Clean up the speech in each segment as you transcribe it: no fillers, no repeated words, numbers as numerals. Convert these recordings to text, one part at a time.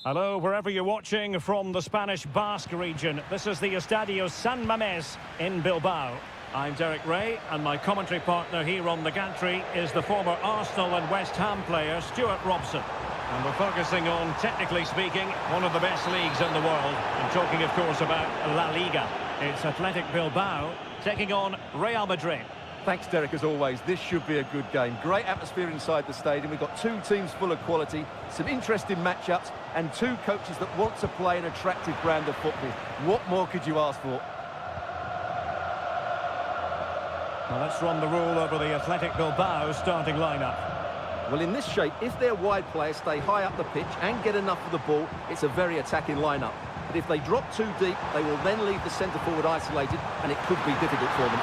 Hello, wherever you're watching from the Spanish Basque region. This is the Estadio San Mamés in Bilbao. I'm Derek Ray, and my commentary partner here on the gantry is the former Arsenal and West Ham player, Stuart Robson. And we're focusing on, technically speaking, one of the best leagues in the world. I'm talking, of course, about La Liga. It's Athletic Bilbao taking on Real Madrid. Thanks, Derek, as always. This should be a good game. Great atmosphere inside the stadium. We've got two teams full of quality, some interesting matchups, and two coaches that want to play an attractive brand of football. What more could you ask for? Well, let's run the rule over the Athletic Bilbao starting lineup. Well, in this shape, if their wide players stay high up the pitch and get enough of the ball, it's a very attacking lineup. But if they drop too deep, they will then leave the centre-forward isolated, and it could be difficult for them.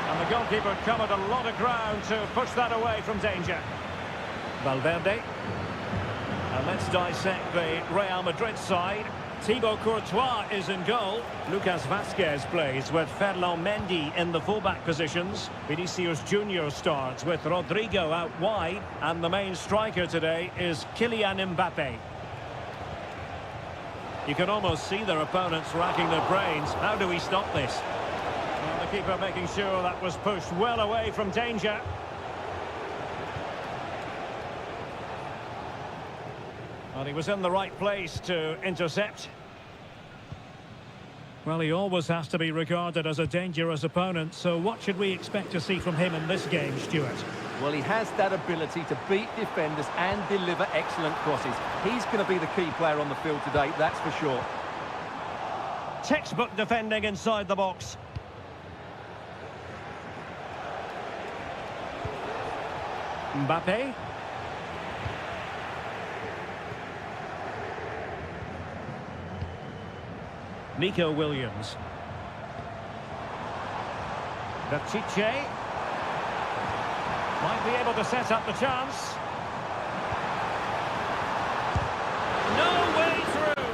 And the goalkeeper covered a lot of ground to push that away from danger. Valverde. And let's dissect the Real Madrid side. Thibaut Courtois is in goal. Lucas Vázquez plays with Ferland Mendy in the fullback positions. Vinicius Junior starts with Rodrigo out wide. And the main striker today is Kylian Mbappe. You can almost see their opponents racking their brains. How do we stop this? Well, the keeper making sure that was pushed well away from danger. Well, he was in the right place to intercept. Well, he always has to be regarded as a dangerous opponent, so what should we expect to see from him in this game, Stuart? Well, he has that ability to beat defenders and deliver excellent crosses. He's going to be the key player on the field today, that's for sure. Textbook defending inside the box. Mbappe. Nico Williams. Píratczyk. Might be able to set up the chance. No way through.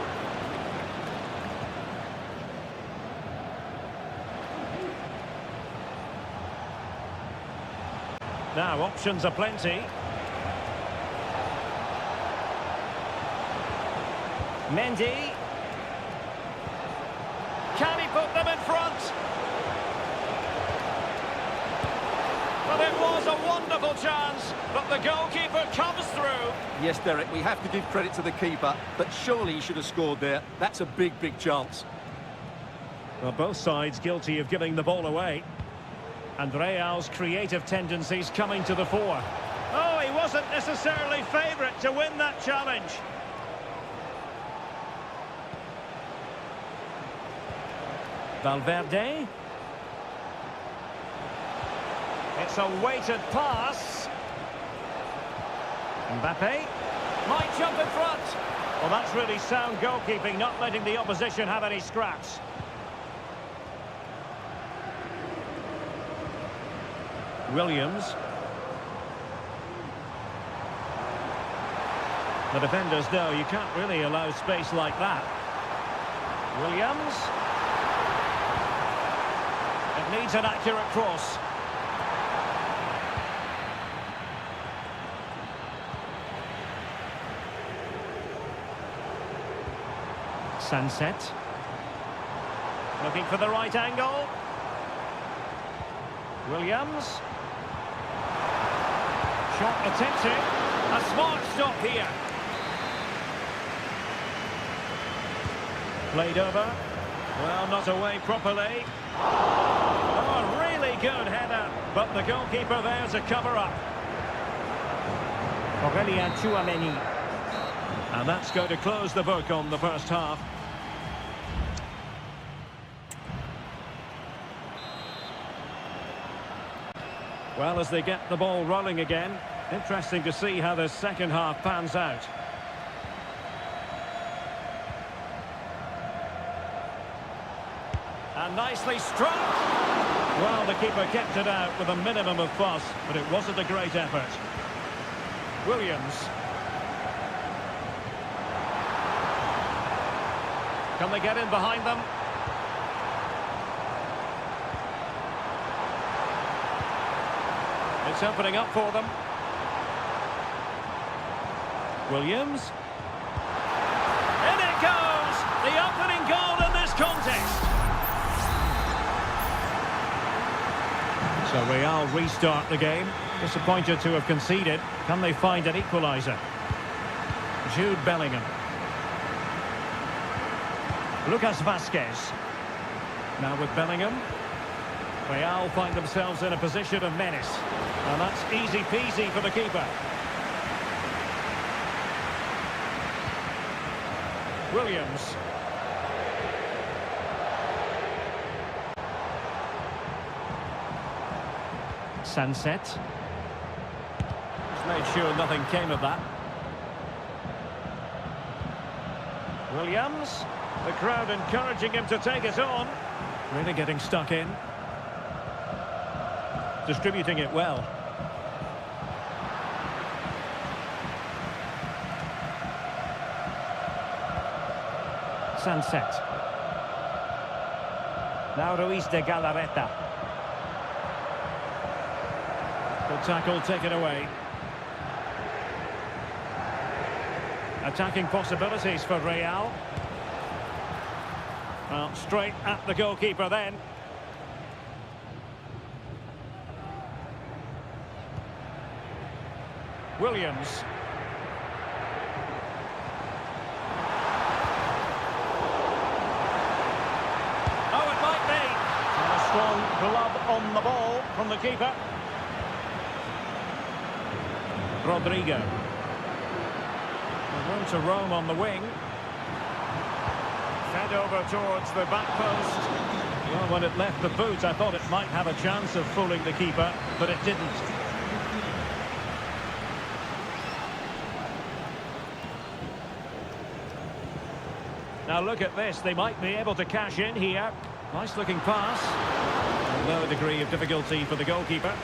Now, options are plenty. Mendy. Can he put them in front? Well, it was a wonderful chance, but the goalkeeper comes through. Yes, Derek, we have to give credit to the keeper, but surely he should have scored there. That's a big, big chance. Well, both sides guilty of giving the ball away. And Real's creative tendencies coming to the fore. Oh, he wasn't necessarily favourite to win that challenge. Valverde. It's a weighted pass. Mbappe might jump in front. Well, that's really sound goalkeeping, not letting the opposition have any scraps. Williams. The defenders know you can't really allow space like that. Williams. It needs an accurate cross. Sunset. Looking for the right angle. Williams. Shot attempted. A smart stop here. Played over. Well, not away properly. Oh, really good header. But the goalkeeper there to cover up. And that's going to close the book on the first half. Well, as they get the ball rolling again, interesting to see how the second half pans out. And nicely struck. Well, the keeper kept it out with a minimum of fuss, but it wasn't a great effort. Williams. Can they get in behind them? It's opening up for them. Williams. goes! The opening goal in this contest. So Real restart the game. Disappointed to have conceded. Can they find an equaliser? Jude Bellingham. Lucas Vazquez. Now with Bellingham. Real find themselves in a position of menace. And that's easy peasy for the keeper. Williams. Sunset. He's made sure nothing came of that. Williams. The crowd encouraging him to take it on. Really getting stuck in. Distributing it well. Sunset. Now Ruiz de Galarreta. The tackle taken away. Attacking possibilities for Real. Well, straight at the goalkeeper then. Williams. Oh, it might be. And a strong glove on the ball from the keeper. Rodrigo. Room to roam on the wing. Fed over towards the back post. Well, when it left the boot, I thought it might have a chance of fooling the keeper, but it didn't. Now look at this, they might be able to cash in here. Nice looking pass. No degree of difficulty for the goalkeeper.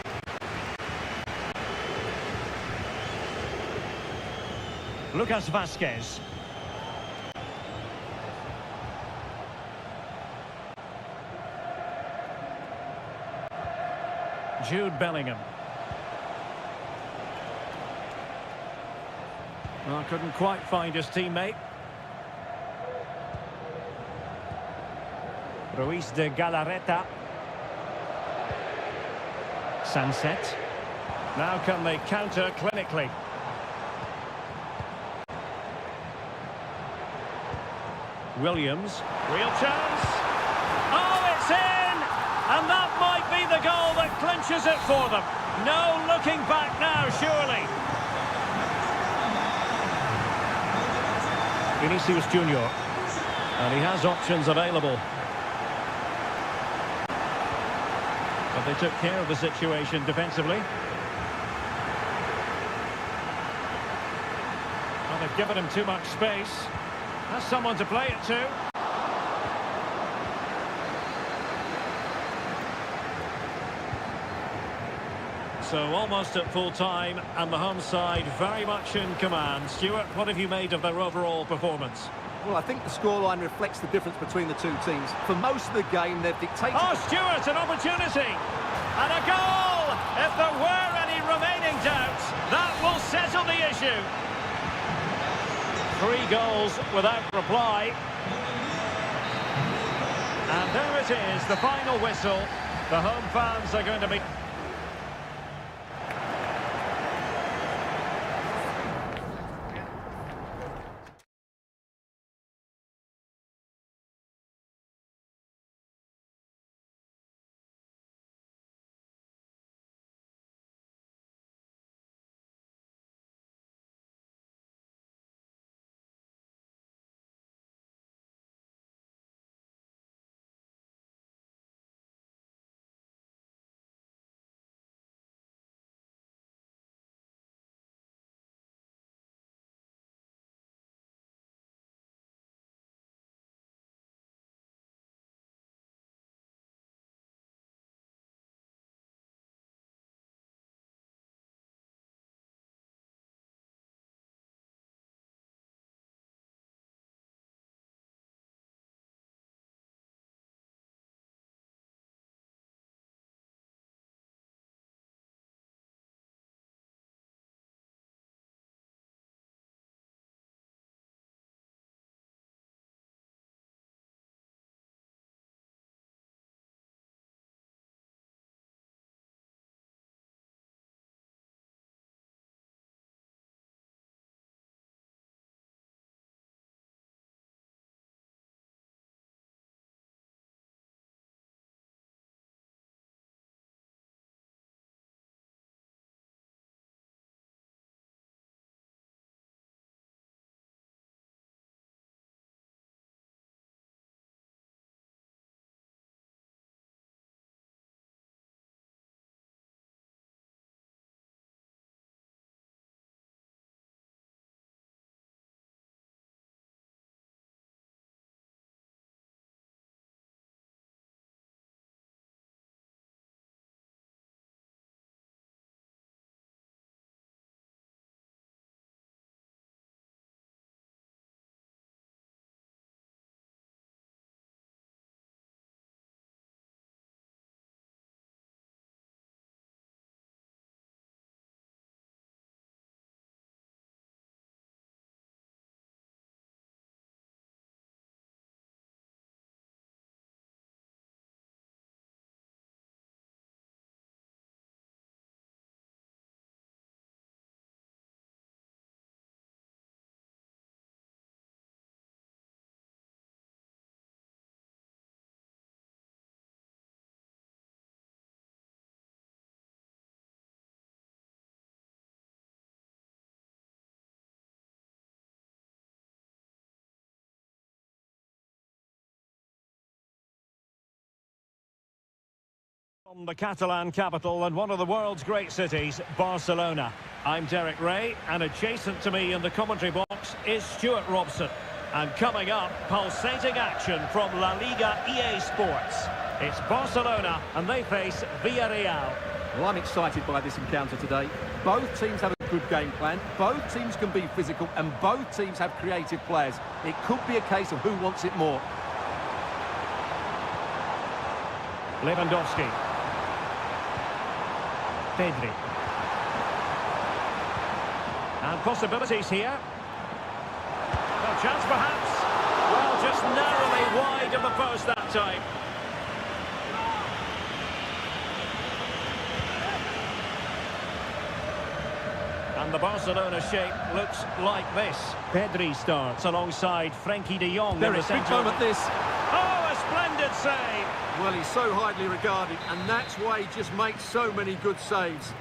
Lucas Vazquez. Jude Bellingham. Well, couldn't quite find his teammate. Ruiz de Galarreta. Sunset. Now can they counter clinically? Williams. Real chance. Oh, it's in! And that might be the goal that clinches it for them. No looking back now, surely. Vinicius Junior. And he has options available. But they took care of the situation defensively. Well, they've given him too much space. Has someone to play it to. So almost at full time, and the home side very much in command. Stuart, what have you made of their overall performance? Well, I think the scoreline reflects the difference between the two teams. For most of the game, they've dictated... Oh, Stuart, an opportunity! And a goal! If there were any remaining doubts, that will settle the issue. 3 goals without reply. And there it is, the final whistle. The home fans are going to be... From the Catalan capital and one of the world's great cities, Barcelona. I'm Derek Ray, and adjacent to me in the commentary box is Stuart Robson. And coming up, pulsating action from La Liga EA Sports. It's Barcelona, and they face Villarreal. Well, I'm excited by this encounter today. Both teams have a good game plan, both teams can be physical, and both teams have creative players. It could be a case of who wants it more. Lewandowski. Pedri. And possibilities here. A chance perhaps. Well, just narrowly wide of the post that time. And the Barcelona shape looks like this. Pedri starts alongside Frenkie de Jong. There is a big moment this. Oh, a splendid save. Well, he's so highly regarded, and that's why he just makes so many good saves.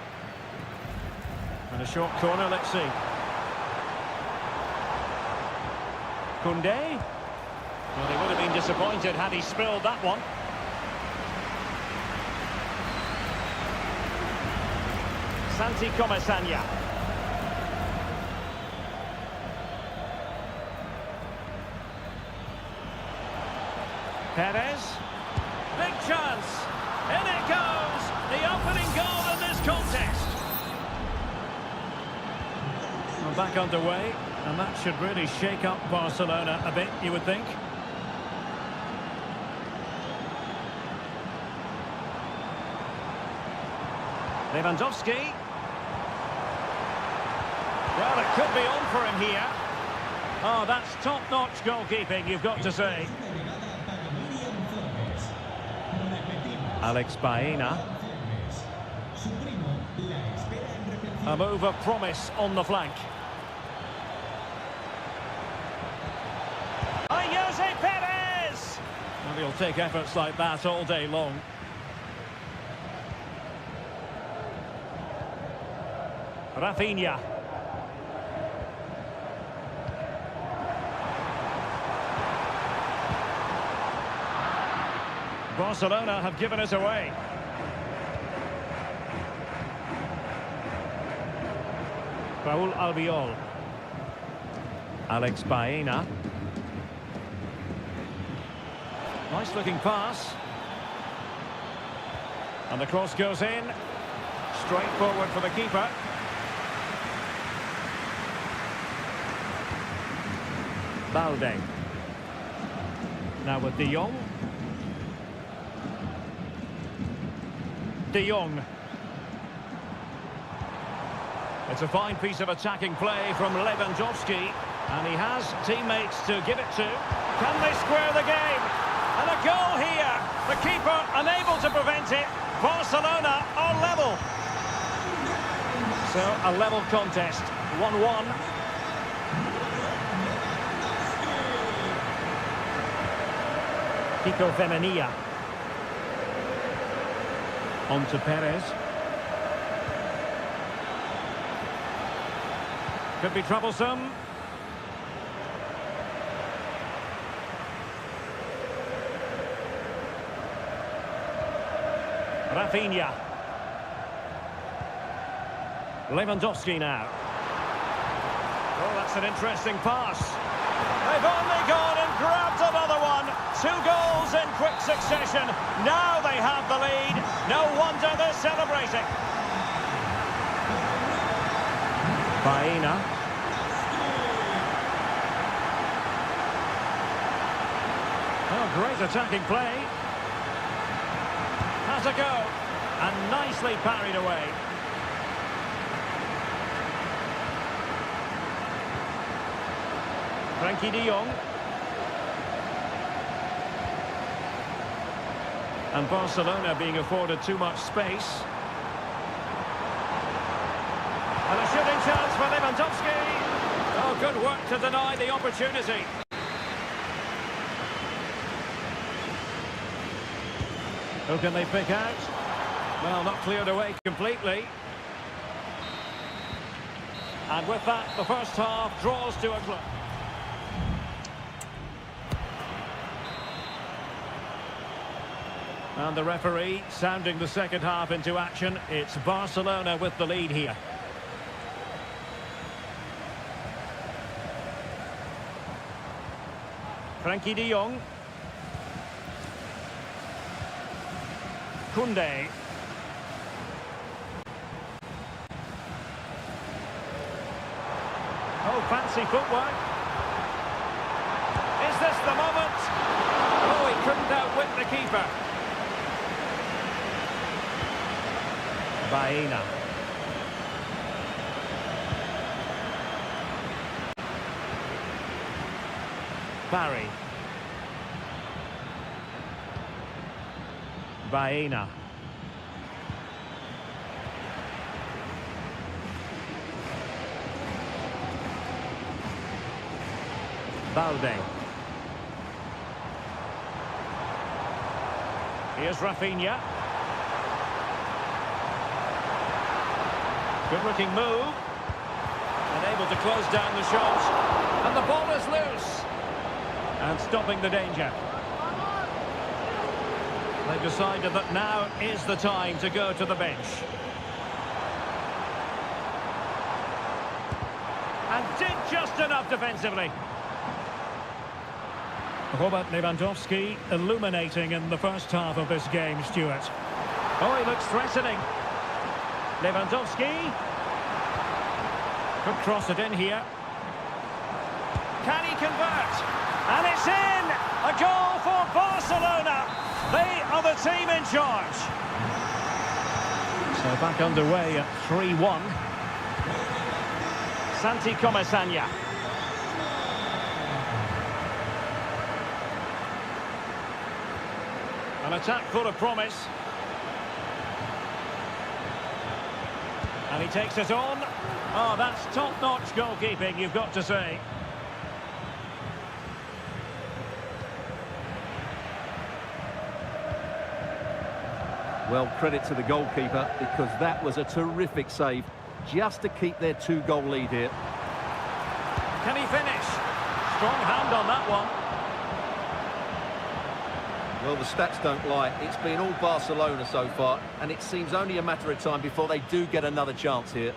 And a short corner, let's see. Koundé. Well, he would have been disappointed had he spilled that one. Santi Comesaña. Perez. Big chance. In it goes. The opening goal in this contest. We're back underway, and that should really shake up Barcelona a bit, you would think. Lewandowski. Well, it could be on for him here. Oh, that's top-notch goalkeeping, you've got to say. Alex Baena. A move of promise on the flank. Jose Perez! Well, he'll take efforts like that all day long. Rafinha. Barcelona have given us away. Raúl Albiol. Alex Baena. Nice looking pass. And the cross goes in. Straight forward for the keeper. Balde. Now with De Jong. De Jong. It's a fine piece of attacking play from Lewandowski, and he has teammates to give it to. Can they square the game? And a goal here. The keeper unable to prevent it. Barcelona are level. So a level contest, 1-1. Kiko Femenia. On to Perez. Could be troublesome. Rafinha. Lewandowski now. Oh, that's an interesting pass. They've only gone and grabbed another one. 2 goals in quick succession. Now they have the lead. No wonder they're celebrating. Baena. Oh, great attacking play. Has a go. And nicely parried away. Frenkie de Jong. And Barcelona being afforded too much space. And a shooting chance for Lewandowski. Oh, good work to deny the opportunity. Who can they pick out? Well, not cleared away completely. And with that, the first half draws to a close. And the referee sounding the second half into action. It's Barcelona with the lead here. Frankie de Jong. Koundé. Oh, fancy footwork. Is this the moment? Oh, he couldn't outwit the keeper. Baena. Barry. Baena. Balde. Here's Rafinha. Good looking move. And able to close down the shot. And the ball is loose. And stopping the danger. They've decided that now is the time to go to the bench. And did just enough defensively. Robert Lewandowski illuminating in the first half of this game, Stuart. Oh, he looks threatening. Lewandowski. Could cross it in here. Can he convert? And it's in! A goal for Barcelona! They are the team in charge. So back underway at 3-1. Santi Comesaña. An attack full of promise. And he takes it on. Oh, that's top-notch goalkeeping, you've got to say. Well, credit to the goalkeeper, because that was a terrific save, just to keep their 2-goal lead here. Can he finish? Strong hand on that one. Well, the stats don't lie. It's been all Barcelona so far, and it seems only a matter of time before they do get another chance here.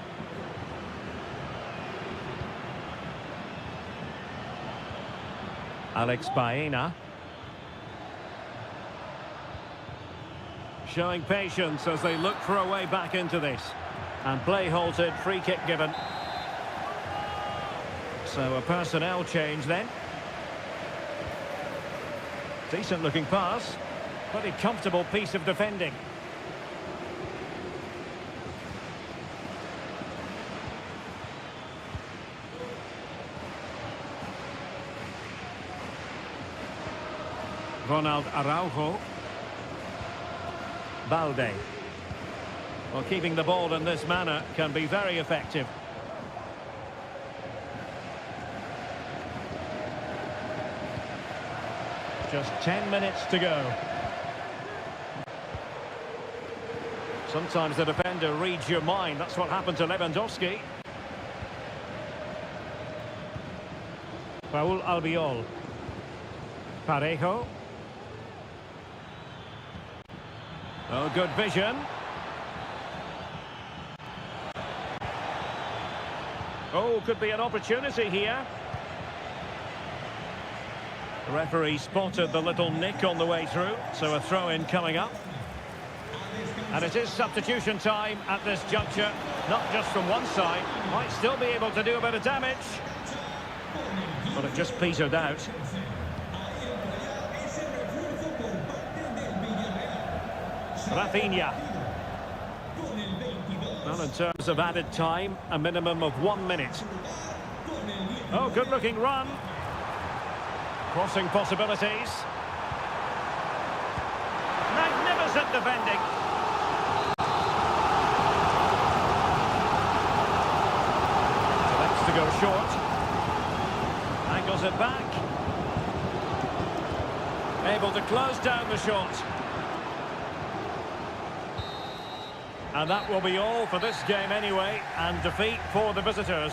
Alex Baena. Showing patience as they look for a way back into this. And play halted, free kick given. So a personnel change then. Decent looking pass. Pretty comfortable piece of defending. Ronald Araujo. Balde. Well, keeping the ball in this manner can be very effective. Just 10 minutes to go. Sometimes the defender reads your mind. That's what happened to Lewandowski. Raúl Albiol. Parejo. Oh, good vision. Oh, could be an opportunity here. The referee spotted the little nick on the way through, so a throw-in coming up. And it is substitution time at this juncture, not just from one side. Might still be able to do a bit of damage. But it just petered out. Rafinha. Well, in terms of added time, a minimum of 1 minute. Oh, good-looking run. Crossing possibilities. Magnificent defending. Selects to go short. Angles it back. Able to close down the shot. And that will be all for this game anyway, and defeat for the visitors.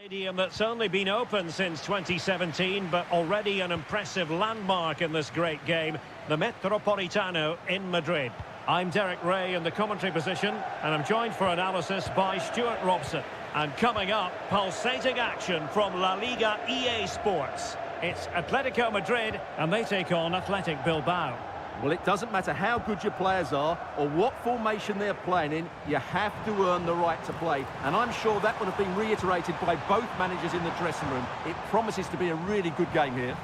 Stadium that's only been open since 2017, but already an impressive landmark in this great game, the Metropolitano in Madrid. I'm Derek Ray in the commentary position, and I'm joined for analysis by Stuart Robson. And coming up, pulsating action from La Liga EA Sports. It's Atletico Madrid, and they take on Athletic Bilbao. Well, it doesn't matter how good your players are or what formation they're playing in, you have to earn the right to play. And I'm sure that would have been reiterated by both managers in the dressing room. It promises to be a really good game here.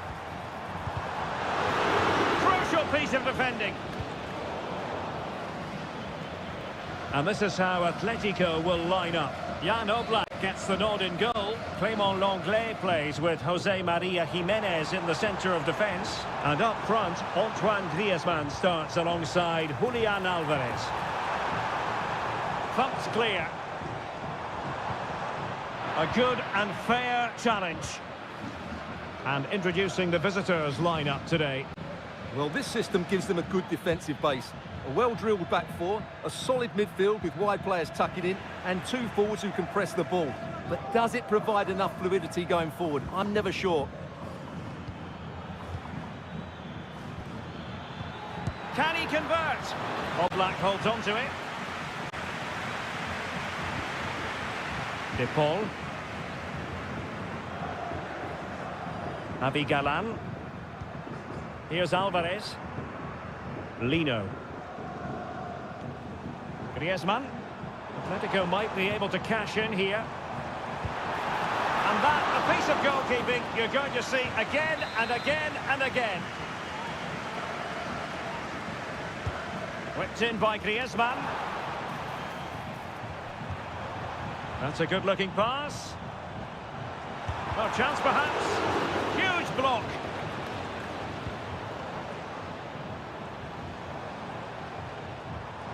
Crucial piece of defending. And this is how Atletico will line up. Jan Oblak gets the nod in goal. Clément Lenglet plays with Jose Maria Jimenez in the centre of defence. And up front, Antoine Griezmann starts alongside Julian Alvarez. Thumped clear. A good and fair challenge. And introducing the visitors' lineup today. Well, this system gives them a good defensive base. A well-drilled back four, a solid midfield with wide players tucking in, and two forwards who can press the ball. But does it provide enough fluidity going forward? I'm never sure. Can he convert? Oblak holds on to it. De Paul. Avi Galan. Here's Alvarez. Lino. Griezmann. Atletico might be able to cash in here. And that, a piece of goalkeeping you're going to see again and again and again. Whipped in by Griezmann. That's a good-looking pass. Well, chance perhaps. Huge block.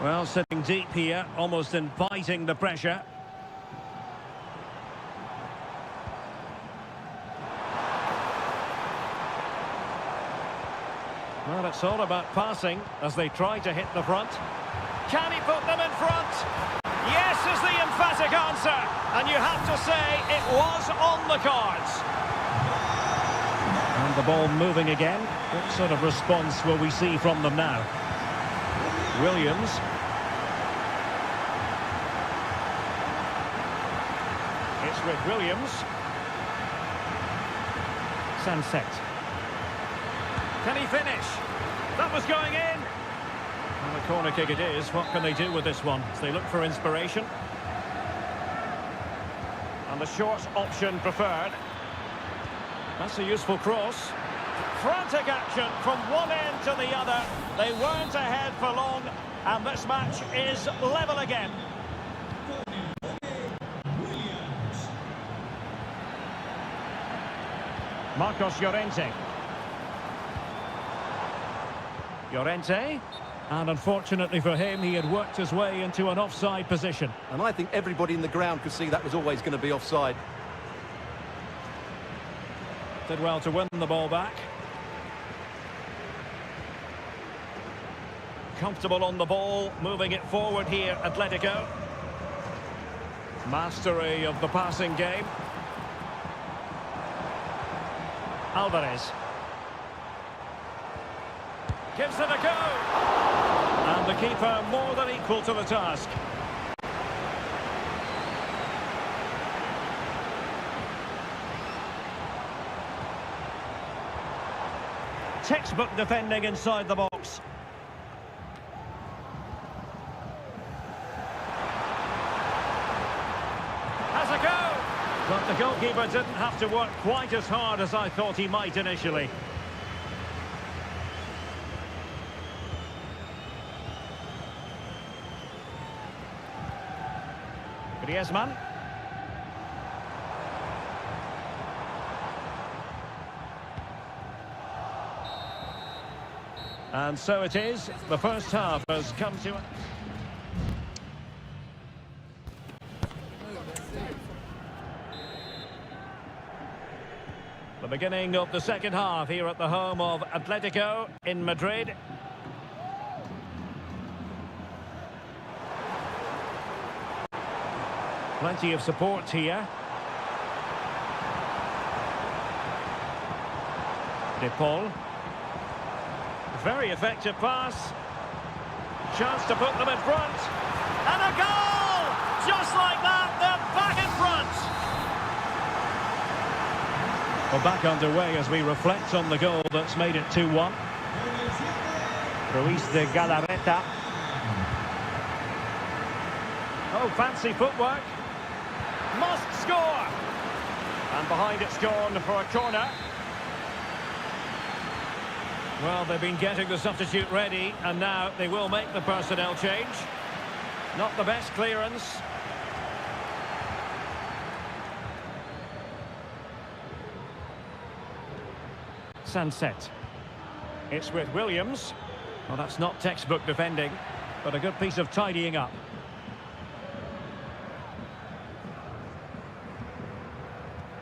Well, sitting deep here, almost inviting the pressure. Well, it's all about passing as they try to hit the front. Can he put them in front? Yes is the emphatic answer. And you have to say it was on the cards. And the ball moving again. What sort of response will we see from them now? Williams. It's with Williams. Sunset. Can he finish? That was going in. And a corner kick it is. What can they do with this one as they look for inspiration? And the short option preferred. That's a useful cross. Frantic action from one end to the other. They weren't ahead for long, and this match is level again. Marcos Llorente. Llorente. And unfortunately for him, he had worked his way into an offside position. And I think everybody in the ground could see that was always going to be offside. Did well to win the ball back. Comfortable on the ball, moving it forward here, Atletico. Mastery of the passing game. Alvarez. Gives it a go. And the keeper more than equal to the task. Textbook defending inside the box. Has a go! But the goalkeeper didn't have to work quite as hard as I thought he might initially. Griezmann. And so it is. The first half has come to it. The beginning of the second half here at the home of Atletico in Madrid. Plenty of support here. De Paul. Very effective pass. Chance to put them in front. And a goal! Just like that, they're back in front. We're back underway as we reflect on the goal that's made it 2-1. Ruiz de Galarreta. Oh, fancy footwork. Must score. And behind it's gone for a corner. Well, they've been getting the substitute ready, and now they will make the personnel change. Not the best clearance. Sunset. It's with Williams. Well, that's not textbook defending, but a good piece of tidying up.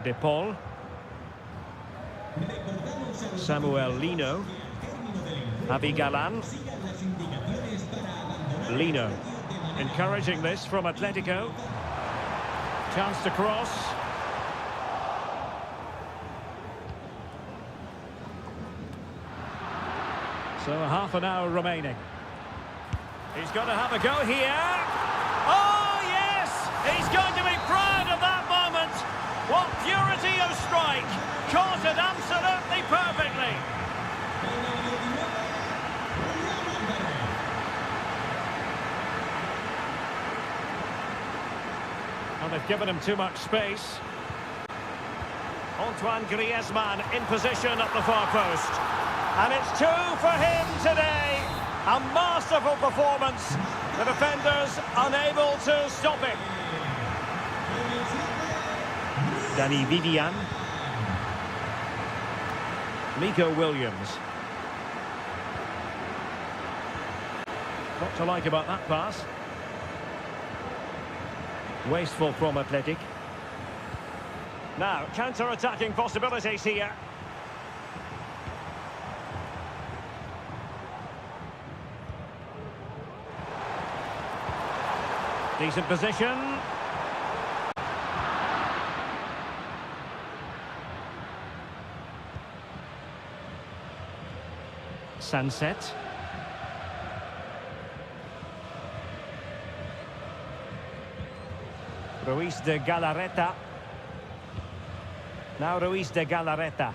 De Paul. Samuel Lino. Javi Galan. Lino. Encouraging this from Atletico. Chance to cross. So half an hour remaining. He's got to have a go here. Oh, yes! He's going to be proud of that moment. What purity of strike. Caught it absolutely perfectly. And they've given him too much space. Antoine Griezmann in position at the far post. And it's 2 for him today. A masterful performance. The defenders unable to stop it. Danny Vivian. Nico Williams. What to like about that pass? Wasteful from Athletic. Now, counter-attacking possibilities here. Decent position. Sunset. Ruiz de Galarreta. Now Ruiz de Galarreta.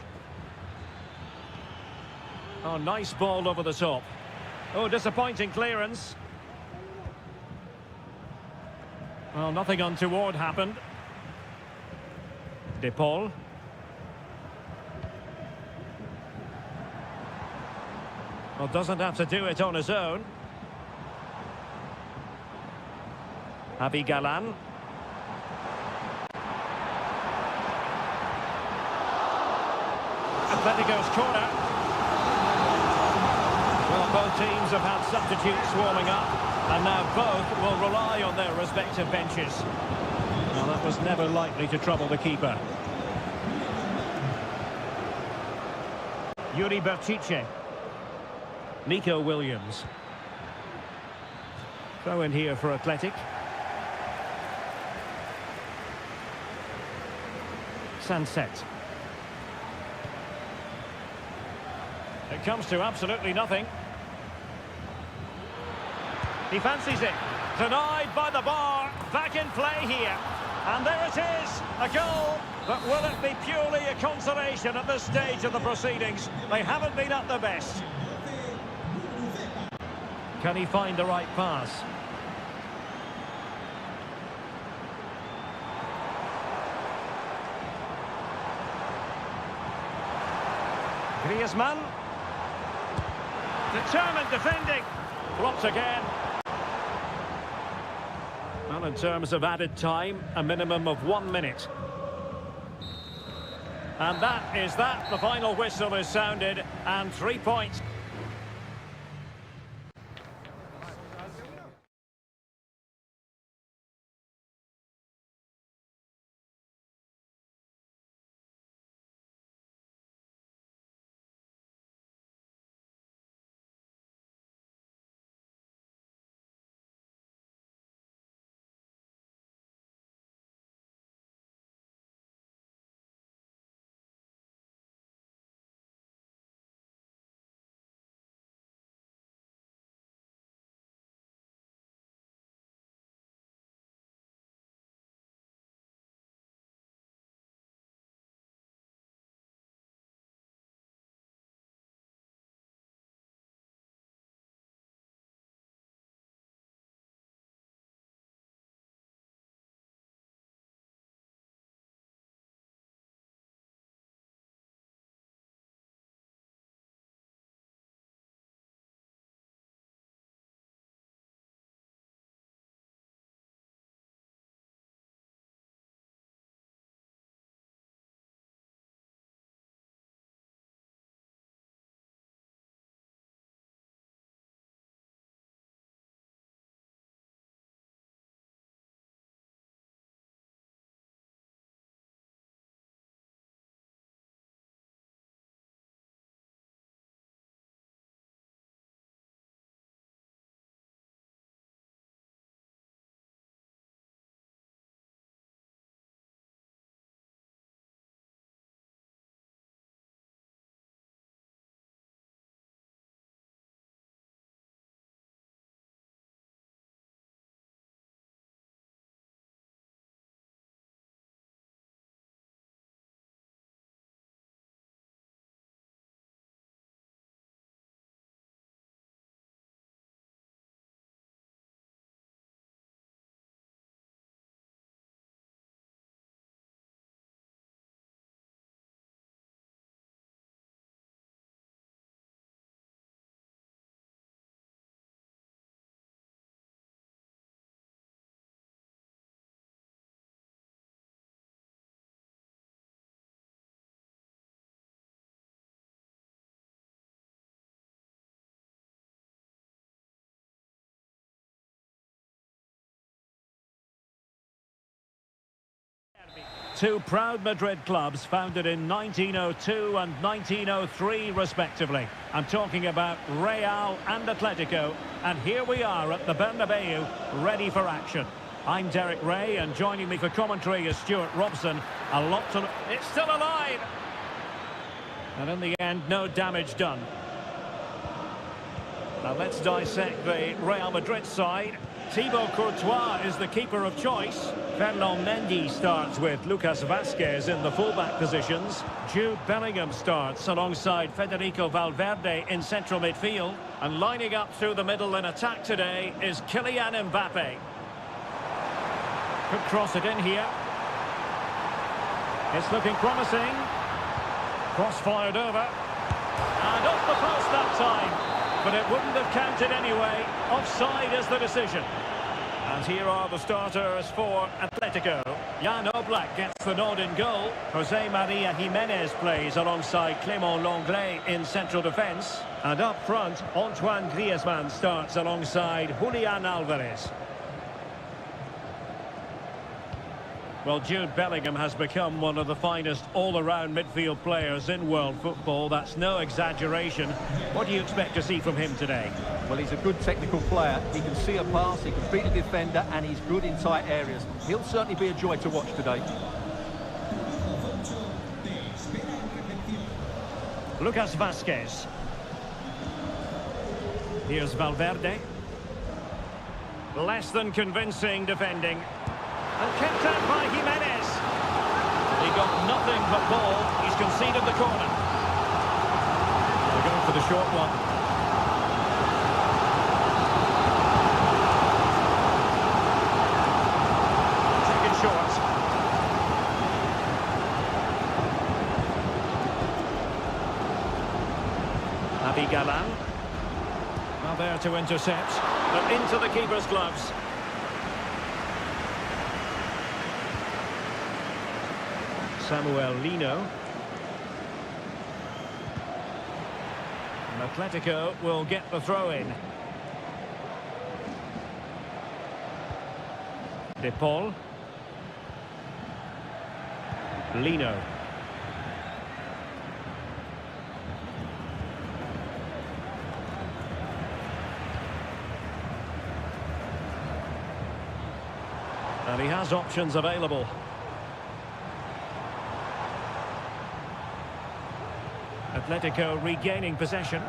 Oh, nice ball over the top. Oh, disappointing clearance. Well, nothing untoward happened. De Paul. Well, doesn't have to do it on his own. Javi Galan. Atletico's corner. Well, both teams have had substitutes warming up, and now both will rely on their respective benches. Well, that was never likely to trouble the keeper. Yuri Berchiche. Nico Williams. Throw in here for Athletic. Sunset. It comes to absolutely nothing. He fancies it. Denied by the bar. Back in play here. And there it is. A goal. But will it be purely a consolation at this stage of the proceedings? They haven't been at their best. Can he find the right pass? Griezmann. Determined defending. Blocked again. Well, in terms of added time, a minimum of 1 minute. And that is that. The final whistle is sounded, and 3 points. Two proud Madrid clubs founded in 1902 and 1903 respectively. I'm talking about Real and Atletico, and here we are at the Bernabeu, ready for action. I'm Derek Ray, and joining me for commentary is Stuart Robson. A lot to... It's still alive! And in the end, no damage done. Now let's dissect the Real Madrid side. Thibaut Courtois is the keeper of choice. Ferland Mendy starts with Lucas Vazquez in the fullback positions. Jude Bellingham starts alongside Federico Valverde in central midfield. And lining up through the middle in attack today is Kylian Mbappe. Could cross it in here. It's looking promising. Cross fired over. And off the post that time. But it wouldn't have counted anyway. Offside is the decision. And here are the starters for Atletico. Jan Oblak gets the nod in goal. Jose Maria Jimenez plays alongside Clément Lenglet in central defence. And up front, Antoine Griezmann starts alongside Julian Alvarez. Well, Jude Bellingham has become one of the finest all-around midfield players in world football. That's no exaggeration. What do you expect to see from him today? Well, he's a good technical player. He can see a pass, he can beat a defender, and he's good in tight areas. He'll certainly be a joy to watch today. Lucas Vazquez. Here's Valverde. Less than convincing defending. And kept out by Jimenez. He got nothing but ball. He's conceded the corner. They're going for the short one. Taken short. Avi Galan. Now there to intercept. But into the keeper's gloves. Samuel Lino. And Atletico will get the throw in. De Paul. Lino. And he has options available. Atletico regaining possession.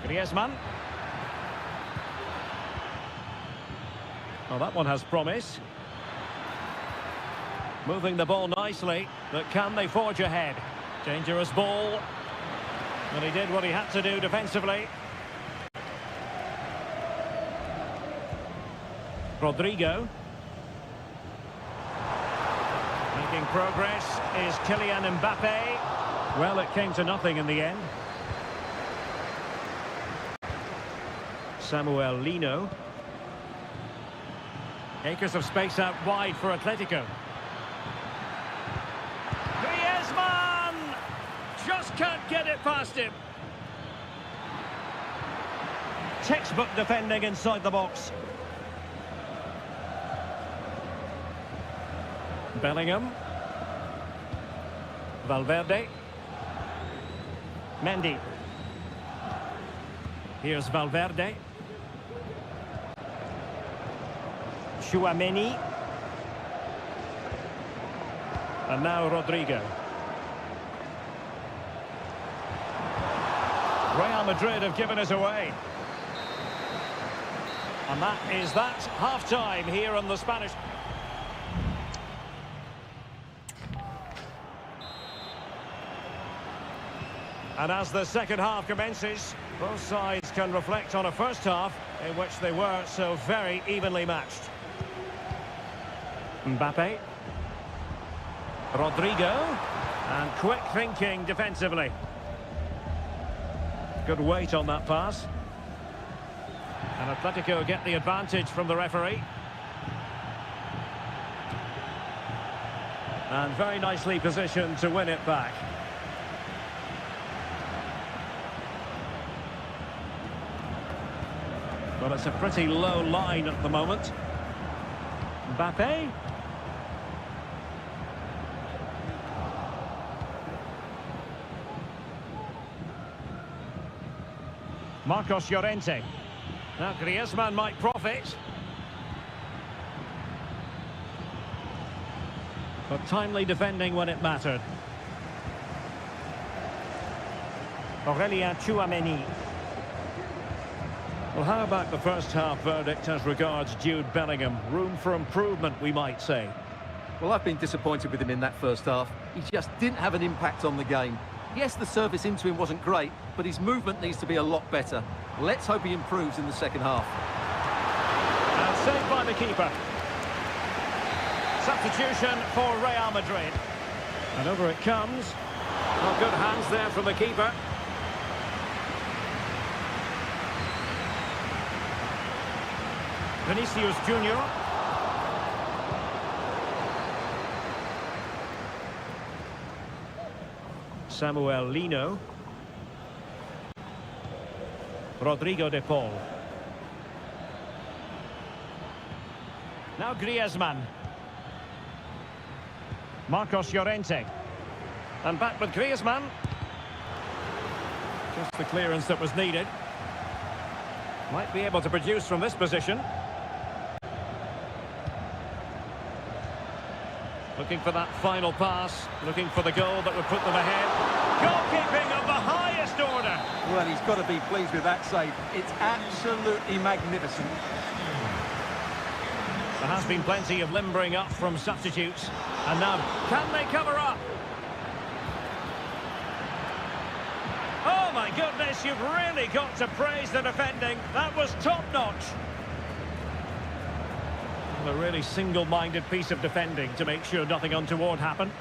Griezmann. Well, that one has promise. Moving the ball nicely, but can they forge ahead? Dangerous ball. And he did what he had to do defensively. Rodrigo. Making progress is Kylian Mbappe. Well, it came to nothing in the end. Samuel Lino. Acres of space out wide for Atletico. Griezmann! Just can't get it past him. Textbook defending inside the box. Bellingham. Valverde. Mendy. Here's Valverde. Chouameni. And now Rodrigo. Real Madrid have given us away. And that is that. Half-time here on the Spanish... And as the second half commences, both sides can reflect on a first half in which they were so very evenly matched. Mbappe. Rodrigo. And quick thinking defensively. Good weight on that pass. And Atletico get the advantage from the referee. And very nicely positioned to win it back. Well, it's a pretty low line at the moment. Mbappe. Marcos Llorente. Now Griezmann might profit. But timely defending when it mattered. Aurelien Tchouameni. Well, how about the first half verdict as regards Jude Bellingham? Room for improvement, we might say. Well, I've been disappointed with him in that first half. He just didn't have an impact on the game. Yes, the service into him wasn't great, but his movement needs to be a lot better. Let's hope he improves in the second half. And saved by the keeper. Substitution for Real Madrid. And over it comes. Well, good hands there from the keeper. Vinicius Junior. Samuel Lino. Rodrigo de Paul. Now Griezmann. Marcos Llorente. And back with Griezmann. Just the clearance that was needed. Might be able to produce from this position. Looking for that final pass. Looking for the goal that would put them ahead. Goalkeeping of the highest order. Well, he's got to be pleased with that save. It's absolutely magnificent. There has been plenty of limbering up from substitutes. And now, can they cover up? Oh my goodness, you've really got to praise the defending. That was top-notch. A really single-minded piece of defending to make sure nothing untoward happened.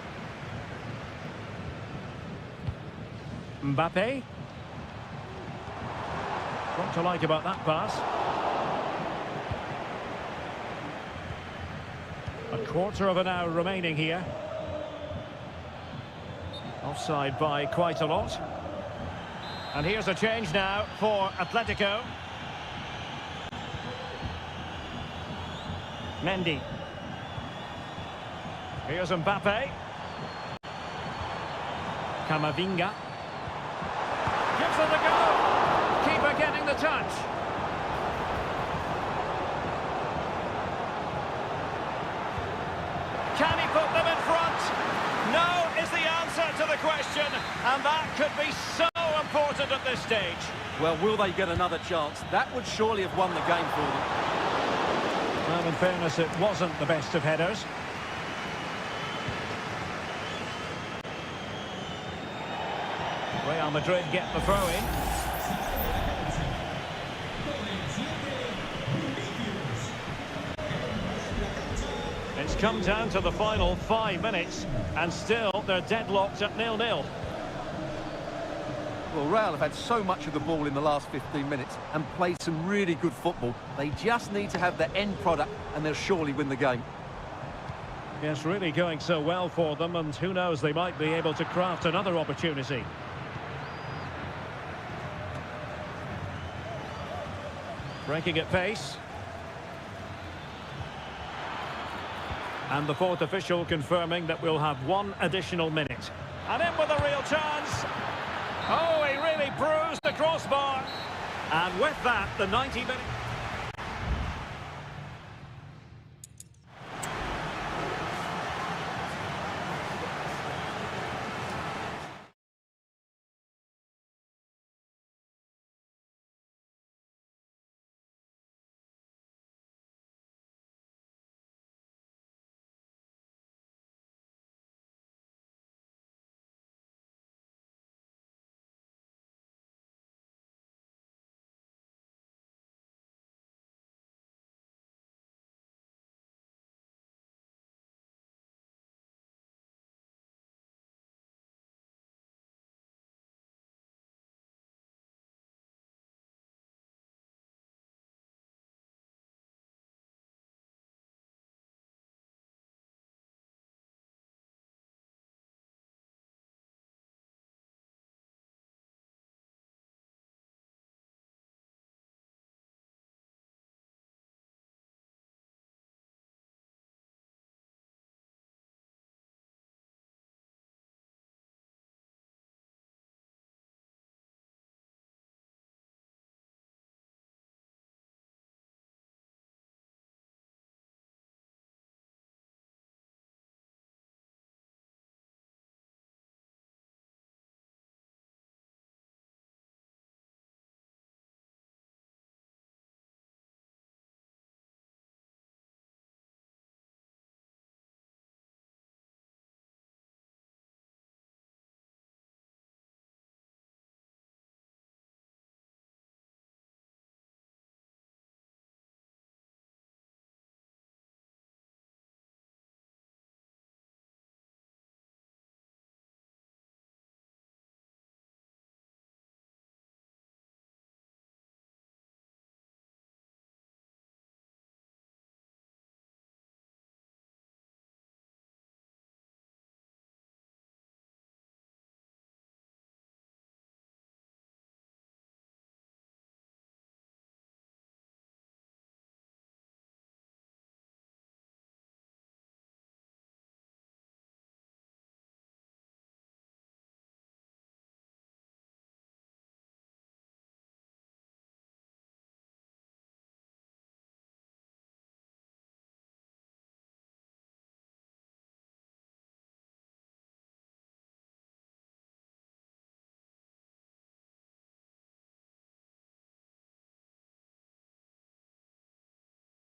Mbappe. What to like about that pass? A quarter of an hour remaining here. Offside by quite a lot. And here's a change now for Atletico. Mendy. Here's Mbappe. Camavinga. Gives it a go. Keeper getting the touch. Can he put them in front? No is the answer to the question. And that could be so important at this stage. Well, will they get another chance? That would surely have won the game for them. Well, in fairness, it wasn't the best of headers. Real Madrid get the throw-in. It's come down to the final 5 minutes, and still they're deadlocked at 0-0. Well, Real have had so much of the ball in the last 15 minutes and played some really good football. They just need to have the end product and they'll surely win the game. Yes, really going so well for them, and who knows, they might be able to craft another opportunity. Breaking at pace. And the fourth official confirming that we'll have 1 additional minute. And in with a real chance. Oh, he really bruised the crossbar. And with that, the 90-minute...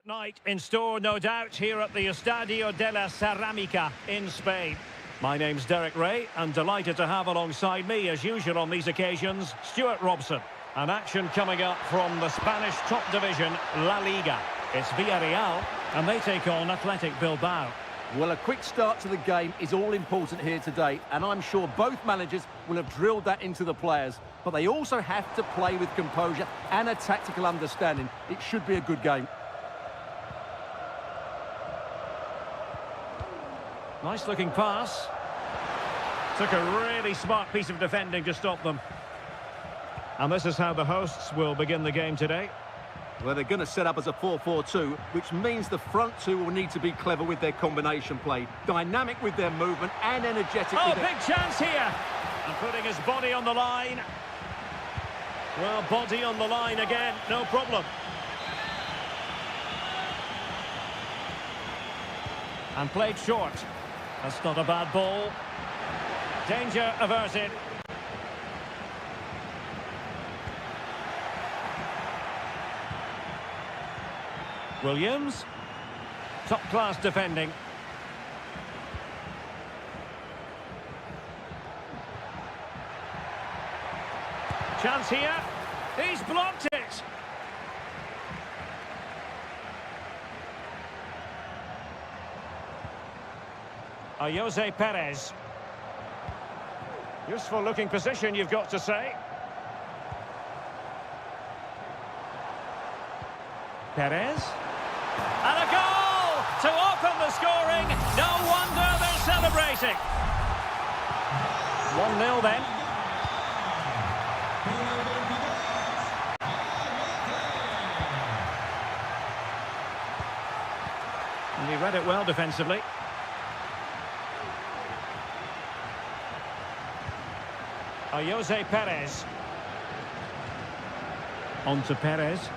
Night in store, no doubt, here at the Estadio de la Cerámica in Spain. My name's Derek Ray, and delighted to have alongside me, as usual on these occasions, Stuart Robson. An action coming up from the Spanish top division, La Liga. It's Villarreal, and they take on Athletic Bilbao. Well, a quick start to the game is all important here today, and I'm sure both managers will have drilled that into the players. But they also have to play with composure and a tactical understanding. It should be a good game. Nice looking pass. Took a really smart piece of defending to stop them. And this is how the hosts will begin the game today. Well, they're going to set up as a 4-4-2, which means the front two will need to be clever with their combination play, dynamic with their movement and energetic Oh, with big chance here! And putting his body on the line. Well, body on the line again, no problem. And played short. That's not a bad ball. Danger averted. Williams. Top-class defending. Chance here. He's blocked it. Jose Perez. Useful looking position, you've got to say. Perez. And a goal to open the scoring. No wonder they're celebrating. 1-0 then. And he read it well defensively. Jose Perez. On to Perez.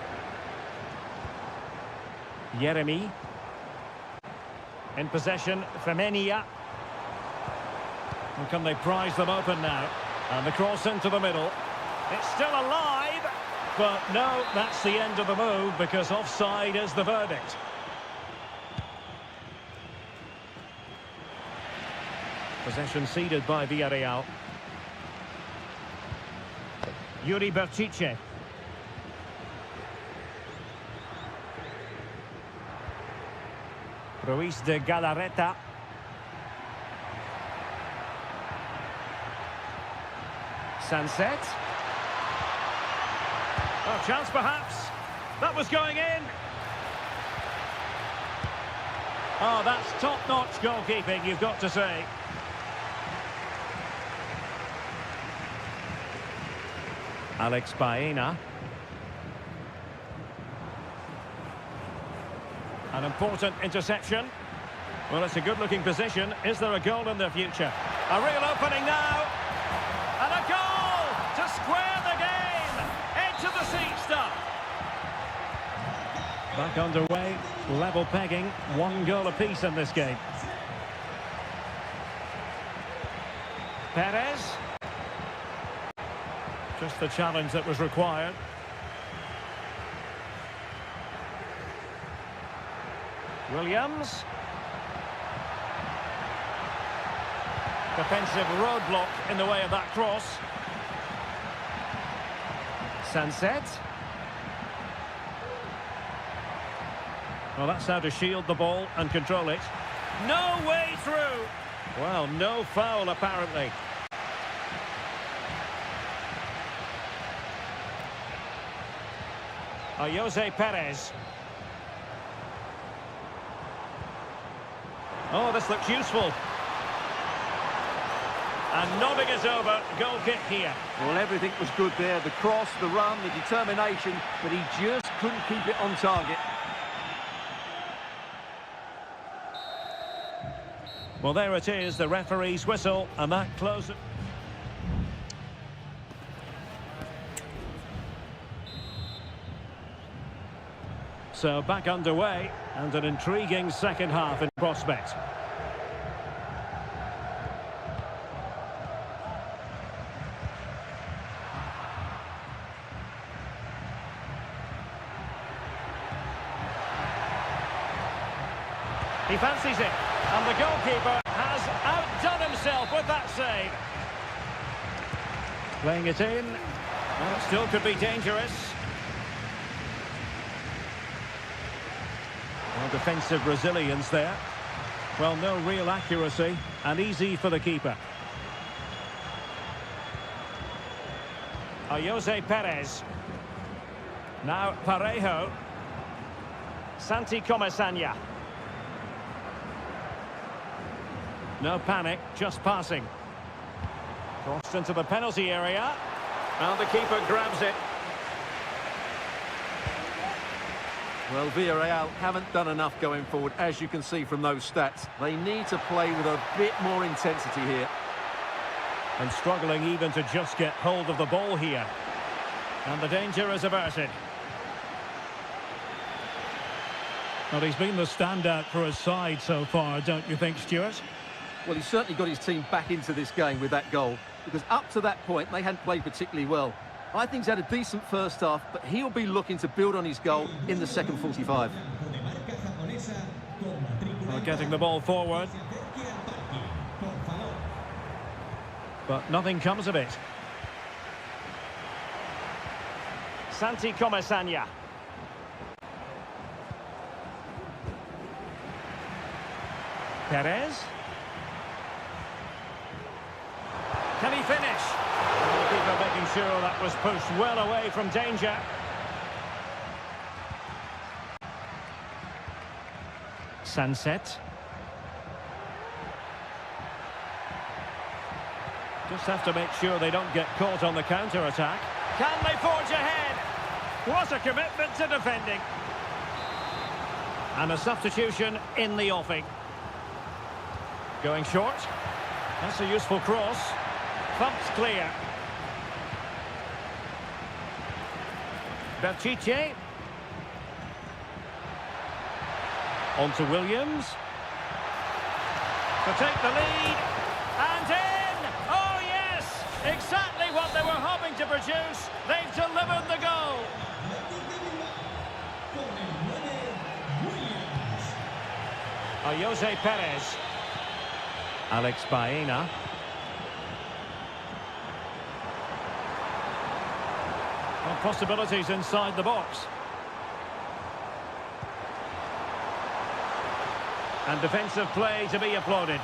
Yeremy. In possession, Femenia. And can they prise them open now? And the cross into the middle. It's still alive, but no, that's the end of the move because offside is the verdict. Possession ceded by Villarreal. Yuri Berchiche. Ruiz de Galarreta. Sunset. Oh, chance perhaps. That was going in. Oh, that's top-notch goalkeeping, you've got to say. Alex Baena. An important interception. Well, it's a good-looking position. Is there a goal in the future? A real opening now. And a goal to square the game. Edge of the seat stuff. Back underway. Level pegging. 1 goal apiece in this game. Perez. Just the challenge that was required. Williams. Defensive roadblock in the way of that cross. Sunset. Well, that's how to shield the ball and control it. No way through. Well, no foul apparently. Jose Perez. Oh, this looks useful. And nodding is over. Goal kick here. Well, everything was good there. The cross, the run, the determination, but he just couldn't keep it on target. Well, there it is, the referee's whistle, and that closes. So back underway, and an intriguing second half in prospect. fancies it. And the goalkeeper has outdone himself with that save. Playing it in. Well, it still could be dangerous. Well, defensive resilience there. Well, no real accuracy, and easy for the keeper. Jose Perez. Now Parejo. Santi Comesaña. No panic, just passing. Crossed into the penalty area. And the keeper grabs it. Well, Villarreal haven't done enough going forward, as you can see from those stats. They need to play with a bit more intensity here. And struggling even to just get hold of the ball here. And the danger is averted. Well, he's been the standout for his side so far, don't you think, Stuart? Well, he's certainly got his team back into this game with that goal, because up to that point, they hadn't played particularly well. I think he's had a decent first half, but he'll be looking to build on his goal in the second 45. Well, getting the ball forward. But nothing comes of it. Santi Comesaña. Perez. Can he finish? The keeper making sure that was pushed well away from danger. Sunset. Just have to make sure they don't get caught on the counter-attack. Can they forge ahead? What a commitment to defending. And a substitution in the offing. Going short. That's a useful cross. Thumped clear. Pichetty. On to Williams. To take the lead. And in! Oh yes! Exactly what they were hoping to produce. They've delivered the goal. Jose Perez. Alex Baena. Well, possibilities inside the box. And defensive play to be applauded.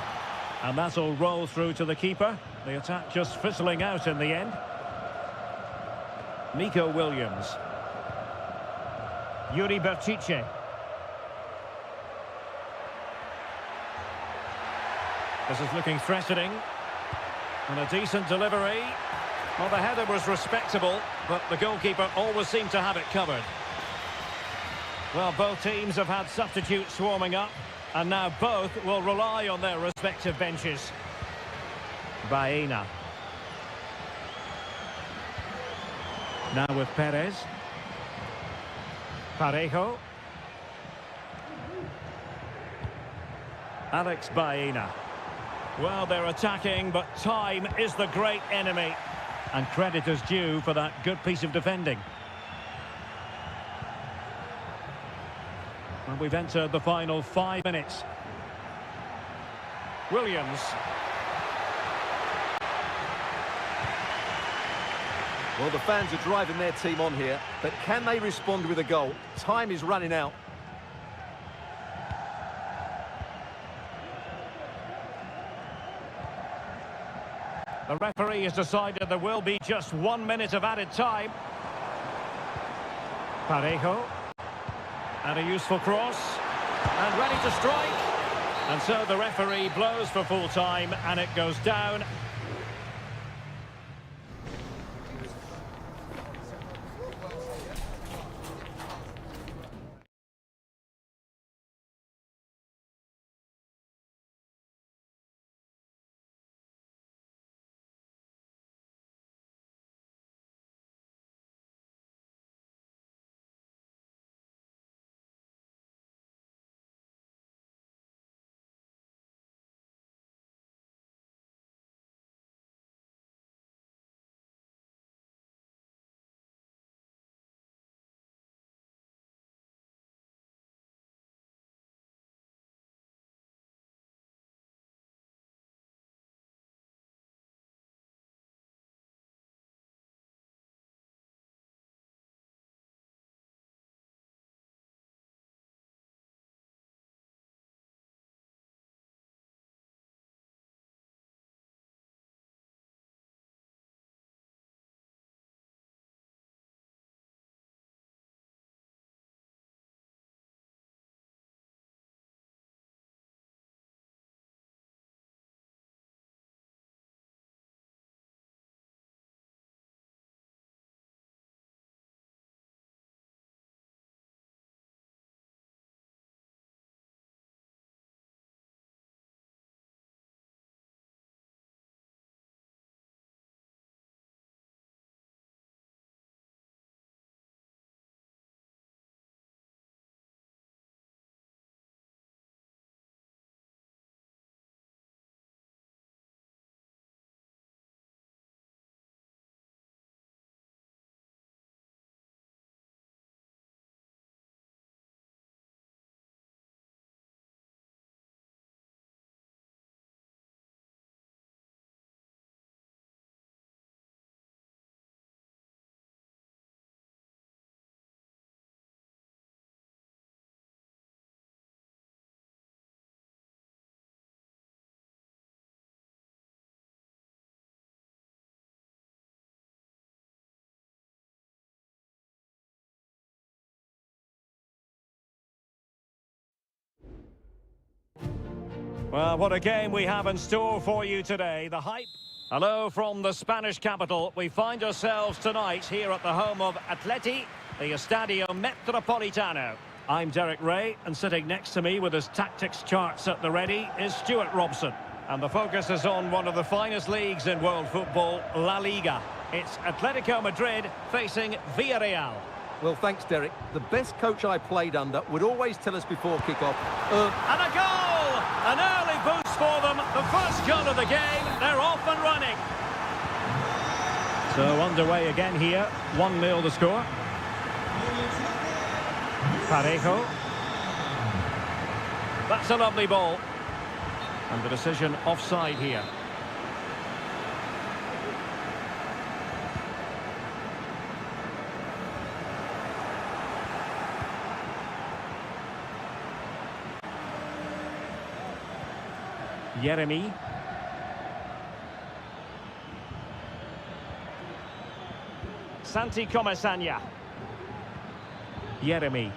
And that'll roll through to the keeper. The attack just fizzling out in the end. Nico Williams. Yuri Berchiche. This is looking threatening. And a decent delivery. Well, the header was respectable, but the goalkeeper always seemed to have it covered. Well, both teams have had substitutes warming up, and now both will rely on their respective benches. Baena. Now with Perez. Parejo. Alex Baena. Well, they're attacking, but time is the great enemy. And credit is due for that good piece of defending. And we've entered the final 5 minutes. Williams. Well, the fans are driving their team on here, but can they respond with a goal? Time is running out. The referee has decided there will be just 1 minute of added time. Parejo. And a useful cross. And ready to strike. And so the referee blows for full time and it goes down. Well, what a game we have in store for you today. The hype. Hello from the Spanish capital. We find ourselves tonight here at the home of Atleti, the Estadio Metropolitano. I'm Derek Ray, and sitting next to me with his tactics charts at the ready is Stuart Robson. And the focus is on one of the finest leagues in world football, La Liga. It's Atletico Madrid facing Villarreal. Well, thanks, Derek. The best coach I played under would always tell us before kick-off. And a goal! An early boost for them. The first goal of the game. They're off and running. So underway again here. 1-0 the score. Parejo. That's a lovely ball. And the decision offside here. Yeremy. Santi Comesaña. Yeremy.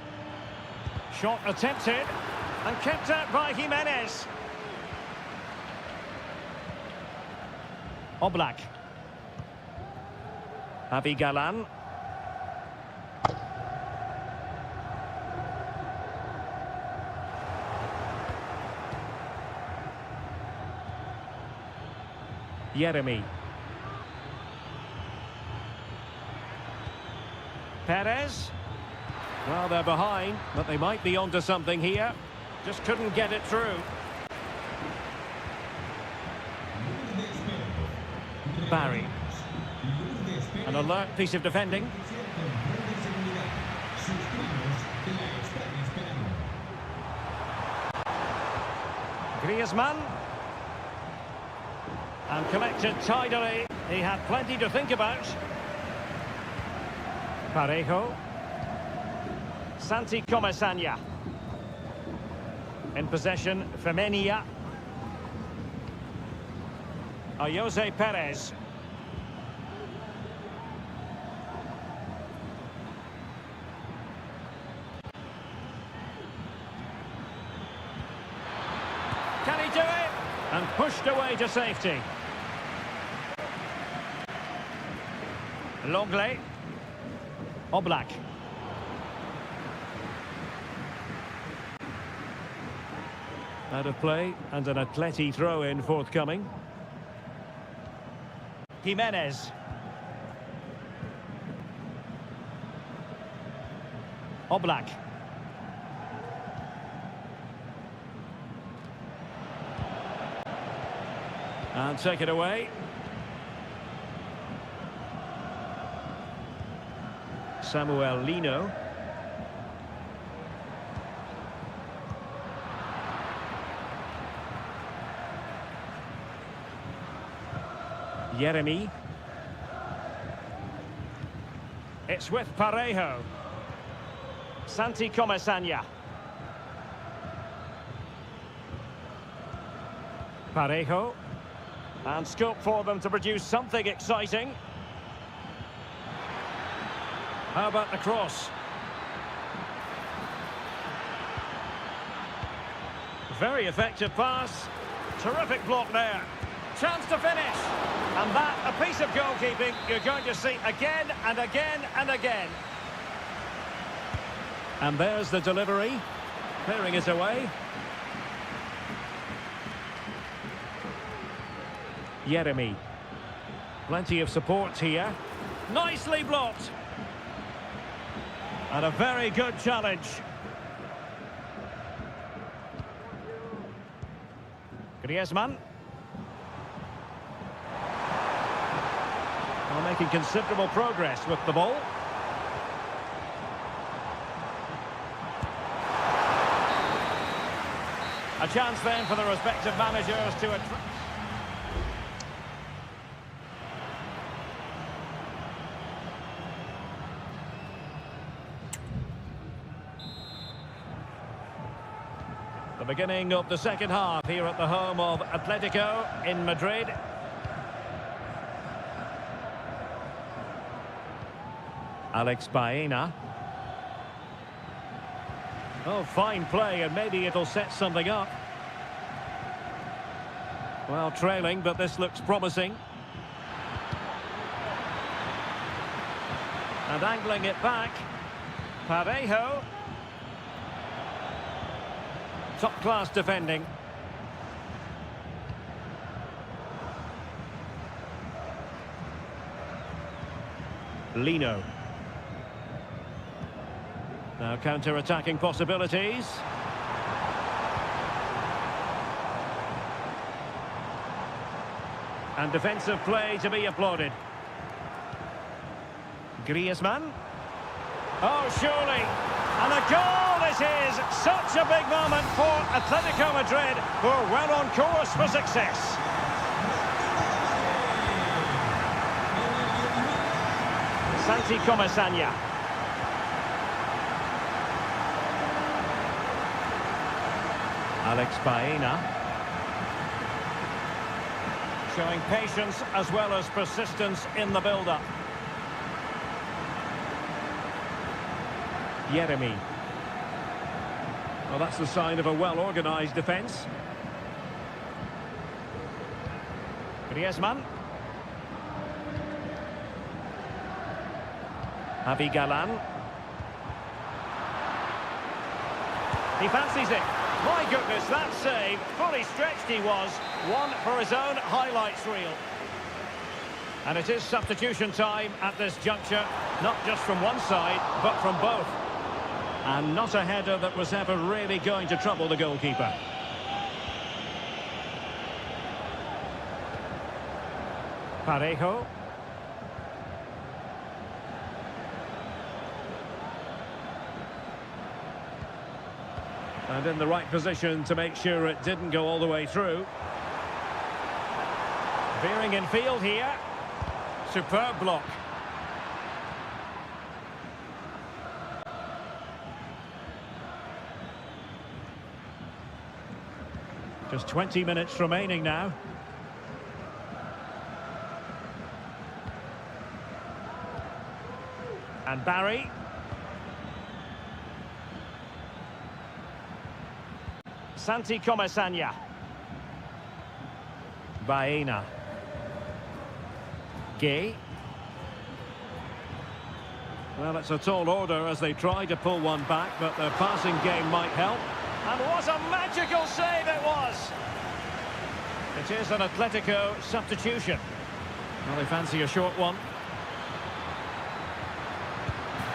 Shot attempted and kept out by Jimenez. Oblak. Javi Galan. Yeremy. Perez. Well, they're behind, but they might be onto something here. Just couldn't get it through. Barry. An alert piece of defending. Griezmann. And collected tidily. He had plenty to think about. Parejo. Santi Comesaña. In possession, Femenia. Jose Perez. Can he do it? And pushed away to safety. Longley. Oblak. Out of play and an Atleti throw-in forthcoming. Jimenez. Oblak. And take it away. Samuel Lino. Yeremy. It's with Parejo. Santi Comesaña. Parejo. And scope for them to produce something exciting. How about the cross? Very effective pass. Terrific block there. Chance to finish. And that, a piece of goalkeeping you're going to see again and again and again. And there's the delivery. Clearing it away. Yeremy. Plenty of support here. Nicely blocked. And a very good challenge. Griezmann. Well, making considerable progress with the ball. A chance then for the respective managers to attract. The beginning of the second half here at the home of Atletico in Madrid. Alex Baena. Oh, fine play, and maybe it'll set something up. Well, trailing, but this looks promising. And angling it back. Parejo. Top-class defending. Lino. Now counter-attacking possibilities. And defensive play to be applauded. Griezmann. Oh, surely. And a goal it is. Such a big moment for Atletico Madrid, who are well on course for success. Santi Comesaña. Alex Baena. Showing patience as well as persistence in the build-up. Yeremy. Well, that's the sign of a well-organised defence. Griezmann. Javi Galan. He fancies it. My goodness, that save. Fully stretched he was. One for his own highlights reel. And it is substitution time at this juncture. Not just from one side, but from both. And not a header that was ever really going to trouble the goalkeeper. Parejo. And in the right position to make sure it didn't go all the way through. Veering in field here. Superb block. Just 20 minutes remaining now. And Barry. Santi Comesaña. Baena. Gay. Well, it's a tall order as they try to pull one back, but their passing game might help. And what a magical save it was! It is an Atletico substitution. Well, they fancy a short one.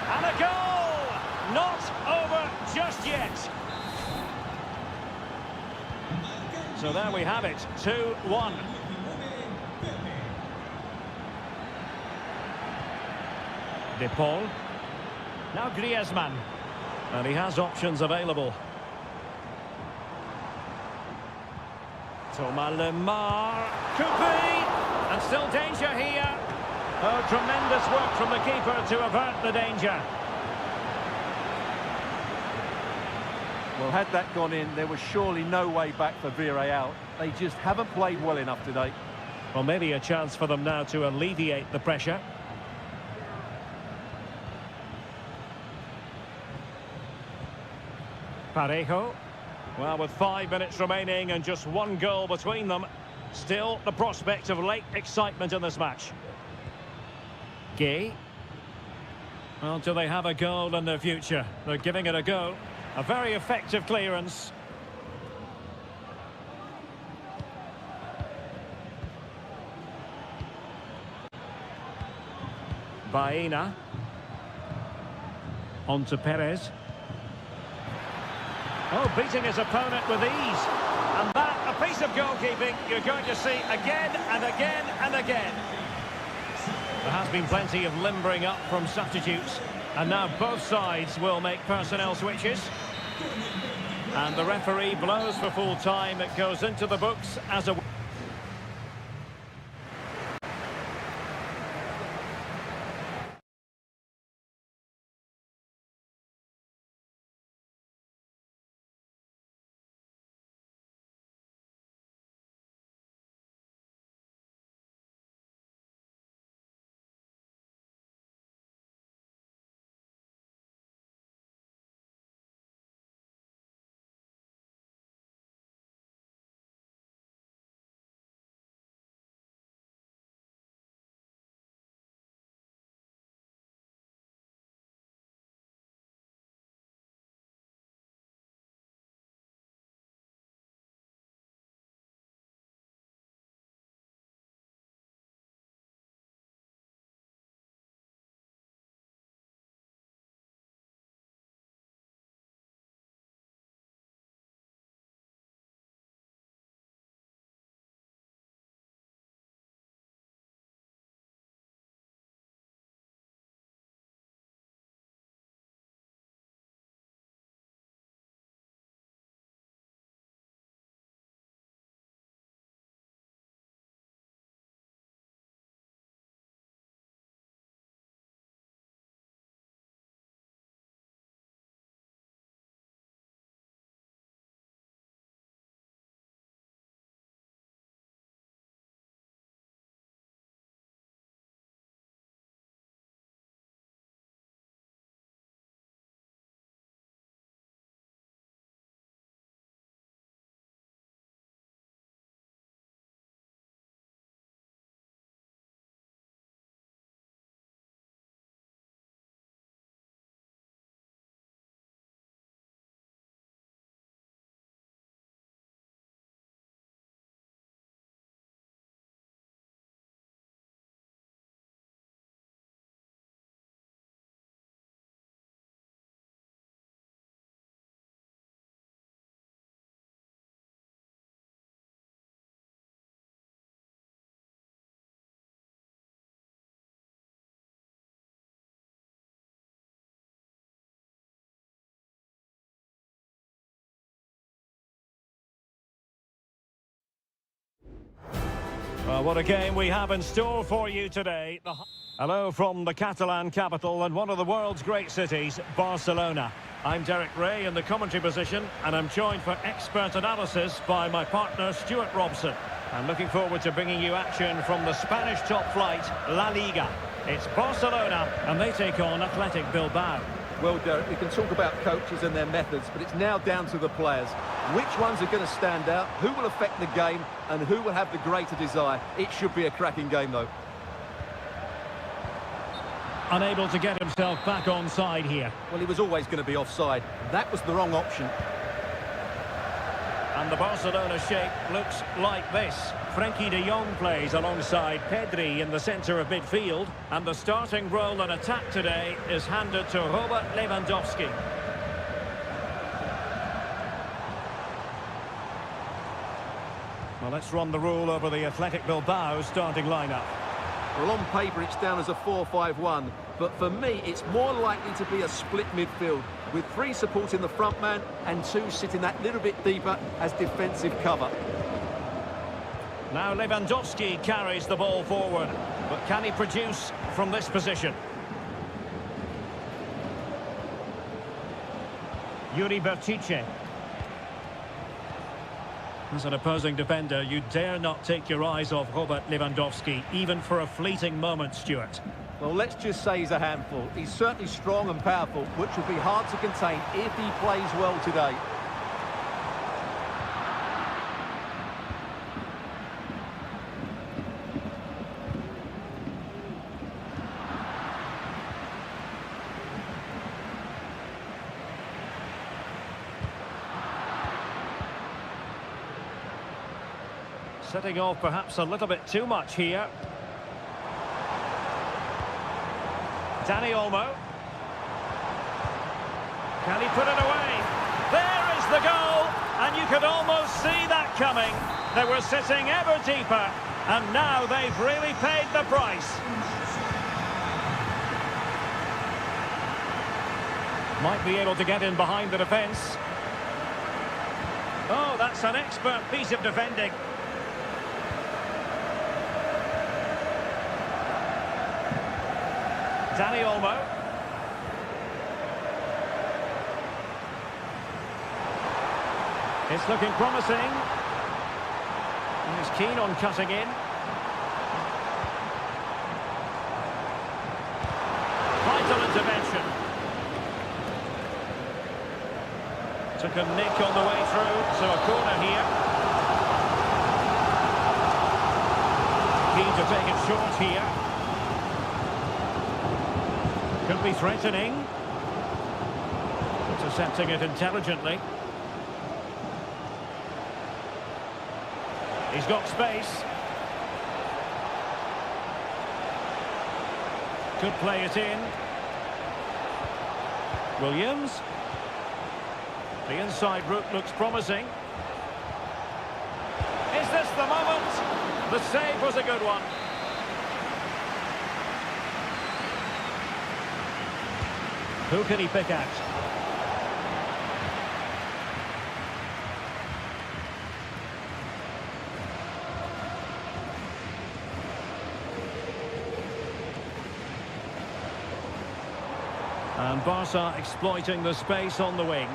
And a goal! Not over just yet. So there we have it, 2-1. De Paul. Now Griezmann. And he has options available. Thomas Lemar. Could be. And still danger here. Oh, tremendous work from the keeper to avert the danger. Well, had that gone in, there was surely no way back for Villarreal. They just haven't played well enough today. Well, maybe a chance for them now to alleviate the pressure. Parejo. Well, with 5 minutes remaining and just one goal between them, still the prospect of late excitement in this match. Gay. Well, do they have a goal in their future? They're giving it a go. A very effective clearance. Baena. On to Perez. Oh, beating his opponent with ease. And that, a piece of goalkeeping you're going to see again and again and again. There has been plenty of limbering up from substitutes. And now both sides will make personnel switches. And the referee blows for full time. It goes into the books as a... Well, what a game we have in store for you today. Hello from the Catalan capital and one of the world's great cities, Barcelona. I'm Derek Ray in the commentary position, and I'm joined for expert analysis by my partner, Stuart Robson. I'm looking forward to bringing you action from the Spanish top flight, La Liga. It's Barcelona, and they take on Athletic Bilbao. Well, Derek, we can talk about coaches and their methods, but it's now down to the players. Which ones are going to stand out, who will affect the game, and who will have the greater desire? It should be a cracking game, though. Unable to get himself back on side here. Well, he was always going to be offside. That was the wrong option. And the Barcelona shape looks like this. Frenkie de Jong plays alongside Pedri in the centre of midfield. And the starting role in attack today is handed to Robert Lewandowski. Well, let's run the rule over the Athletic Bilbao starting lineup. Well, on paper, it's down as a 4-5-1. But for me, it's more likely to be a split midfield, with 3 supporting the front man and 2 sitting that little bit deeper as defensive cover. Now Lewandowski carries the ball forward, but can he produce from this position? Yuri Bertice. As an opposing defender, you dare not take your eyes off Robert Lewandowski, even for a fleeting moment, Stuart. Well, let's just say he's a handful. He's certainly strong and powerful, which will be hard to contain if he plays well today. Setting off perhaps a little bit too much here. Dani Olmo. Can he put it away? There is the goal, and you could almost see that coming. They were sitting ever deeper, and now they've really paid the price. Might be able to get in behind the defence. Oh, that's an expert piece of defending. Dani Olmo. It's looking promising. He's keen on cutting in. Vital intervention. Took a nick on the way through, so a corner here. Keen to take it short here. Could be threatening. Intercepting it intelligently. He's got space. Could play it in. Williams. The inside route looks promising. Is this the moment? The save was a good one. Who can he pick out? And Barca exploiting the space on the wing.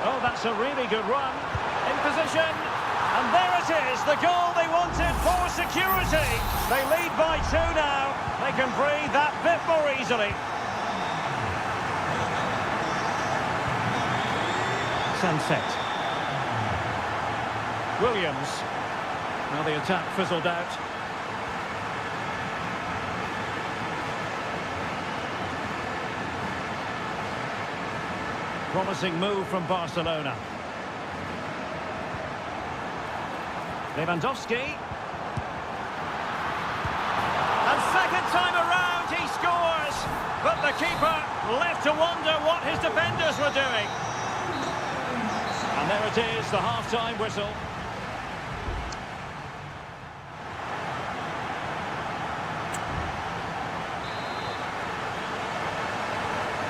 Oh, that's a really good run. In position. And there it is, the goal they wanted for security. They lead by 2 now. They can breathe that bit more easily. Sunset. Williams. Now the attack fizzled out. Promising move from Barcelona. Lewandowski. And second time around he scores. But the keeper left to wonder what his defenders were doing. And there it is, the half-time whistle.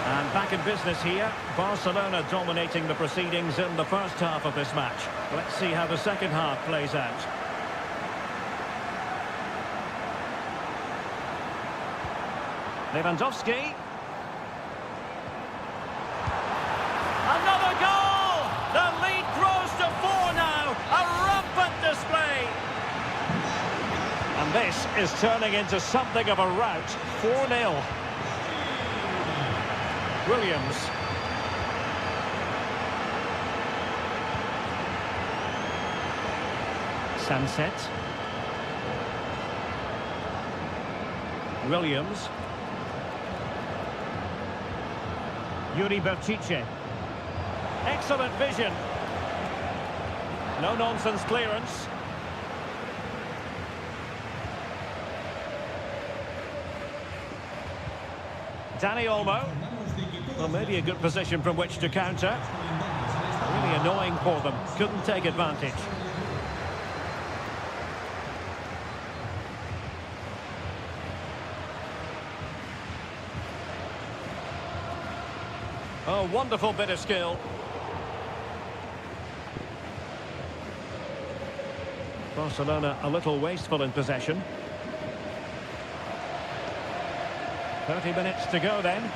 And back in business here, Barcelona dominating the proceedings in the first half of this match. Let's see how the second half plays out. Lewandowski. Another goal! The lead grows to 4 now. A rampant display. And this is turning into something of a rout. 4-0. Williams. Sunset. Williams. Yuri Berchiche. Excellent vision. No-nonsense clearance. Dani Olmo. Well, maybe a good position from which to counter. Really annoying for them. Couldn't take advantage. Oh, wonderful bit of skill. Barcelona a little wasteful in possession. 30 minutes to go then.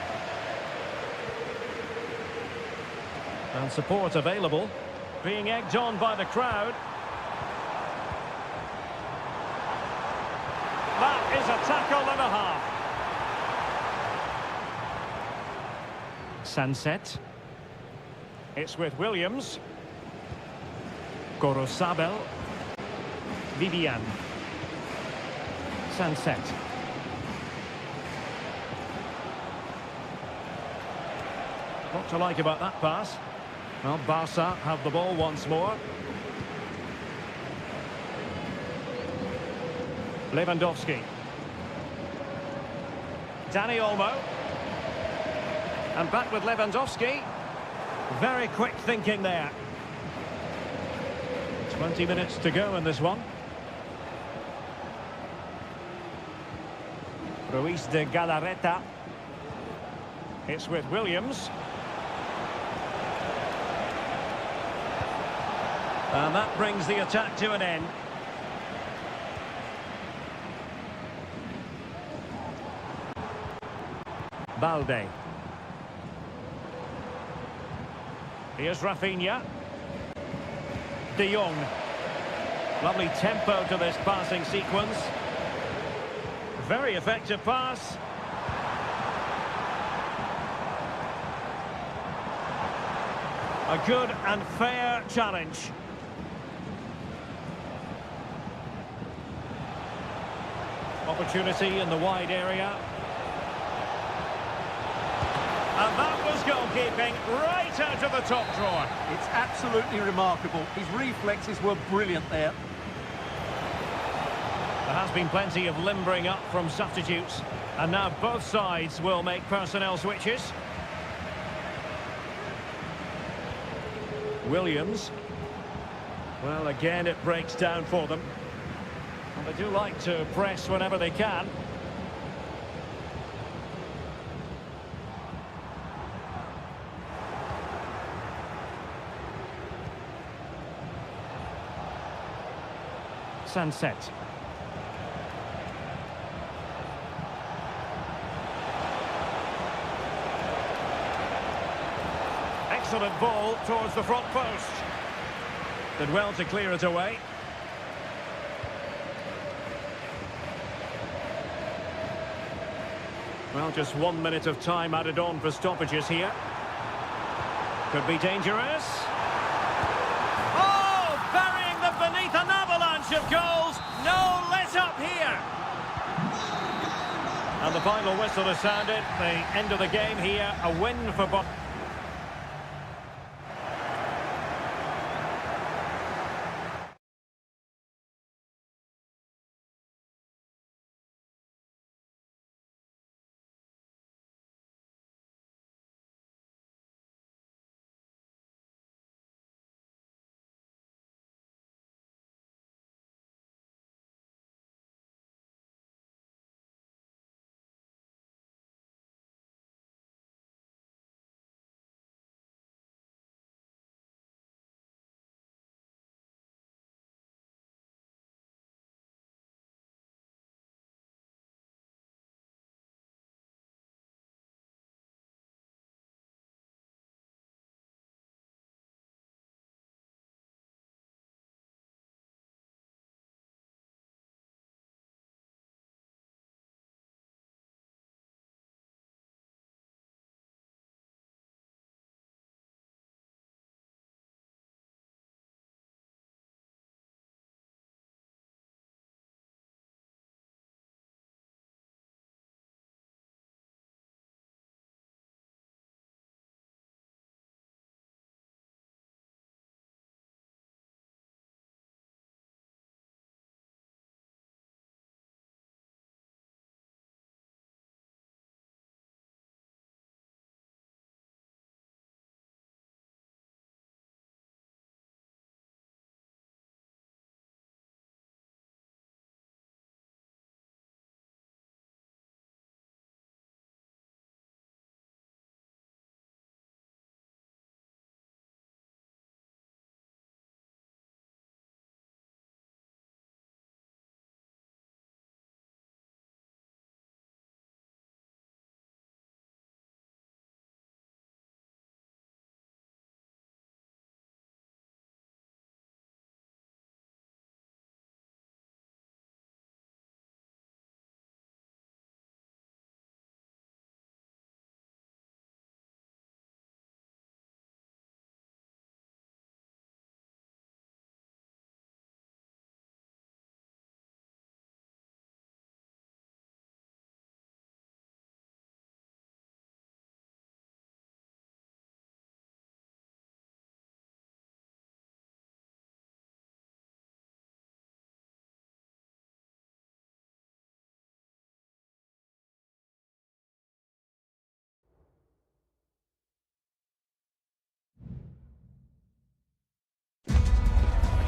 And support available. Being egged on by the crowd. That is a tackle and a half. Sunset. It's with Williams. Gorosabel. Vivian. Sunset. What to like about that pass? Well, Barca have the ball once more. Lewandowski. Dani Olmo. And back with Lewandowski. Very quick thinking there. 20 minutes to go in this one. Ruiz de Galarreta. It's with Williams. And that brings the attack to an end. Balde. Here's Rafinha. De Jong. Lovely tempo to this passing sequence. Very effective pass. A good and fair challenge. Opportunity in the wide area. And that was goalkeeping right out of the top drawer. It's absolutely remarkable. His reflexes were brilliant there. There has been plenty of limbering up from substitutes. And now both sides will make personnel switches. Williams. Well, again, it breaks down for them. And they do like to press whenever they can. Sunset. Excellent ball towards the front post. Did well to clear it away. Well, just 1 minute of time added on for stoppages here. Could be dangerous. Oh, burying them beneath an avalanche of goals. No let up here. And the final whistle has sounded. The end of the game here. A win for Barcelona.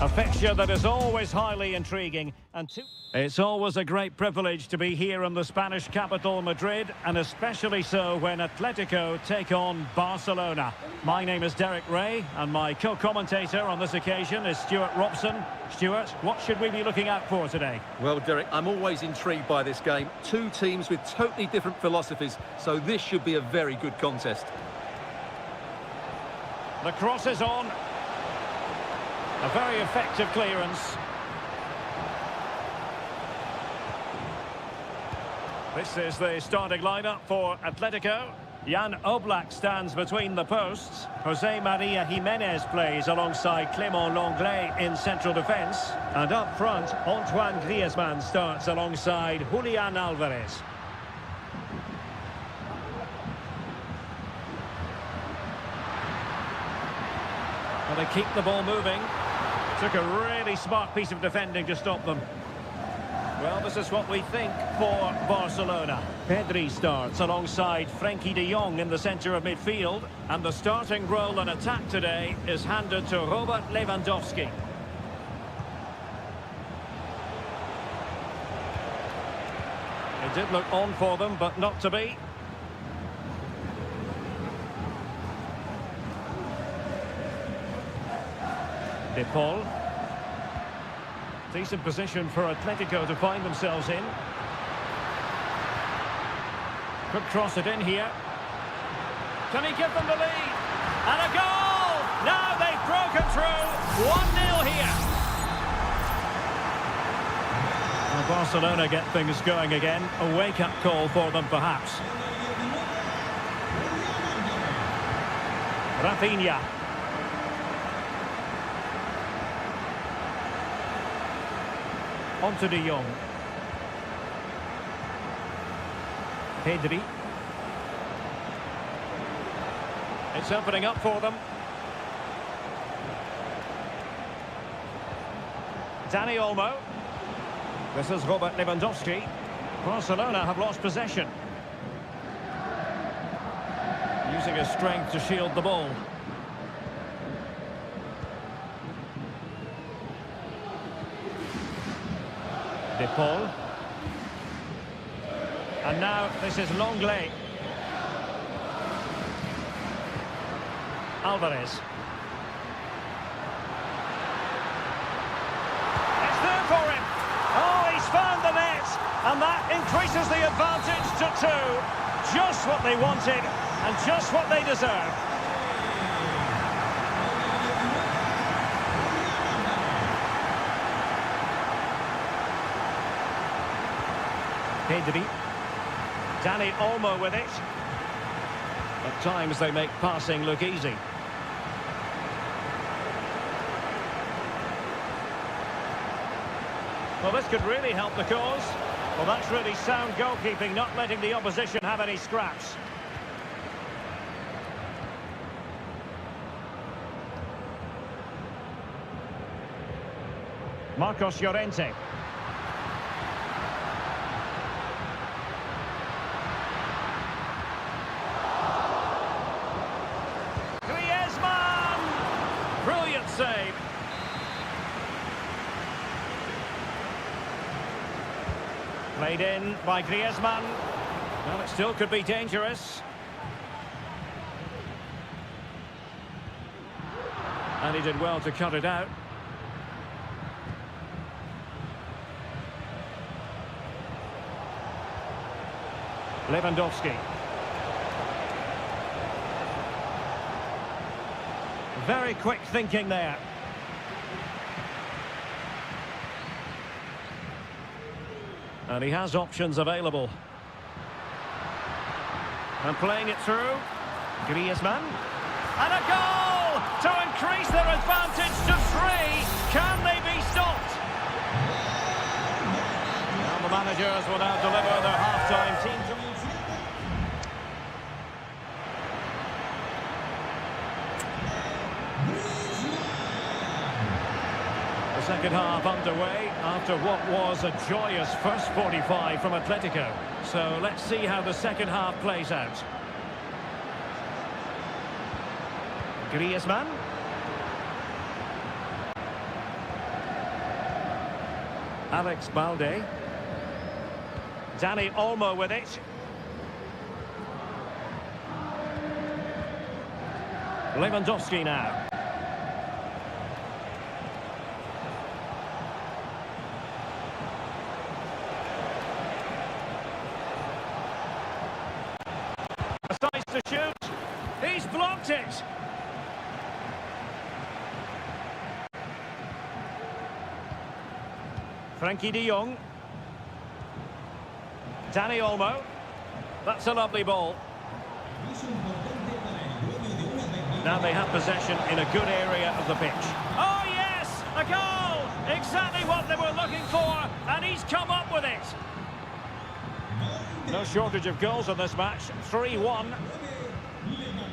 A fixture that is always highly intriguing, and it's always a great privilege to be here in the Spanish capital, Madrid, and especially so when Atletico take on Barcelona. My name is Derek Ray, and my co-commentator on this occasion is Stuart Robson. Stuart, what should we be looking out for today? Well, Derek, I'm always intrigued by this game. Two teams with totally different philosophies, so this should be a very good contest. The cross is on. A very effective clearance. This is the starting lineup for Atletico. Jan Oblak stands between the posts. Jose Maria Jimenez plays alongside Clément Lenglet in central defence. And up front, Antoine Griezmann starts alongside Julian Alvarez. And they keep the ball moving. Took a really smart piece of defending to stop them. Well, this is what we think for Barcelona. Pedri starts alongside Frenkie de Jong in the centre of midfield. And the starting role in attack today is handed to Robert Lewandowski. It did look on for them, but not to be. De Paul. Decent position for Atletico to find themselves in. Could cross it in here. Can he give them the lead? And a goal! Now they've broken through. 1-0 here. Well, Barcelona get things going again. A wake-up call for them, perhaps. Rafinha. On to de Jong. Pedri. It's opening up for them. Dani Olmo. This is Robert Lewandowski. Barcelona have lost possession. Using his strength to shield the ball. De Paul. And now this is Lenglet. Alvarez. It's there for him. Oh, he's found the net. And that increases the advantage to 2. Just what they wanted and just what they deserve. Pedri. Dani Olmo with it. At times they make passing look easy. Well, this could really help the cause. Well, that's really sound goalkeeping, not letting the opposition have any scraps. Marcos Llorente. Brilliant save. Played in by Griezmann. Well, it still could be dangerous. And he did well to cut it out. Lewandowski. Very quick thinking there. And he has options available. And playing it through. Griezmann. And a goal to increase their advantage to 3. Can they be stopped? Now the managers will now deliver their half-time team. Second half underway after what was a joyous first 45 from Atletico. So let's see how the second half plays out. Griezmann. Alex Balde. Dani Olmo with it. Lewandowski now. Decides to shoot. He's blocked it. Frankie de Jong. Dani Olmo. That's a lovely ball. Now they have possession in a good area of the pitch. Oh yes! A goal! Exactly what they were looking for, and he's come up with it. No shortage of goals in this match. 3-1.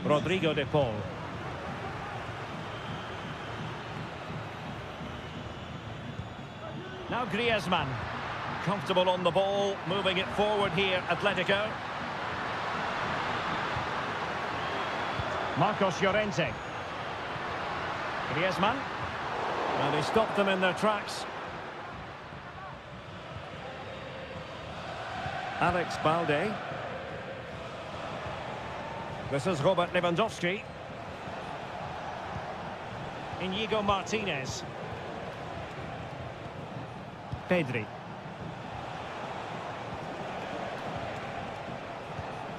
Rodrigo de Paul. Now Griezmann. Comfortable on the ball, moving it forward here, Atletico. Marcos Llorente. Griezmann. And he stopped them in their tracks. Alex Balde. This is Robert Lewandowski. Inigo Martinez. Pedri.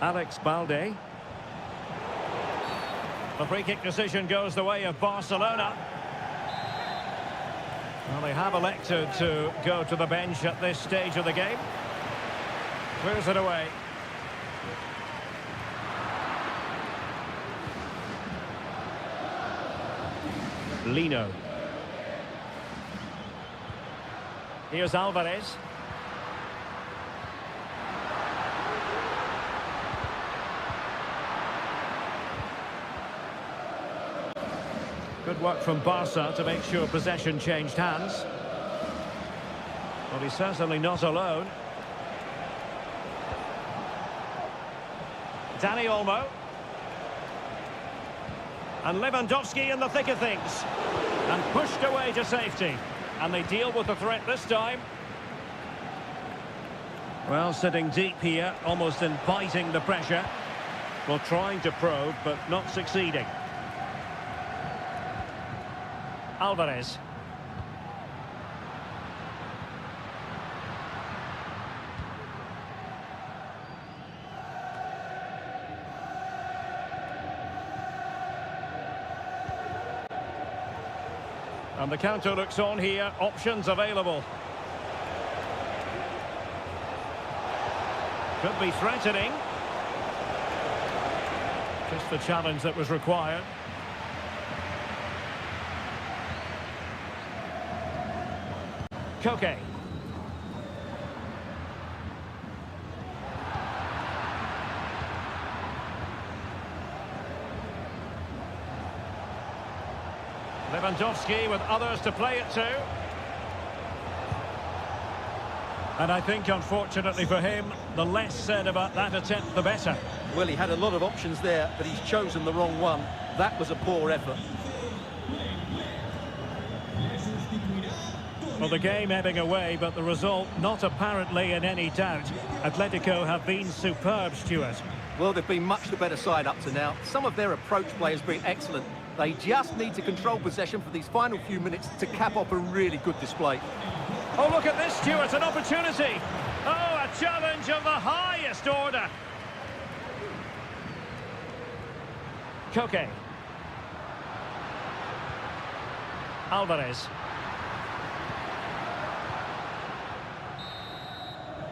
Alex Balde. The free kick decision goes the way of Barcelona. Well, they have elected to go to the bench at this stage of the game. Clears it away. Lino. Here's Alvarez. Good work from Barca to make sure possession changed hands. Well, he's certainly not alone. Dani Olmo. And Lewandowski in the thick of things. And pushed away to safety. And they deal with the threat this time. Well, sitting deep here, almost inviting the pressure. Well, trying to probe, but not succeeding. Alvarez. And the counter looks on here, options available. Could be threatening. Just the challenge that was required. Koke. Lewandowski with others to play it to. And I think, unfortunately for him, the less said about that attempt, the better. Well, he had a lot of options there, but he's chosen the wrong one. That was a poor effort. Well, the game ebbing away, but the result not apparently in any doubt. Atletico have been superb, Stuart. Well, they've been much the better side up to now. Some of their approach play has been excellent. They just need to control possession for these final few minutes to cap off a really good display. Oh, look at this, Stuart, an opportunity. Oh, a challenge of the highest order. Koke. Alvarez.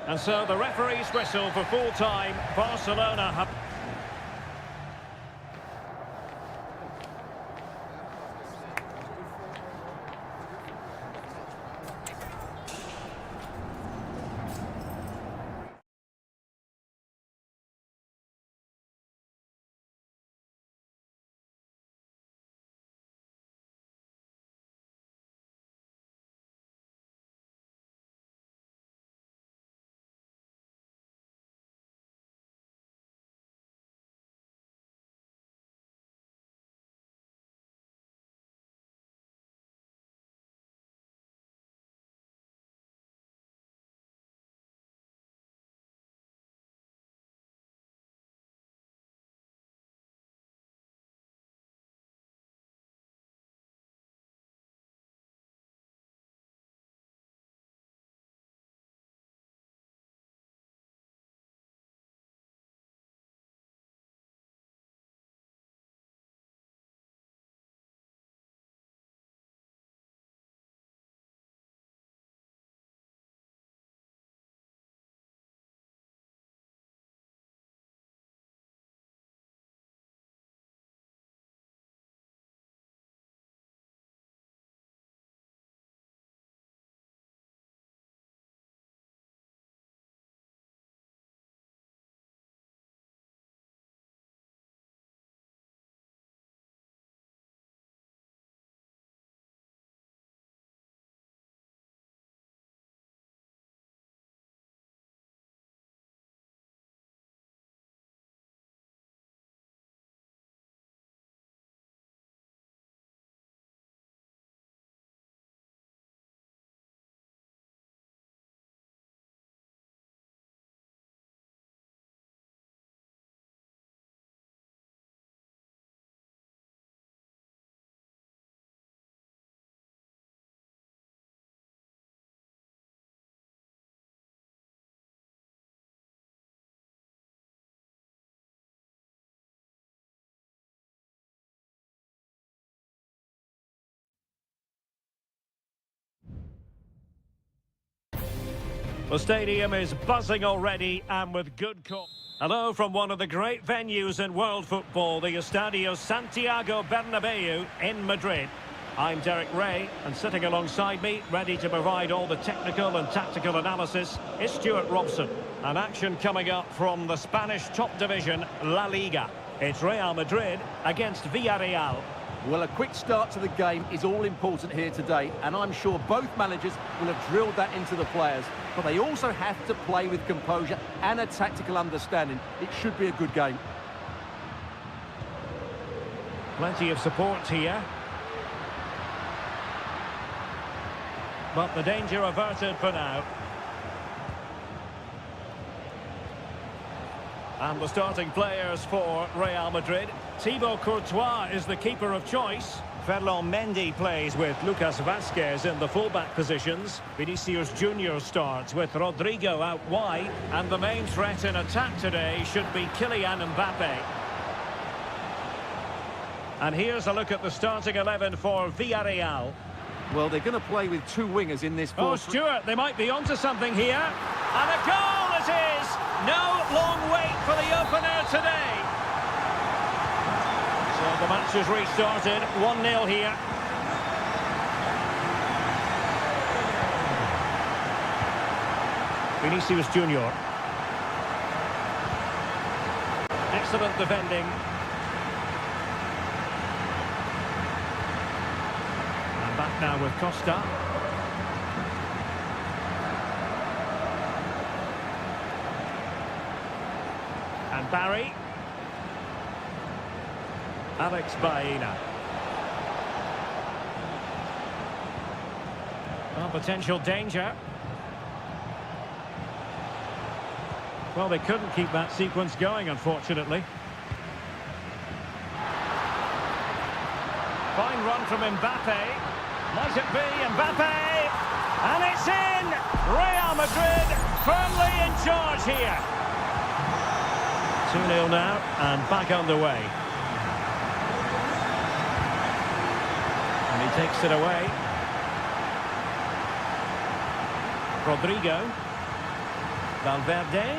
And so the referee's whistle for full time. Barcelona have... The stadium is buzzing already and with good call. Hello from one of the great venues in world football, the Estadio Santiago Bernabeu in Madrid. I'm Derek Ray, and sitting alongside me, ready to provide all the technical and tactical analysis, is Stuart Robson. An action coming up from the Spanish top division, La Liga. It's Real Madrid against Villarreal. Well, a quick start to the game is all important here today, and I'm sure both managers will have drilled that into the players. But they also have to play with composure and a tactical understanding. It should be a good game. Plenty of support here. But the danger averted for now. And the starting players for Real Madrid. Thibaut Courtois is the keeper of choice. Ferland Mendy plays with Lucas Vazquez in the fullback positions. Vinicius Junior starts with Rodrigo out wide. And the main threat in attack today should be Kylian Mbappe. And here's a look at the starting 11 for Villarreal. Well, they're going to play with two wingers in this. Oh, Stuart, they might be onto something here. And a goal it is! No long wait for the opener today. So the match has restarted. 1-0 here. Vinicius Junior. Excellent defending. And back now with Costa. And Barry. Alex Baena. Well, potential danger. Well, they couldn't keep that sequence going, unfortunately. Fine run from Mbappe. Might it be Mbappe? And it's in! Real Madrid firmly in charge here. 2-0 now, and back underway. And he takes it away. Rodrigo. Valverde.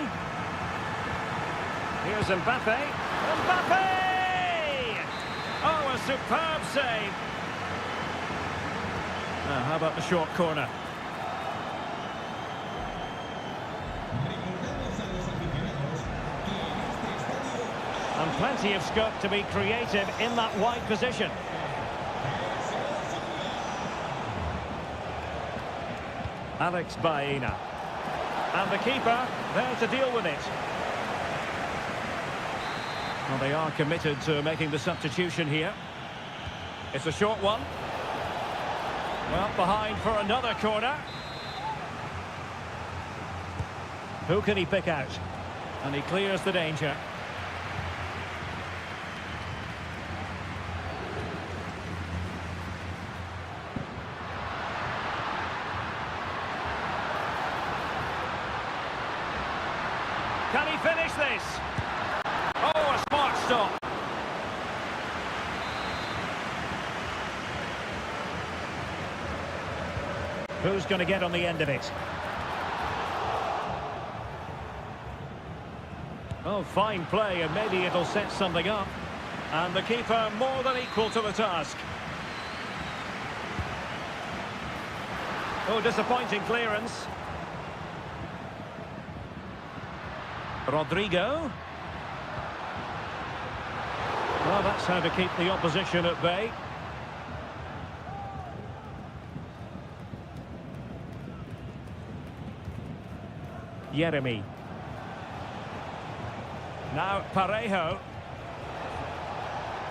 Here's Mbappe. Mbappe! Oh, a superb save. Now, how about the short corner? And plenty of scope to be creative in that wide position. Alex Baena. And the keeper there to deal with it. Well, they are committed to making the substitution here. It's a short one. Well, behind for another corner. Who can he pick out? And he clears the danger. Can he finish this? Oh, a smart stop. Who's going to get on the end of it? Oh, fine play, and maybe it'll set something up. And the keeper more than equal to the task. Oh, disappointing clearance. Rodrigo. Well, that's how to keep the opposition at bay. Jeremy. Now Parejo.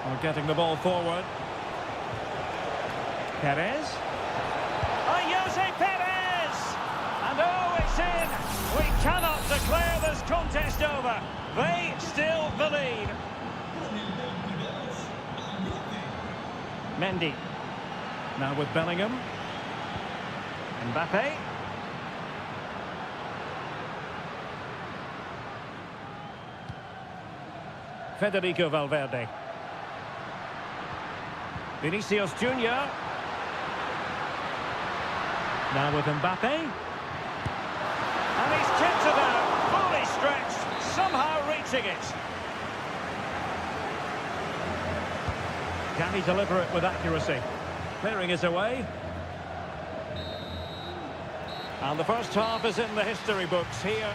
We're getting the ball forward. Perez. Oh, Jose Perez! And oh, it's in! We cannot declare this contest over. They still the lead. Mendy. Now with Bellingham. Mbappe. Federico Valverde. Vinicius Junior. Now with Mbappe. Tipped it out, fully stretched, somehow reaching it. Can he deliver it with accuracy? Clearing it away. And the first half is in the history books here.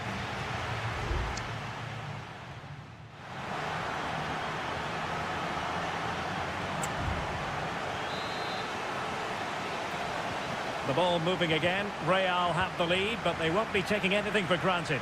The ball moving again. Real have the lead, but they won't be taking anything for granted.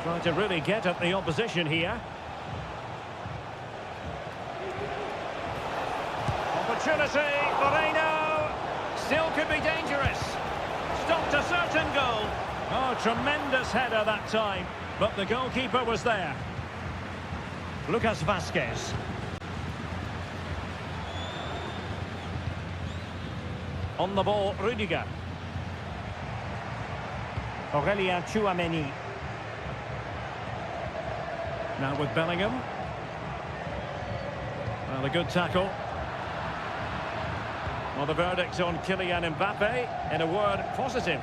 Trying to really get at the opposition here. Opportunity, Moreno. Still could be dangerous. Stopped a certain goal. Oh, tremendous header that time. But the goalkeeper was there. Lucas Vazquez. On the ball, Rudiger. Aurelien Tchouameni. Now with Bellingham. Well, a good tackle. Well, the verdict on Kylian Mbappe, in a word, positive.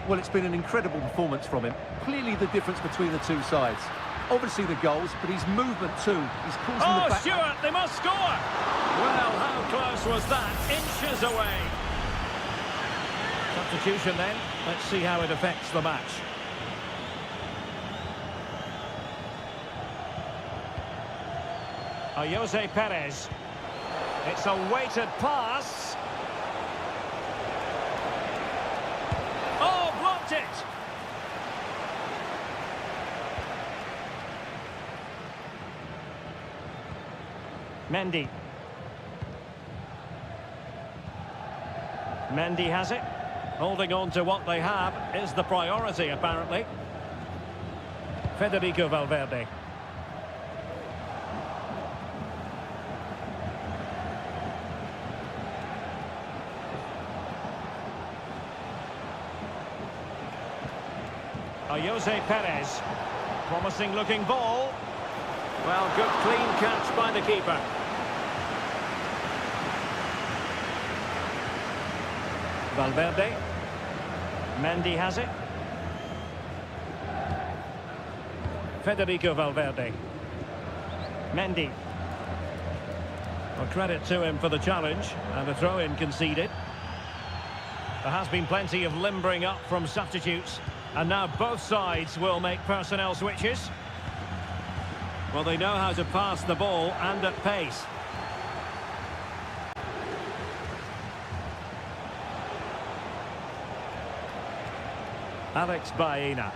Well, it's been an incredible performance from him. Clearly the difference between the two sides. Obviously the goals, but his movement too. He's causing the back... Stewart, they must score! Well, how close was that? Inches away. Substitution then. Let's see how it affects the match. Jose Perez. It's a weighted pass. Oh, blocked it! Mendy. Mendy has it. Holding on to what they have is the priority, apparently. Federico Valverde. Jose Perez. Promising looking ball. Well, good clean catch by the keeper. Valverde. Mendy has it. Federico Valverde. Mendy. Well, credit to him for the challenge, and a throw-in conceded. There has been plenty of limbering up from substitutes. And now both sides will make personnel switches. Well, they know how to pass the ball and at pace. Alex Baena.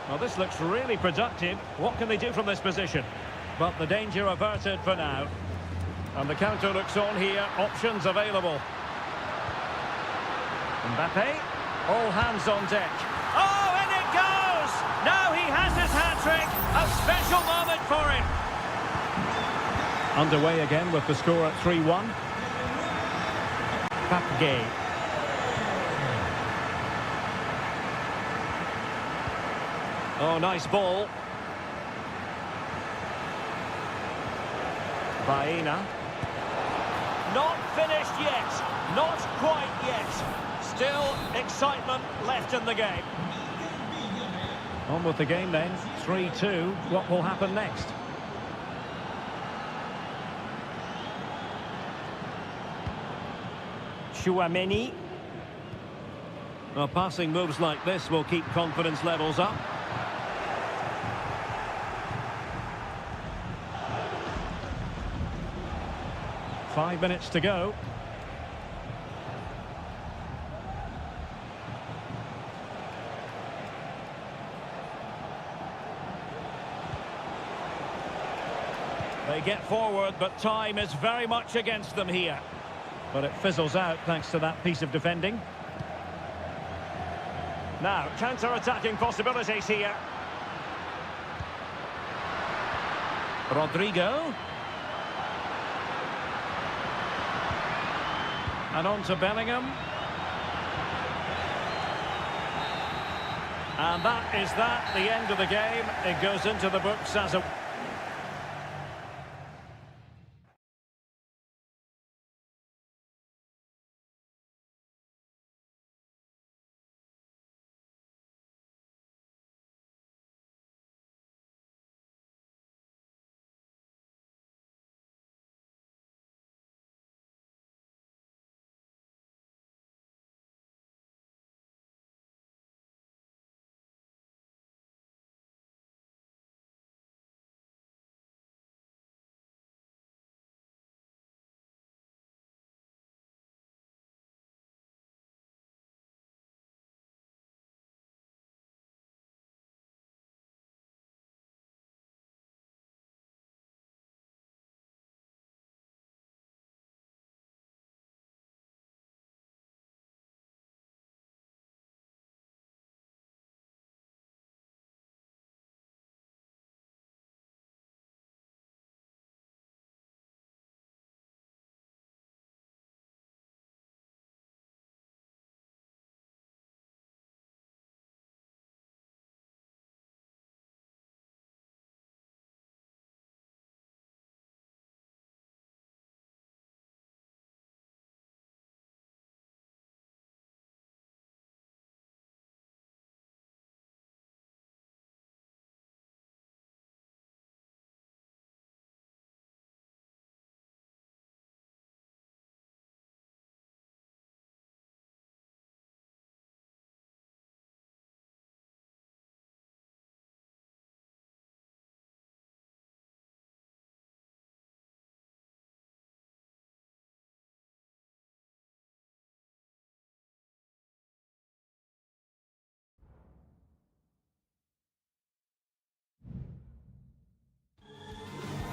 Well, this looks really productive. What can they do from this position? But the danger averted for now. And the counter looks on here. Options available. Mbappe. All hands on deck. Oh, and it goes! Now he has his hat-trick. A special moment for him. Underway again with the score at 3-1. Papgay. Oh, nice ball. Baena. Not finished yet. Not quite yet. Still excitement left in the game. On with the game then. 3-2. What will happen next? Tchouameni. Well, passing moves like this will keep confidence levels up. Five minutes to go. They get forward, but time is very much against them here. But it fizzles out thanks to that piece of defending. Now, counter-attacking possibilities here. Rodrigo. And on to Bellingham. And that is that, the end of the game. It goes into the books as a...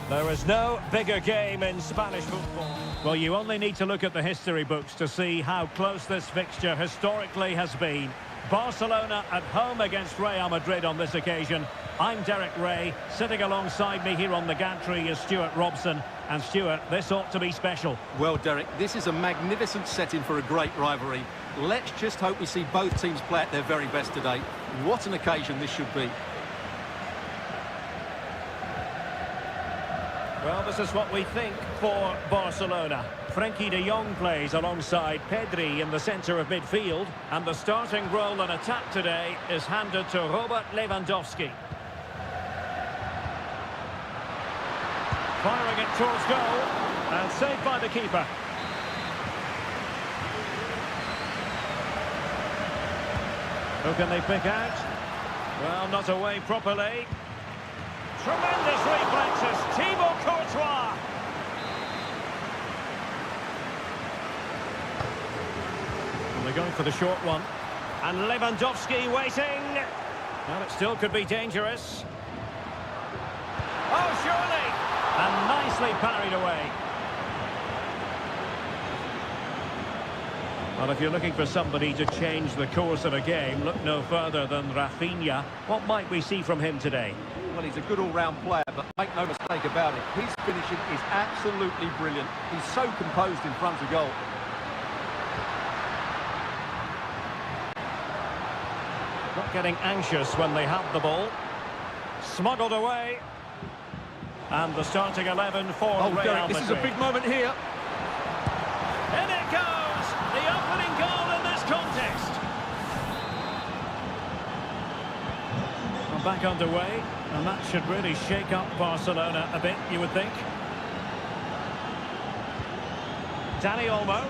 There is no bigger game in Spanish football. Well, you only need to look at the history books to see how close this fixture historically has been. Barcelona at home against Real Madrid on this occasion. I'm Derek Ray. Sitting alongside me here on the gantry is Stuart Robson. And Stuart, this ought to be special. Well, Derek, this is a magnificent setting for a great rivalry. Let's just hope we see both teams play at their very best today. What an occasion this should be. Well, this is what we think for Barcelona. Frenkie de Jong plays alongside Pedri in the centre of midfield. And the starting role in attack today is handed to Robert Lewandowski. Firing it towards goal. And saved by the keeper. Who can they pick out? Well, not away properly. Tremendous reflexes, Thibaut Courtois. And they're going for the short one. And Lewandowski waiting. Well, it still could be dangerous. Oh, surely. And nicely parried away. Well, if you're looking for somebody to change the course of a game, look no further than Rafinha. What might we see from him today? Well, he's a good all-round player, but make no mistake about it, his finishing is absolutely brilliant. He's so composed in front of goal. Not getting anxious when they have the ball. Smuggled away. And the starting 11 for Real Madrid. This is a big moment here. In it goes! The opening goal in this contest. Well, back underway. And that should really shake up Barcelona a bit, you would think. Dani Olmo.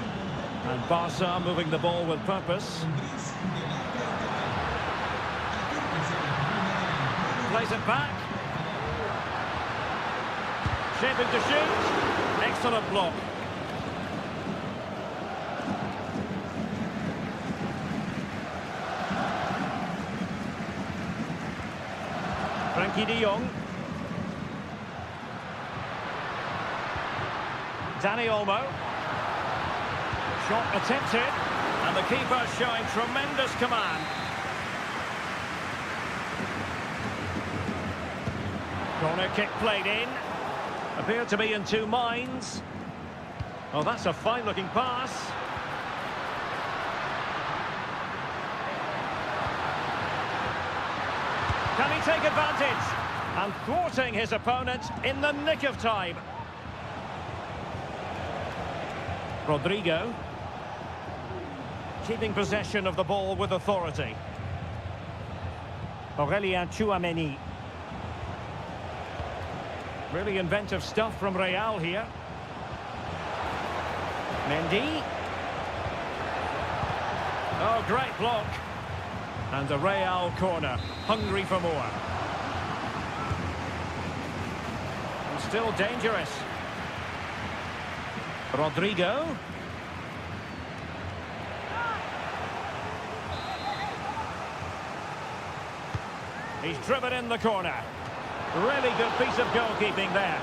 And Barca moving the ball with purpose. Plays it back. Shaping to shoot. Excellent block. Frenkie de Jong. Dani Olmo. Shot attempted. And the keeper showing tremendous command. Corner kick played in. Appeared to be in two minds. Oh, that's a fine-looking pass. take advantage. And thwarting his opponent in the nick of time. Rodrigo. Keeping possession of the ball with authority. Aurelien Tchouameni. Really inventive stuff from Real here. Mendy. Oh, great block. And a Real corner, hungry for more. And still dangerous. Rodrigo. He's driven in the corner. Really good piece of goalkeeping there.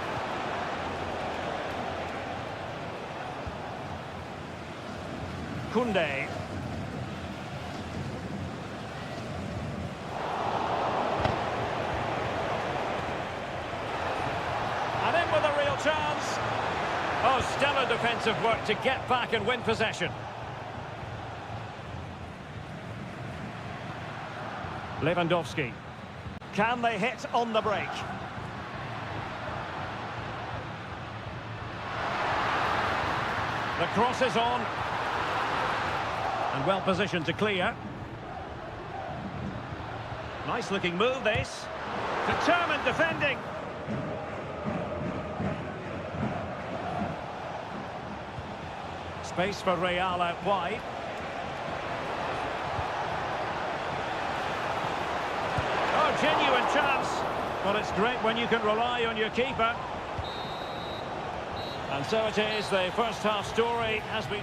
Koundé. And in with a real chance. Oh, stellar defensive work to get back and win possession. Lewandowski. Can they hit on the break? The cross is on. And well positioned to clear. Nice looking move this. Determined defending. Space for Real out wide. Oh, genuine chance. Well, it's great when you can rely on your keeper. And so it is, the first half story has been...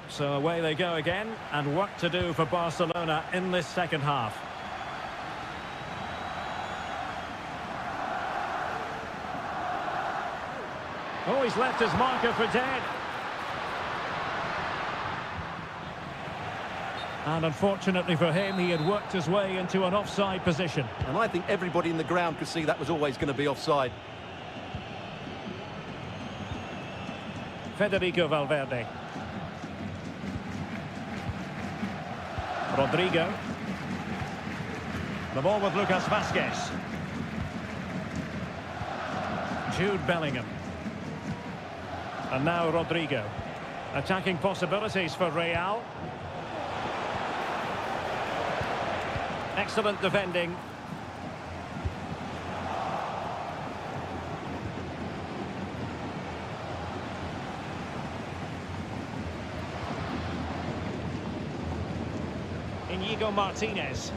So away they go again, and work to do for Barcelona in this second half. Oh, he's left his marker for dead. And unfortunately for him, he had worked his way into an offside position. And I think everybody in the ground could see that was always going to be offside. Federico Valverde. Rodrigo. The ball with Lucas Vazquez. Jude Bellingham. And now Rodrigo. Attacking possibilities for Real. Excellent defending. Inigo Martinez.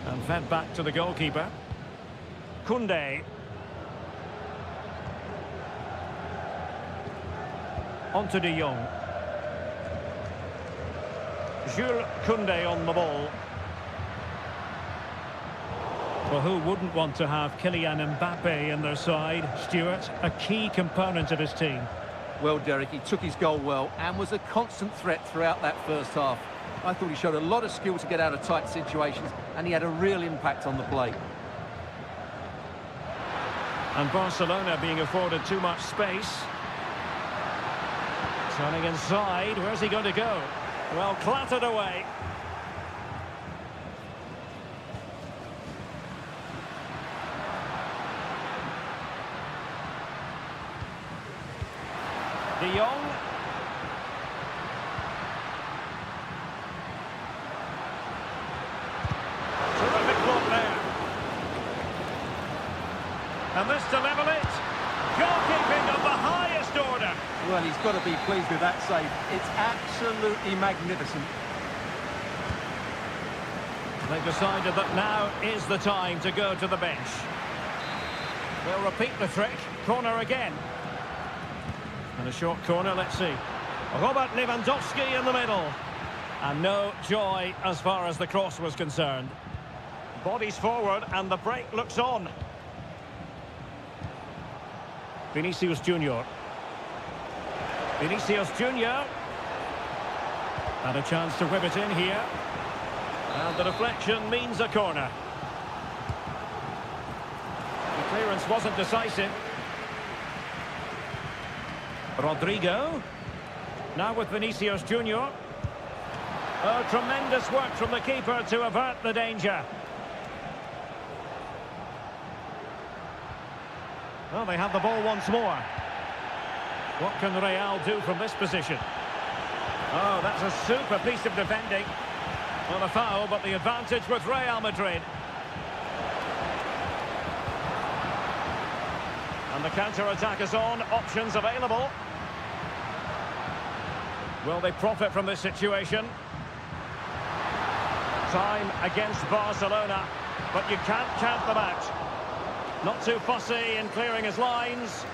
And fed back to the goalkeeper. Koundé. On to De Jong. Jules Koundé on the ball. Well, who wouldn't want to have Kylian Mbappe in their side? Stuart, a key component of his team. Well, Derek, he took his goal well and was a constant threat throughout that first half. I thought he showed a lot of skill to get out of tight situations, and he had a real impact on the play. And Barcelona being afforded too much space. Turning inside, where's he going to go? Well, clattered away. De Jong. Terrific block there. And this to level it. Goalkeeping of the highest order. Well, he's got to be pleased with that save. It's absolutely magnificent. They've decided that now is the time to go to the bench. They'll repeat the trick. Corner again. And a short corner, let's see. Robert Lewandowski in the middle. And no joy as far as the cross was concerned. Bodies forward and the break looks on. Vinicius Junior. Vinicius Junior. And a chance to whip it in here. And the deflection means a corner. The clearance wasn't decisive. Rodrigo. Now with Vinicius Junior. Oh, tremendous work from the keeper to avert the danger. Well, they have the ball once more. What can Real do from this position? Oh, that's a super piece of defending. Well, a foul, but the advantage with Real Madrid. And the counter-attack is on. Options available. Will they profit from this situation? Time against Barcelona, but you can't count them out. Not too fussy in clearing his lines.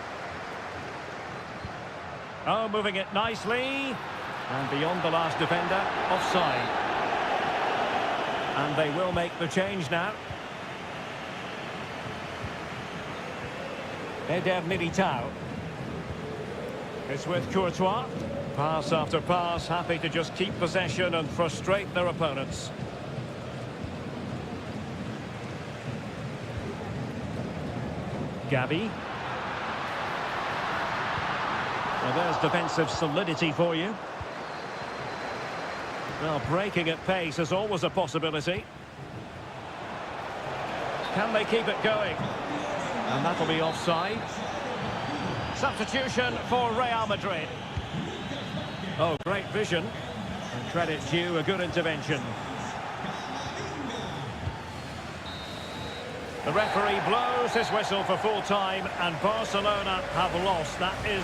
Oh, moving it nicely. And beyond the last defender, offside. And they will make the change now. Eder Militao. It's with Courtois. Pass after pass, happy to just keep possession and frustrate their opponents. Gavi. Well, there's defensive solidity for you. Well, breaking at pace is always a possibility. Can they keep it going? And that'll be offside. Substitution for Real Madrid. Oh, great vision. And credit due, a good intervention. The referee blows his whistle for full time, and Barcelona have lost. That is...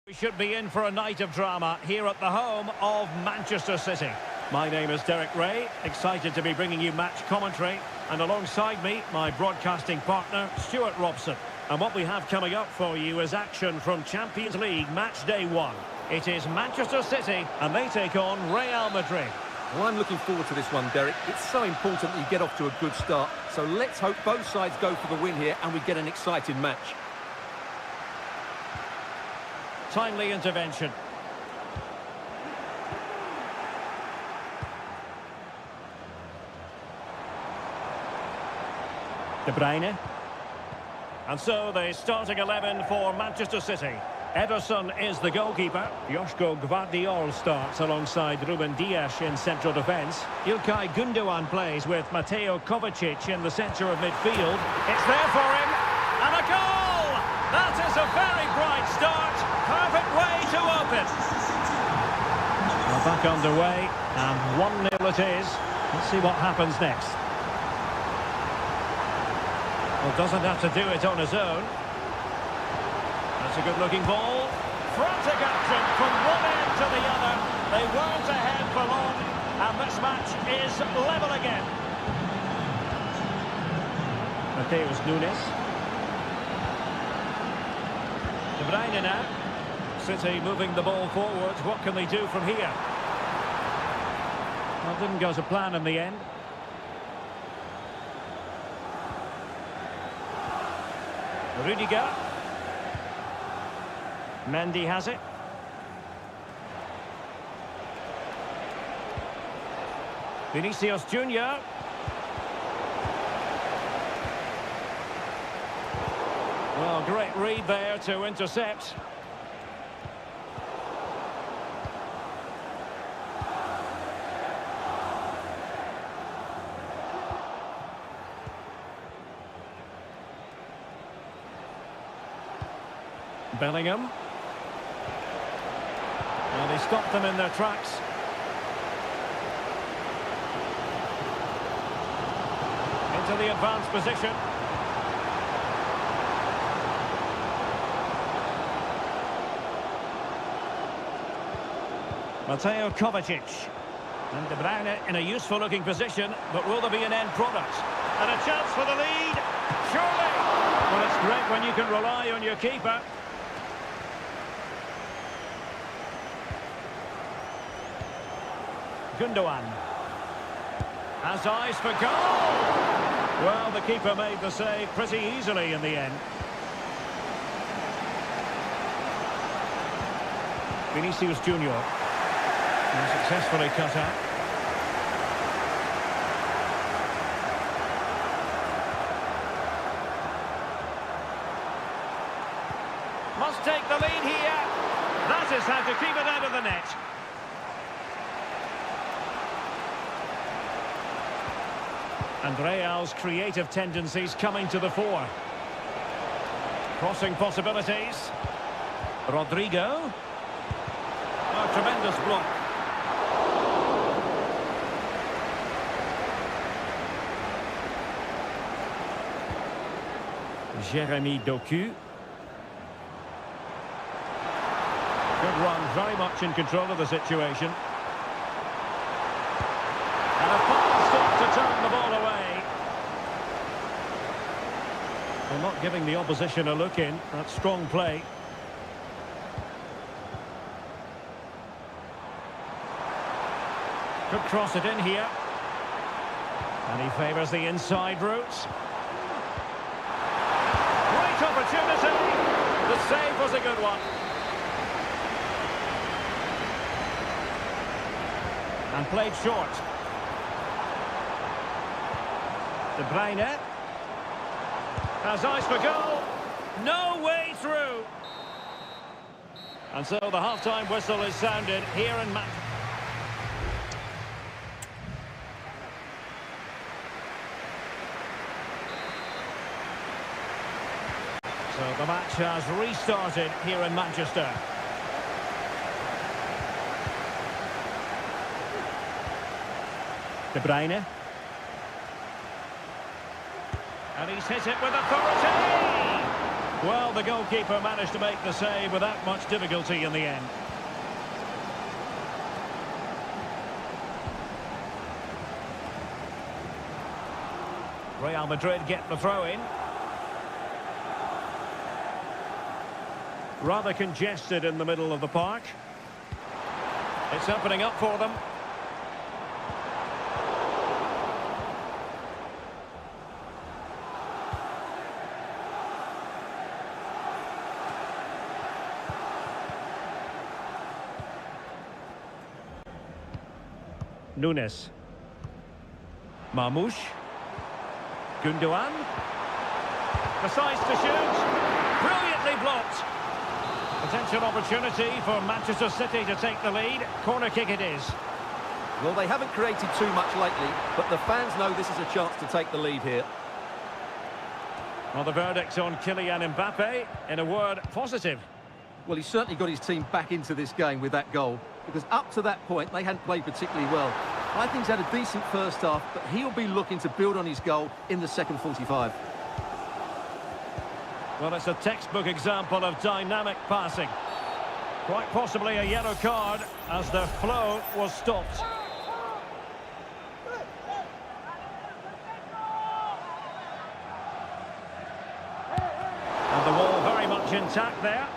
We should be in for a night of drama here at the home of Manchester City. My name is Derek Ray, excited to be bringing you match commentary, and alongside me, my broadcasting partner, Stuart Robson. And what we have coming up for you is action from Champions League match day 1. It is Manchester City, and they take on Real Madrid. Well, I'm looking forward to this one, Derek. It's so important that you get off to a good start. So let's hope both sides go for the win here and we get an exciting match. Timely intervention. De Bruyne. And so the starting 11 for Manchester City. Ederson is the goalkeeper. Joško Gvardiol starts alongside Ruben Dias in central defence. Ilkay Gundogan plays with Mateo Kovacic in the centre of midfield. It's there for him. And a goal! That is a very bright start. Perfect way to open. Well, back underway. And 1-0 it is. Let's see what happens next. Well, doesn't have to do it on his own. That's a good-looking ball. Frantic action from one end to the other. They weren't ahead for long, and this match is level again. Mateus Nunes. De Bruyne now. City moving the ball forward. What can they do from here? Well, didn't go to plan in the end. Rudiger. Mendy has it. Vinicius Junior. Well, great read there to intercept. Bellingham. Well, they stopped them in their tracks. Into the advanced position. Mateo Kovacic. And De Bruyne in a useful-looking position, but will there be an end product? And a chance for the lead. Surely! Well, it's great when you can rely on your keeper. Gundogan has eyes for goal. Well, the keeper made the save pretty easily in the end. Vinicius Junior successfully cut out. Must take the lead here. That is how to keep it out of the net. And Real's creative tendencies coming to the fore. Crossing possibilities. Rodrigo. Oh, tremendous block. Jeremy Doku. Good run, very much in control of the situation. And a fine stop to turn the ball away. They're not giving the opposition a look in. That's strong play. Could cross it in here. And he favours the inside route. Great opportunity. The save was a good one. And played short. De Bruyne has eyes for goal. No way through. And so the half-time whistle is sounded here in Manchester. So the match has restarted here in Manchester. De Bruyne. And he's hit it with authority. Well, the goalkeeper managed to make the save without much difficulty in the end. Real Madrid get the throw in. Rather congested in the middle of the park. It's opening up for them. Nunes. Marmoush. Gundogan. Decides to shoot. Brilliantly blocked. Potential opportunity for Manchester City to take the lead. Corner kick it is. Well, they haven't created too much lately, but the fans know this is a chance to take the lead here. Well, the verdict on Kylian Mbappe, in a word, positive. Well, he certainly got his team back into this game with that goal, because up to that point, they hadn't played particularly well. I think he's had a decent first half, but he'll be looking to build on his goal in the second 45. Well, it's a textbook example of dynamic passing. Quite possibly a yellow card as the flow was stopped. And the ball very much intact there.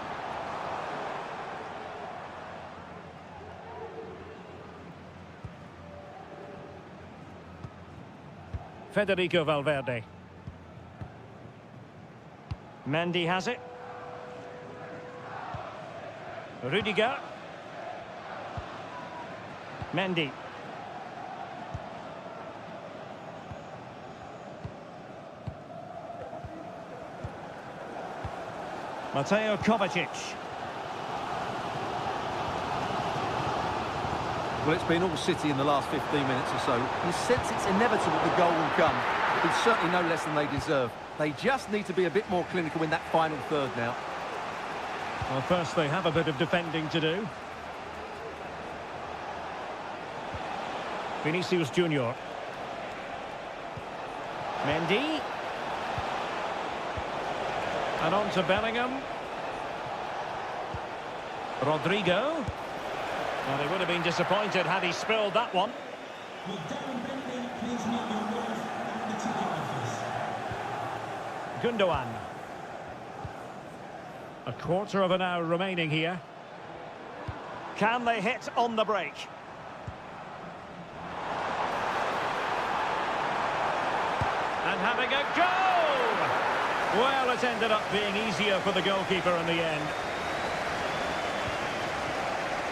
Federico Valverde. Mendy has it. Rudiger. Mendy. Mateo Kovacic. Well, it's been all City in the last 15 minutes or so. You sense it's inevitable the goal will come. It's certainly no less than they deserve. They just need to be a bit more clinical in that final third now. Well, first they have a bit of defending to do. Vinicius Junior. Mendy. And on to Bellingham. Rodrigo. Well, they would have been disappointed had he spilled that one. Gundogan. A quarter of an hour remaining here. Can they hit on the break? And having a go! Well, it ended up being easier for the goalkeeper in the end.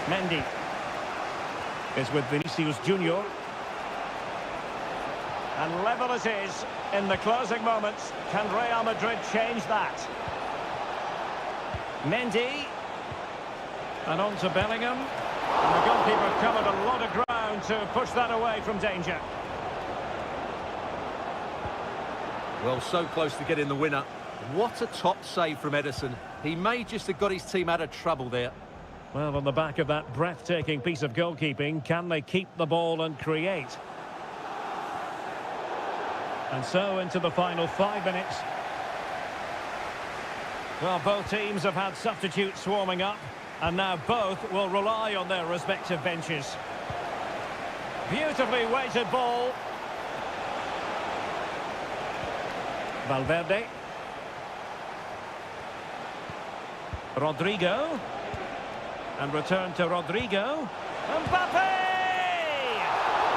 Mendy is with Vinicius Junior. And level it is in the closing moments. Can Real Madrid change that? Mendy. And on to Bellingham. And the goalkeeper covered a lot of ground to push that away from danger. Well, so close to getting the winner. What a top save from Ederson. He may just have got his team out of trouble there. Well, on the back of that breathtaking piece of goalkeeping, can they keep the ball and create? And so into the final 5 minutes. Well, both teams have had substitutes warming up, and now both will rely on their respective benches. Beautifully weighted ball. Valverde. Rodrigo. And return to Rodrigo. Mbappe!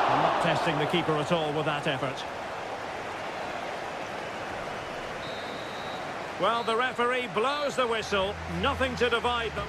Not testing the keeper at all with that effort. Well, the referee blows the whistle. Nothing to divide them.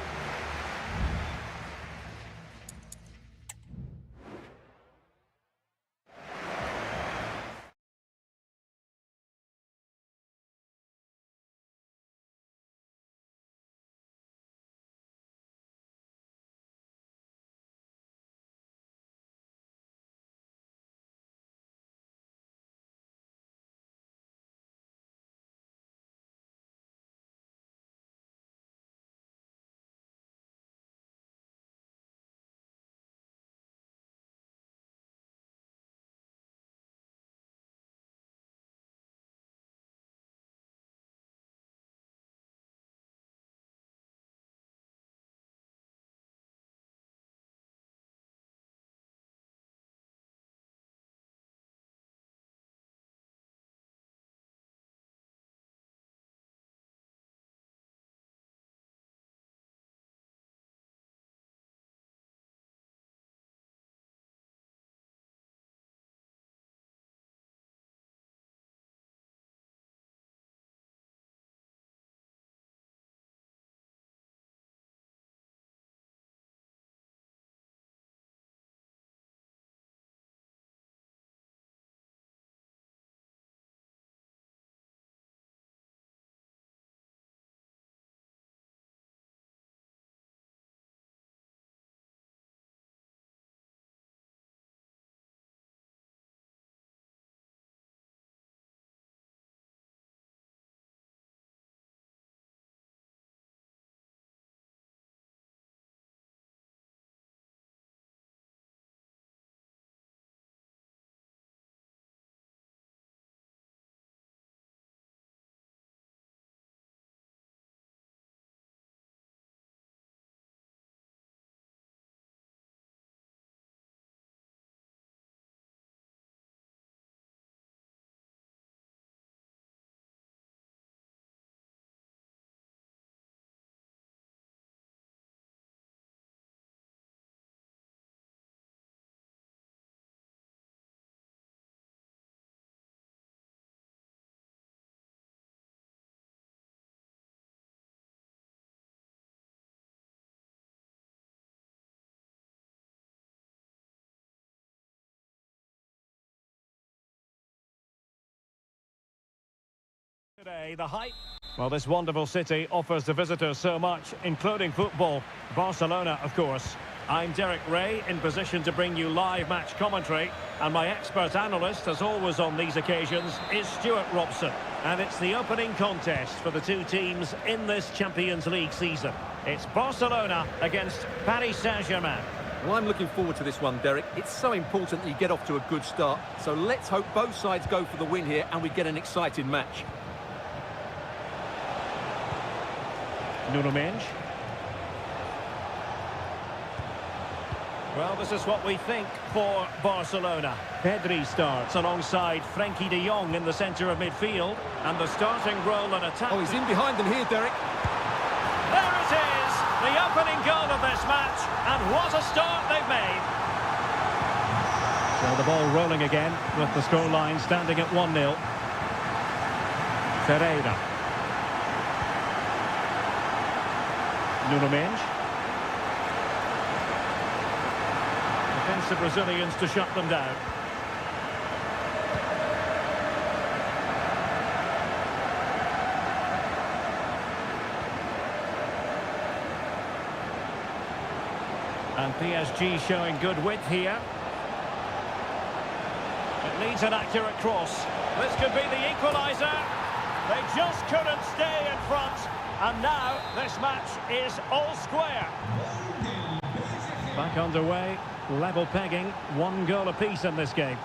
Today, the hype. Well, this wonderful city offers the visitors so much, including football. Barcelona, of course. I'm Derek Ray, in position to bring you live match commentary. And my expert analyst, as always on these occasions, is Stuart Robson. And it's the opening contest for the two teams in this Champions League season. It's Barcelona against Paris Saint-Germain. Well, I'm looking forward to this one, Derek. It's so important that you get off to a good start. So let's hope both sides go for the win here and we get an exciting match. Nuno Mendes. Well, this is what we think for Barcelona. Pedri starts alongside Frenkie de Jong in the centre of midfield. And the starting role in attack... Oh, he's in behind them here, Derek. There it is! The opening goal of this match. And what a start they've made. So the ball rolling again with the scoreline standing at 1-0. Seria. Nuno Mendes. Defensive Brazilians to shut them down. And PSG showing good width here. It needs an accurate cross. This could be the equaliser. They just couldn't stay in front. And now this match is all square. Back underway, level pegging, 1 goal apiece in this game.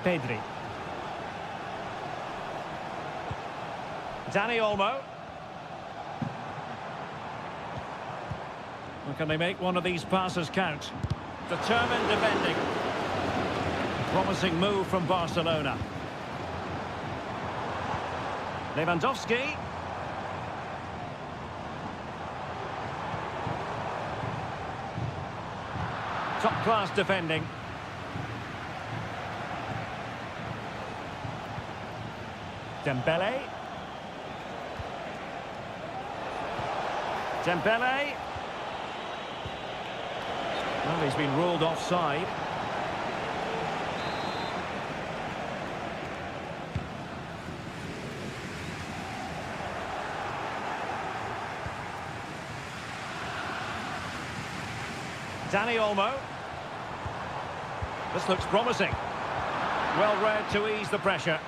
Pedri. Dani Olmo. Can they make one of these passes count? Determined defending. Promising move from Barcelona. Lewandowski. Top-class defending. Dembele. Dembele. Well, he's been ruled offside. Dani Olmo. This looks promising. Well read to ease the pressure.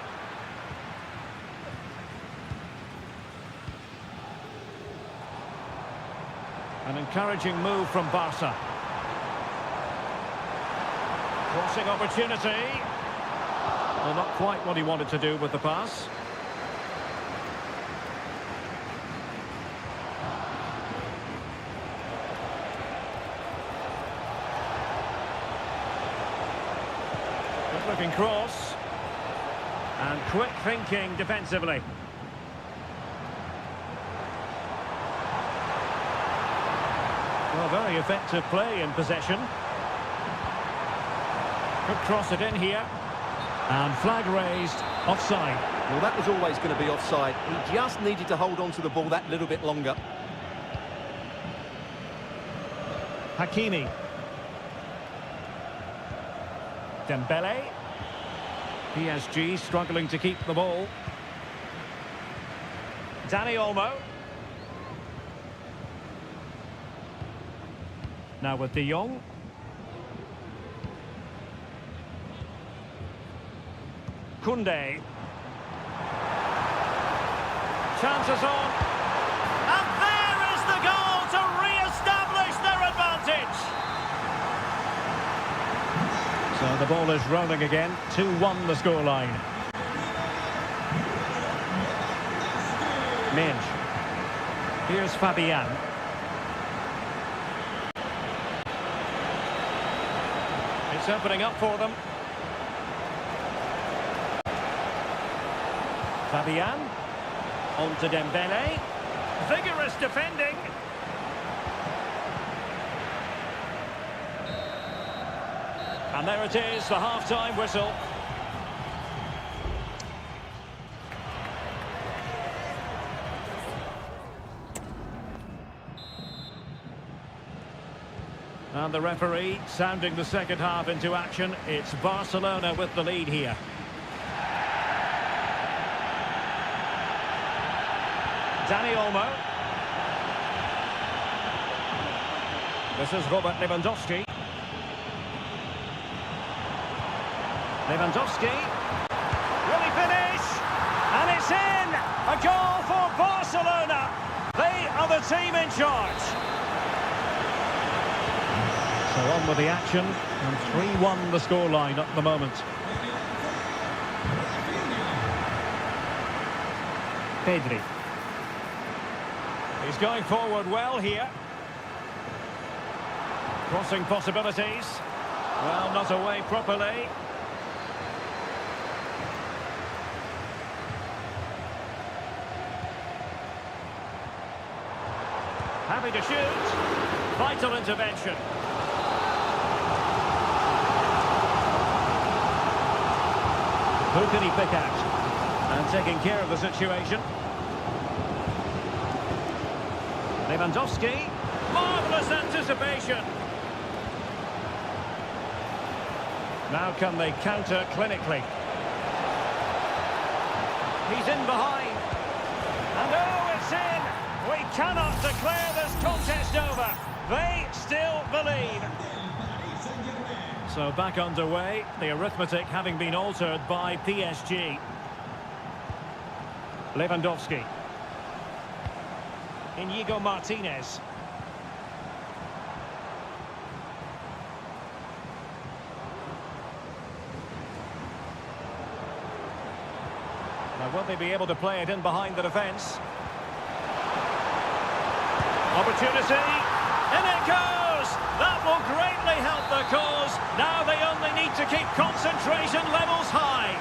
An encouraging move from Barca. Crossing opportunity. Well, not quite what he wanted to do with the pass. Good-looking cross. And quick thinking defensively. Well, very effective play in possession. Could cross it in here. And flag raised, offside. Well, that was always going to be offside. He just needed to hold on to the ball that little bit longer. Hakimi. Dembele. PSG struggling to keep the ball. Dani Olmo. Now with de Jong. Koundé. Chances on. And there is the goal to re-establish their advantage. So the ball is rolling again. 2-1 the scoreline. Mendes. Here's Fabian. It's opening up for them. Fabian. On to Dembele. Vigorous defending. And there it is, the half-time whistle. And the referee sounding the second half into action. It's Barcelona with the lead here. Dani Olmo. This is Robert Lewandowski. Lewandowski. Will he finish? And it's in! A goal for Barcelona! They are the team in charge. So on with the action, and 3-1 the scoreline at the moment. Pedri. He's going forward well here. Crossing possibilities. Well, not away properly. Happy to shoot. Vital intervention. Who can he pick out? And taking care of the situation. Lewandowski. Marvellous anticipation. Now can they counter clinically? He's in behind. And oh, it's in! We cannot declare this contest over. They still believe. So back underway, the arithmetic having been altered by PSG. Lewandowski. Inigo Martinez. Now, will they be able to play it in behind the defence? Opportunity. In it goes! That will greatly help the cause. Now they only need to keep concentration levels high.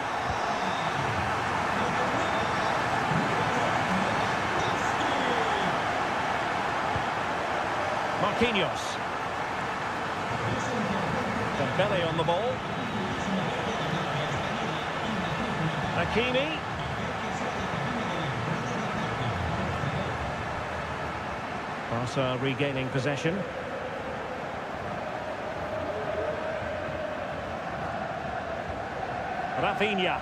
Marquinhos. Dembele on the ball. Hakimi. Barca regaining possession. Rafinha.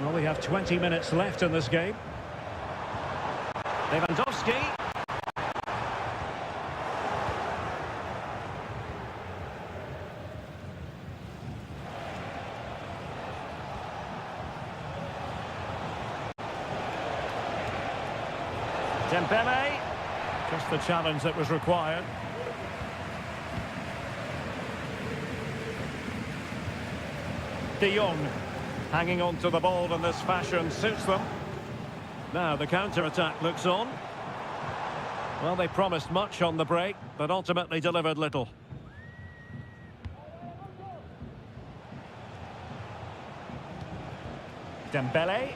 Well, we have 20 minutes left in this game. Lewandowski. Dembele. Just the challenge that was required. De Jong hanging on to the ball in this fashion suits them. Now the counter-attack looks on. Well, they promised much on the break, but ultimately delivered little. Dembele.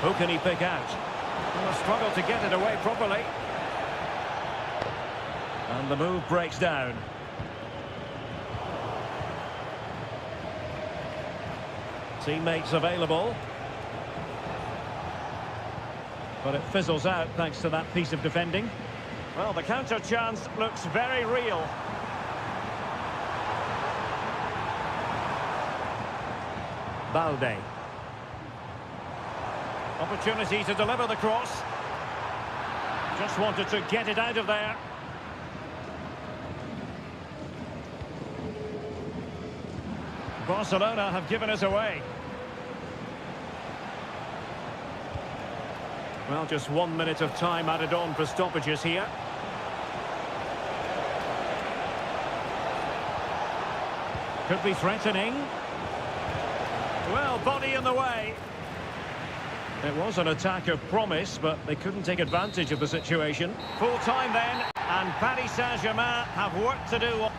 Who can he pick out? Will struggle to get it away properly. And the move breaks down. Teammates available. But it fizzles out thanks to that piece of defending. Well, the counter chance looks very real. Balde. Opportunity to deliver the cross. Just wanted to get it out of there. Barcelona have given us away. Well, just 1 minute of time added on for stoppages here. Could be threatening. Well, body in the way. It was an attack of promise, but they couldn't take advantage of the situation. Full time then, and Paris Saint-Germain have work to do.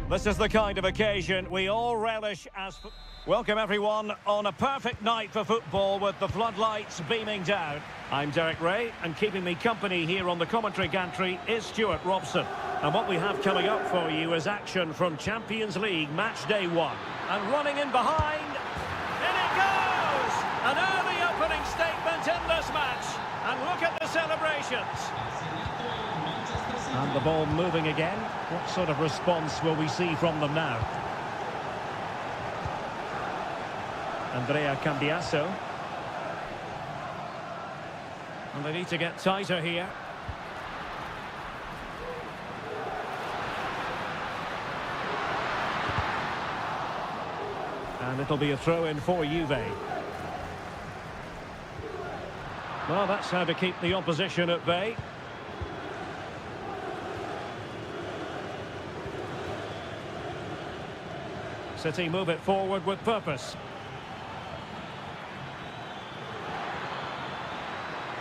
This is the kind of occasion we all relish as... Welcome everyone on a perfect night for football with the floodlights beaming down. I'm Derek Ray, and keeping me company here on the commentary gantry is Stuart Robson. And what we have coming up for you is action from Champions League match day 1. And running in behind, in it goes! An early opening statement in this match. And look at the celebrations. And the ball moving again. What sort of response will we see from them now? Andrea Cambiasso. And they need to get tighter here. And it'll be a throw-in for Juve. Well, that's how to keep the opposition at bay. City move it forward with purpose.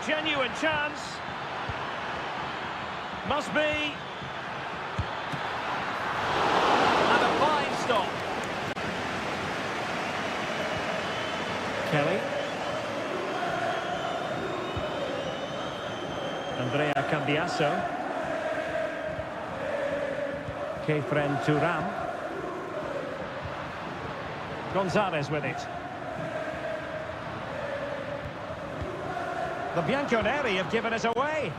Genuine chance. Must be. And a fine stop. Kelly. Andrea Cambiasso. Kefren Turam. Gonzalez with it. The Bianconeri have given us away.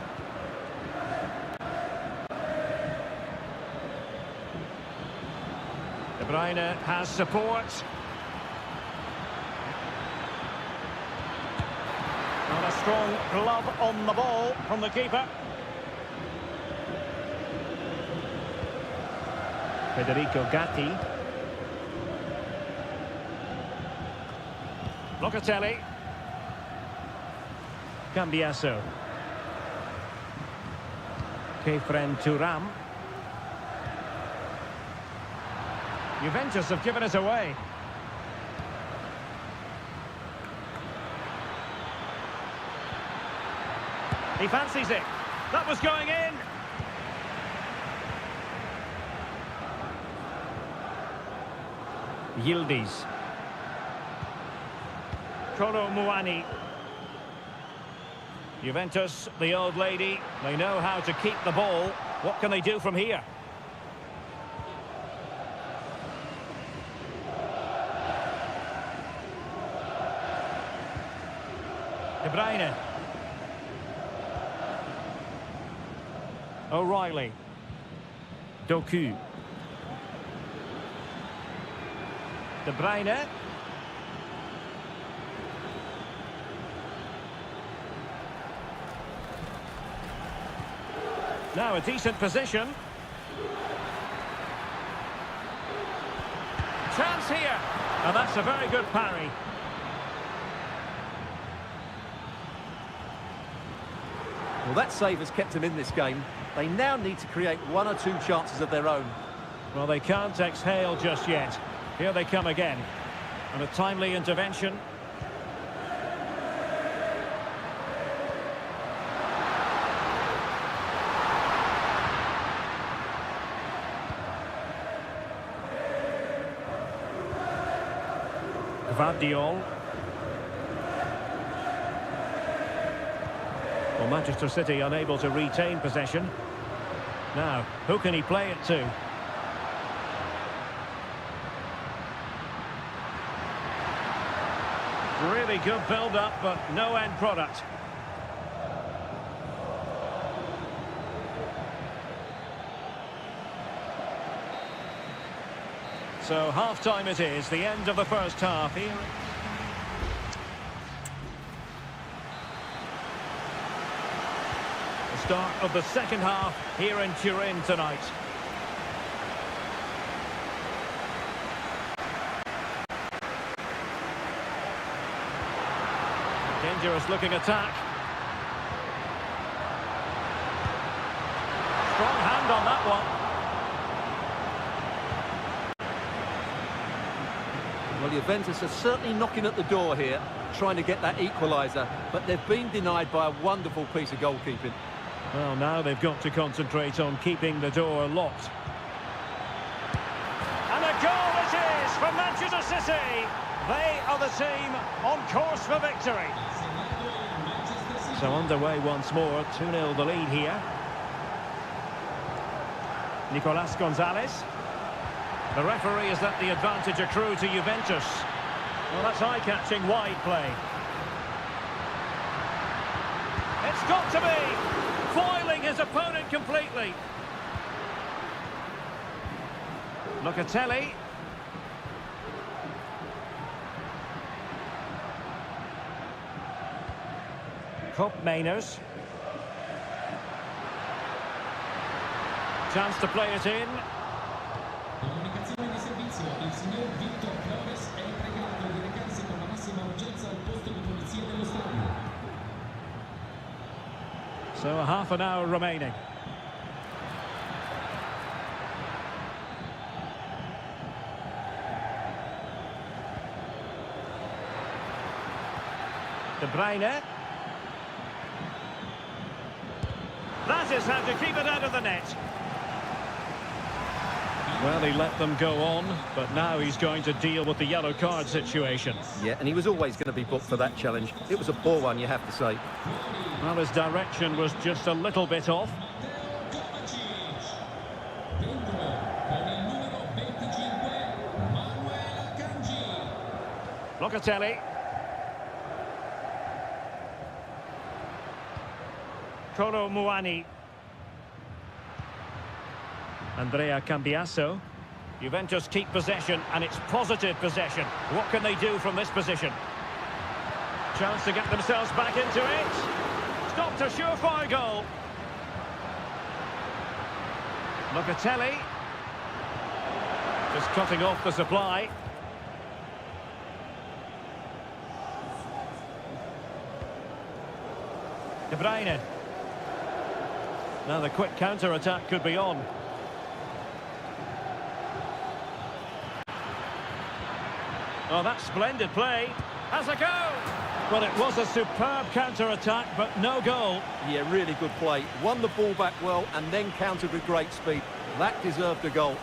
De Bruyne has support. And a strong glove on the ball from the keeper. Federico Gatti. Locatelli. Cambiasso. Kefren Turam. Juventus have given us away. He fancies it. That was going in. Yildiz. Kolo Muani. Juventus, the old lady, they know how to keep the ball. What can they do from here? De Bruyne. O'Reilly. Doku. De Bruyne. Now a decent position. Chance here. And that's a very good parry. Well, that save has kept them in this game. They now need to create 1 or 2 chances of their own. Well, they can't exhale just yet. Here they come again. And a timely intervention. Gvardiol. Well, Manchester City unable to retain possession. Now, who can he play it to? Really good build-up, but no end product. So half-time it is, the end of the first half here. The start of the second half here in Turin tonight. Dangerous looking attack. Strong hand on that one. Well, Juventus are certainly knocking at the door here, trying to get that equaliser, but they've been denied by a wonderful piece of goalkeeping. Well, now they've got to concentrate on keeping the door locked. goal it is for Manchester City. They are the team on course for victory. So underway once more, 2-0 the lead here. Nicolas Gonzalez. The referee has let the advantage accrue to Juventus. Well, that's eye-catching wide play. It's got to be! Foiling his opponent completely. Locatelli. Mainers. Chance to play it in. Comunicazione di servizio, il signor Victor Flores è pregato di recarsi con la massima urgenza al posto di polizia dello stadio. So half an hour remaining. De Bruyne. That is how to keep it out of the net. Well, he let them go on, but now he's going to deal with the yellow card situation. Yeah, and he was always going to be booked for that challenge. It was a poor one, you have to say. Well, his direction was just a little bit off. Locatelli. Kolo Muani. Andrea Cambiasso. Juventus keep possession, and it's positive possession. What can they do from this position? Chance to get themselves back into it. Stopped a surefire goal. Locatelli. Just cutting off the supply. De Bruyne. Now the quick counter-attack could be on. Oh, that's splendid play. Has a go! Well, it was a superb counter-attack, but no goal. Yeah, really good play. Won the ball back well and then countered with great speed. That deserved a goal.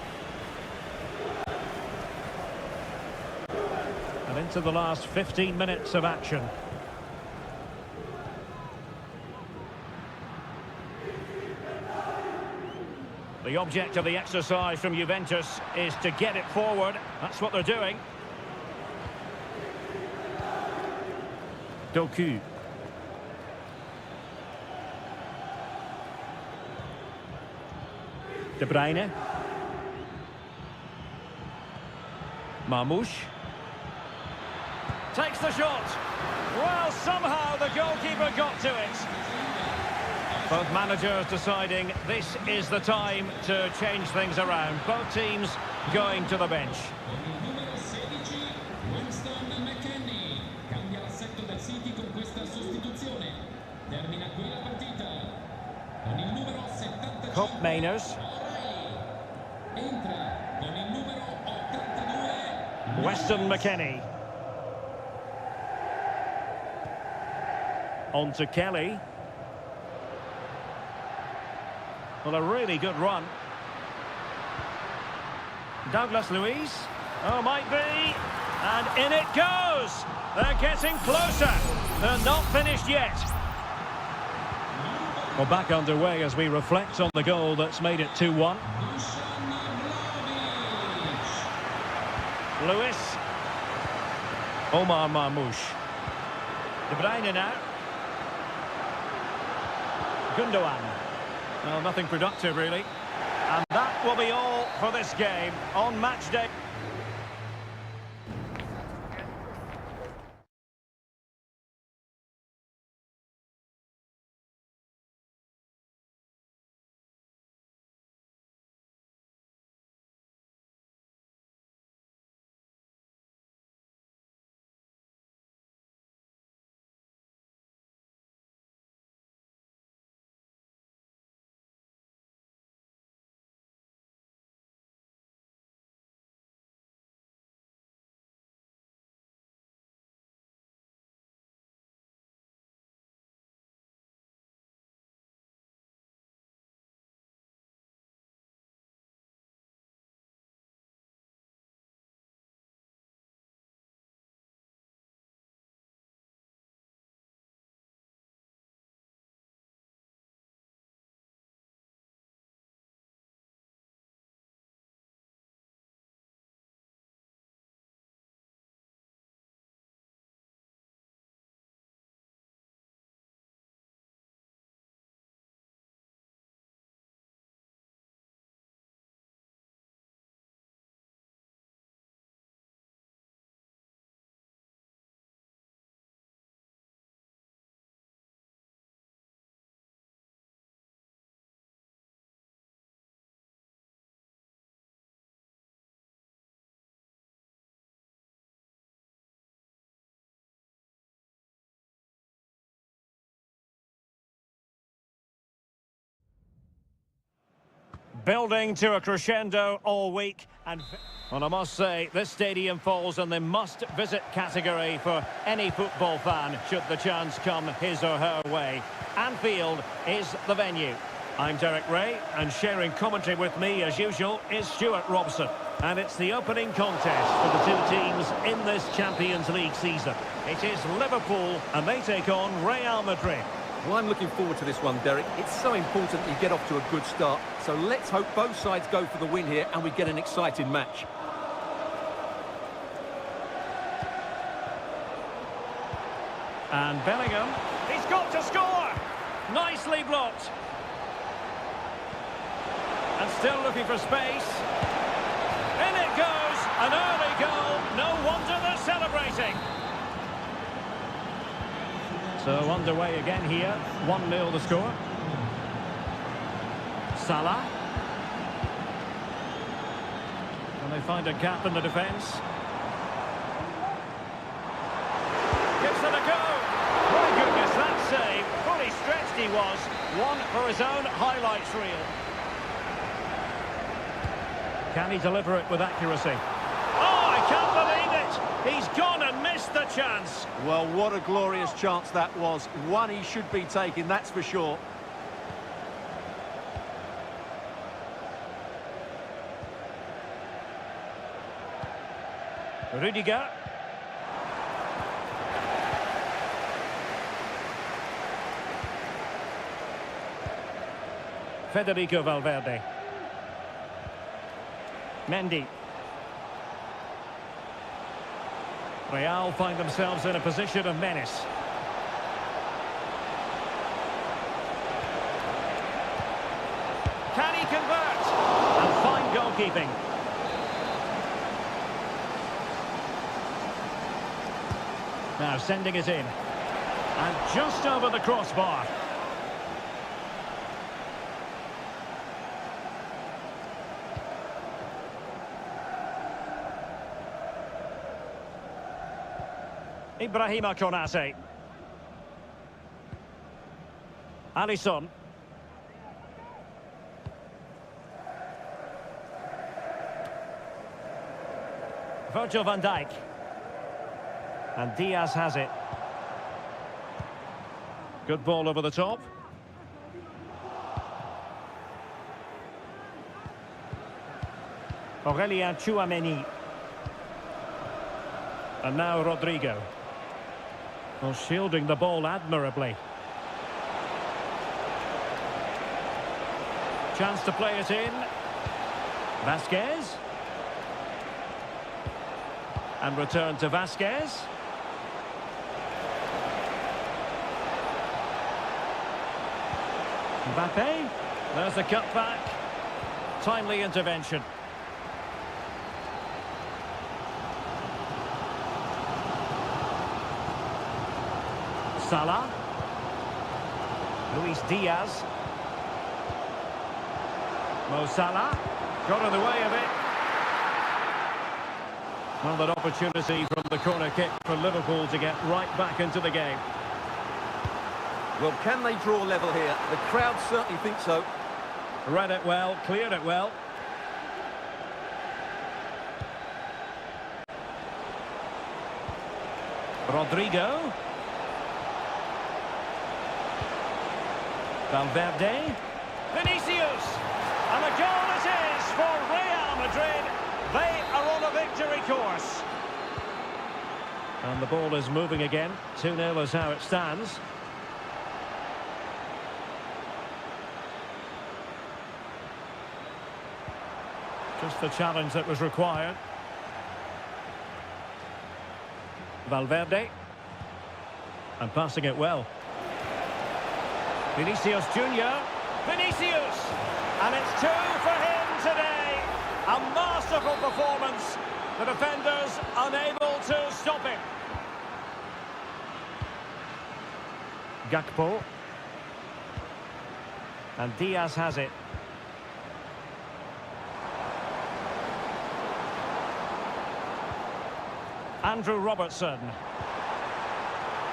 And into the last 15 minutes of action. The object of the exercise from Juventus is to get it forward. That's what they're doing. Doku. De Bruyne. Marmoush. Takes the shot. Well, somehow the goalkeeper got to it. Both managers deciding this is the time to change things around. Both teams going to the bench. Mainers. Weston McKennie. On to Kelly. Well, a really good run. Douglas Luiz. Oh, might be. And in it goes. They're getting closer. They're not finished yet. Well, back underway as we reflect on the goal that's made it 2-1. Lewis. Omar Marmoush. De Bruyne now. Gundogan. Well, nothing productive, really. And that will be all for this game on match day. Building to a crescendo all week, and well, I must say, this stadium falls in the must-visit category for any football fan, should the chance come his or her way. Anfield is the venue. I'm Derek Ray, and sharing commentary with me, as usual, is Stuart Robson. And it's the opening contest for the two teams in this Champions League season. It is Liverpool, and they take on Real Madrid. Well, I'm looking forward to this one, Derek. It's so important that you get off to a good start. So let's hope both sides go for the win here and we get an exciting match. And Bellingham, he's got to score! Nicely blocked. And still looking for space. In it goes, an early goal. No wonder they're celebrating. So underway again here, 1-0 the score. Salah. And they find a gap in the defence. Gives it a go. My goodness, that save. Fully stretched he was. One for his own highlights reel. Can he deliver it with accuracy? Oh, I can't believe it! He's gone and missed the chance. Well, what a glorious chance that was. One he should be taking, that's for sure. Rudiger. Federico Valverde. Mendy. Real find themselves in a position of menace. Can he convert? And fine goalkeeping. Now sending it in. And just over the crossbar. Ibrahima Konate. Alisson. Virgil van Dijk. And Diaz has it. Good ball over the top. Aurélien Tchouameni. And now Rodrigo. Well, shielding the ball admirably. Chance to play it in. Vasquez. And return to Vasquez. Mbappe. There's the cutback. Timely intervention. Salah. Luis Diaz. Mo Salah. Got in the way of it. Well, that opportunity from the corner kick for Liverpool to get right back into the game. Well, can they draw level here? The crowd certainly think so. Read it well, cleared it well. Rodrigo. Valverde. Vinicius. And a goal it is for Real Madrid. They are on a victory course. And the ball is moving again. 2-0 is how it stands. Just the challenge that was required. Valverde. And passing it well. Vinicius Junior. Vinicius! And it's 2 for him today. A masterful performance. The defenders unable to stop him. Gakpo. And Diaz has it. Andrew Robertson.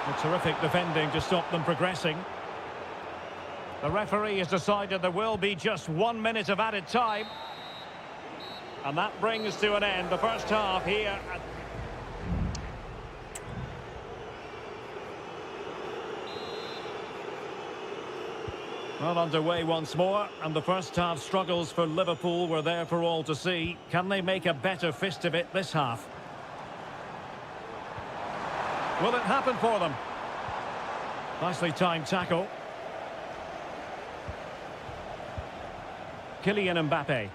A terrific defending to stop them progressing. The referee has decided there will be just 1 minute of added time. And that brings to an end the first half here. Well, underway once more, and the first half struggles for Liverpool were there for all to see. Can they make a better fist of it this half? Will it happen for them? Nicely timed tackle. Kylian Mbappe.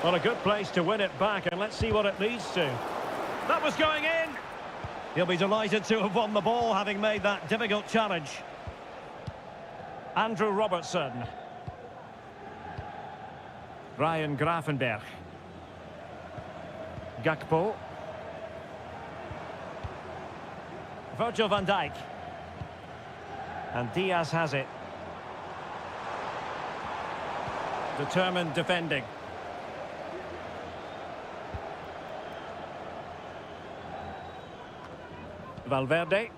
Well, a good place to win it back, and let's see what it leads to. That was going in! He'll be delighted to have won the ball, having made that difficult challenge. Andrew Robertson. Ryan Gravenberch. Gakpo. Virgil van Dijk. And Diaz has it. Determined defending. Valverde.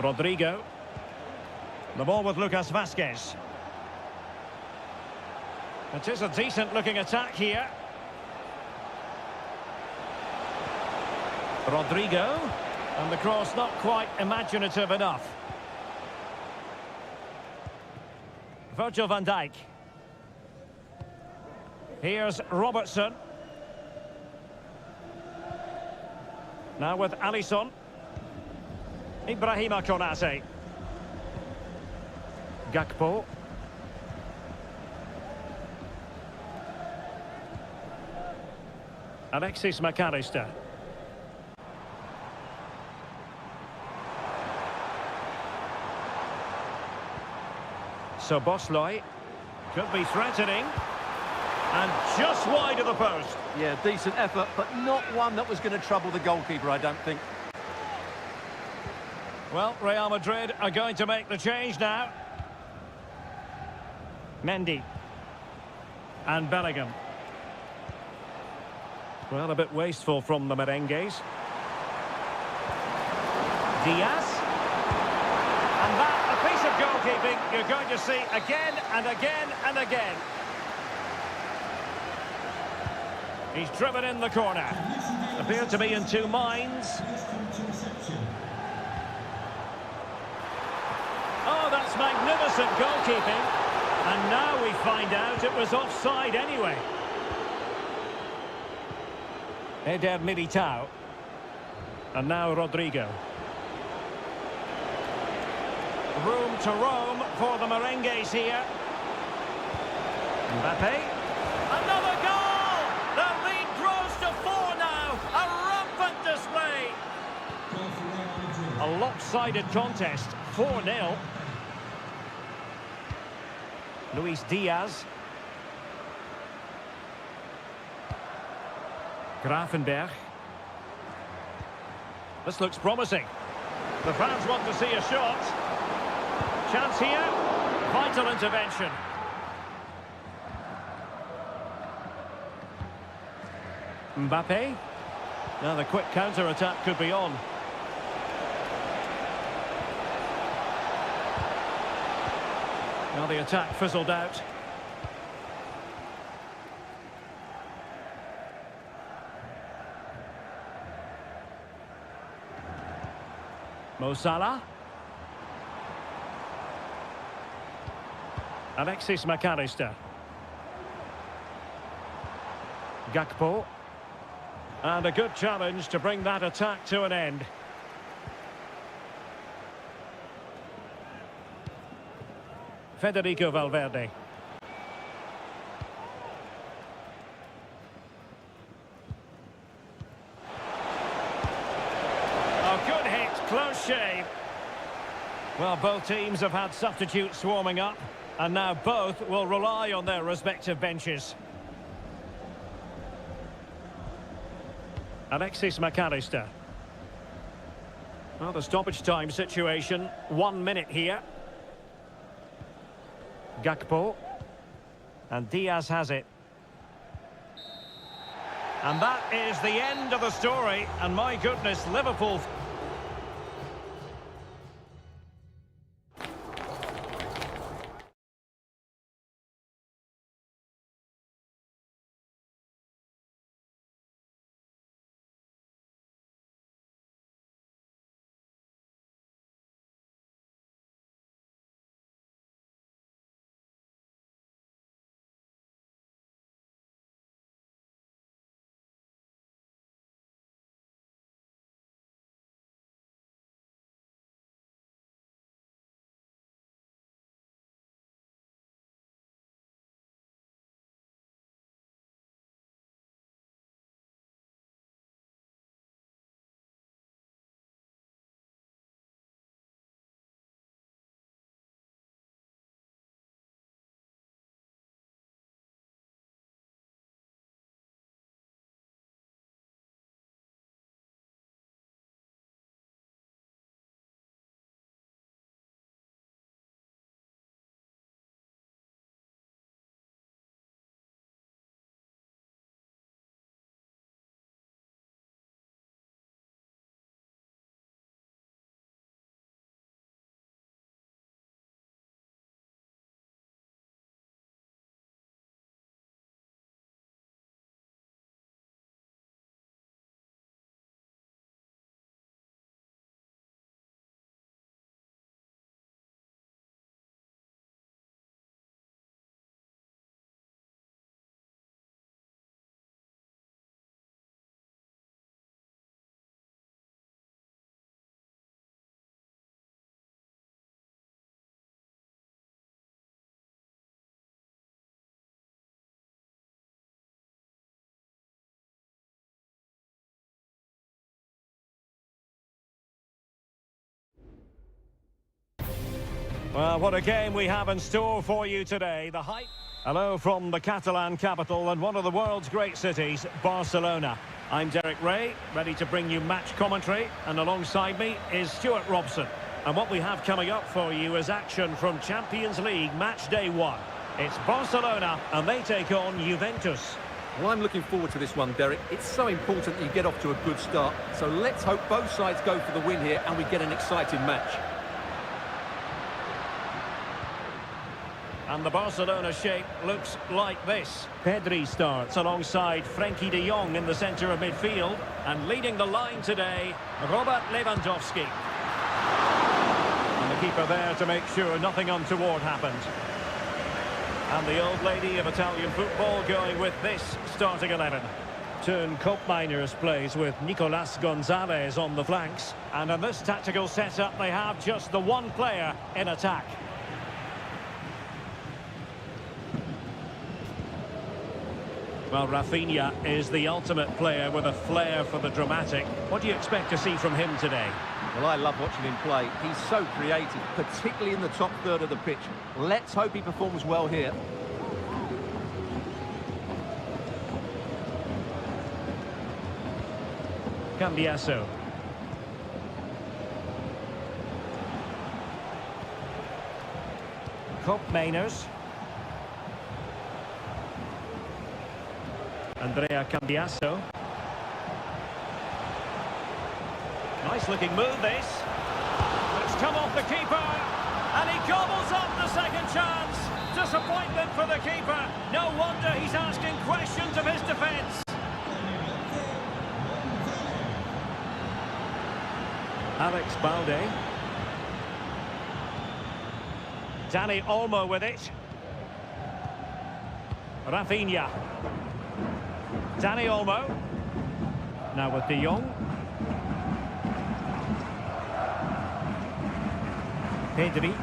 Rodrigo. The ball with Lucas Vazquez. It is a decent-looking attack here. Rodrigo. And the cross not quite imaginative enough. Virgil van Dijk. Here's Robertson. Now with Alisson. Ibrahima Konate. Gakpo. Alexis McAllister. So Bosley could be threatening. And just wide of the post. Yeah, decent effort, but not one that was going to trouble the goalkeeper, I don't think. Well, Real Madrid are going to make the change now. Mendy. And Bellingham. Well, a bit wasteful from the merengues. Diaz. And that, a piece of goalkeeping you're going to see again and again and again. He's driven in the corner. Appeared to be in two minds. Oh, that's magnificent goalkeeping. And now we find out it was offside anyway. Eder Militao. And now Rodrigo. Room to roam for the merengues here. Mbappe. Another goal! The lead grows to 4 now. A rampant display. A lopsided contest. 4-0. Luis Diaz. Gravenberch. This looks promising. The fans want to see a shot. Chance here. Vital intervention. Mbappe. Now the quick counter-attack could be on. Now the attack fizzled out. Mo Salah. Alexis McAllister. Gakpo. And a good challenge to bring that attack to an end. Federico Valverde. Oh, good hit, close shave. Well, both teams have had substitutes warming up, and now both will rely on their respective benches. Alexis McAllister. Well, the stoppage time situation, 1 minute here. Gakpo. And Diaz has it. And that is the end of the story. And my goodness, Liverpool... Well, what a game we have in store for you today. The hype. Hello from the Catalan capital and one of the world's great cities, Barcelona. I'm Derek Ray, ready to bring you match commentary, and alongside me is Stuart Robson. And what we have coming up for you is action from Champions League match day 1. It's Barcelona and they take on Juventus. Well, I'm looking forward to this one, Derek. It's so important that you get off to a good start. So let's hope both sides go for the win here and we get an exciting match. And the Barcelona shape looks like this. Pedri starts alongside Frenkie de Jong in the centre of midfield. And leading the line today, Robert Lewandowski. And the keeper there to make sure nothing untoward happened. And the old lady of Italian football going with this starting 11. Turn Koopmeiners plays with Nicolas Gonzalez on the flanks. And in this tactical setup, they have just the one player in attack. Well, Rafinha is the ultimate player with a flair for the dramatic. What do you expect to see from him today? Well, I love watching him play. He's so creative, particularly in the top third of the pitch. Let's hope he performs well here. Cambiasso. Koopmeiners. Andrea Cambiasso. Nice looking move this. It's come off the keeper. And he gobbles up the second chance. Disappointment for the keeper. No wonder he's asking questions of his defence. Alex Balde. Dani Olmo with it. Rafinha. Dani Olmo. Now with De Jong. Pedri.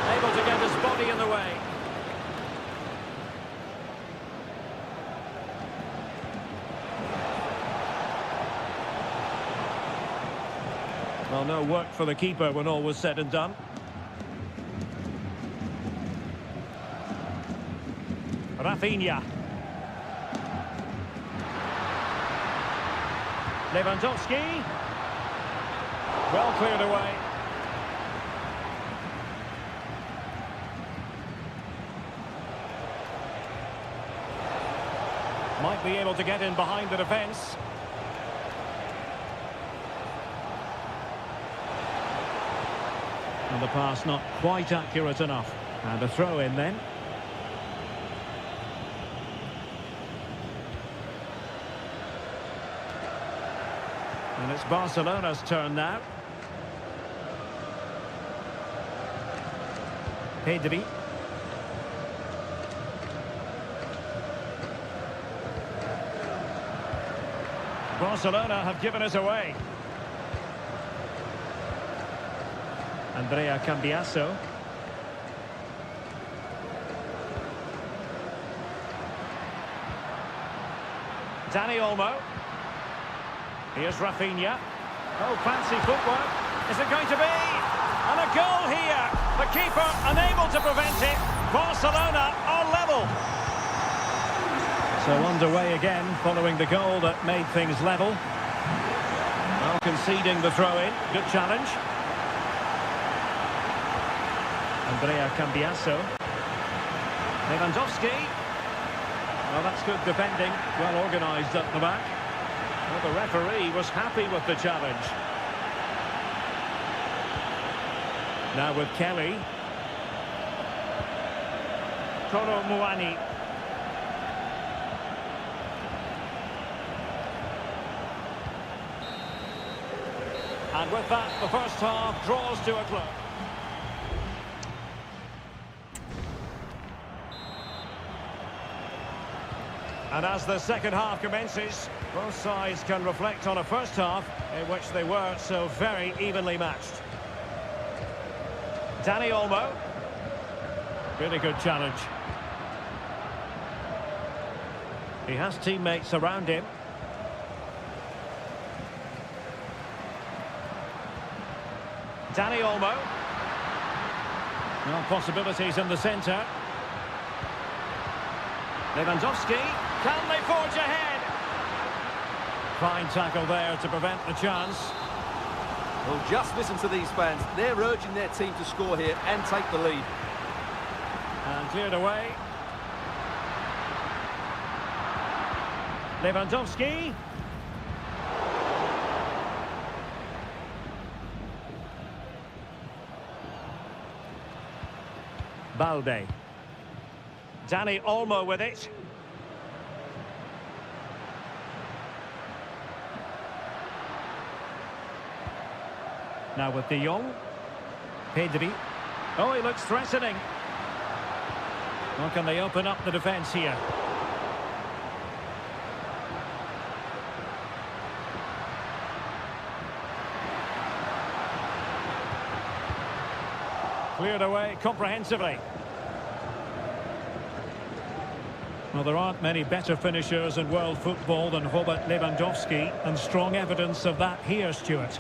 Able to get his body in the way. Well, no work for the keeper when all was said and done. Rafinha. Lewandowski. Well cleared away. Might be able to get in behind the defence. And the pass not quite accurate enough. And a throw in then. And it's Barcelona's turn now. Pedri. Barcelona have given us away. Andrea Cambiasso. Dani Olmo. Here's Rafinha. Oh, fancy footwork. Is it going to be? And a goal here. The keeper unable to prevent it. Barcelona are level. So underway again following the goal that made things level. Well, conceding the throw-in. Good challenge. Andrea Cambiasso. Lewandowski. Well, that's good defending. Well organised at the back. Well, the referee was happy with the challenge. Now with Kelly. Kolo Muani. And with that, the first half draws to a close. And as the second half commences, both sides can reflect on a first half in which they were so very evenly matched. Dani Olmo. Really good challenge. He has teammates around him. Danny Olmo. No possibilities in the centre. Lewandowski. Can they forge ahead? Fine tackle there to prevent the chance. Well, just listen to these fans. They're urging their team to score here and take the lead. And cleared away. Lewandowski. Balde. Danny Olmo with it. Now with De Jong. Pedri. Oh, he looks threatening. Well, can they open up the defence here? Cleared away comprehensively. Well, there aren't many better finishers in world football than Robert Lewandowski, and strong evidence of that here, Stuart.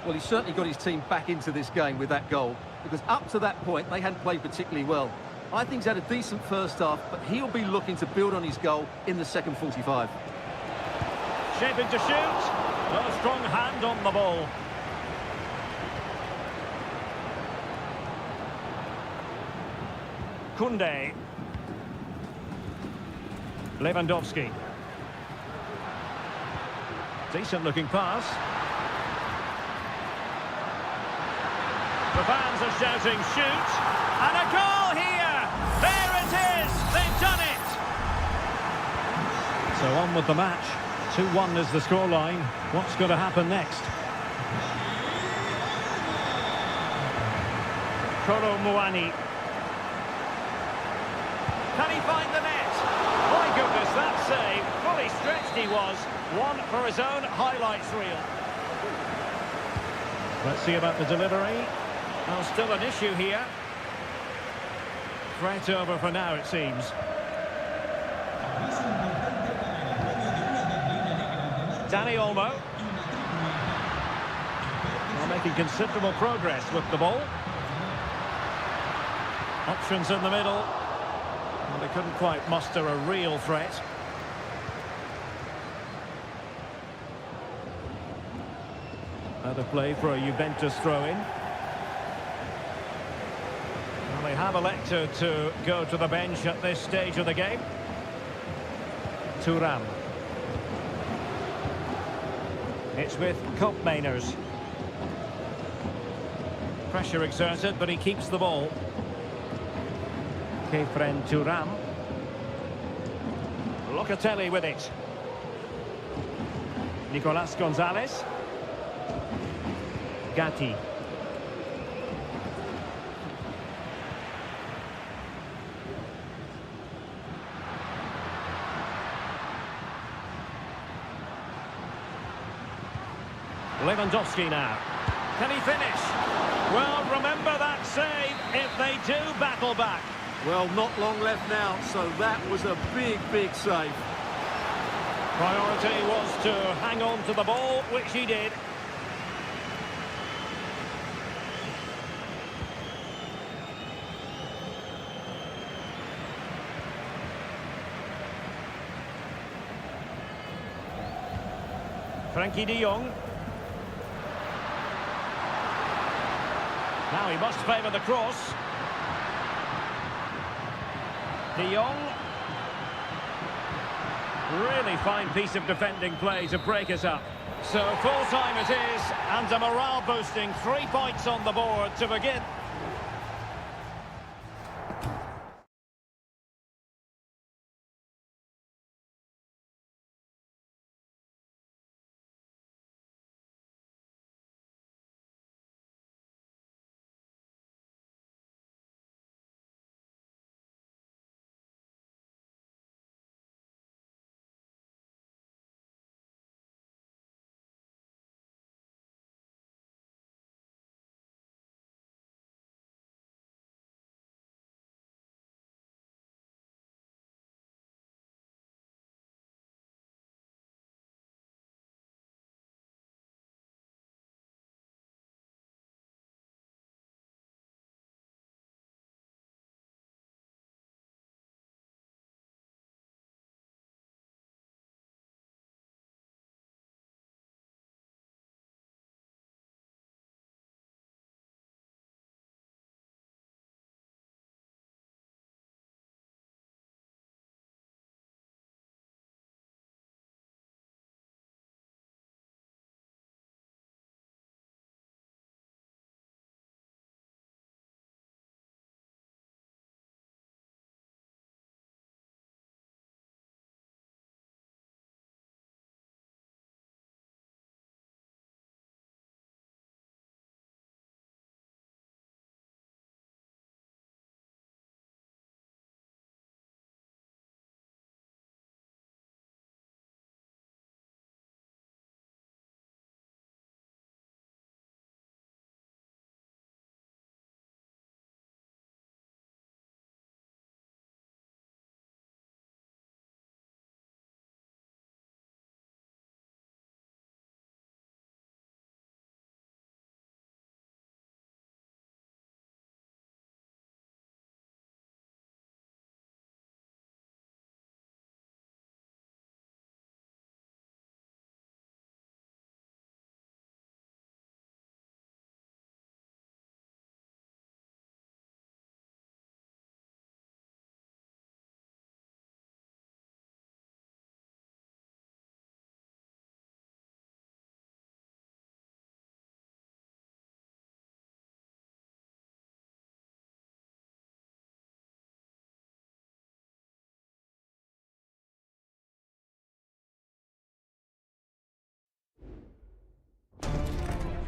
Well, he certainly got his team back into this game with that goal, because up to that point, they hadn't played particularly well. I think he's had a decent first half, but he'll be looking to build on his goal in the second 45. Shaping to shoot. A strong hand on the ball. Koundé. Lewandowski. Decent looking pass. The fans are shouting shoot. And a goal here! There it is! They've done it! So on with the match. 2-1 is the scoreline. What's going to happen next? Kolo Muani. Can he find the net? My goodness, that save. Fully stretched he was. One for his own highlights reel. Let's see about the delivery. Well, still an issue here. Threat over for now, it seems. Danny Olmo. Well, making considerable progress with the ball. Options in the middle. Well, they couldn't quite muster a real threat. Another play for a Juventus throw-in. Well, they have elected to go to the bench at this stage of the game. Thuram. It's with Koopmeiners. Pressure exerted, but he keeps the ball. Kefren Thuram. Locatelli with it. Nicolas Gonzalez. Gatti. Lewandowski now. Can he finish? Well, remember that save if they do battle back. Well, not long left now, so that was a big, big save. Priority was to hang on to the ball, which he did. Frankie de Jong. Now he must favour the cross. De Jong. Really fine piece of defending play to break us up. So full time it is, and a morale boosting 3 points on the board to begin.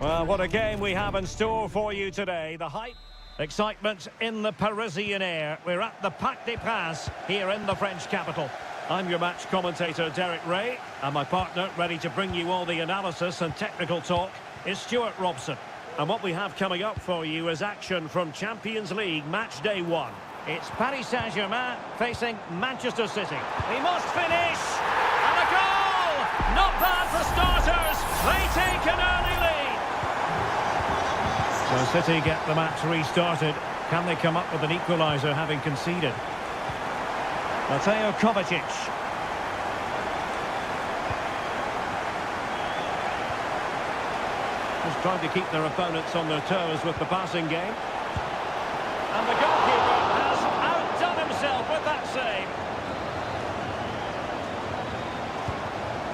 Well, what a game we have in store for you today. The hype, excitement in the Parisian air. We're at the Parc des Princes here in the French capital. I'm your match commentator, Derek Ray, and my partner, ready to bring you all the analysis and technical talk, is Stuart Robson. And what we have coming up for you is action from Champions League match day 1. It's Paris Saint-Germain facing Manchester City. He must finish! And a goal! Not bad for starters. They take an early lead. So City get the match restarted. Can they come up with an equaliser having conceded? Mateo Kovacic. Just trying to keep their opponents on their toes with the passing game. And the goalkeeper has outdone himself with that save.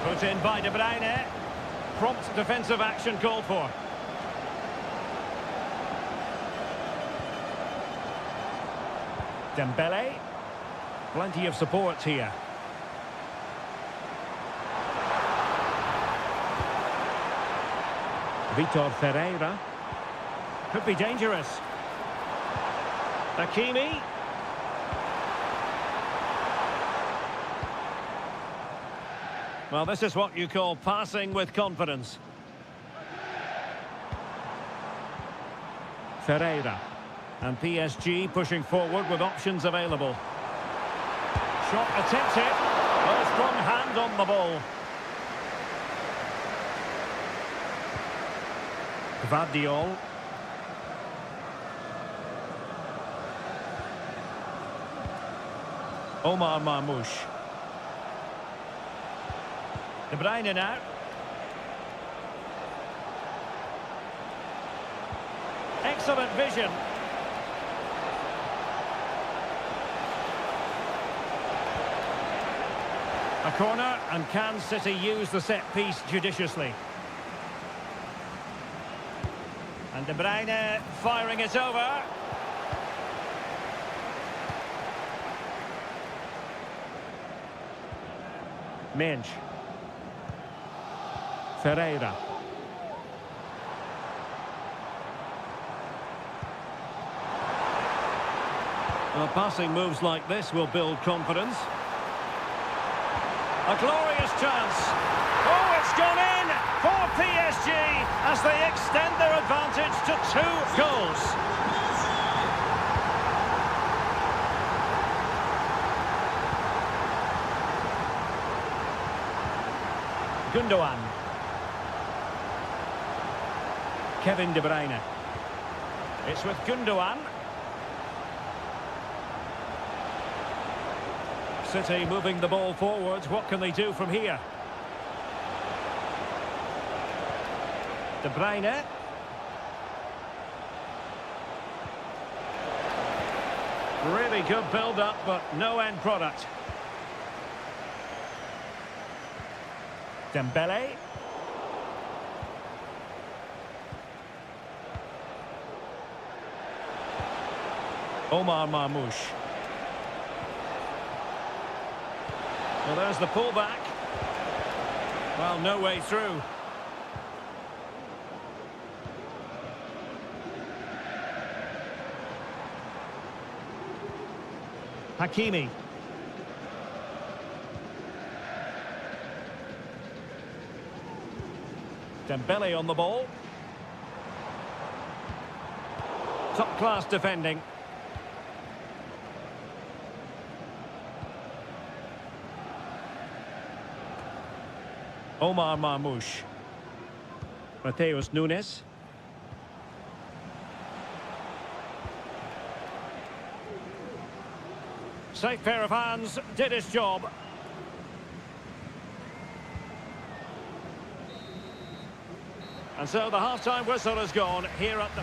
Put in by De Bruyne. Prompt defensive action called for. Dembele. Plenty of support here. Vitor Ferreira. Could be dangerous. Hakimi. Well, this is what you call passing with confidence. Ferreira. And PSG pushing forward with options available. Shot attempted. A strong hand on the ball. Gvardiol. Omar Marmoush. De Bruyne now. Excellent vision. A corner, and can City use the set piece judiciously? And De Bruyne firing it over. Minge. Ferreira. Well, passing moves like this will build confidence. A glorious chance. Oh, it's gone in for PSG as they extend their advantage to 2 goals. Gundogan. Kevin De Bruyne. It's with Gundogan. City moving the ball forwards. What can they do from here? De Bruyne. Really good build-up, but no end product. Dembele. Omar Marmoush. Well, there's the pullback. Well, no way through. Hakimi. Dembele on the ball. Top-class defending. Omar Marmoush. Mateus Nunes. Safe pair of hands, did his job. And so the half-time whistle has gone here at the...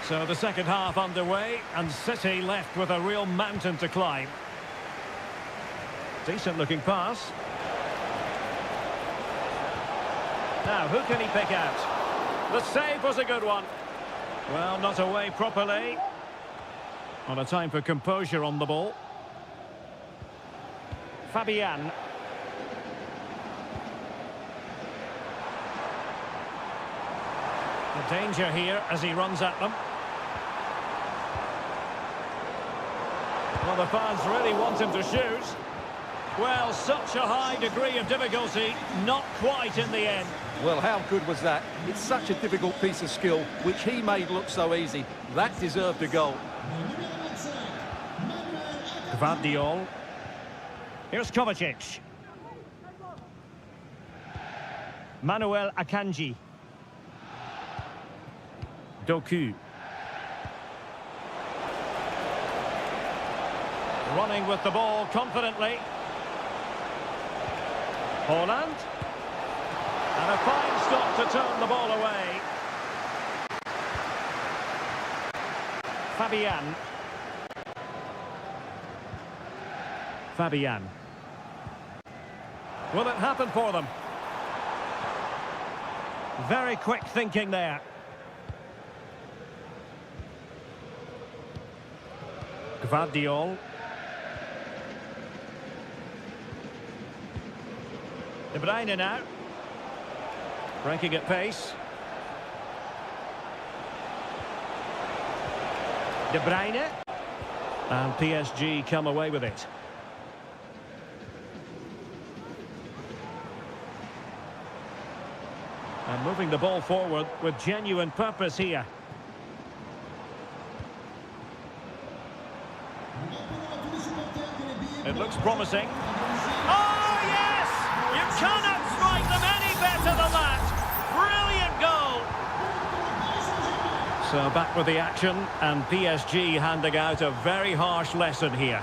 So the second half underway, and City left with a real mountain to climb. Decent looking pass. Now, who can he pick out? The save was a good one. Well, not away properly. Not a time for composure on the ball. Fabian. The danger here as he runs at them. Well, the fans really want him to shoot. Well, such a high degree of difficulty, not quite in the end. Well, how good was that? It's such a difficult piece of skill, which he made look so easy. That deserved a goal. Gvardiol. Here's Kovacic. Manuel Akanji. Doku. Running with the ball confidently. Holland. And a fine stop to turn the ball away. Fabian. Fabian. Will it happen for them? Very quick thinking there. Gvardiol. De Bruyne now. Breaking at pace. De Bruyne. And PSG come away with it. And moving the ball forward with genuine purpose here. It looks promising. Oh, yes! You cannot strike them any better than that. Brilliant goal. So back with the action, and PSG handing out a very harsh lesson here.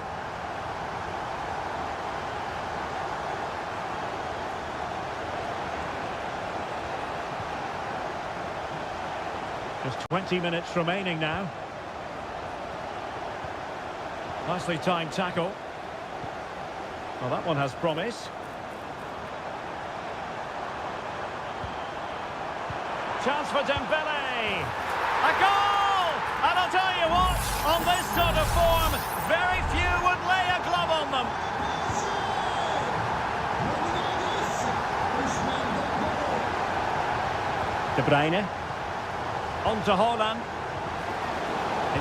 Just 20 minutes remaining now. Nicely timed tackle. Well, that one has promise. Chance for Dembele. A goal! And I'll tell you what, on this sort of form, very few would lay a glove on them. De Bruyne. On to Holland.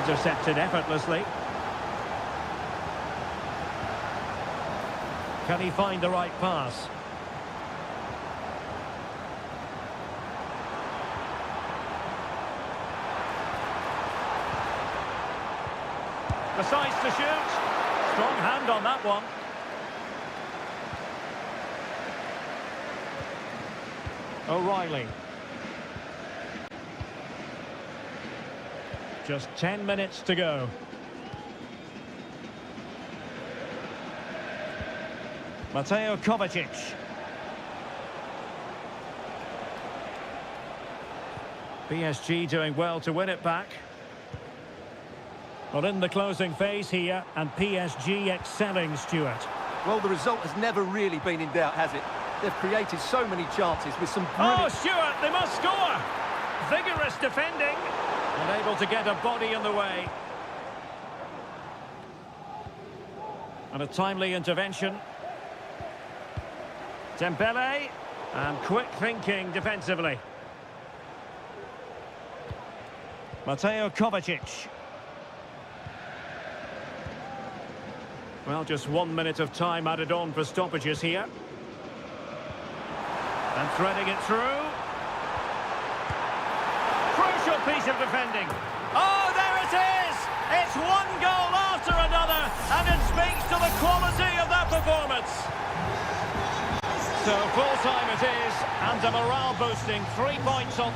Intercepted effortlessly. Can he find the right pass? Decides to shoot. Strong hand on that one. O'Reilly. Just 10 minutes to go. Mateo Kovacic. PSG doing well to win it back. Well, in the closing phase here, and PSG excelling, Stuart. Well, the result has never really been in doubt, has it? They've created so many chances with some brilliant... Oh, Stuart, they must score! Vigorous defending, unable to get a body in the way. And a timely intervention. Dembele, and quick thinking defensively. Mateo Kovacic. Well, just 1 minute of time added on for stoppages here. And threading it through. Crucial piece of defending. Oh, there it is! It's one goal after another, and it speaks to the quality of that performance. So full time it is, and a morale boosting 3 points on...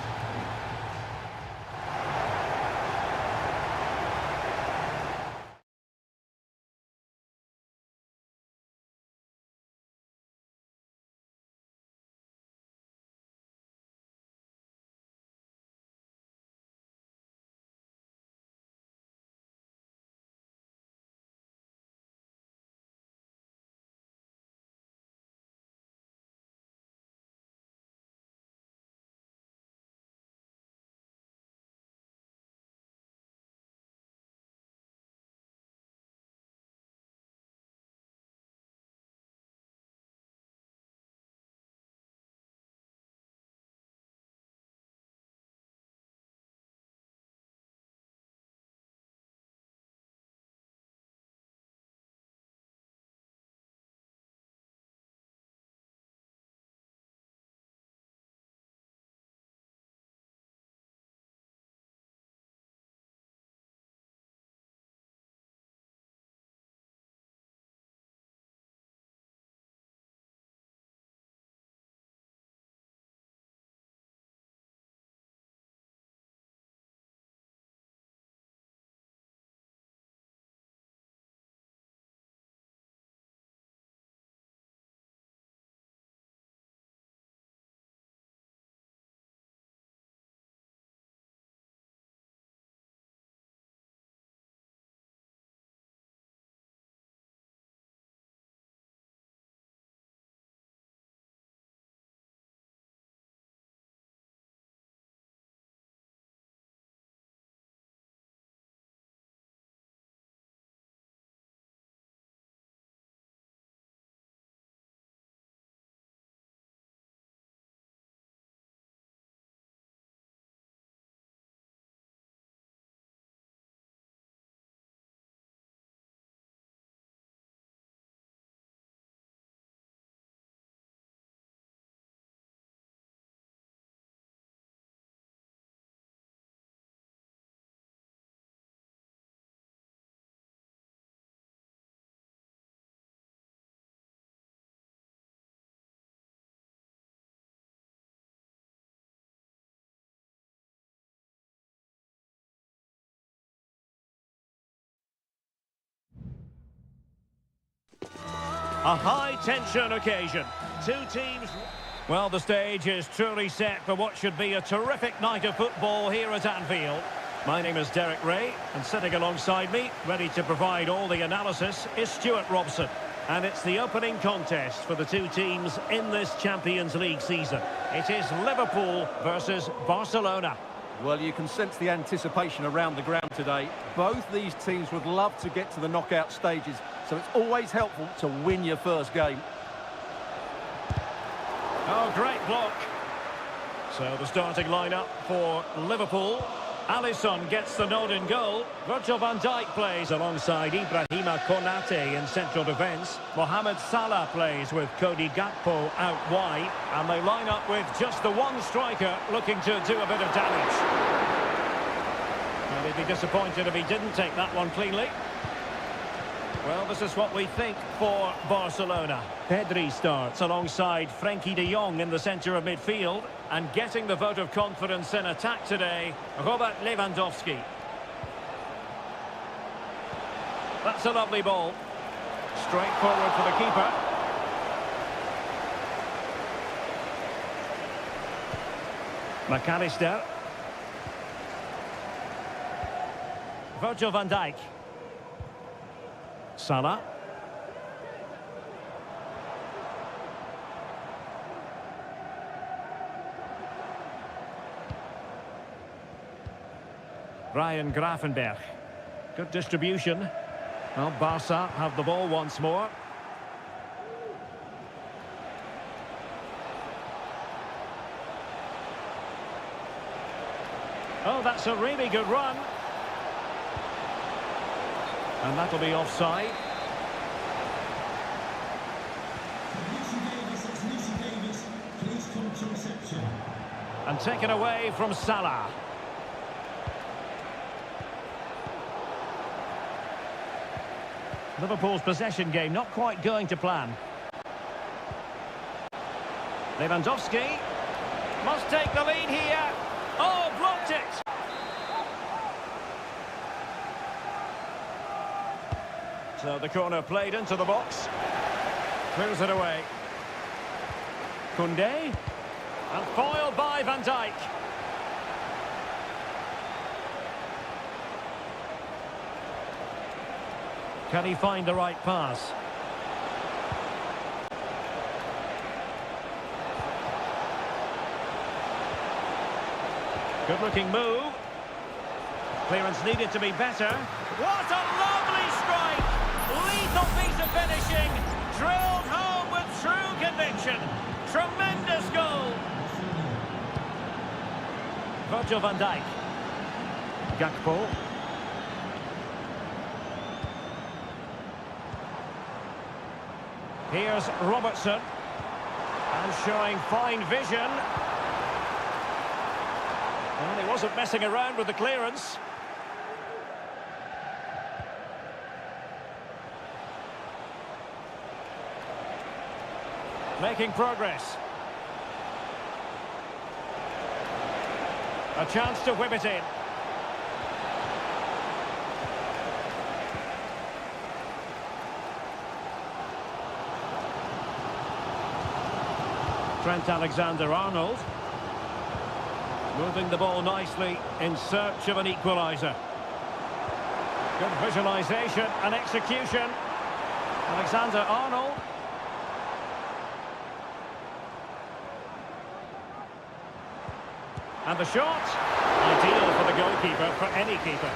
A high-tension occasion. Two teams... Well, the stage is truly set for what should be a terrific night of football here at Anfield. My name is Derek Ray, and sitting alongside me, ready to provide all the analysis, is Stuart Robson. And it's the opening contest for the two teams in this Champions League season. It is Liverpool versus Barcelona. Well, you can sense the anticipation around the ground today. Both these teams would love to get to the knockout stages, so it's always helpful to win your first game. Oh, great block. So the starting lineup for Liverpool. Alisson gets the nod in goal. Virgil van Dijk plays alongside Ibrahima Konate in central defence. Mohamed Salah plays with Cody Gakpo out wide. And they line up with just the one striker looking to do a bit of damage. And he'd be disappointed if he didn't take that one cleanly. Well, this is what we think for Barcelona. Pedri starts alongside Frenkie de Jong in the centre of midfield. And getting the vote of confidence in attack today, Robert Lewandowski. That's a lovely ball. Straight forward for the keeper. McAllister. Virgil van Dijk. Salah. Ryan Gravenberch. Good distribution. Well, Barca have the ball once more. Oh, that's a really good run. And that'll be offside. And taken away from Salah. Liverpool's possession game not quite going to plan. Lewandowski must take the lead here. Oh, blocked it. So the corner played into the box. Clears it away. Koundé. And foiled by Van Dijk. Can he find the right pass? Good-looking move. Clearance needed to be better. What a lovely strike! Lethal piece of finishing. Drilled home with true conviction. Tremendous goal. Virgil van Dijk. Gakpo. Here's Robertson. And showing fine vision. And he wasn't messing around with the clearance. Making progress. A chance to whip it in. Trent Alexander-Arnold. Moving the ball nicely in search of an equaliser. Good visualisation and execution. Alexander-Arnold. And the shot. Ideal for the goalkeeper, for any keeper.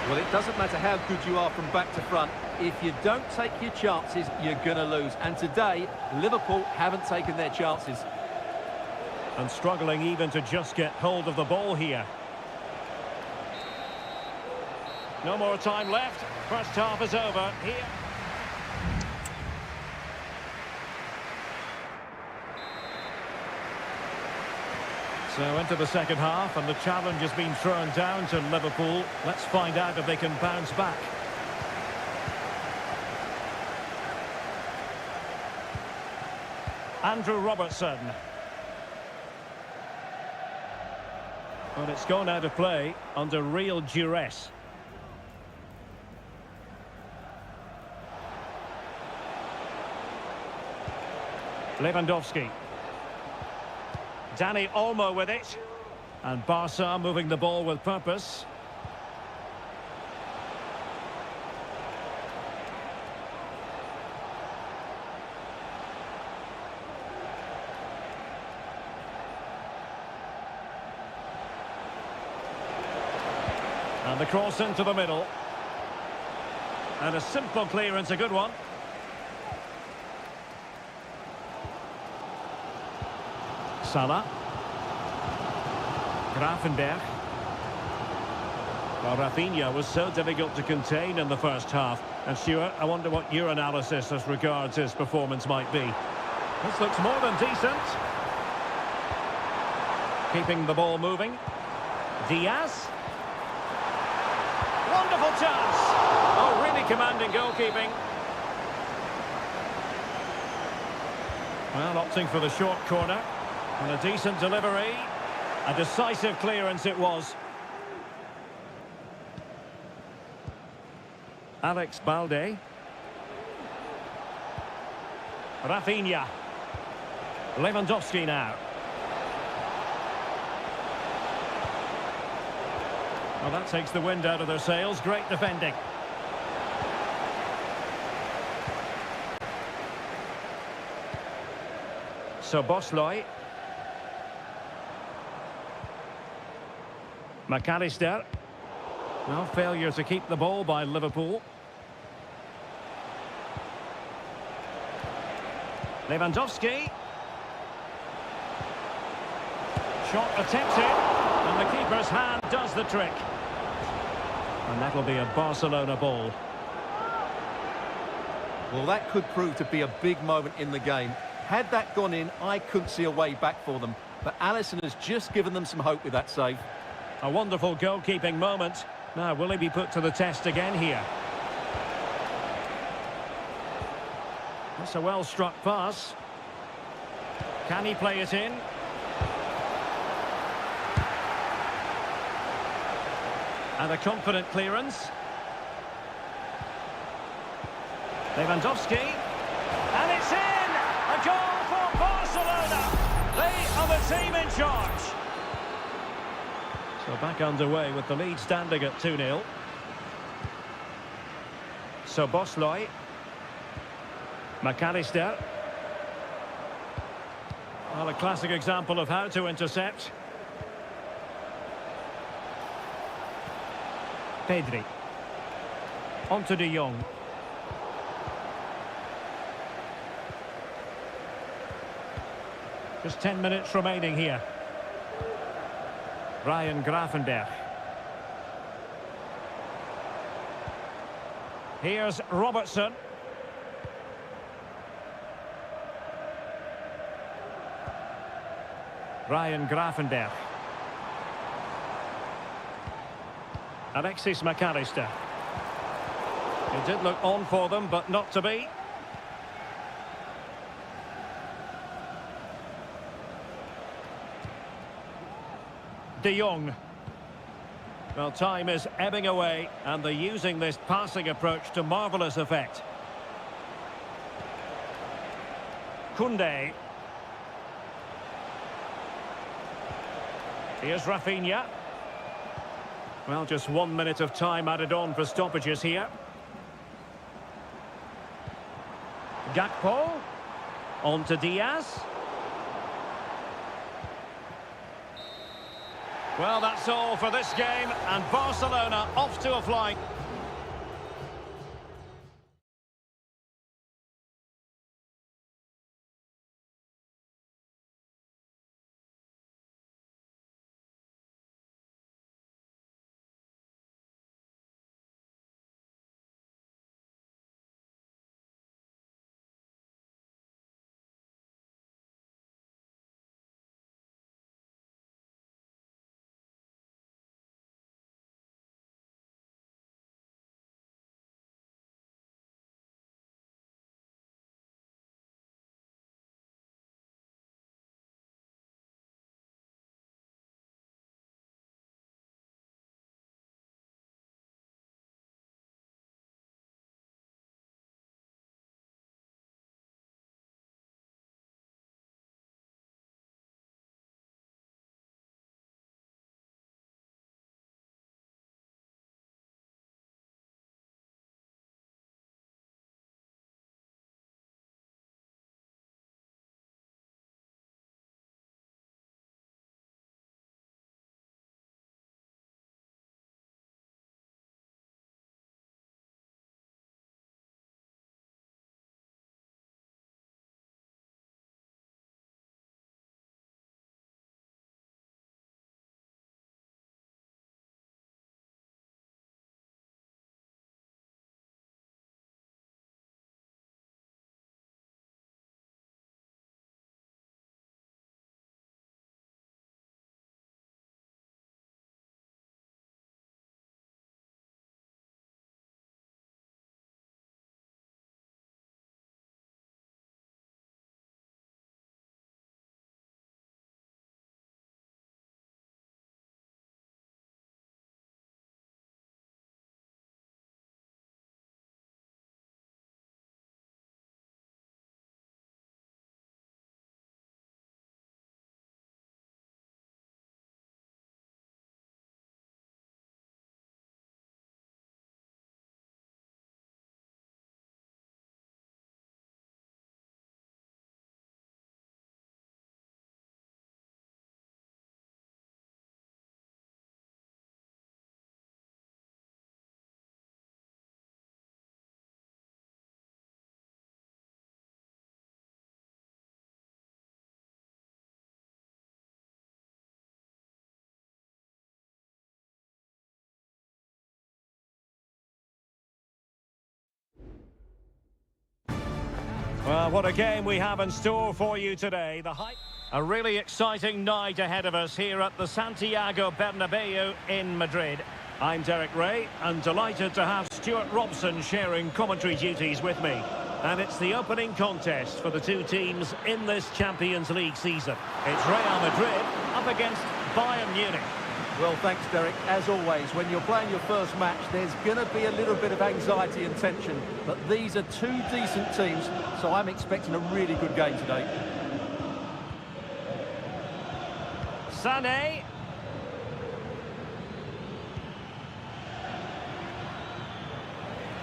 Well, it doesn't matter how good you are from back to front. If you don't take your chances, you're going to lose. And today, Liverpool haven't taken their chances. And struggling even to just get hold of the ball here. No more time left. First half is over here. So into the second half, and the challenge has been thrown down to Liverpool. Let's find out if they can bounce back. Andrew Robertson. But it's gone out of play under real duress. Lewandowski. Dani Olmo with it. And Barca moving the ball with purpose. And the cross into the middle. And a simple clearance, a good one. Salah. Grafenberg. Well, Rafinha was so difficult to contain in the first half. And Stuart, I wonder what your analysis as regards his performance might be. This looks more than decent. Keeping the ball moving. Diaz. Wonderful chance. Oh, really commanding goalkeeping. Well, opting for the short corner. And a decent delivery. A decisive clearance it was. Alex Balde. Rafinha. Lewandowski now. Well, that takes the wind out of their sails. Great defending. So Bosley. McAllister. Well, failure to keep the ball by Liverpool. Lewandowski. Shot attempted. And the keeper's hand does the trick. And that'll be a Barcelona ball. Well, that could prove to be a big moment in the game. Had that gone in, I couldn't see a way back for them. But Alisson has just given them some hope with that save. A wonderful goalkeeping moment. Now, will he be put to the test again here? That's a well-struck pass. Can he play it in? And a confident clearance. Lewandowski. And it's in! A goal for Barcelona! They are the team in charge. So back underway with the lead standing at 2-0. So Bosley. McAllister. Well, a classic example of how to intercept. Pedri. On to De Jong. Just 10 minutes remaining here. Ryan Grafenberg. Here's Robertson. Ryan Grafenberg. Alexis McAllister. It did look on for them, but not to be. De Jong. Well, time is ebbing away, and they're using this passing approach to marvellous effect. Koundé. Here's Rafinha. Well, just 1 minute of time added on for stoppages here. Gakpo. On to Diaz. Well, that's all for this game, and Barcelona off to a flying. Well, what a game we have in store for you today. A really exciting night ahead of us here at the Santiago Bernabeu in Madrid. I'm Derek Ray, and delighted to have Stuart Robson sharing commentary duties with me. And it's the opening contest for the two teams in this Champions League season. It's Real Madrid up against Bayern Munich. Well, thanks, Derek. As always, when you're playing your first match, there's going to be a little bit of anxiety and tension. But these are two decent teams, so I'm expecting a really good game today. Sané.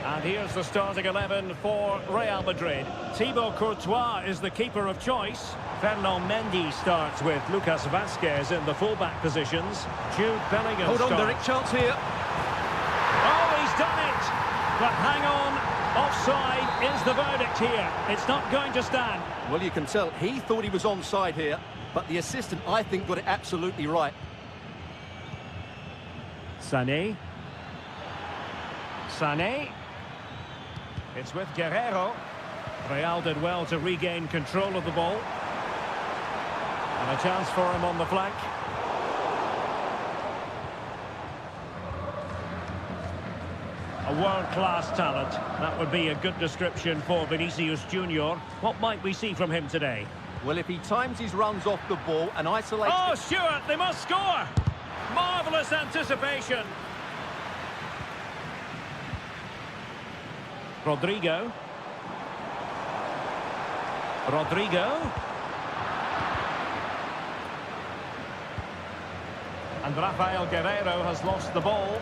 And here's the starting 11 for Real Madrid. Thibaut Courtois is the keeper of choice. Fernand Mendy starts with Lucas Vazquez in the fullback positions. Jude Bellingham Hold on, starts. Derek, chance here. Oh, he's done it! But hang on, offside is the verdict here. It's not going to stand. Well, you can tell he thought he was onside here, but the assistant, I think, got it absolutely right. Sané. Sané. It's with Guerrero. Real did well to regain control of the ball. And a chance for him on the flank. A world-class talent. That would be a good description for Vinicius Junior. What might we see from him today? Well, if he times his runs off the ball and isolates... Oh, Stuart, they must score! Marvellous anticipation. Rodrigo. And Rafael Guerrero has lost the ball.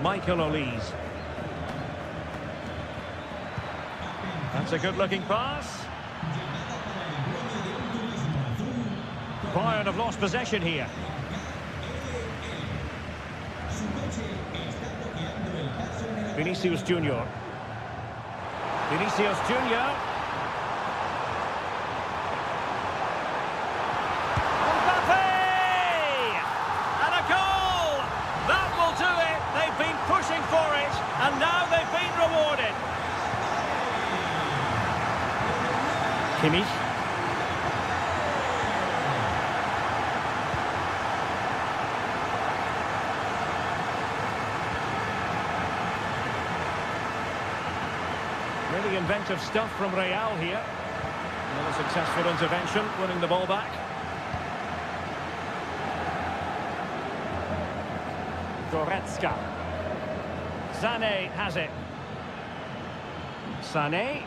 Michael Olise. That's a good-looking pass. Bayern have lost possession here. Vinicius Junior. Vinicius Junior. Mbappe! And a goal! That will do it. They've been pushing for it, and now they've been rewarded. Kimmich. Really inventive stuff from Real here. Another successful intervention, winning the ball back. Goretzka. Sané has it. Sané.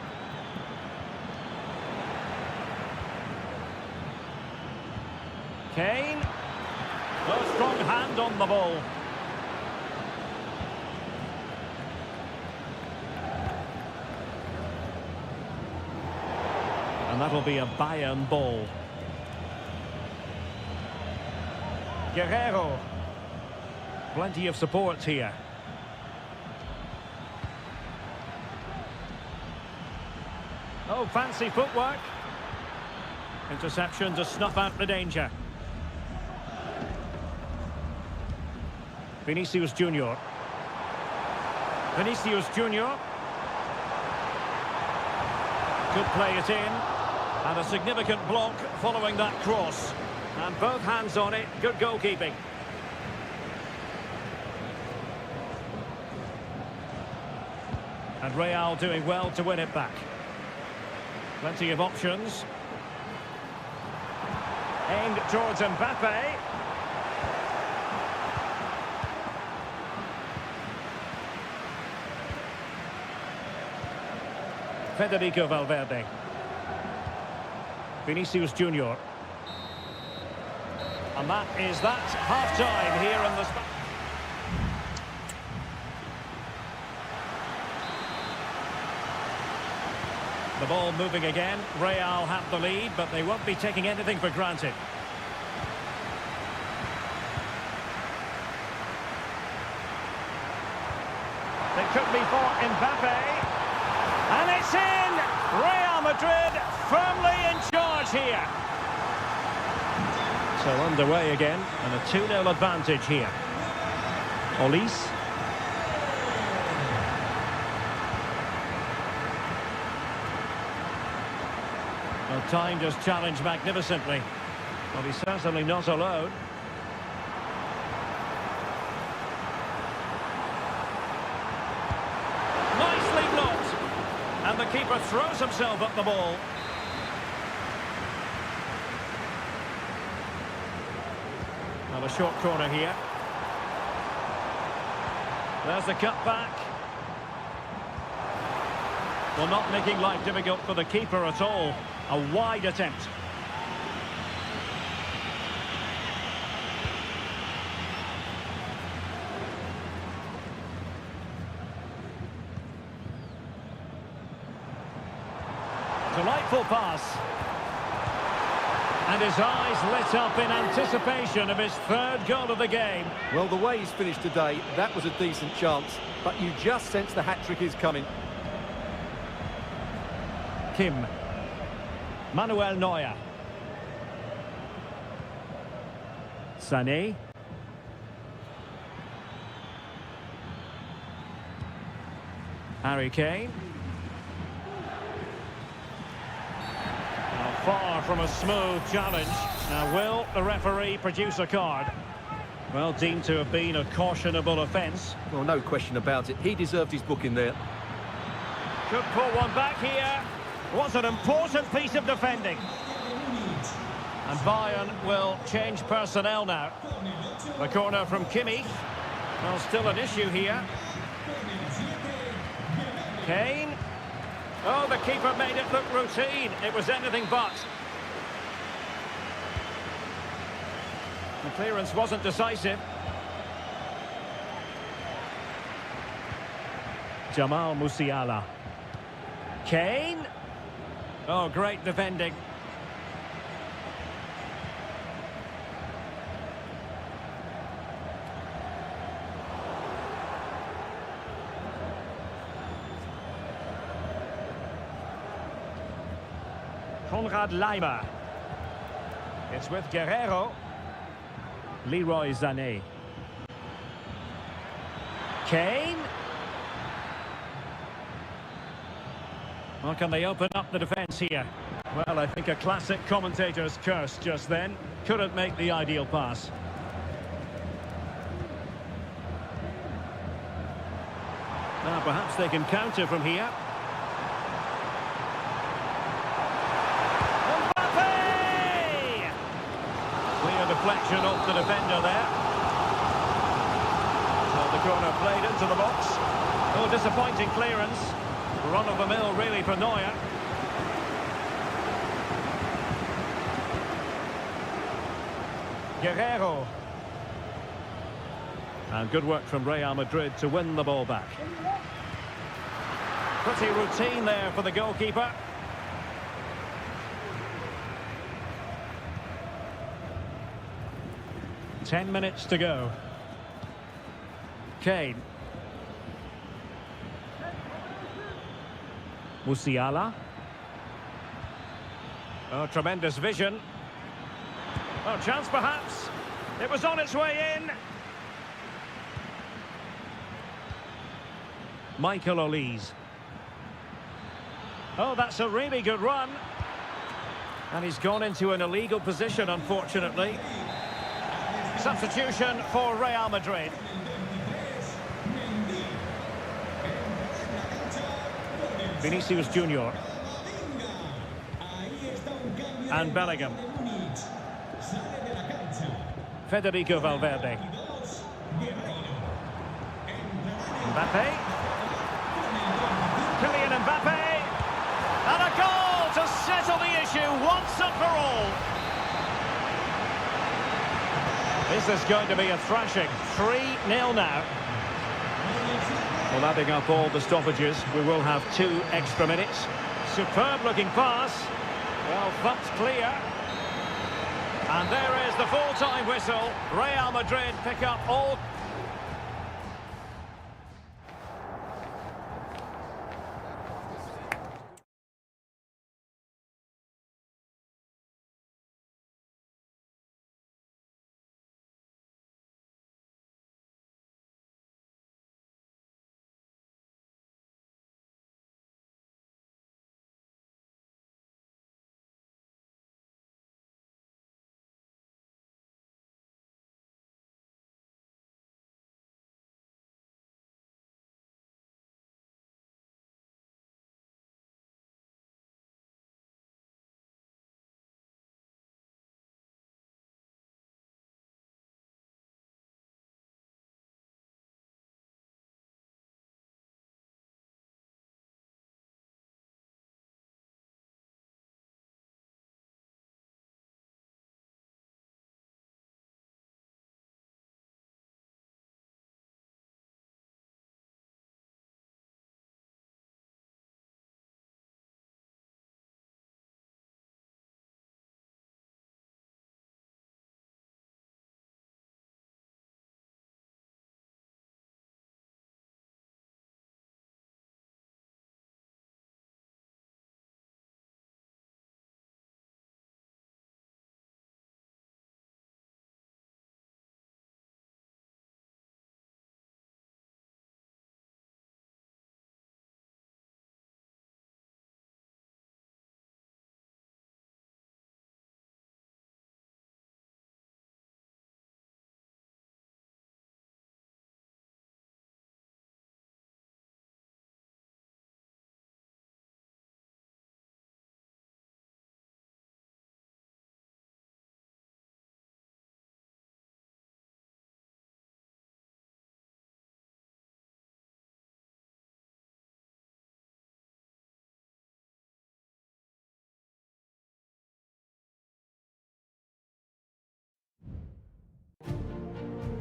Kane. A strong hand on the ball. And that'll be a Bayern ball. Guerrero. Plenty of support here. Oh, fancy footwork. Interception to snuff out the danger. Vinicius Junior. Vinicius Junior. Could play it in. And a significant block following that cross. And both hands on it. Good goalkeeping. And Real doing well to win it back. Plenty of options. Aimed towards Mbappe. Federico Valverde. Vinicius Junior. And that is that half-time here in the... The ball moving again. Real have the lead, but they won't be taking anything for granted. It could be for Mbappe. And it's in! Real Madrid firmly in charge here. So underway again, and a 2-0 advantage here. Olise. Well, time just challenged magnificently. Well, he's certainly not alone. Nicely blocked. And the keeper throws himself at the ball. Well, a short corner here. There's the cut back. Well, not making life difficult for the keeper at all. A wide attempt. Delightful pass. And his eyes lit up in anticipation of his third goal of the game. Well, the way he's finished today, that was a decent chance, but you just sense the hat-trick is coming. Kim. Manuel Neuer. Sané. Harry Kane. Far from a smooth challenge. Now, will the referee produce a card? Well, deemed to have been a cautionable offence. Well, no question about it. He deserved his booking there. Could pull one back here. Was an important piece of defending. And Bayern will change personnel now. The corner from Kimmich. Well, still an issue here. Kane. Oh, the keeper made it look routine. It was anything but. The clearance wasn't decisive. Jamal Musiala. Kane. Oh, great defending. Konrad Leimer. It's with Guerrero. Leroy Sané. Kane. Well, can they open up the defence here? Well, I think a classic commentator's curse just then. Couldn't make the ideal pass. Now, perhaps they can counter from here. Deflection off the defender there. Well, the corner played into the box. Oh, disappointing clearance. Run of the mill really for Neuer. Guerrero. And good work from Real Madrid to win the ball back. Pretty routine there for the goalkeeper. 10 minutes to go. Kane. Musiala. Oh, tremendous vision. Oh, chance perhaps. It was on its way in. Michael Olise. Oh, that's a really good run. And he's gone into an illegal position, unfortunately. Substitution for Real Madrid. Vinicius Junior. And Bellingham. Federico Valverde. Mbappe. Kylian Mbappe. And a goal to settle the issue once and for all. This is going to be a thrashing. 3-0 now. Well, adding up all the stoppages, we will have 2 extra minutes. Superb looking pass. Well, thumped clear. And there is the full-time whistle. Real Madrid pick up all...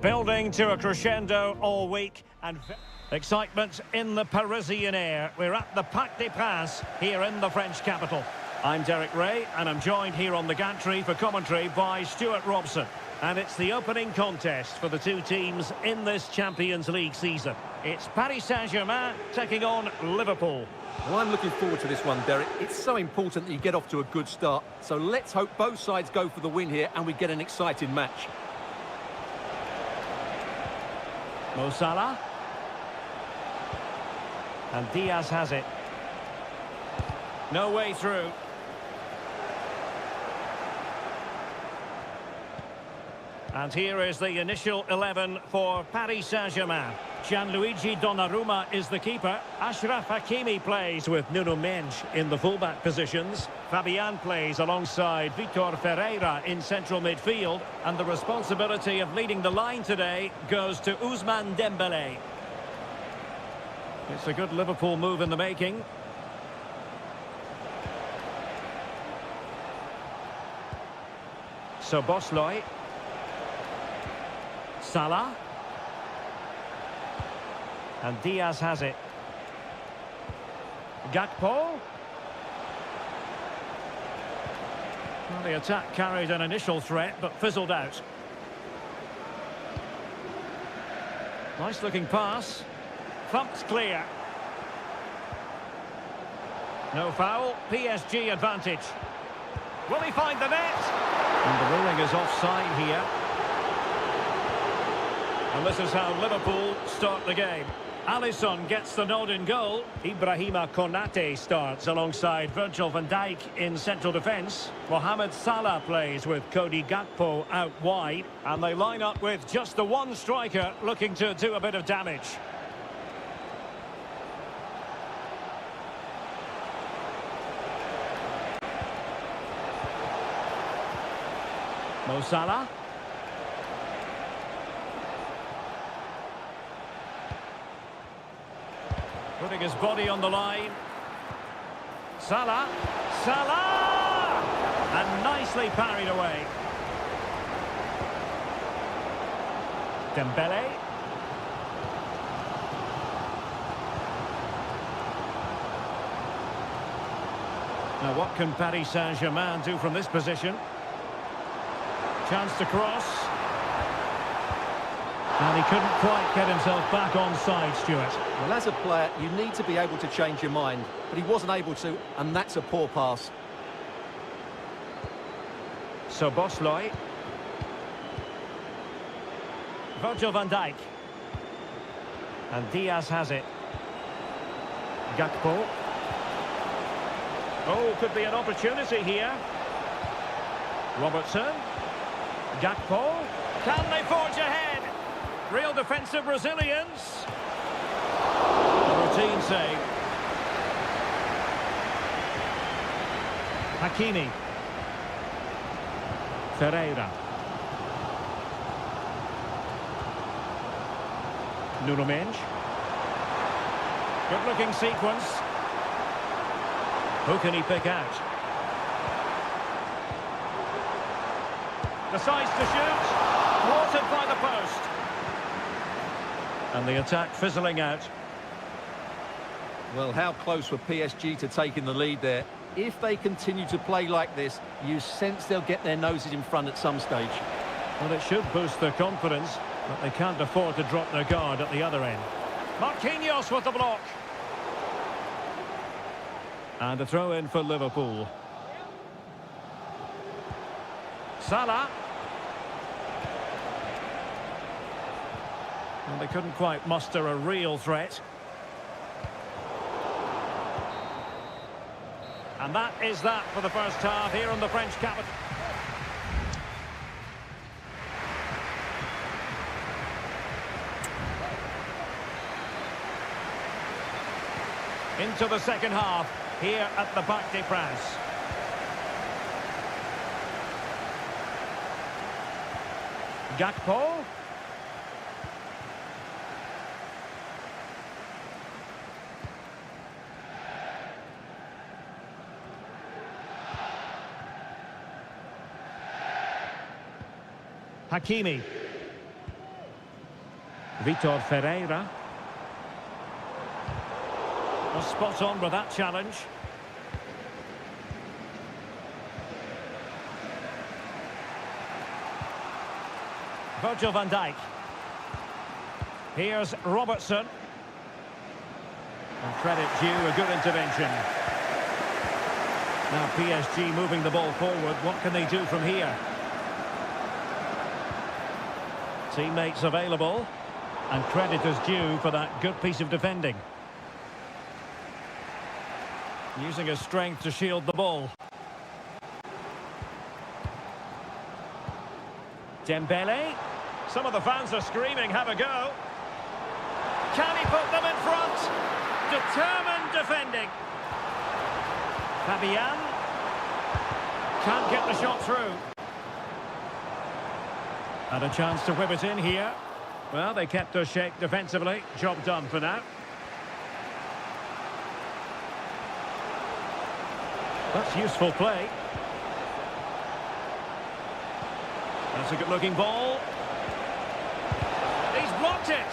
Building to a crescendo all week and excitement in the Parisian air. We're at the Parc des Princes here in the French capital. I'm Derek Ray and I'm joined here on the gantry for commentary by Stuart Robson. And it's the opening contest for the two teams in this Champions League season. It's Paris Saint-Germain taking on Liverpool. Well, I'm looking forward to this one, Derek. It's so important that you get off to a good start. So let's hope both sides go for the win here and we get an exciting match. Mo Salah. And Diaz has it. No way through. And here is the initial 11 for Paris Saint-Germain. Gianluigi Donnarumma is the keeper. Achraf Hakimi plays with Nuno Mendes in the fullback positions. Fabian plays alongside Vitor Ferreira in central midfield. And the responsibility of leading the line today goes to Ousmane Dembélé. It's a good Liverpool move in the making. So Bosley. Salah. And Diaz has it. Gakpo. Well, the attack carried an initial threat, but fizzled out. Nice looking pass. Thumped clear. No foul. PSG advantage. Will he find the net? And the ruling is offside here. And this is how Liverpool start the game. Alisson gets the nod in goal. Ibrahima Konate starts alongside Virgil van Dijk in central defence. Mohamed Salah plays with Cody Gakpo out wide. And they line up with just the one striker looking to do a bit of damage. Mo Salah. Putting his body on the line. Salah. Salah! And nicely parried away. Dembélé. Now what can Paris Saint-Germain do from this position? Chance to cross. And he couldn't quite get himself back on side, Stuart. Well, as a player, you need to be able to change your mind, but he wasn't able to, and that's a poor pass. So Bosley. Virgil van Dijk. And Diaz has it. Gakpo. Oh, could be an opportunity here. Robertson. Gakpo. Can they forge ahead? Real defensive resilience. A routine save. Hakimi. Ferreira. Nuno Mendes. Good looking sequence. Who can he pick out? Decides to shoot. Thwarted by the post. And the attack fizzling out. Well, how close were PSG to taking the lead there? If they continue to play like this, you sense they'll get their noses in front at some stage. Well, it should boost their confidence, but they can't afford to drop their guard at the other end. Marquinhos with the block. And a throw in for Liverpool. Salah. And they couldn't quite muster a real threat. And that is that for the first half here in the French capital. Into the second half here at the Parc des Princes. Gakpo. Hakimi. Vitor Ferreira. Was spot on with that challenge. Virgil van Dijk. Here's Robertson. And credit due, a good intervention. Now PSG moving the ball forward. What can they do from here? Teammates available. And credit is due for that good piece of defending. Using his strength to shield the ball. Dembele. Some of the fans are screaming, have a go. Can he put them in front? Determined defending. Fabian. Can't get the shot through. And a chance to whip it in here. Well, they kept their shape defensively. Job done for now. That's useful play. That's a good-looking ball. He's blocked it.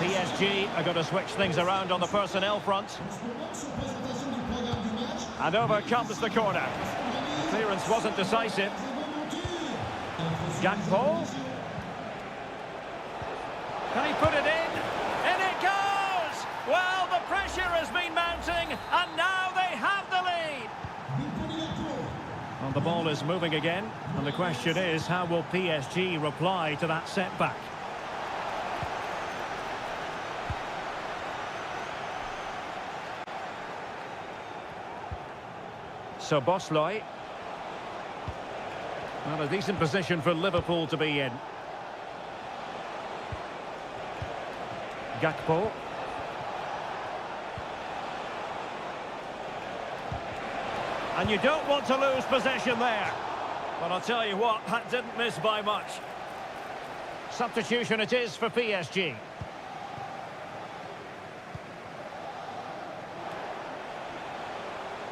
PSG are going to switch things around on the personnel front. And over comes the corner. The clearance wasn't decisive. Gakpo. Can he put it in? In it goes! Well, the pressure has been mounting, and now they have the lead. Well, the ball is moving again, and the question is, how will PSG reply to that setback? So Bosley. Well, a decent position for Liverpool to be in. Gakpo. And you don't want to lose possession there. But I'll tell you what, that didn't miss by much. Substitution it is for PSG.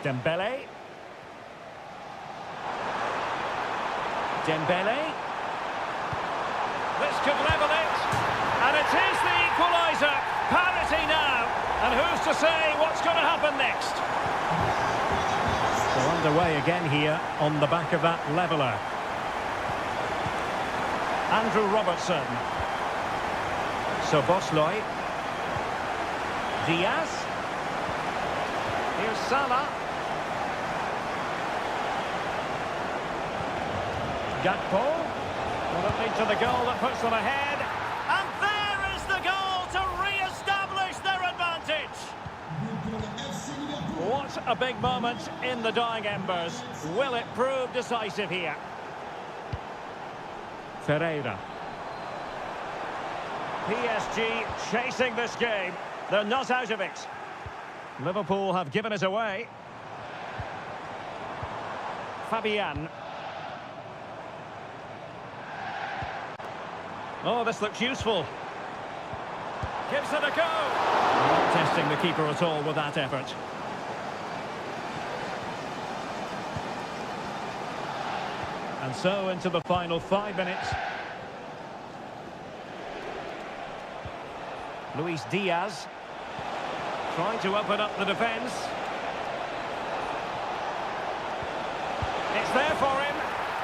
Dembele. Dembele. This could level it. And it is the equaliser. Parity now. And who's to say what's going to happen next? They're underway again here on the back of that leveller. Andrew Robertson. So Bosley. Diaz. Here's Salah. Gakpo. Will it lead to the goal that puts them ahead? And there is the goal to re-establish their advantage. What a big moment in the dying embers. Will it prove decisive here? Ferreira. PSG chasing this game. They're not out of it. Liverpool have given it away. Fabian. Oh, this looks useful. Gives it a go. Not testing the keeper at all with that effort. And so into the final 5 minutes. Luis Diaz trying to open up the defence. It's there for him.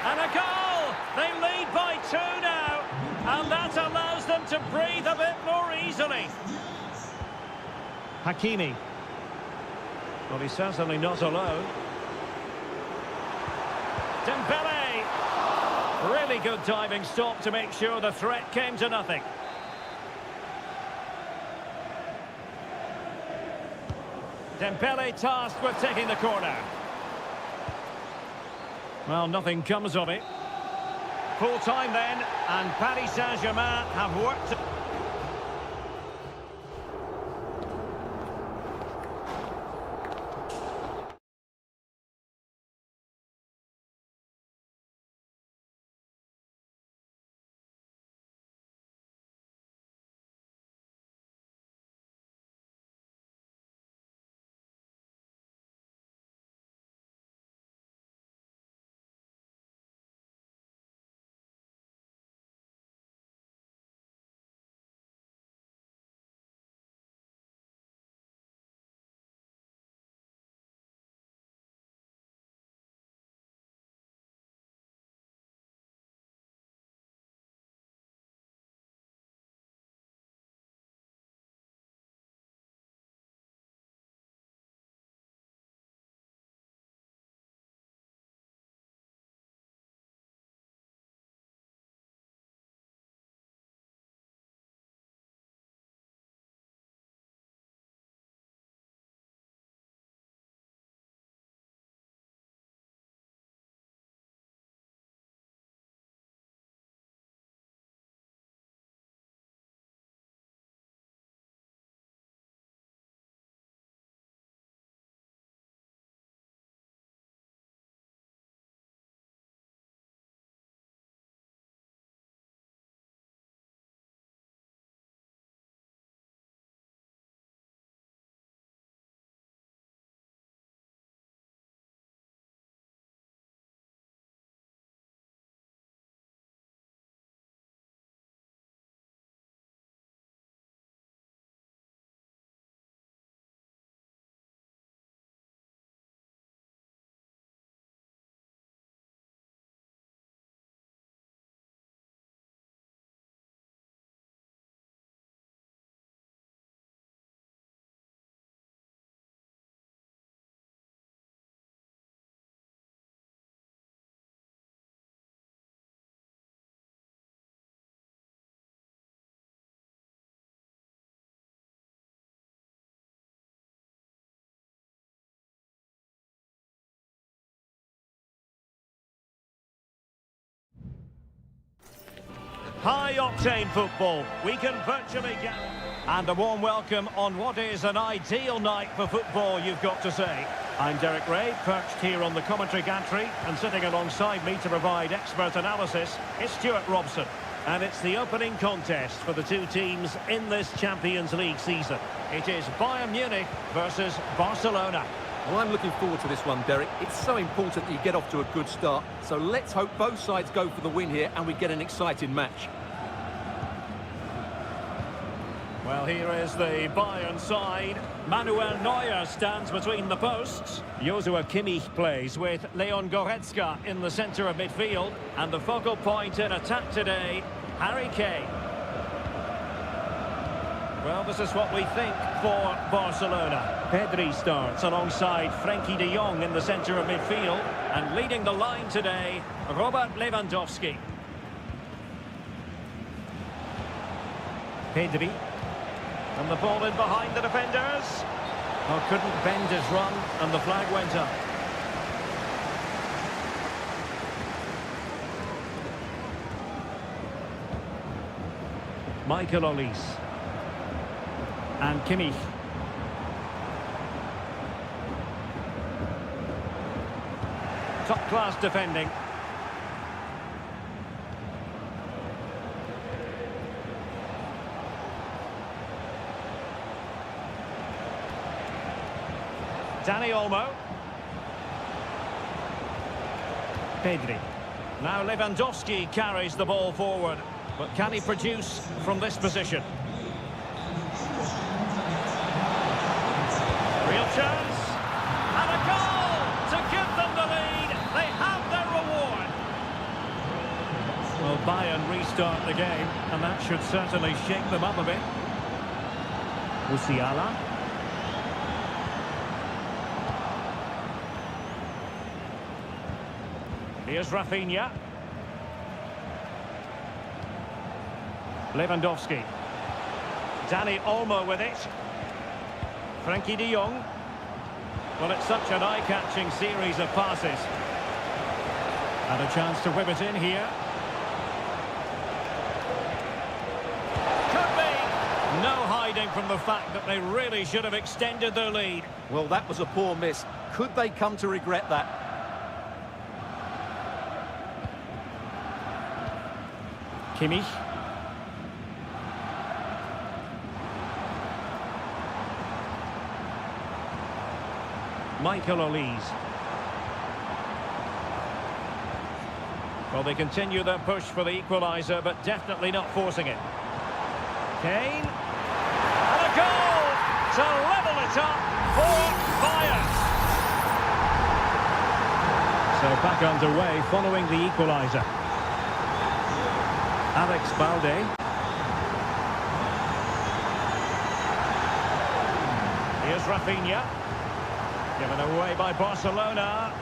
And a goal! They lead by 2 now. And that allows them to breathe a bit more easily. Hakimi. Well, he's certainly not alone. Dembele. Really good diving stop to make sure the threat came to nothing. Dembele tasked with taking the corner. Well, nothing comes of it. Full time then, and Paris Saint-Germain have worked... High-octane football. We can virtually get... And a warm welcome on what is an ideal night for football, you've got to say. I'm Derek Ray, perched here on the commentary gantry, and sitting alongside me to provide expert analysis is Stuart Robson. And it's the opening contest for the two teams in this Champions League season. It is Bayern Munich versus Barcelona. Well, I'm looking forward to this one, Derek. It's so important that you get off to a good start. So let's hope both sides go for the win here and we get an exciting match. Well, here is the Bayern side. Manuel Neuer stands between the posts. Joshua Kimmich plays with Leon Goretzka in the centre of midfield. And the focal point in attack today, Harry Kane. Well, this is what we think for Barcelona. Pedri starts alongside Frenkie de Jong in the centre of midfield. And leading the line today, Robert Lewandowski. Pedri. And the ball in behind the defenders. Oh, couldn't bend his run, and the flag went up. Michael Olise. And Kimmich. Top-class defending. Dani Olmo. Pedri. Now Lewandowski carries the ball forward. But can he produce from this position? Real chance. And a goal to give them the lead. They have their reward. Well, Bayern restart the game, and that should certainly shake them up a bit. Musiala. Here's Rafinha. Lewandowski. Dani Olmo with it. Frenkie de Jong. Well, it's such an eye-catching series of passes. And a chance to whip it in here. Could be. No hiding from the fact that they really should have extended their lead. Well, that was a poor miss. Could they come to regret that? Kimmich. Michael Olise. Well, they continue their push for the equaliser, but definitely not forcing it. Kane. And a goal to level it up for Bayern. So back underway following the equaliser. Alex Balde. Here's Rafinha. Given away by Barcelona.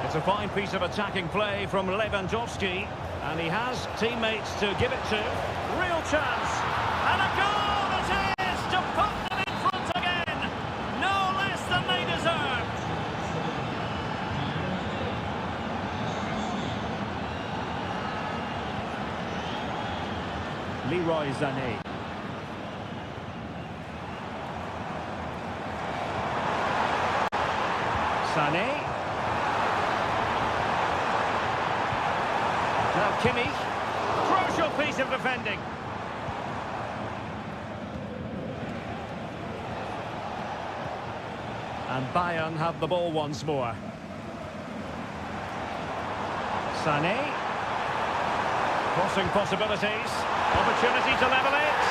It's a fine piece of attacking play from Lewandowski. And he has teammates to give it to. Real chance. And a goal it is to put them in front again. No less than they deserve. Leroy Sané. Sané. Now Kimmich. Crucial piece of defending. And Bayern have the ball once more. Sané. Crossing possibilities. Opportunity to level it.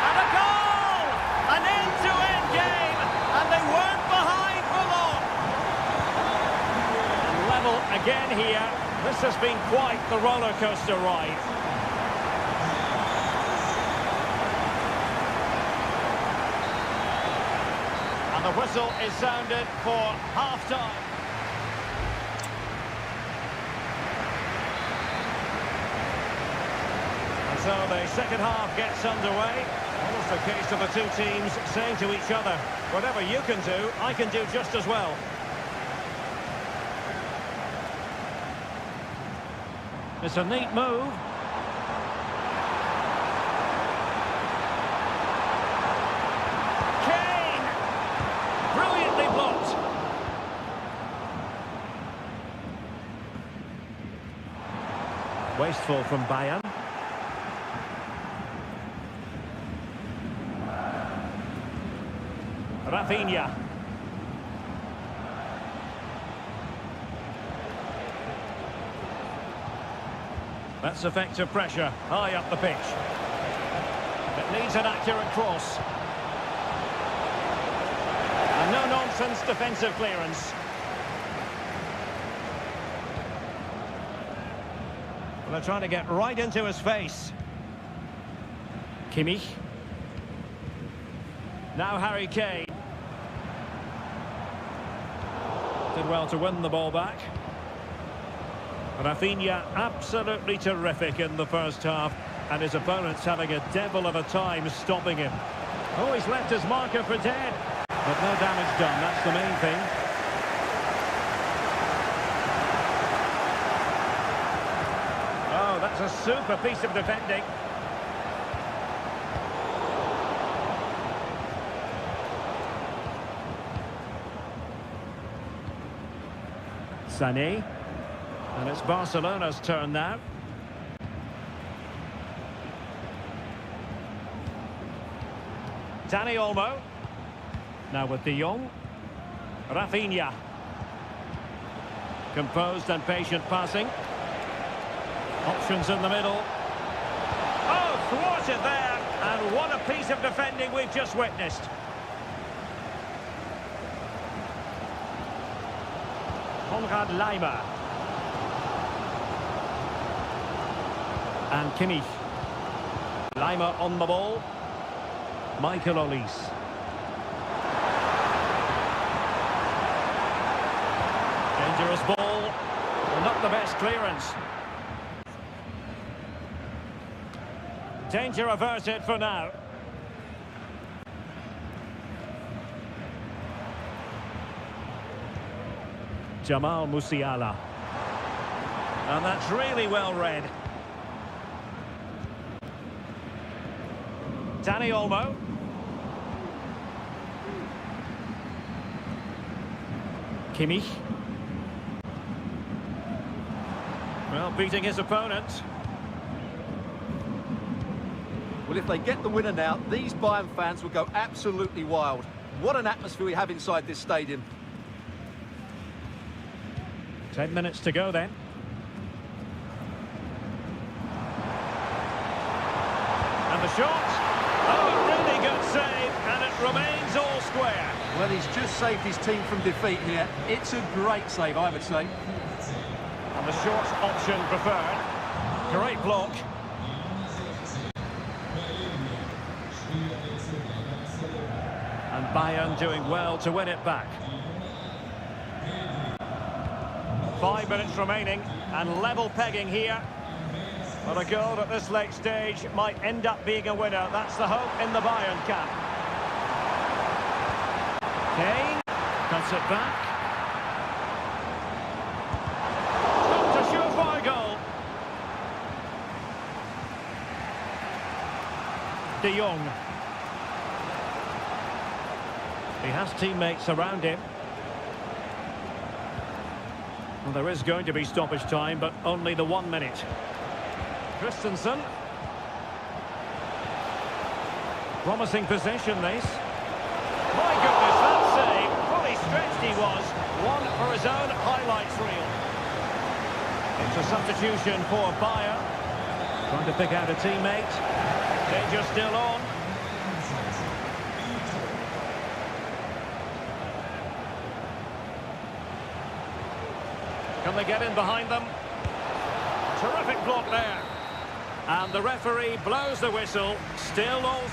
And a goal! An end-to-end game. And they weren't behind for long. And level again here. This has been quite the roller coaster ride. And the whistle is sounded for half-time. And so the second half gets underway. Almost a case of the two teams saying to each other, whatever you can do, I can do just as well. It's a neat move. Kane! Brilliantly blocked. Wasteful from Bayern. Rafinha. That's effective pressure, high up the pitch. It needs an accurate cross. And no-nonsense defensive clearance. Well, they're trying to get right into his face. Kimmich. Now Harry Kane. Did well to win the ball back. Rafinha absolutely terrific in the first half, and his opponent's having a devil of a time stopping him. Oh, he's left his marker for dead. But no damage done, that's the main thing. Oh, that's a super piece of defending. Sané. And it's Barcelona's turn now. Dani Olmo. Now with De Jong. Rafinha. Composed and patient passing. Options in the middle. Oh, thwarted there. And what a piece of defending we've just witnessed. Konrad Laimer. And Kimmich. Laimer on the ball. Michael Olise. Dangerous ball. Well, not the best clearance. Danger averted for now. Jamal Musiala. And that's really well read. Dani Olmo. Kimmich. Well, beating his opponent. Well, if they get the winner now, these Bayern fans will go absolutely wild. What an atmosphere we have inside this stadium. 10 minutes to go then. And the shot. Oh, a really good save, and it remains all square. Well, he's just saved his team from defeat here. It's a great save, I would say. And the short option preferred. Great block. And Bayern doing well to win it back. 5 minutes remaining, and level pegging here. But a goal at this late stage might end up being a winner. That's the hope in the Bayern camp. Kane cuts it back. Not a surefire goal. De Jong. He has teammates around him. Well, there is going to be stoppage time, but only the 1 minute. Christensen. Promising possession, this. My goodness, that save. Fully stretched he was. One for his own highlights reel. It's a substitution for Bayer. Trying to pick out a teammate. Danger still on. Can they get in behind them? Terrific block there. And the referee blows the whistle. Still all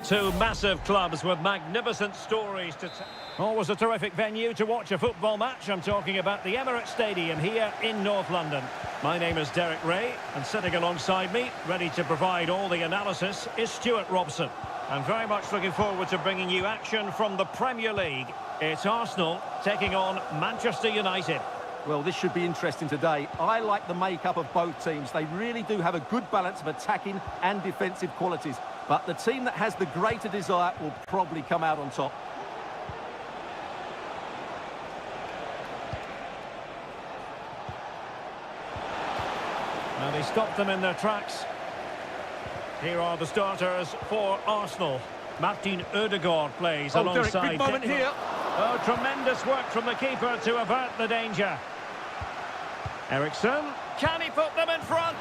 Two massive clubs with magnificent stories to tell. Always a terrific venue to watch a football match. I'm talking about the Emirates Stadium here in North London. My name is Derek Ray, and sitting alongside me, ready to provide all the analysis, is Stuart Robson. I'm very much looking forward to bringing you action from the Premier League. It's Arsenal taking on Manchester United. Well, this should be interesting today. I like the makeup of both teams. They really do have a good balance of attacking and defensive qualities. But the team that has the greater desire will probably come out on top. Now they stopped them in their tracks. Here are the starters for Arsenal. Martin Ødegaard plays alongside. Derek, big moment here. Oh, tremendous work from the keeper to avert the danger. Eriksson, can he put them in front?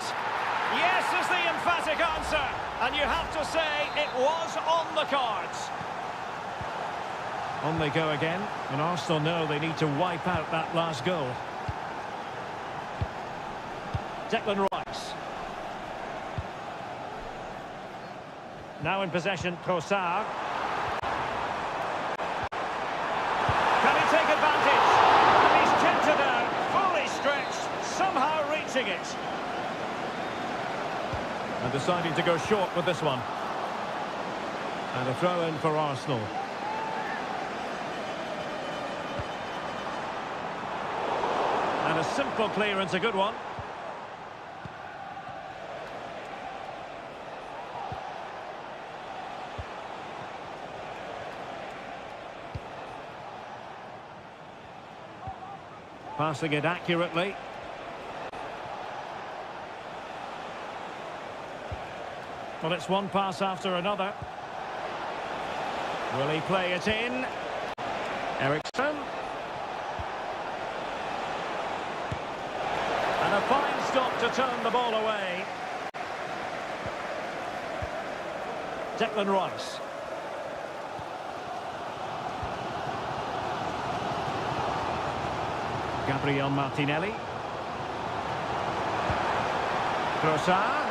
Yes is the emphatic answer. And you have to say it was on the cards. On they go again. And Arsenal know they need to wipe out that last goal. Declan Rice. Now in possession, Trossard. Can he take advantage? And he's kept it out, fully stretched, somehow reaching it. And deciding to go short with this one. And a throw in for Arsenal. And a simple clearance, a good one. Passing it accurately. Well, it's one pass after another. Will he play it in? Eriksson. And a fine stop to turn the ball away. Declan Rice. Gabriel Martinelli. Trossard.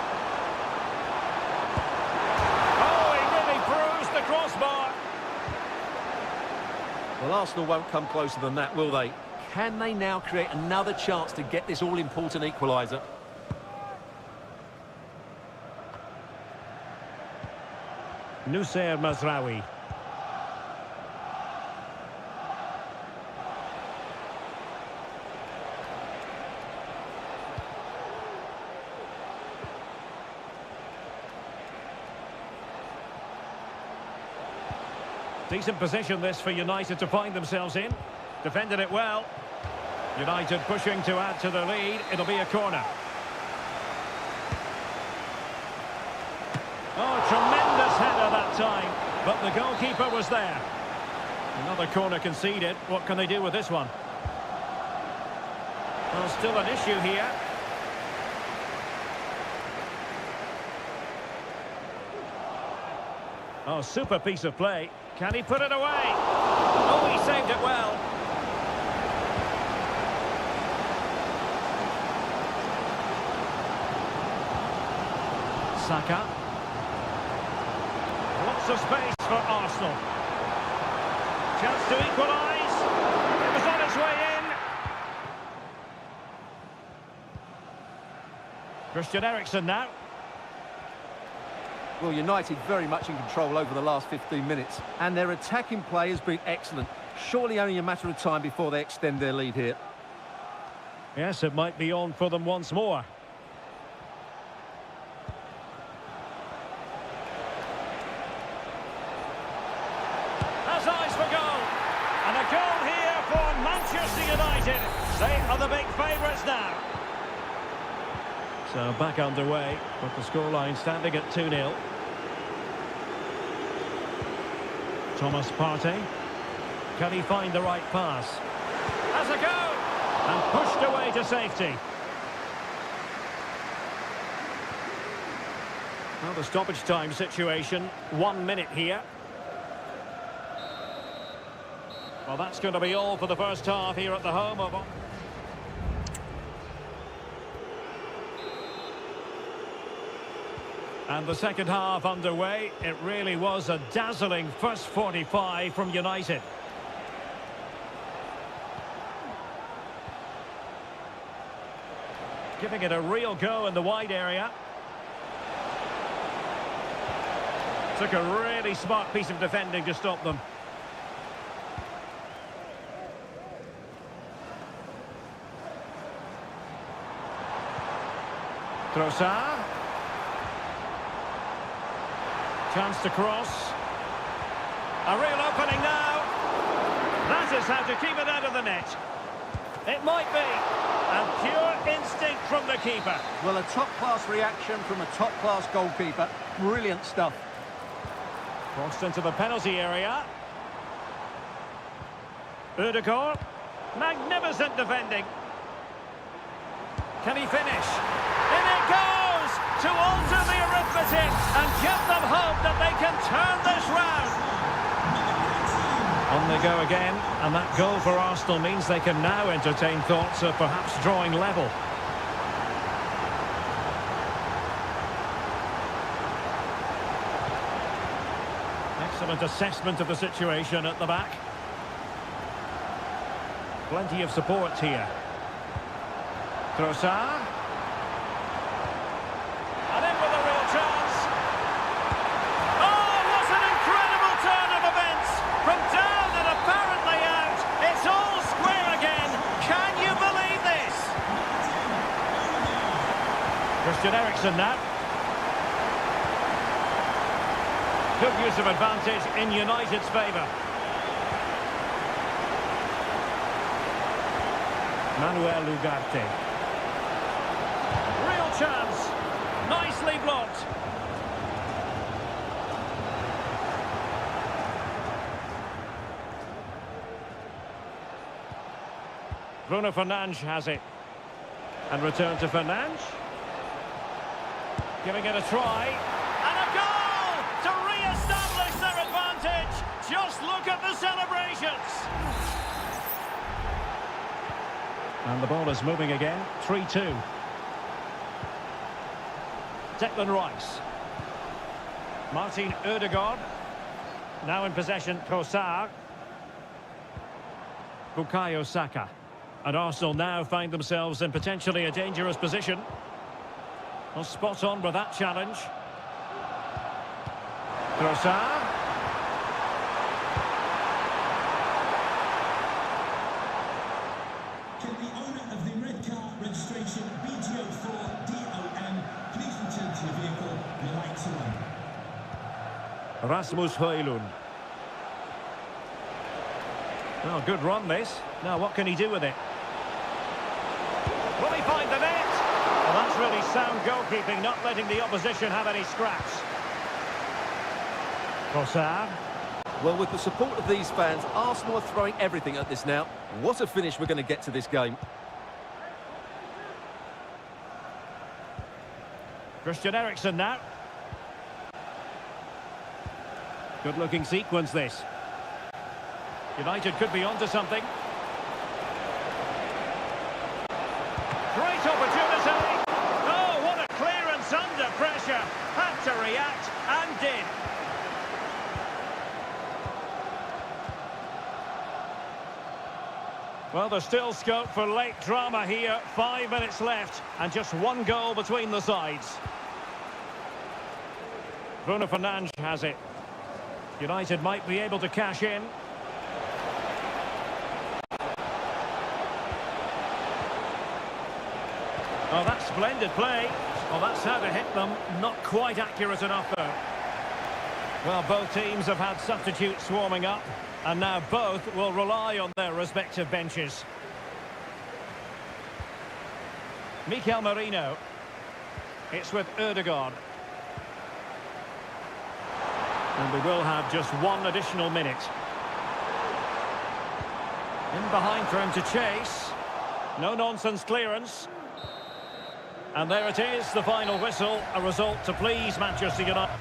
Oh, he really bruised the crossbar. Well, Arsenal won't come closer than that, will they? Can they now create another chance to get this all-important equaliser? Nusayr Mazraoui. Decent position this for United to find themselves in. Defended it well. United pushing to add to the lead. It'll be a corner. Oh, tremendous header that time. But the goalkeeper was there. Another corner conceded. What can they do with this one? Well, still an issue here. Oh, super piece of play. Can he put it away? Oh, he saved it well. Saka. Lots of space for Arsenal. Chance to equalise. It was on its way in. Christian Eriksen now. Well, United very much in control over the last 15 minutes. And their attacking play has been excellent. Surely only a matter of time before they extend their lead here. Yes, it might be on for them once more. Has eyes for goal. And a goal here for Manchester United. They are the big favourites now. So back underway, but the scoreline standing at 2-0. Thomas Partey. Can he find the right pass? Has a go! And pushed away to safety. Well, the stoppage time situation, 1 minute here. Well, that's going to be all for the first half here at the home of... And the second half underway. It really was a dazzling first 45 from United. Giving it a real go in the wide area. Took a really smart piece of defending to stop them. Trossard. Chance to cross. A real opening now. That is how to keep it out of the net. It might be. And pure instinct from the keeper. Well, a top-class reaction from a top-class goalkeeper. Brilliant stuff. Crossed into the penalty area. Ødegaard. Magnificent defending. Can he finish? In it goes! To alter the arithmetic and give them hope that they can turn this round. On they go again, and that goal for Arsenal means they can now entertain thoughts of perhaps drawing level. Excellent assessment of the situation at the back. Plenty of support here. Trossard. And in with a real chance. Oh, what an incredible turn of events! From down and apparently out, it's all square again. Can you believe this? Christian Eriksen now. Good use of advantage in United's favour. Manuel Ugarte. Real chance. Nicely blocked. Bruno Fernandes has it. And return to Fernandes. Giving it a try. And a goal to re-establish their advantage. Just look at the celebrations. And the ball is moving again. 3-2. Declan Rice. Martin Ødegaard. Now in possession, Trossard. Bukayo Saka. And Arsenal now find themselves in potentially a dangerous position. Well, spot on with that challenge. Trossard. Can the owner of the red car registration BGO4DOM please return to your vehicle? The lights are on. Rasmus Højlund. Oh, good run this. Now what can he do with it? Will he find the net? Well, that's really sound goalkeeping, not letting the opposition have any scraps. Trossard. Well, with the support of these fans, Arsenal are throwing everything at this now. What a finish we're going to get to this game. Christian Eriksen now. Good-looking sequence, this. United could be onto something. Great opportunity. Oh, what a clearance under pressure. Had to react and did. Well, there's still scope for late drama here. 5 minutes left and just one goal between the sides. Bruno Fernandes has it. United might be able to cash in. Oh, that's splendid play. Well, that's how to hit them. Not quite accurate enough, though. Well, both teams have had substitutes warming up, and now both will rely on their respective benches. Mikel Merino. It's with Ødegaard. And we will have just one additional minute. In behind for him to chase. No-nonsense clearance. And there it is, the final whistle, a result to please Manchester United.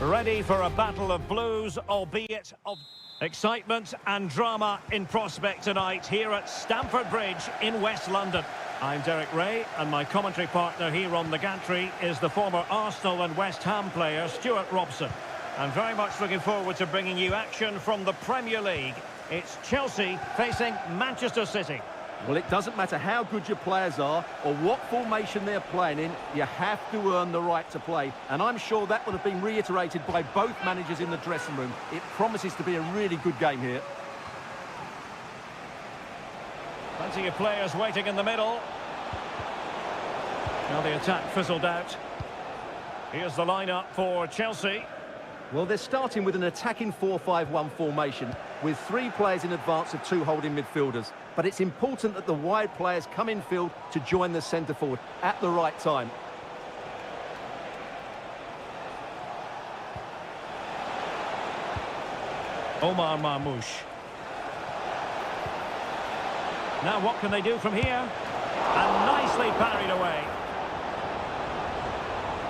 Ready for a battle of blues, albeit of excitement and drama in prospect tonight here at Stamford Bridge in West London. I'm Derek Ray, and my commentary partner here on the gantry is the former Arsenal and West Ham player Stuart Robson. I'm very much looking forward to bringing you action from the Premier League. It's Chelsea facing Manchester City. Well, it doesn't matter how good your players are or what formation they're playing in, you have to earn the right to play. And I'm sure that would have been reiterated by both managers in the dressing room. It promises to be a really good game here. Plenty of players waiting in the middle. Now the attack fizzled out. Here's the lineup for Chelsea. Well, they're starting with an attacking 4-5-1 formation with 3 players in advance of 2 holding midfielders. But it's important that the wide players come in field to join the centre forward at the right time. Omar Marmoush. Now what can they do from here? And nicely parried away.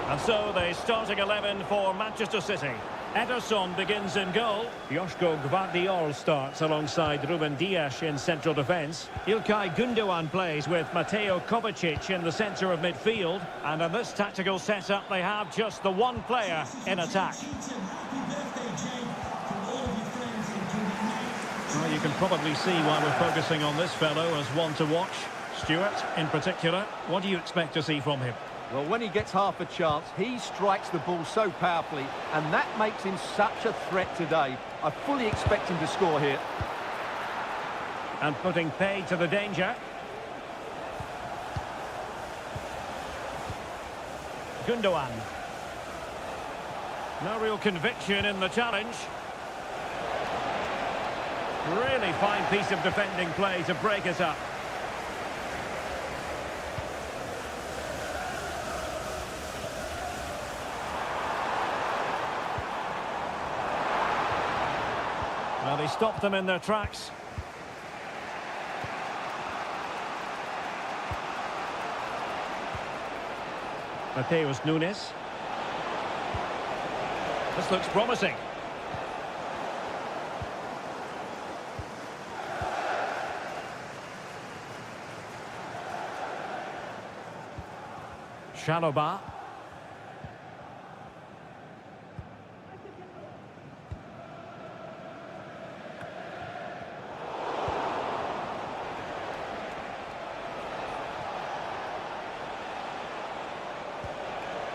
And so the starting 11 for Manchester City. Ederson begins in goal. Joško Gvardiol starts alongside Ruben Dias in central defence. İlkay Gündoğan plays with Mateo Kovacic in the centre of midfield. And in this tactical setup, they have just the one player in attack. Well, you can probably see why we're focusing on this fellow as one to watch. Stuart, in particular, what do you expect to see from him? Well, when he gets half a chance, he strikes the ball so powerfully, and that makes him such a threat today. I fully expect him to score here. And putting pay to the danger. Gündoğan. No real conviction in the challenge. Really fine piece of defending play to break it up. Well, they stopped them in their tracks. Mateus Nunes. This looks promising. Chalobah.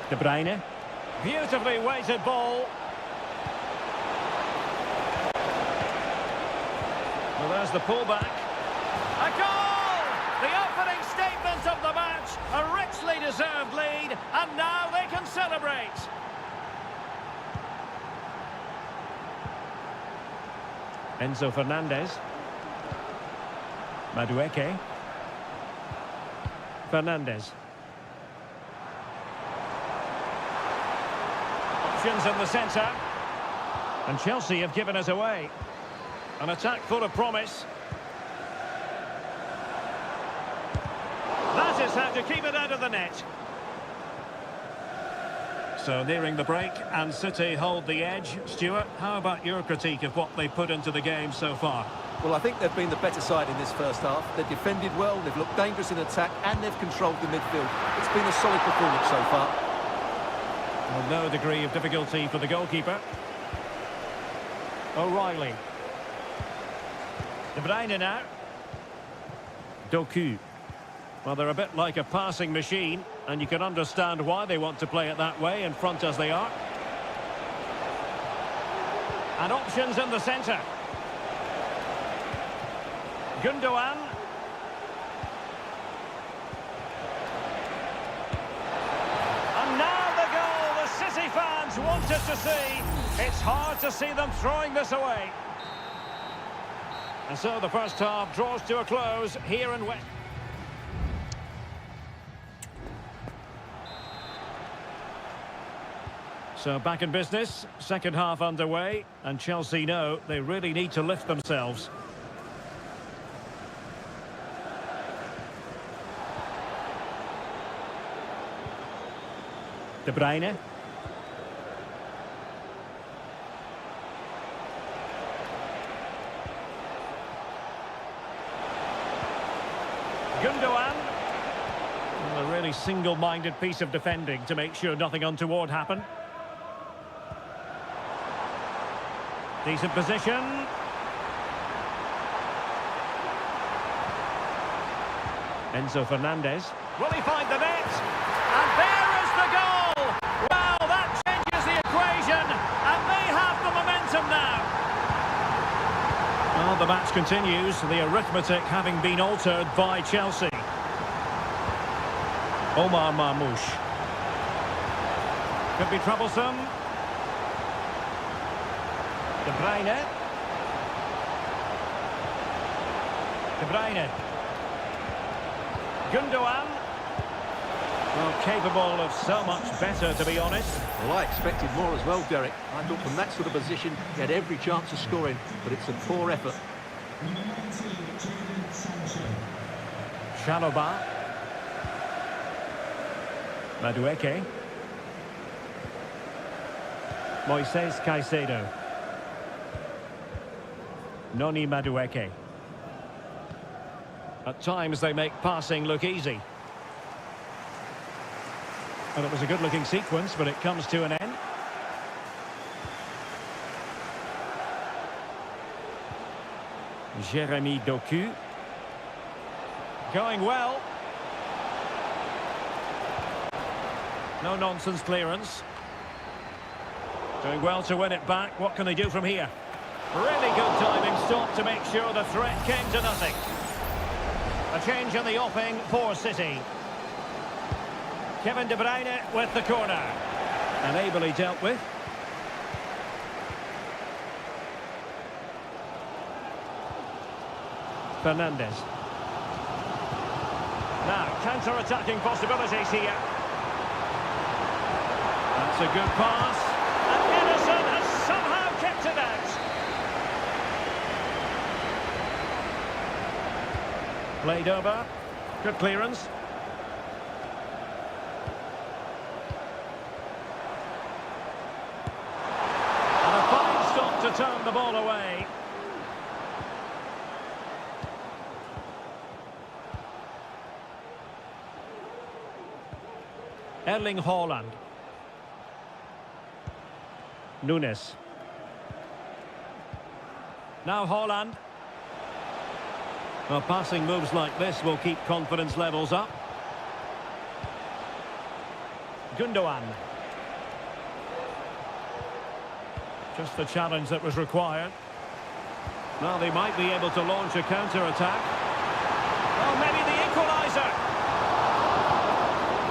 De Bruyne. Beautifully weighted ball. Well, there's the pullback. A goal! The opening statement of the match. A richly deserved lead, and now they can celebrate. Enzo Fernandez. Madueke. Fernandez. Options in the centre. And Chelsea have given us away. An attack full of promise. That is how to keep it out of the net. So nearing the break, and City hold the edge. Stuart, how about your critique of what they put into the game so far? Well, I think they've been the better side in this first half. They've defended well, they've looked dangerous in attack, and they've controlled the midfield. It's been a solid performance so far. Well, no degree of difficulty for the goalkeeper. O'Reilly. De Bruyne now. Doku. Well, they're a bit like a passing machine, and you can understand why they want to play it that way, in front as they are. And options in the centre. Gündoğan. And now the goal the City fans wanted to see. It's hard to see them throwing this away. And so the first half draws to a close here in West. So back in business, second half underway, and Chelsea know they really need to lift themselves. De Bruyne. Gundogan. A really single-minded piece of defending to make sure nothing untoward happened. Decent position. Enzo Fernandez. Will he find the net? And there is the goal! Well, that changes the equation, and they have the momentum now. Well, the match continues, the arithmetic having been altered by Chelsea. Omar Marmoush. Could be troublesome. De Bruyne. De Bruyne. Gundogan. Well, capable of so much better, to be honest. Well, I expected more as well, Derek. I thought from that sort of position, he had every chance of scoring, but it's a poor effort. Chalobah. Madueke. Moises Caicedo. Noni Madueke. At times they make passing look easy. Well, it was a good-looking sequence, but it comes to an end. Jeremy Doku. Going well. No-nonsense clearance. Doing well to win it back. What can they do from here? Really good timing stop to make sure the threat came to nothing. A change in the offing for City. Kevin De Bruyne with the corner. And ably dealt with. Fernandez. Now, counter-attacking possibilities here. That's a good pass. And Ederson has somehow kept it out. Played over. Good clearance. And a fine stop to turn the ball away. Erling Haaland. Nunes. Now Haaland. Well, passing moves like this will keep confidence levels up. Gundogan. Just the challenge that was required. Now they might be able to launch a counter-attack. Oh, maybe the equaliser.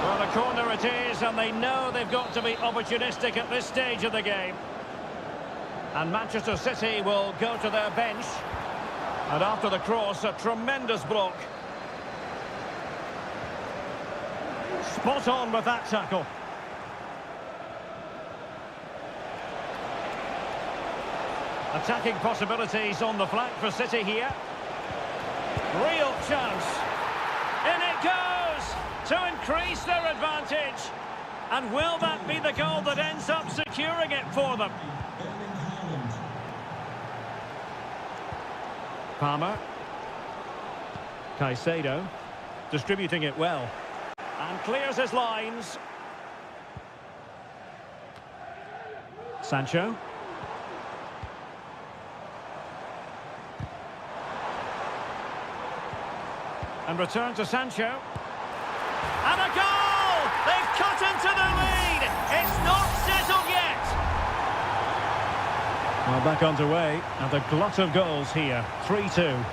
Well, a corner it is, and they know they've got to be opportunistic at this stage of the game. And Manchester City will go to their bench. And after the cross, a tremendous block. Spot on with that tackle. Attacking possibilities on the flank for City here. Real chance. In it goes to increase their advantage. And will that be the goal that ends up securing it for them? Palmer. Caicedo. Distributing it well. And clears his lines. Sancho. And return to Sancho. And a goal! They've cut into the lead! It's not settled yet! Well, back underway, and a glut of goals here. 3-2.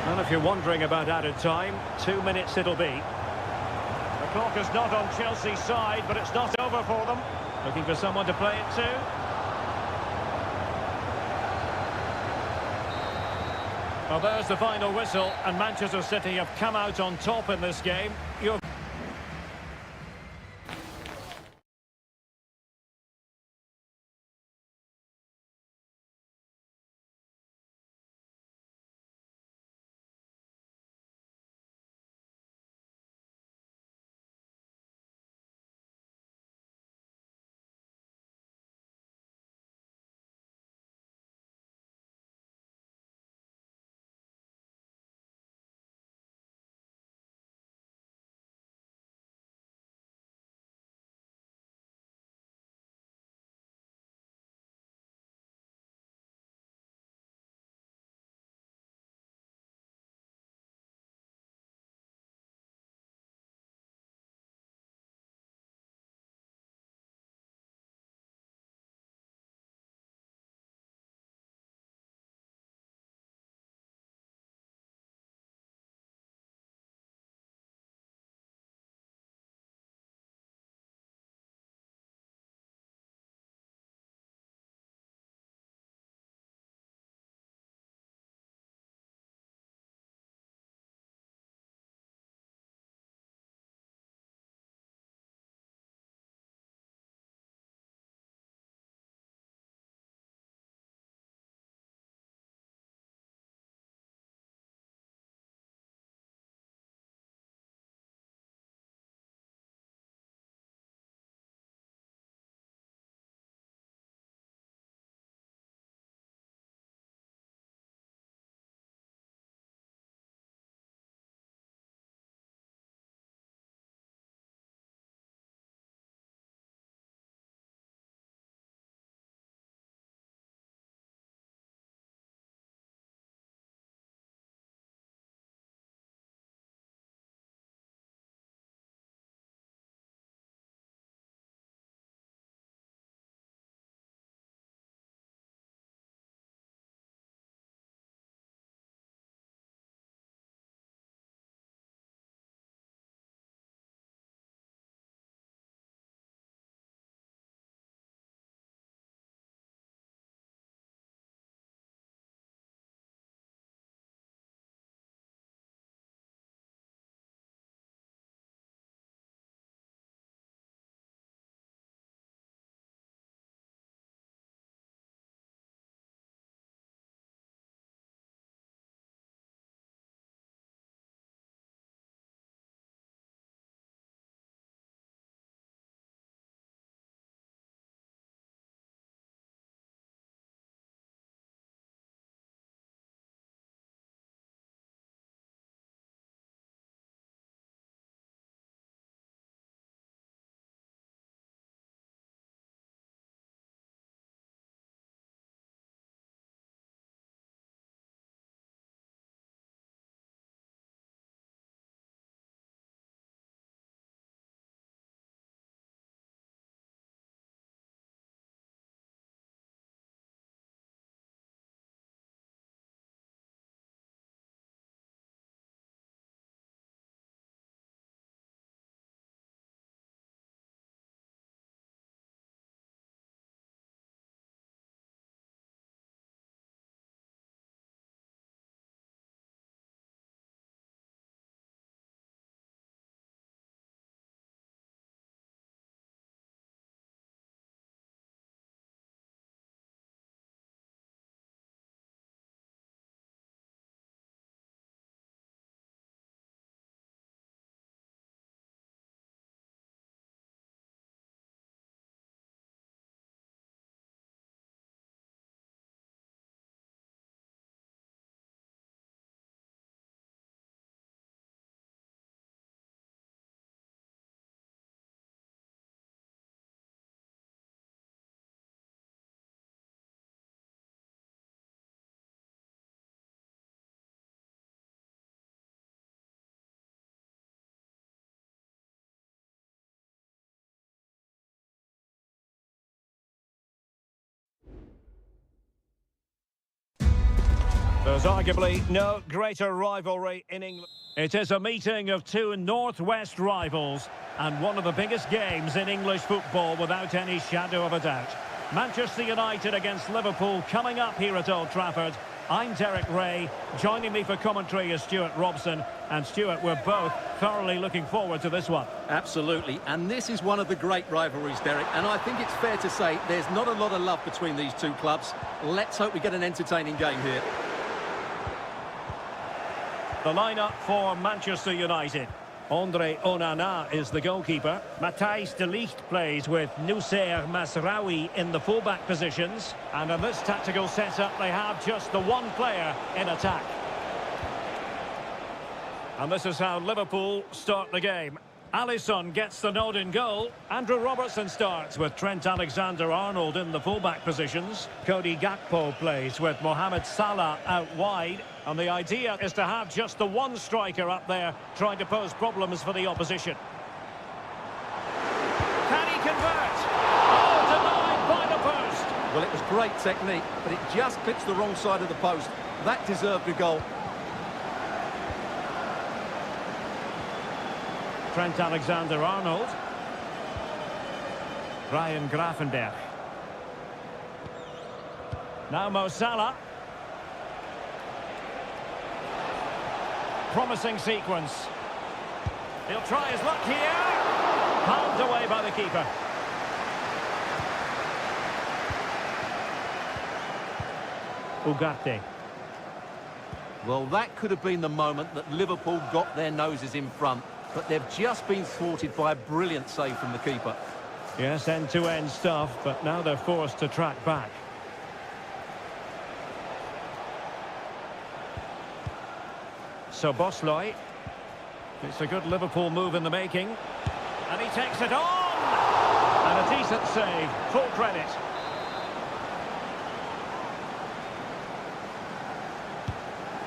And if you're wondering about added time, 2 minutes it'll be. The clock is not on Chelsea's side, but it's not over for them. Looking for someone to play it to. Well, there's the final whistle, and Manchester City have come out on top in this game. There's arguably no greater rivalry in England. It is a meeting of two northwest rivals and one of the biggest games in English football without any shadow of a doubt. Manchester United against Liverpool coming up here at Old Trafford. I'm Derek Ray. Joining me for commentary is Stuart Robson. And Stuart, we're both thoroughly looking forward to this one. Absolutely, and this is one of the great rivalries, Derek, and I think it's fair to say there's not a lot of love between these two clubs. Let's hope we get an entertaining game here. The lineup for Manchester United. Andre Onana is the goalkeeper. Matthijs de Ligt plays with Noussair Masraoui in the fullback positions. And in this tactical setup, they have just the one player in attack. And this is how Liverpool start the game. Alisson gets the nod in goal. Andrew Robertson starts with Trent Alexander-Arnold in the fullback positions. Cody Gakpo plays with Mohamed Salah out wide. And the idea is to have just the one striker up there trying to pose problems for the opposition. Can he convert? Oh, denied by the post. Well, it was great technique, but it just clips the wrong side of the post. That deserved a goal. Trent Alexander-Arnold. Ryan Gravenberch. Now Mo Salah. Promising sequence. He'll try his luck here. Palmed away by the keeper. Ugarte. Well, that could have been the moment that Liverpool got their noses in front, but they've just been thwarted by a brilliant save from the keeper. Yes, end-to-end stuff, but now they're forced to track back. So Bosley. It's a good Liverpool move in the making. And he takes it on! And a decent save. Full credit.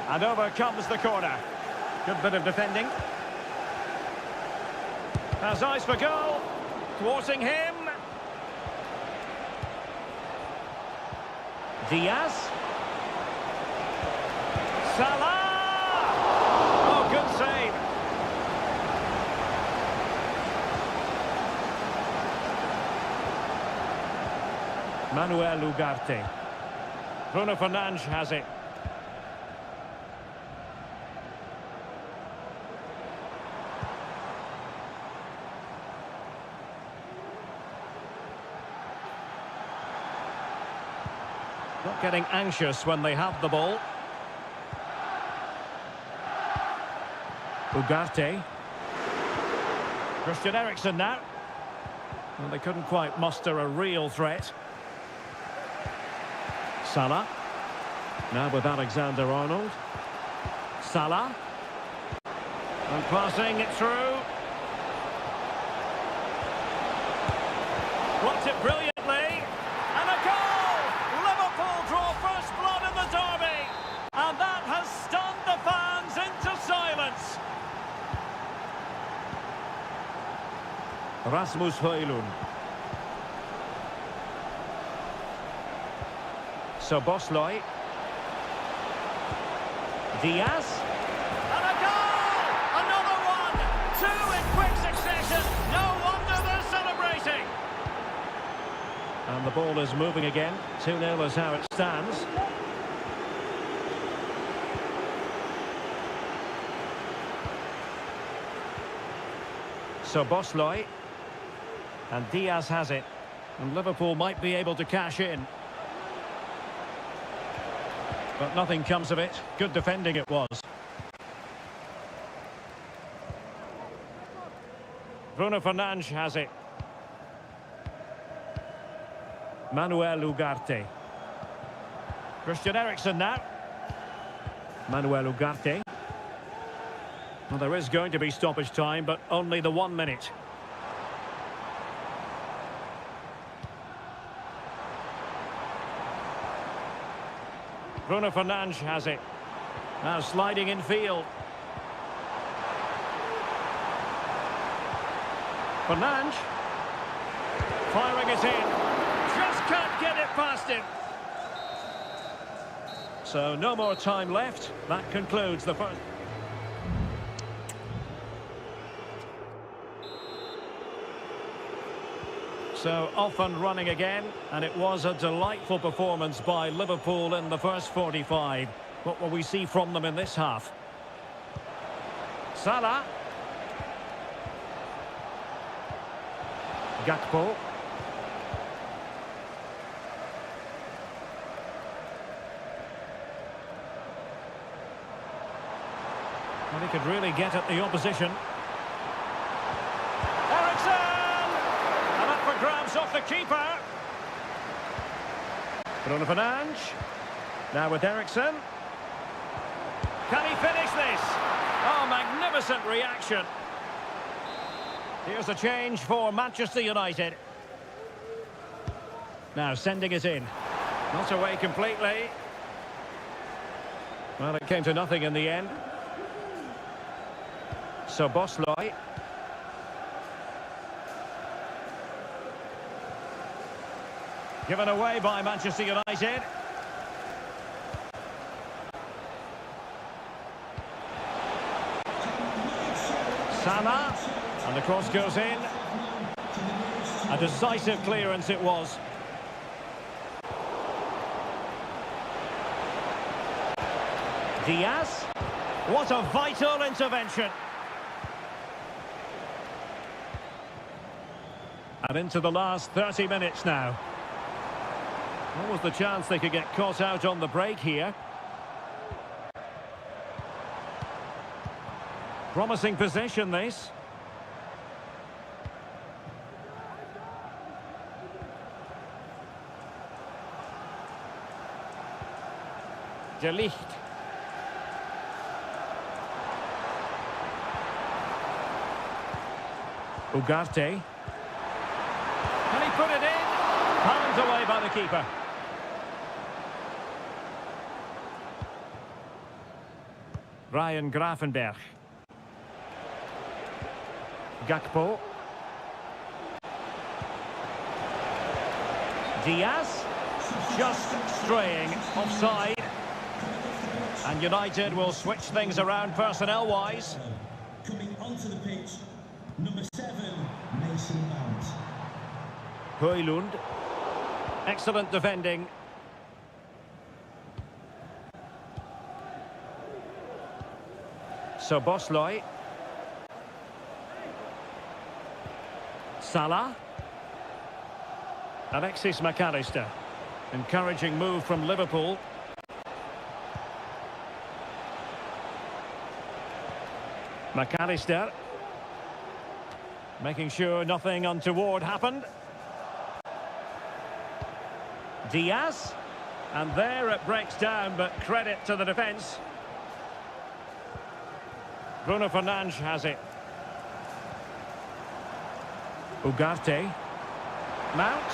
And over comes the corner. Good bit of defending. Has eyes for goal. Thwarting him. Diaz. Salah. Oh, good save. Manuel Ugarte. Bruno Fernandes has it. Not getting anxious when they have the ball. Ugarte. Christian Eriksen now. Well, they couldn't quite muster a real threat. Salah. Now with Alexander-Arnold. Salah. And passing it through. Blocked it brilliantly. And a goal! Liverpool draw first blood in the derby. And that has stunned the fans into silence. Rasmus Højlund. So Bosley. Diaz. And a goal! Another one! Two in quick succession. No wonder they're celebrating. And the ball is moving again. 2-0 is how it stands. So Bosley. And Diaz has it. And Liverpool might be able to cash in. But nothing comes of it. Good defending it was. Bruno Fernandes has it. Manuel Ugarte. Christian Eriksen now. Manuel Ugarte. Well, there is going to be stoppage time, but only the 1 minute. Bruno Fernandes has it. Now sliding in field. Fernandes. Firing it in. Just can't get it past him. So no more time left. That concludes the first. So off and running again, and it was a delightful performance by Liverpool in the first 45. What will we see from them in this half? Salah. Gakpo. And he could really get at the opposition. Eriksen! And up for grabs off the keeper. Bruno Fernandes. Now with Eriksen. Can he finish this? Oh, magnificent reaction. Here's a change for Manchester United. Now sending it in. Not away completely. Well, it came to nothing in the end. So Bosley. Given away by Manchester United. Salah. And the cross goes in. A decisive clearance it was. Diaz. What a vital intervention. And into the last 30 minutes now. What was the chance they could get caught out on the break here? Promising position, this. De Ligt. Ugarte. Can he put it in? Palmed away by the keeper. Ryan Gravenberch. Gakpo. Diaz. Just straying offside. And United will switch things around personnel-wise. Coming onto the pitch, number 7, Mason Mount. Højlund. Excellent defending. So Bosley. Salah. Alexis McAllister. Encouraging move from Liverpool. McAllister. Making sure nothing untoward happened. Diaz. And there it breaks down, but credit to the defence. Bruno Fernandes has it. Ugarte. Mount.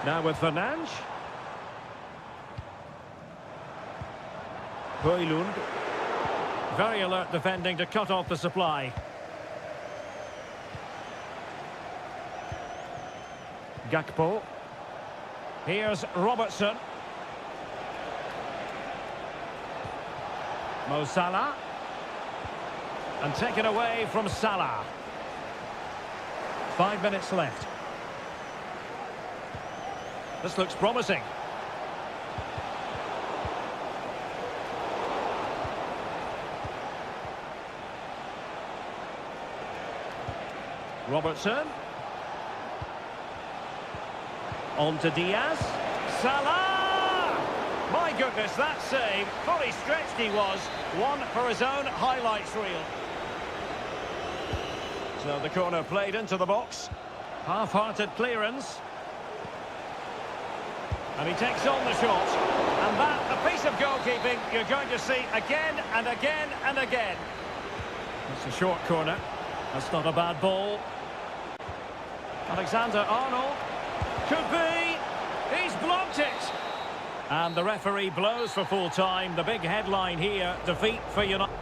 Now with Fernandes. Højlund. Very alert defending to cut off the supply. Gakpo. Here's Robertson. Mo Salah. And taken away from Salah. 5 minutes left. This looks promising. Robertson. On to Diaz. Salah! My goodness, that save. Fully stretched he was. One for his own highlights reel. So the corner played into the box. Half-hearted clearance. And he takes on the shot. And that, a piece of goalkeeping you're going to see again and again and again. It's a short corner. That's not a bad ball. Alexander-Arnold. Could be. He's blocked it. And the referee blows for full time. The big headline here, defeat for United.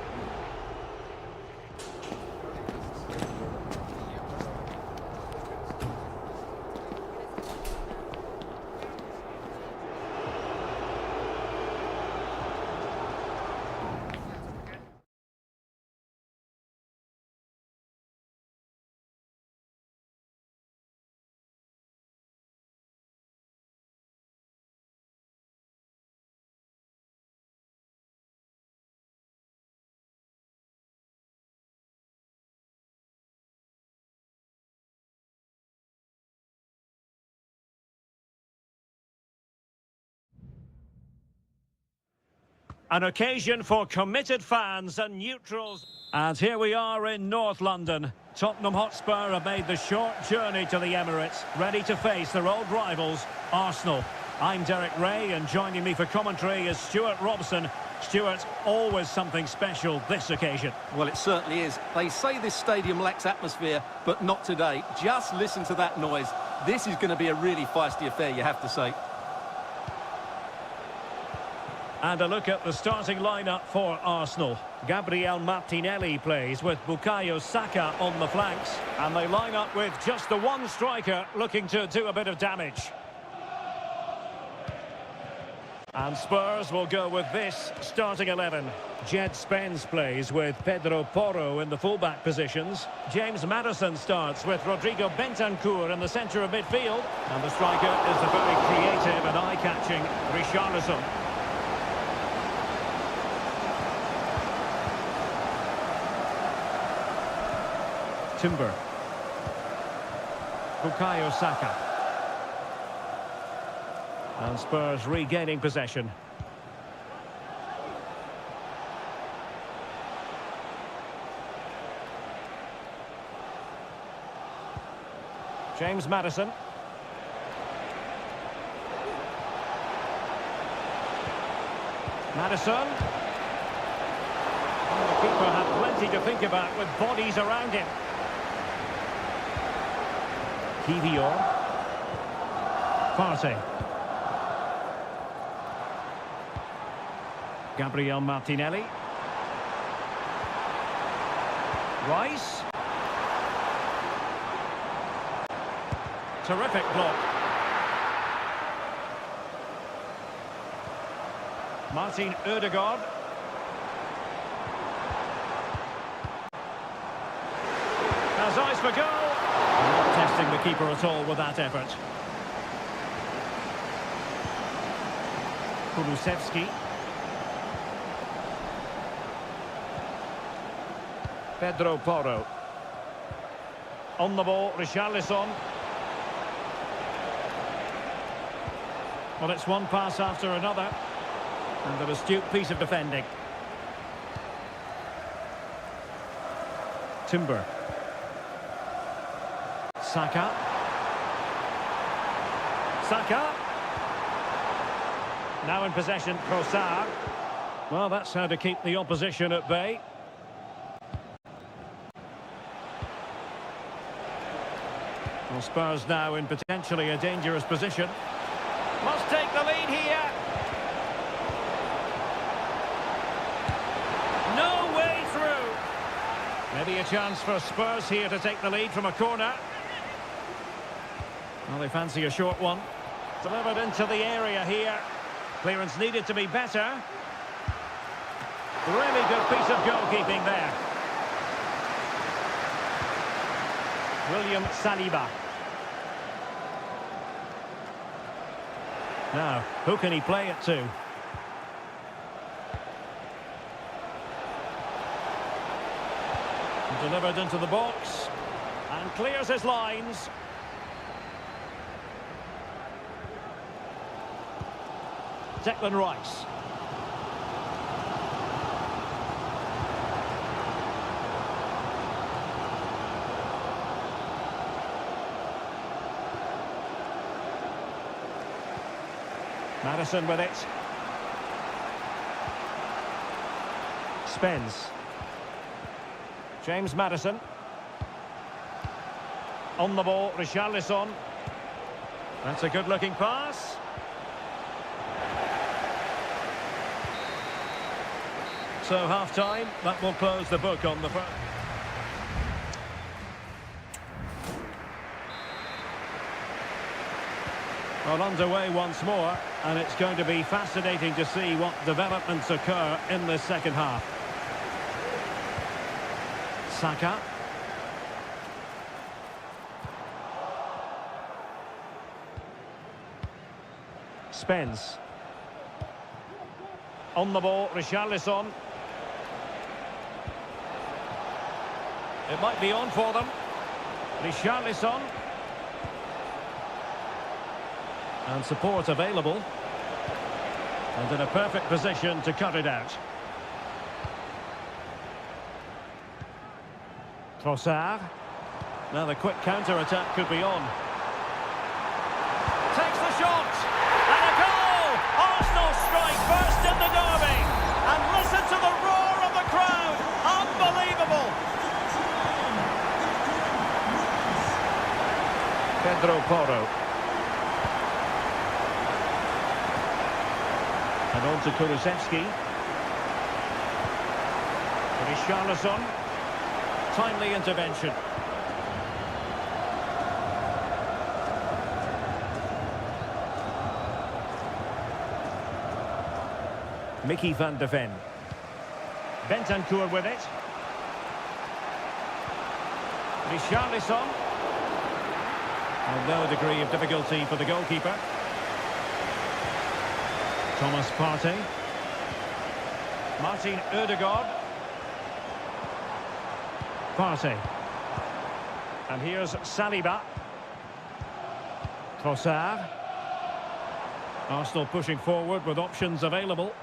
An occasion for committed fans and neutrals. And here we are in North London. Tottenham Hotspur have made the short journey to the Emirates, ready to face their old rivals, Arsenal. I'm Derek Ray, and joining me for commentary is Stuart Robson. Stuart, always something special this occasion. Well, it certainly is. They say this stadium lacks atmosphere, but not today. Just listen to that noise. This is going to be a really feisty affair, you have to say. And a look at the starting lineup for Arsenal. Gabriel Martinelli plays with Bukayo Saka on the flanks. And they line up with just the one striker looking to do a bit of damage. And Spurs will go with this starting 11. Jed Spence plays with Pedro Porro in the fullback positions. James Maddison starts with Rodrigo Bentancur in the centre of midfield. And the striker is the very creative and eye-catching Richarlison. Timber. Bukayo Saka. And Spurs regaining possession. James Maddison. Maddison. And the keeper had plenty to think about with bodies around him. Kivior. Partey. Gabriel Martinelli. Rice. Terrific block. Martin Ødegaard. Has eyes for goal. Not testing the keeper at all with that effort. Kulusevski. Pedro Porro. On the ball, Richarlison. Well, it's one pass after another. And an astute piece of defending. Timber. Saka. Saka. Now in possession, Trossard. Well, that's how to keep the opposition at bay. Well, Spurs now in potentially a dangerous position. Must take the lead here. No way through. Maybe a chance for Spurs here to take the lead from a corner. Well, they fancy a short one. Delivered into the area here. Clearance needed to be better. Really good piece of goalkeeping there. William Saliba. Now, who can he play it to? Delivered into the box. And clears his lines. Declan Rice. Maddison with it. Spence. James Maddison. On the ball, Richarlison. That's a good-looking pass. So half-time, that will close the book on the front. Well, underway once more, and it's going to be fascinating to see what developments occur in the second half. Saka. Spence. On the ball, Richarlison. It might be on for them. Richarlison. And support available. And in a perfect position to cut it out. Trossard. Now the quick counter-attack could be on. Takes the shot! And a goal! Arsenal strike first in the derby! And listen to the roar of the crowd! Unbelievable! Pedro Porro. And on to Kulusevski. Richarlison. Timely intervention. Mickey van de Ven. Bentancur with it. Richarlison. And no degree of difficulty for the goalkeeper. Thomas Partey. Martin Ødegaard. Partey. And here's Saliba. Trossard. Arsenal pushing forward with options available.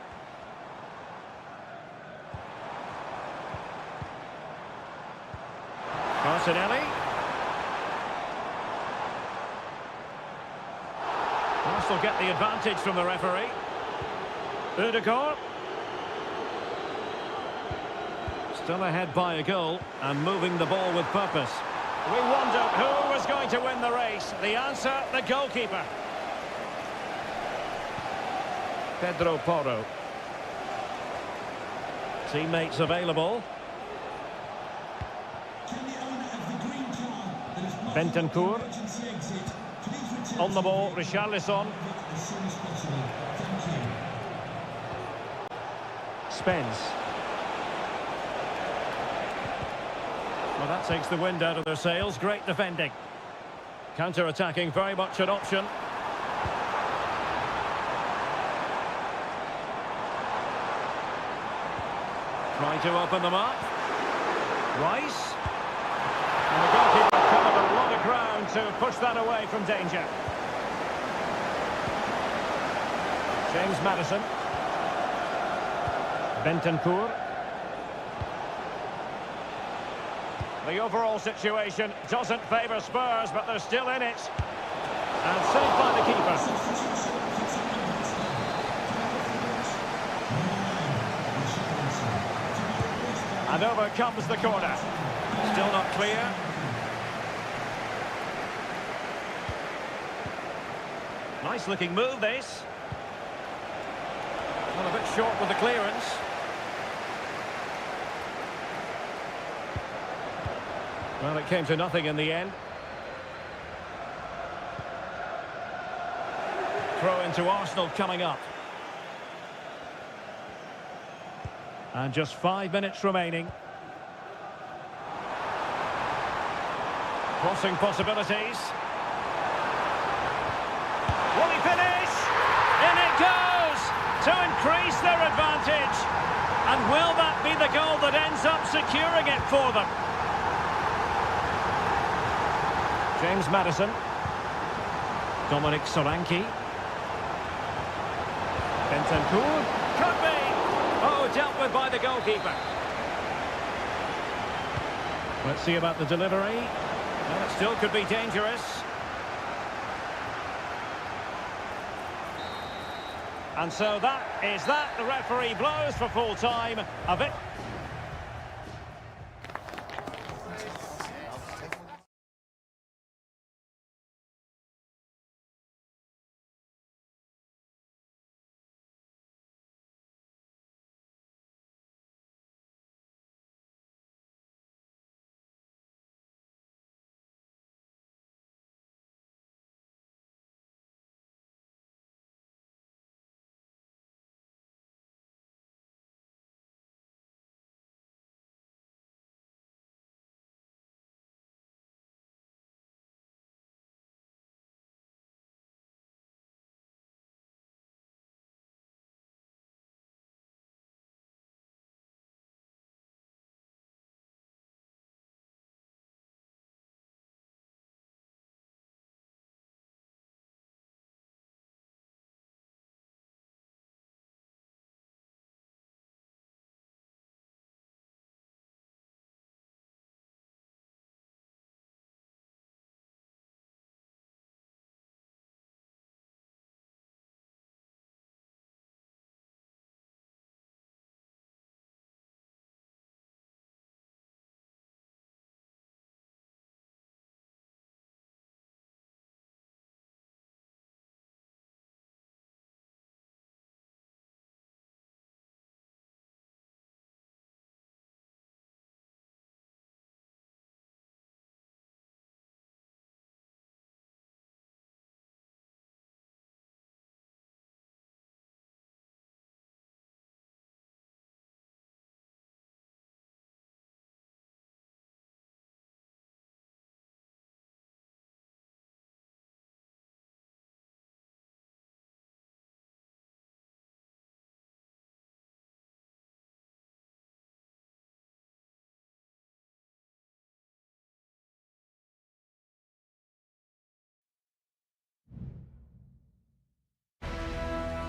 Martinelli. Arsenal get the advantage from the referee. Ødegaard. Still ahead by a goal and moving the ball with purpose. We wondered who was going to win the race. The answer, the goalkeeper. Pedro Porro. Teammates available. Bentancur. On the ball, Richarlison. Spence. Well, that takes the wind out of their sails. Great defending. Counter-attacking, very much an option. Trying to open them up. Rice. And the goalkeeper covered a lot of ground to push that away from danger. James Maddison. Bentancur. The overall situation doesn't favour Spurs, but they're still in it. And saved by the keeper. And over comes the corner. Still not clear. Nice looking move, this. Well, a bit short with the clearance. Well, it came to nothing in the end. Throw into Arsenal coming up. And just 5 minutes remaining. Crossing possibilities. Will he finish? In it goes! To increase their advantage. And will that be the goal that ends up securing it for them? James Maddison. Dominic Solanke. Bentancur. Could be! Oh, dealt with by the goalkeeper. Let's see about the delivery. Well, it still could be dangerous. And so that is that. The referee blows for full time. A bit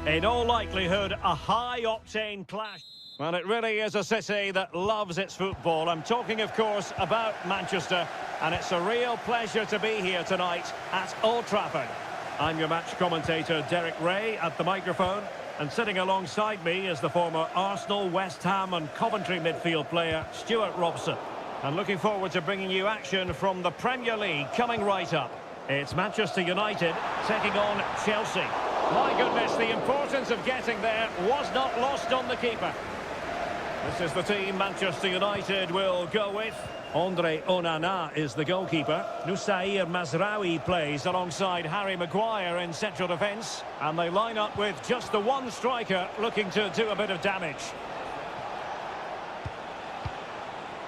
In all likelihood, a high-octane clash. Well, it really is a city that loves its football. I'm talking, of course, about Manchester, and it's a real pleasure to be here tonight at Old Trafford. I'm your match commentator, Derek Ray, at the microphone, and sitting alongside me is the former Arsenal, West Ham and Coventry midfield player, Stuart Robson. And looking forward to bringing you action from the Premier League coming right up. It's Manchester United taking on Chelsea. My goodness, the importance of getting there was not lost on the keeper. This is the team Manchester United will go with. Andre Onana is the goalkeeper. Nusair Mazraoui plays alongside Harry Maguire in central defence. And they line up with just the one striker looking to do a bit of damage.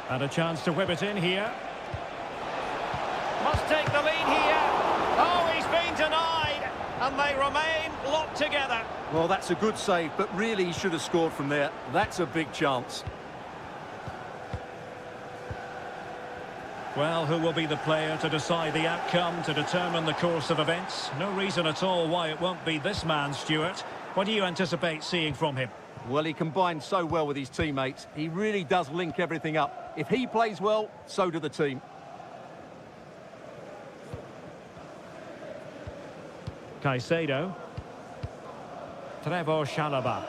And a chance to whip it in here. Must take the lead here. Oh, he's been denied. And they remain locked together. Well, that's a good save, but really he should have scored from there. That's a big chance. Well, who will be the player to decide the outcome, to determine the course of events? No reason at all why it won't be this man, Stuart. What do you anticipate seeing from him? Well, he combines so well with his teammates. He really does link everything up. If he plays well, so do the team. Caicedo. Trevor Chalobah.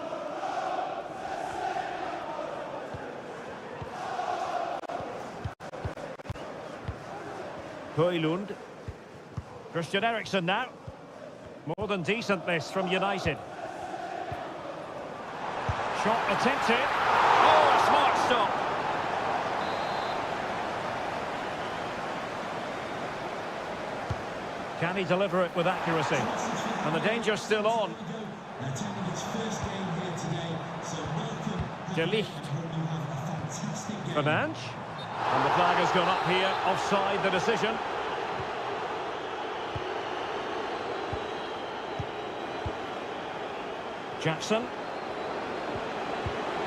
Højlund. Christian Eriksen now. More than decent this from United. Shot attempted. Oh, a smart stop. Can he deliver it with accuracy? And the danger's still on. De Ligt. Fernandes. And the flag has gone up here, offside the decision. Jackson.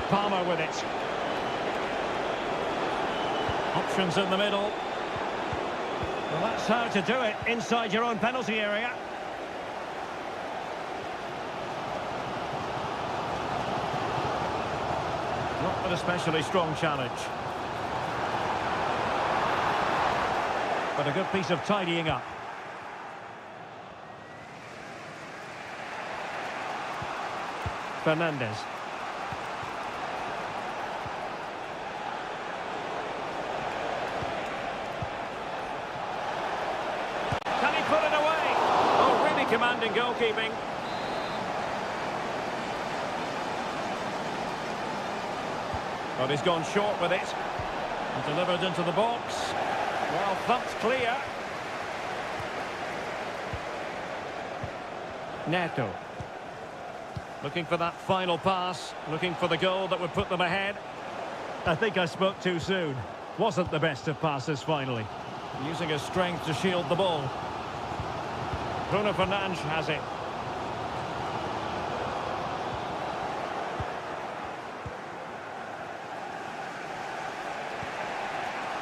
Palmer with it. Options in the middle. Well, that's how to do it inside your own penalty area. Not an especially strong challenge. But a good piece of tidying up. Fernandes. Can he put it away? Oh, really commanding goalkeeping. But he's gone short with it. And delivered into the box. Well, thumped clear. Neto. Looking for that final pass. Looking for the goal that would put them ahead. I think I spoke too soon. Wasn't the best of passes finally. Using his strength to shield the ball. Bruno Fernandes has it.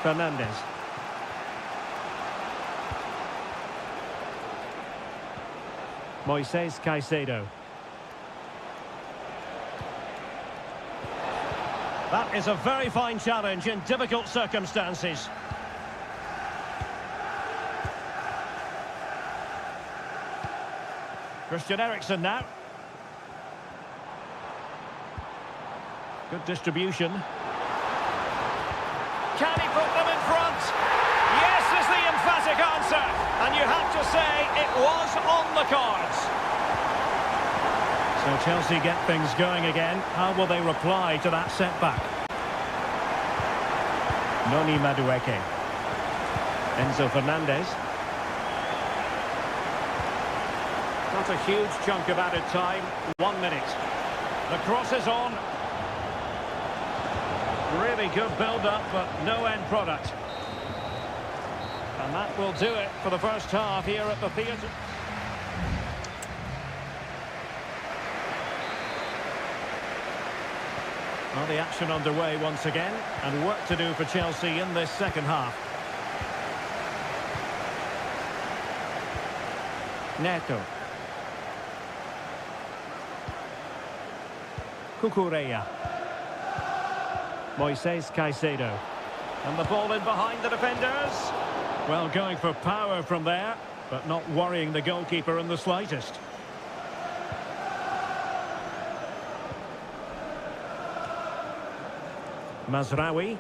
Fernandes. Moises Caicedo. That is a very fine challenge in difficult circumstances. Christian Eriksen now. Good distribution. Can he put them in front? Yes is the emphatic answer. And you have to say it was on the cards. So Chelsea get things going again. How will they reply to that setback? Noni Madueke. Enzo Fernandez. Not a huge chunk of added time. 1 minute. The cross is on. Really good build-up, but no end product. And that will do it for the first half here at the theatre. Well, the action underway once again, and work to do for Chelsea in this second half. Neto. Cucurella. Moises Caicedo. And the ball in behind the defenders. Well, going for power from there, but not worrying the goalkeeper in the slightest. Mazraoui.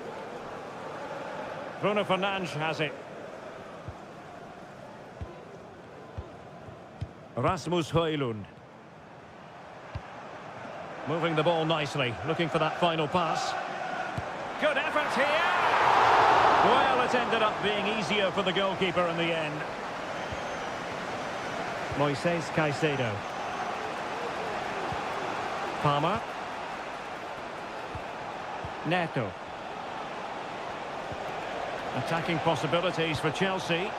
Bruno Fernandes has it. Rasmus Højlund. Moving the ball nicely, looking for that final pass. Good effort here! Well, it ended up being easier for the goalkeeper in the end. Moises Caicedo. Palmer. Neto. Attacking possibilities for Chelsea.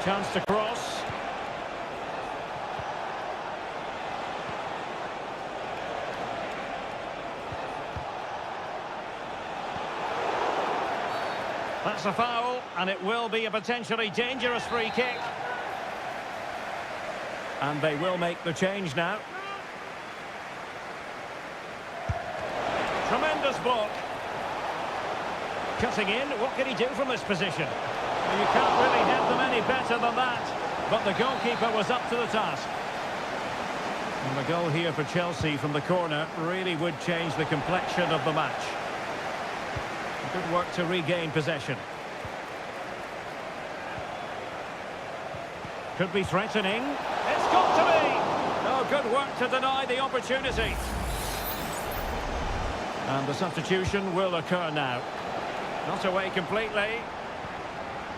Chance to cross. That's a foul, and it will be a potentially dangerous free kick. And they will make the change now. Tremendous block. Cutting in, what can he do from this position? Well, you can't really hit them any better than that. But the goalkeeper was up to the task. And the goal here for Chelsea from the corner really would change the complexion of the match. Good work to regain possession. Could be threatening. It's got to be! Oh, good work to deny the opportunity. And the substitution will occur now. Not away completely.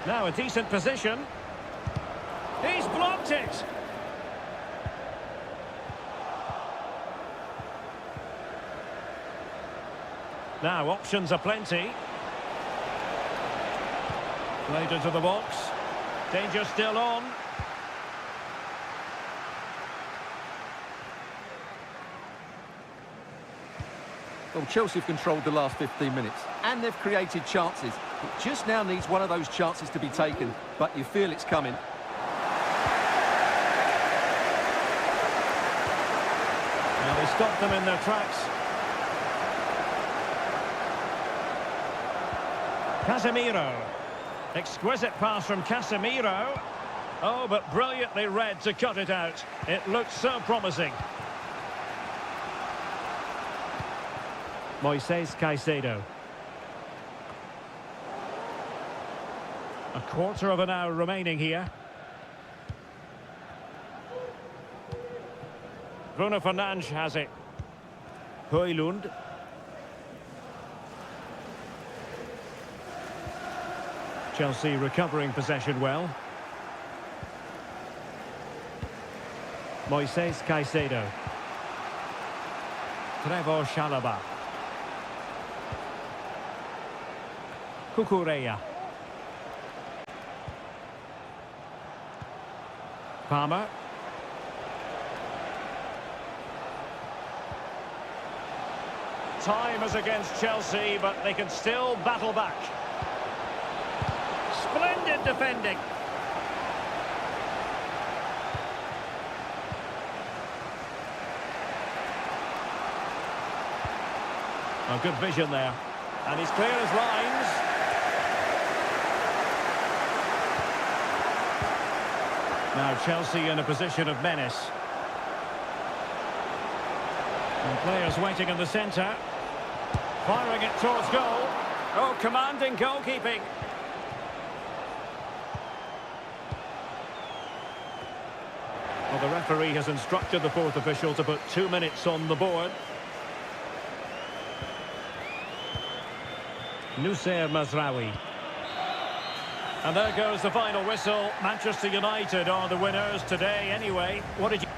Now a decent position. He's blocked it! Now options are plenty. Played into the box. Danger still on. Well, Chelsea have controlled the last 15 minutes, and they've created chances. It just now needs one of those chances to be taken, but you feel it's coming. Now they stopped them in their tracks. Casemiro. Exquisite pass from Casemiro. Oh, but brilliantly read to cut it out. It looked so promising. Moises Caicedo. A quarter of an hour remaining here. Bruno Fernandes has it. Højlund. Chelsea recovering possession well. Moises Caicedo. Trevor Chalobah. Cucurella. Palmer. Time is against Chelsea, but they can still battle back. Splendid defending. A good vision there. And he's clear as lines. Now Chelsea in a position of menace. And players waiting in the centre. Firing it towards goal. Oh, commanding goalkeeping. Well, the referee has instructed the fourth official to put 2 minutes on the board. Noussair Mazraoui. And there goes the final whistle. Manchester United are the winners today anyway. What did you...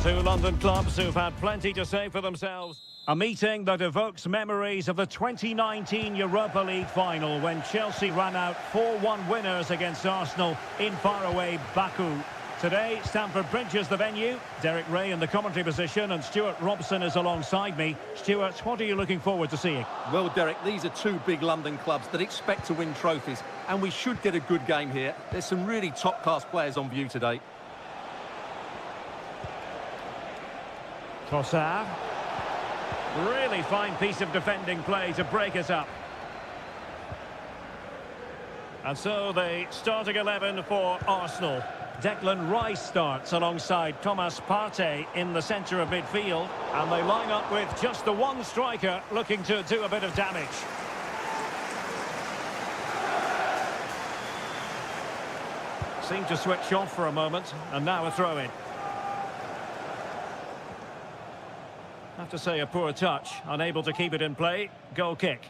Two London clubs who've had plenty to say for themselves. A meeting that evokes memories of the 2019 Europa League final when Chelsea ran out 4-1 winners against Arsenal in faraway Baku. Today, Stamford Bridge is the venue. Derek Ray in the commentary position and Stuart Robson is alongside me. Stuart, what are you looking forward to seeing? Well, Derek, these are two big London clubs that expect to win trophies, and we should get a good game here. There's some really top-class players on view today. Trossard. Really fine piece of defending play to break us up. And so the starting 11 for Arsenal. Declan Rice starts alongside Thomas Partey in the centre of midfield. And they line up with just the one striker looking to do a bit of damage. Seemed to switch off for a moment, and now a throw-in. Have to say a poor touch, unable to keep it in play. Goal kick.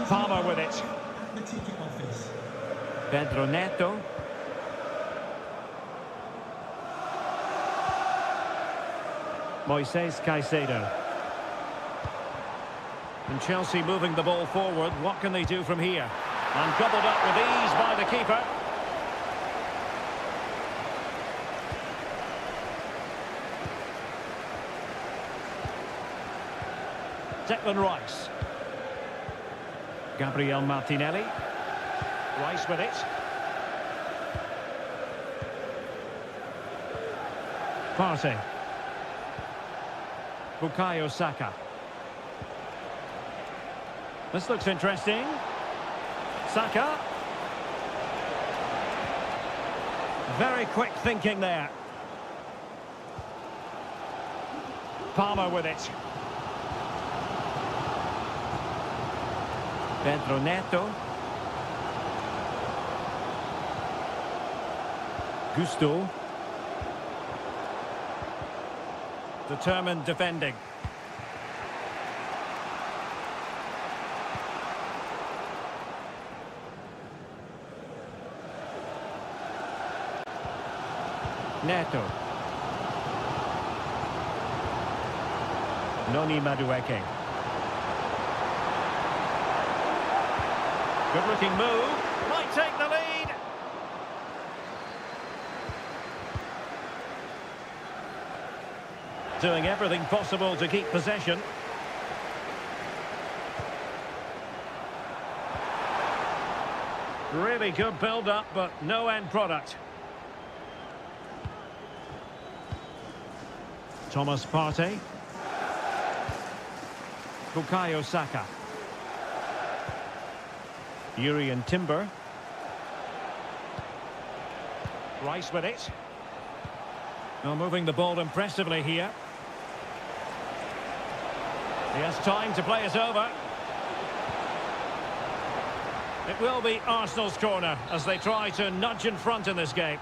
Palmer with it. Pedro Neto. Moises Caicedo. And Chelsea moving the ball forward. What can they do from here? And gobbled up with ease by the keeper. Declan Rice. Gabriel Martinelli. Rice with it. Partey. Bukayo Saka. This looks interesting. Saka. Very quick thinking there. Palmer with it. Pedro Neto. Gusto. Determined defending. Neto. Noni Madueke. Good looking move. Might take the lead. Doing everything possible to keep possession. Really good build-up, but no end product. Thomas Partey. Bukayo Saka. Urian Timber. Rice with it. Now moving the ball impressively here. He has time to play it over. It will be Arsenal's corner as they try to nudge in front in this game.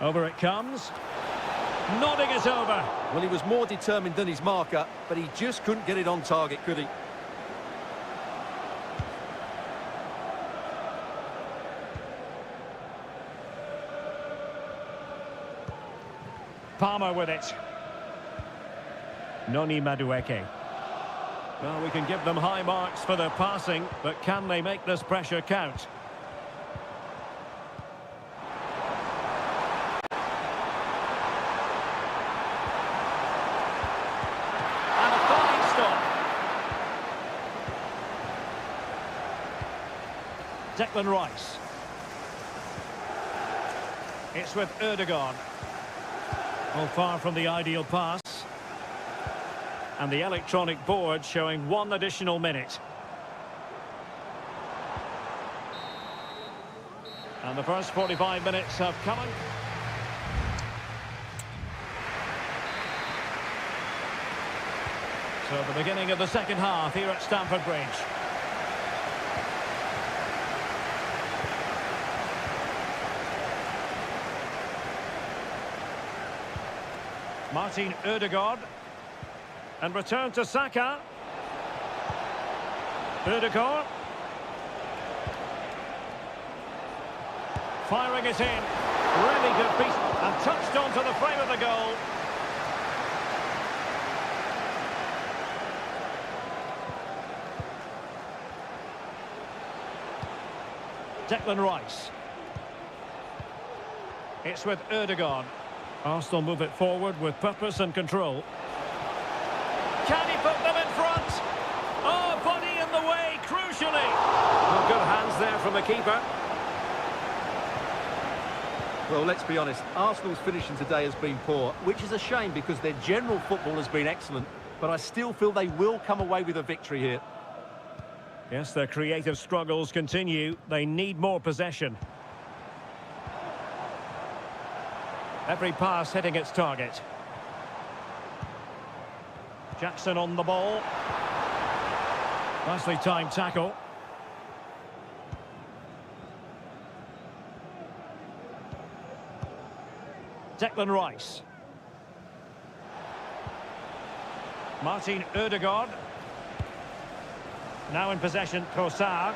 Over it comes. Nodding it over. Well, he was more determined than his marker, but he just couldn't get it on target, could he? Palmer with it. Noni Madueke. Well, we can give them high marks for their passing, but can they make this pressure count? And a fine stop. Declan Rice. It's with Erdogan. Well, far from the ideal pass. And the electronic board showing one additional minute. And the first 45 minutes have come. So the beginning of the second half here at Stamford Bridge. Martin Ødegaard. And return to Saka. Ødegaard. Firing it in. Really good piece. And touched onto the frame of the goal. Declan Rice. It's with Ødegaard. Arsenal move it forward with purpose and control. Can he put them in front? Oh, body in the way, crucially. Well, good hands there from the keeper. Well, let's be honest, Arsenal's finishing today has been poor, which is a shame because their general football has been excellent, but I still feel they will come away with a victory here. Yes, their creative struggles continue. They need more possession. Every pass hitting its target. Jackson on the ball. Nicely timed tackle. Declan Rice. Martin Ødegaard. Now in possession, Trossard.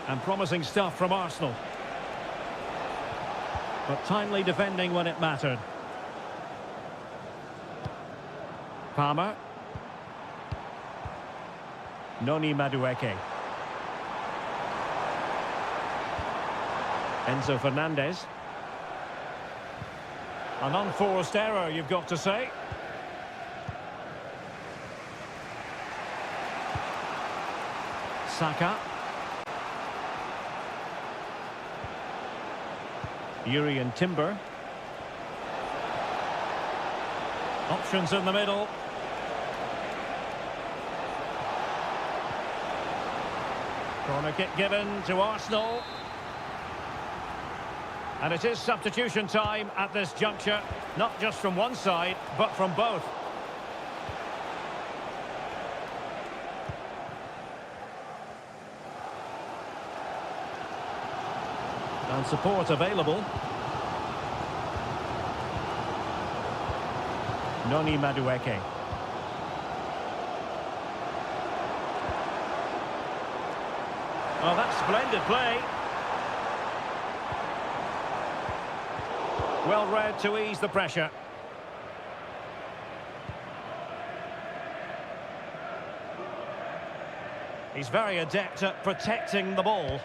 And promising stuff from Arsenal. But timely defending when it mattered. Palmer. Noni Madueke. Enzo Fernandez. An unforced error, you've got to say. Saka. Yuri and Timber. Options in the middle. Corner kick given to Arsenal. And it is substitution time at this juncture, not just from one side, but from both. And support available. Noni Madueke. Oh, that's splendid play. Well read to ease the pressure. He's very adept at protecting the ball.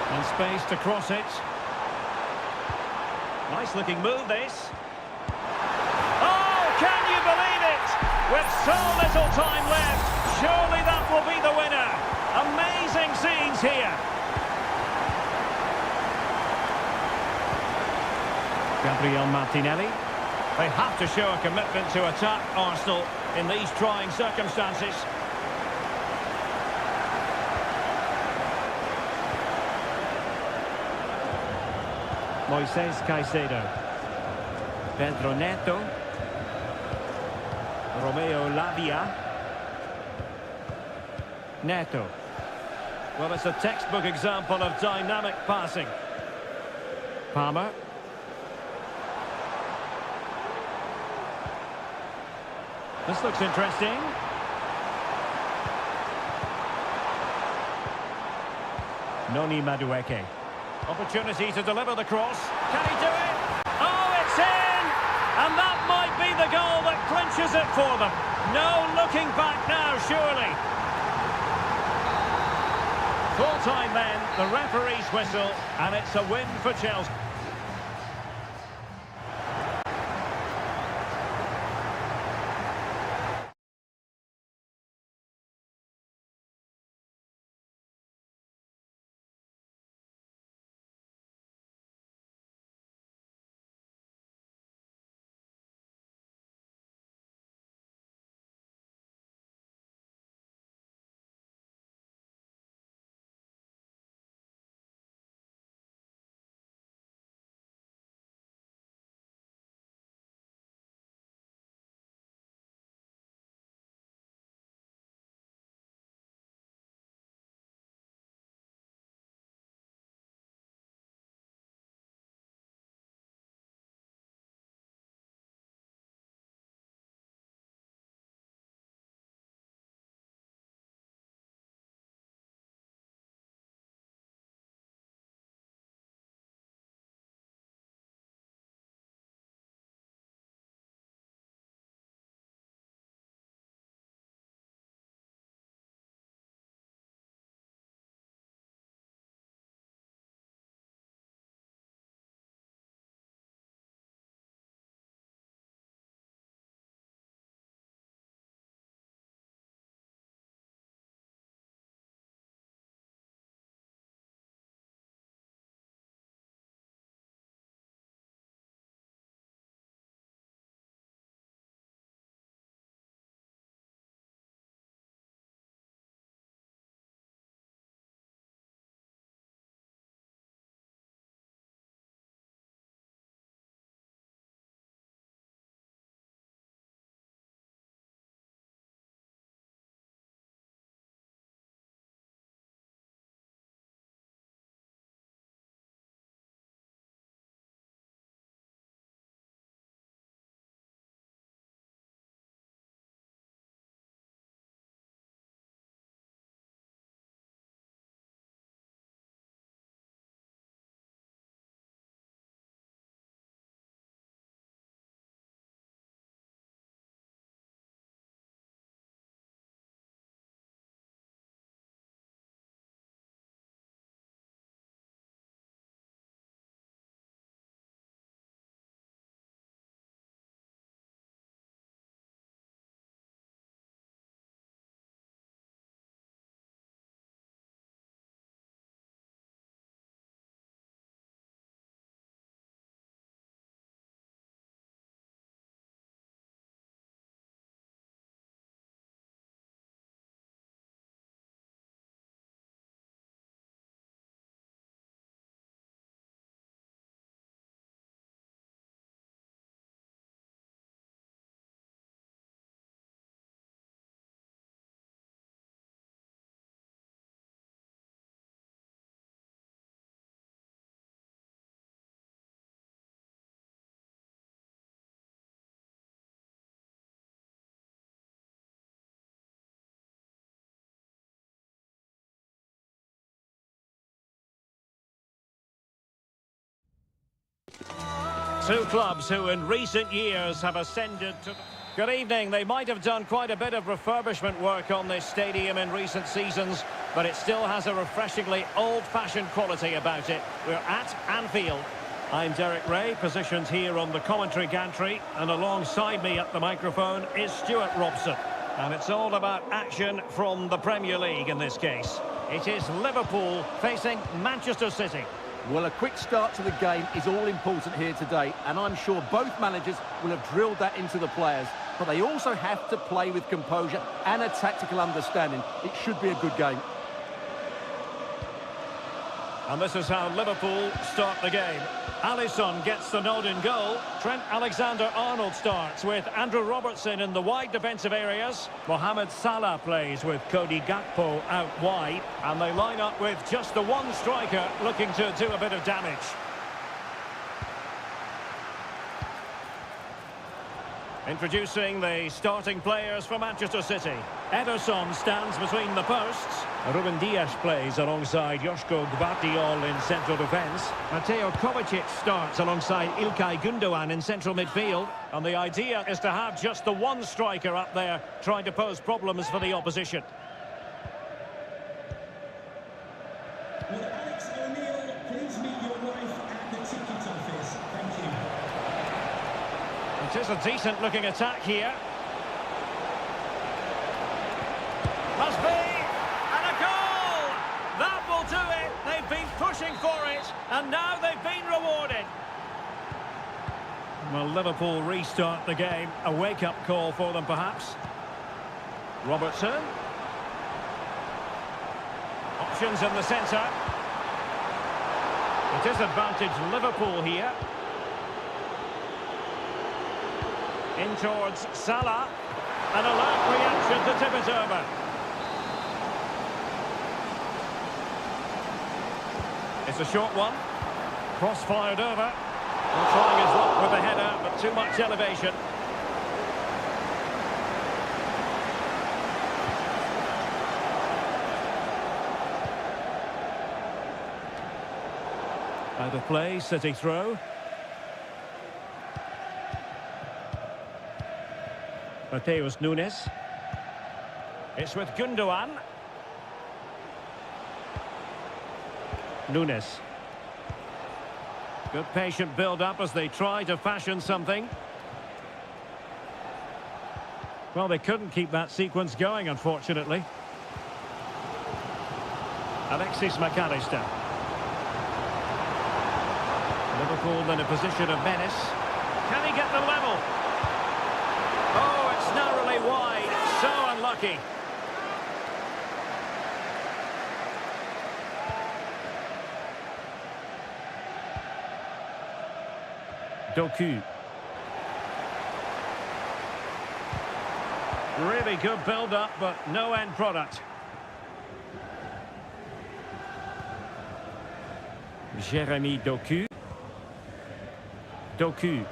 And space to cross it. Nice looking move, this. Oh, can you believe it? With so little time left, surely that will be the winner. Amazing scenes here. Gabriel Martinelli. They have to show a commitment to attack Arsenal in these trying circumstances. Moises Caicedo. Pedro Neto. Romeo Lavia. Neto. Well, it's a textbook example of dynamic passing. Palmer. This looks interesting. Noni Madueke. Opportunity to deliver the cross. Can he do it? Oh, it's in! And that might be the goal that clinches it for them. No looking back now, surely. Full time then, the referee's whistle, and it's a win for Chelsea. Two clubs who in recent years have ascended to... Good evening. They might have done quite a bit of refurbishment work on this stadium in recent seasons, but it still has a refreshingly old-fashioned quality about it. We're at Anfield. I'm Derek Ray, positioned here on the commentary gantry, and alongside me at the microphone is Stuart Robson. And it's all about action from the Premier League in this case. It is Liverpool facing Manchester City. Well, a quick start to the game is all important here today, and I'm sure both managers will have drilled that into the players. But they also have to play with composure and a tactical understanding. It should be a good game. And this is how Liverpool start the game. Alisson gets the nod in goal. Trent Alexander-Arnold starts with Andrew Robertson in the wide defensive areas. Mohamed Salah plays with Cody Gakpo out wide. And they line up with just the one striker looking to do a bit of damage. Introducing the starting players for Manchester City. Ederson stands between the posts. Ruben Dias plays alongside Joško Gvardiol in central defence. Mateo Kovacic starts alongside Ilkay Gundogan in central midfield. And the idea is to have just the one striker up there trying to pose problems for the opposition. Will Alex O'Neill please meet your wife at the ticket office? Thank you. It is a decent-looking attack here. Must be! And a goal! That will do it! They've been pushing for it, and now they've been rewarded. Well, Liverpool restart the game. A wake-up call for them, perhaps. Robertson. Options in the centre. It is advantage Liverpool here. In towards Salah. An alert reaction to tip it over. It's a short one. Cross fired over. And trying his luck with the header, but too much elevation. Out of play, City throw. Mateus Nunes. It's with Gundogan. Nunes. Good patient build-up as they try to fashion something. Well, they couldn't keep that sequence going, unfortunately. Alexis McAllister. Liverpool in a position of menace. Can he get the level? Oh, it's narrowly wide. So unlucky. Doku. Really good build-up, but no end product. Jeremy Doku. Doku.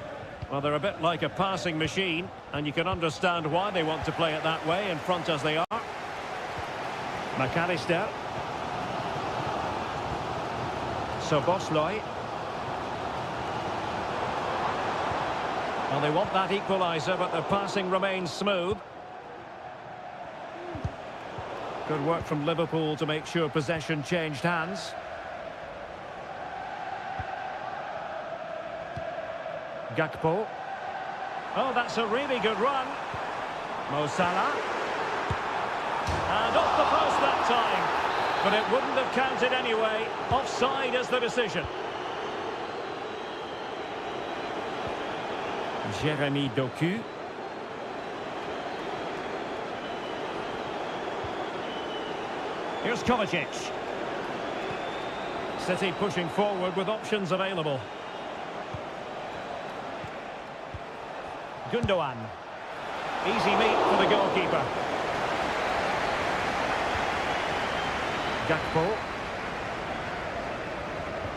Well, they're a bit like a passing machine, and you can understand why they want to play it that way, in front as they are. McAllister. Szoboszlai. Well, they want that equaliser, but their passing remains smooth. Good work from Liverpool to make sure possession changed hands. Gakpo. Oh, that's a really good run. Mo Salah. And off the post that time. But it wouldn't have counted anyway. Offside is the decision. Jeremy Doku. Here's Kovacic. City pushing forward with options available. Gundogan. Easy meet for the goalkeeper. Gakpo.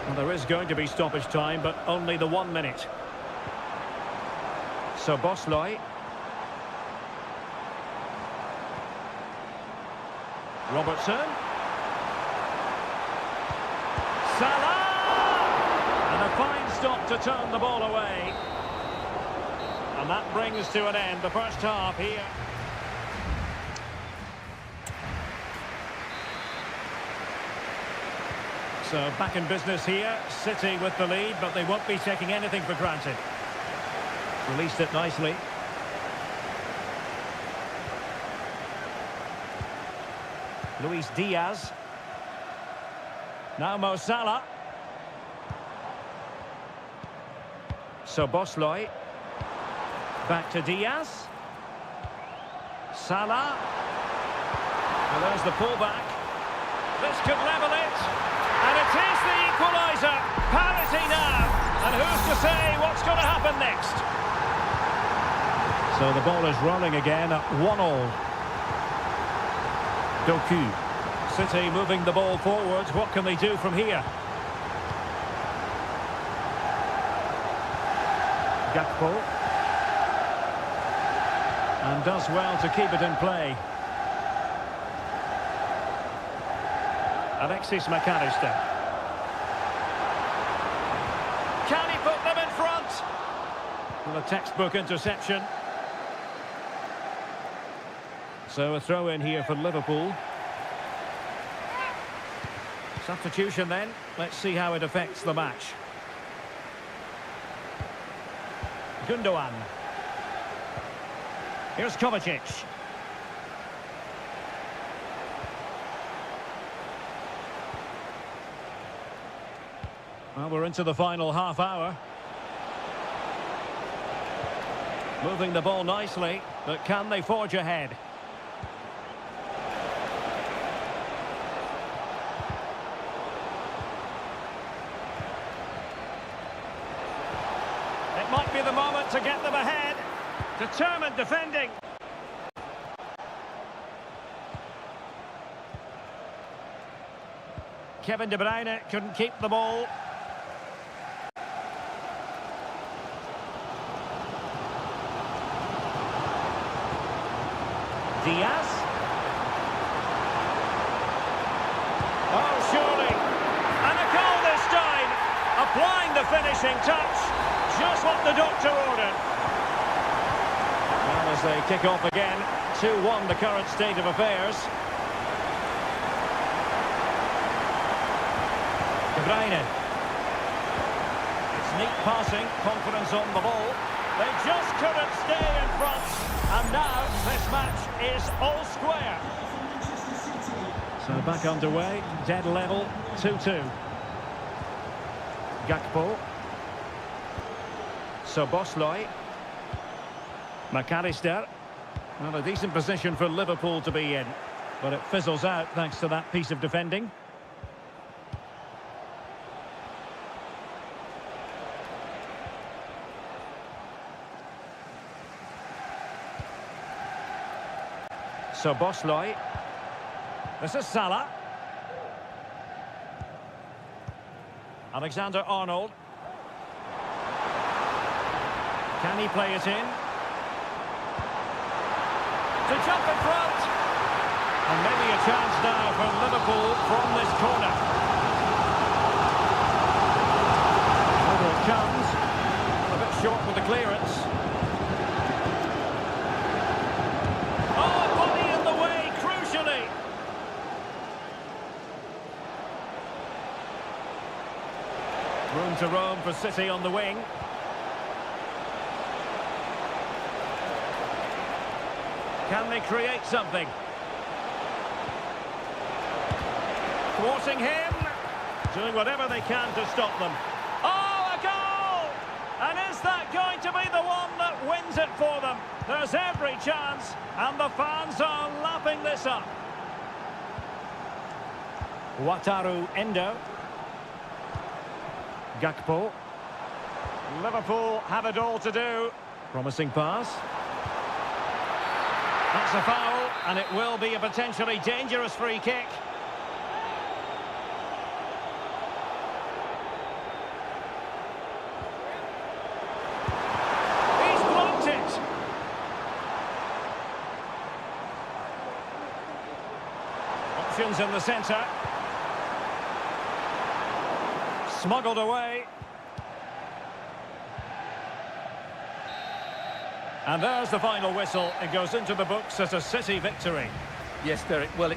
Well, there is going to be stoppage time, but only the 1 minute. Szoboszlai. Robertson. Salah! And a fine stop to turn the ball away. And that brings to an end the first half here. So back in business here, City with the lead, but they won't be taking anything for granted. Released it nicely. Luis Diaz. Now Mo Salah. Szoboszlai. Back to Diaz. Salah. Well, there's the pullback. This could level it. And it is the equaliser. Parity now. And who's to say what's going to happen next? So the ball is rolling again at 1-1. Doku. City moving the ball forward. What can they do from here? Gakpo. And does well to keep it in play. Alexis McAllister. Can he put them in front? Well, a textbook interception. So a throw in here for Liverpool. Substitution then. Let's see how it affects the match. Gundogan. Here's Kovacic. Well, we're into the final half hour. Moving the ball nicely, but can they forge ahead? It might be the moment to get them ahead. Determined defending. Kevin De Bruyne couldn't keep the ball. Diaz. Oh, surely. And a goal this time. Applying the finishing touch. Just what the doctor ordered. Well, as they kick off again, 2-1 the current state of affairs. De Bruyne. It's neat passing, confidence on the ball. They just couldn't stay in front. And now this match is all square. So back underway, dead level, 2-2. Gakpo. Szoboszlai. McAllister. Well, a decent position for Liverpool to be in. But it fizzles out thanks to that piece of defending. Szoboszlai. This is Salah. Alexander-Arnold. Can he play it in? To jump in front. And maybe a chance now for Liverpool from this corner. Over it comes. A bit short with the clearance. Oh, body in the way, crucially. Room to roam for City on the wing. Can they create something? Thwarting him. Doing whatever they can to stop them. Oh, a goal! And is that going to be the one that wins it for them? There's every chance, and the fans are lapping this up. Wataru Endo. Gakpo. Liverpool have it all to do. Promising pass. That's a foul, and it will be a potentially dangerous free kick. He's blocked it. Options in the centre. Smuggled away. And there's the final whistle. It goes into the books as a City victory. Yes, Derek, well,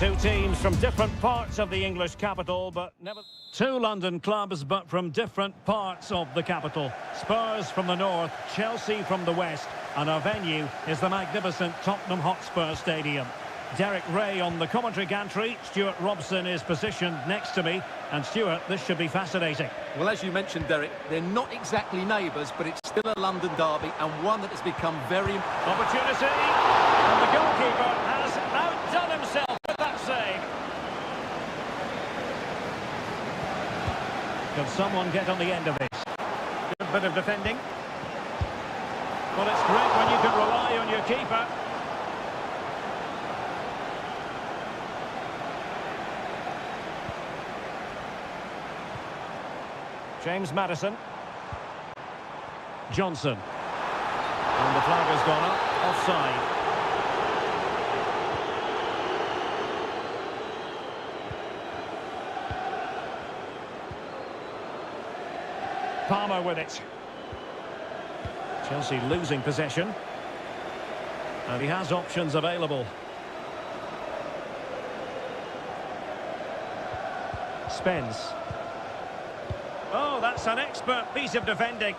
Two teams from different parts of the English capital, but never... Two London clubs, but from different parts of the capital. Spurs from the north, Chelsea from the west, and our venue is the magnificent Tottenham Hotspur Stadium. Derek Ray on the commentary gantry. Stuart Robson is positioned next to me. And Stuart, this should be fascinating. well, as you mentioned, Derek, they're not exactly neighbours, but it's still a London derby and one that has become very... Opportunity, and the goalkeeper has outdone himself with that save. Can someone get on the end of this? Good bit of defending. Well, it's great when you can rely on your keeper. James Maddison. Johnson. And the flag has gone up, offside. Palmer with it. Chelsea losing possession. And he has options available. Spence. Oh, that's an expert piece of defending.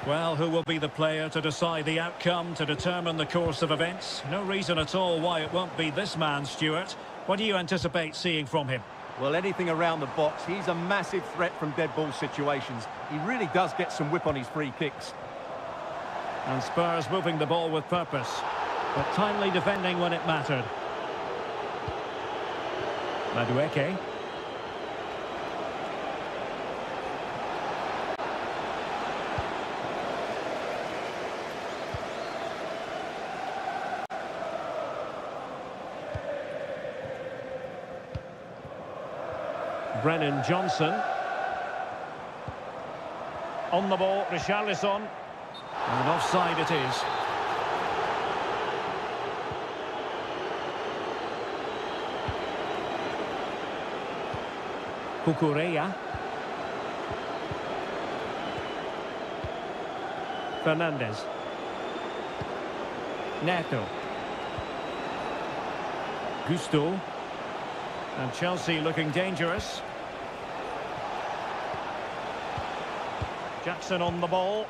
Well, who will be the player to decide the outcome, to determine the course of events? No reason at all why it won't be this man, Stuart. What do you anticipate seeing from him? Well, anything around the box. He's a massive threat from dead ball situations. He really does get some whip on his free kicks. And Spurs moving the ball with purpose, but timely defending when it mattered. Madueke. Brennan Johnson. On the ball, Richarlison. And offside it is. Cucurella. Fernandez. Neto. Gusto. And Chelsea looking dangerous. Jackson on the ball.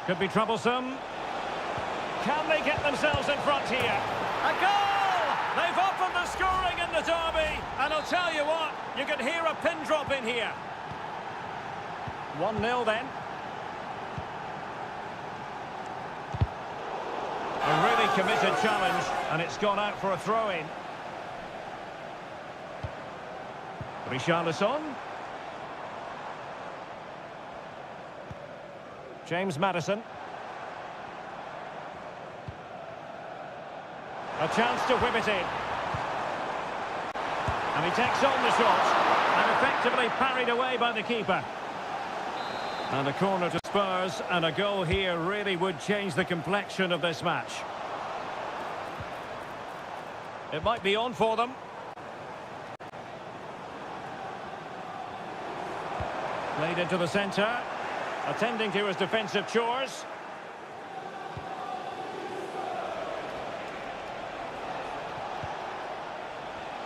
Could be troublesome. Can they get themselves in front here? A goal! They've opened the scoring in the derby. And I'll tell you what, you can hear a pin drop in here. 1-0 then. A really committed challenge, and it's gone out for a throw-in. Richarlison. James Maddison. A chance to whip it in. And he takes on the shot and effectively parried away by the keeper. And a corner to Spurs, and a goal here really would change the complexion of this match. It might be on for them. Played into the centre. attending to his defensive chores.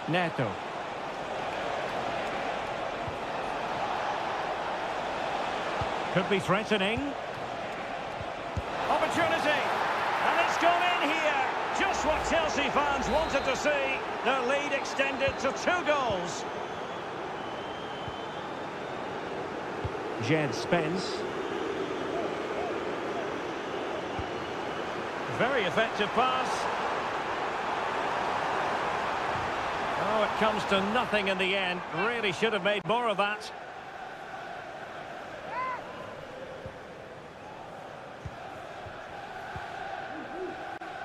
Neto. Could be threatening. Opportunity. And it's gone in here. Just what Chelsea fans wanted to see. Their lead extended to 2 goals. Jed Spence. Very effective pass. Oh, it comes to nothing in the end. Really should have made more of that.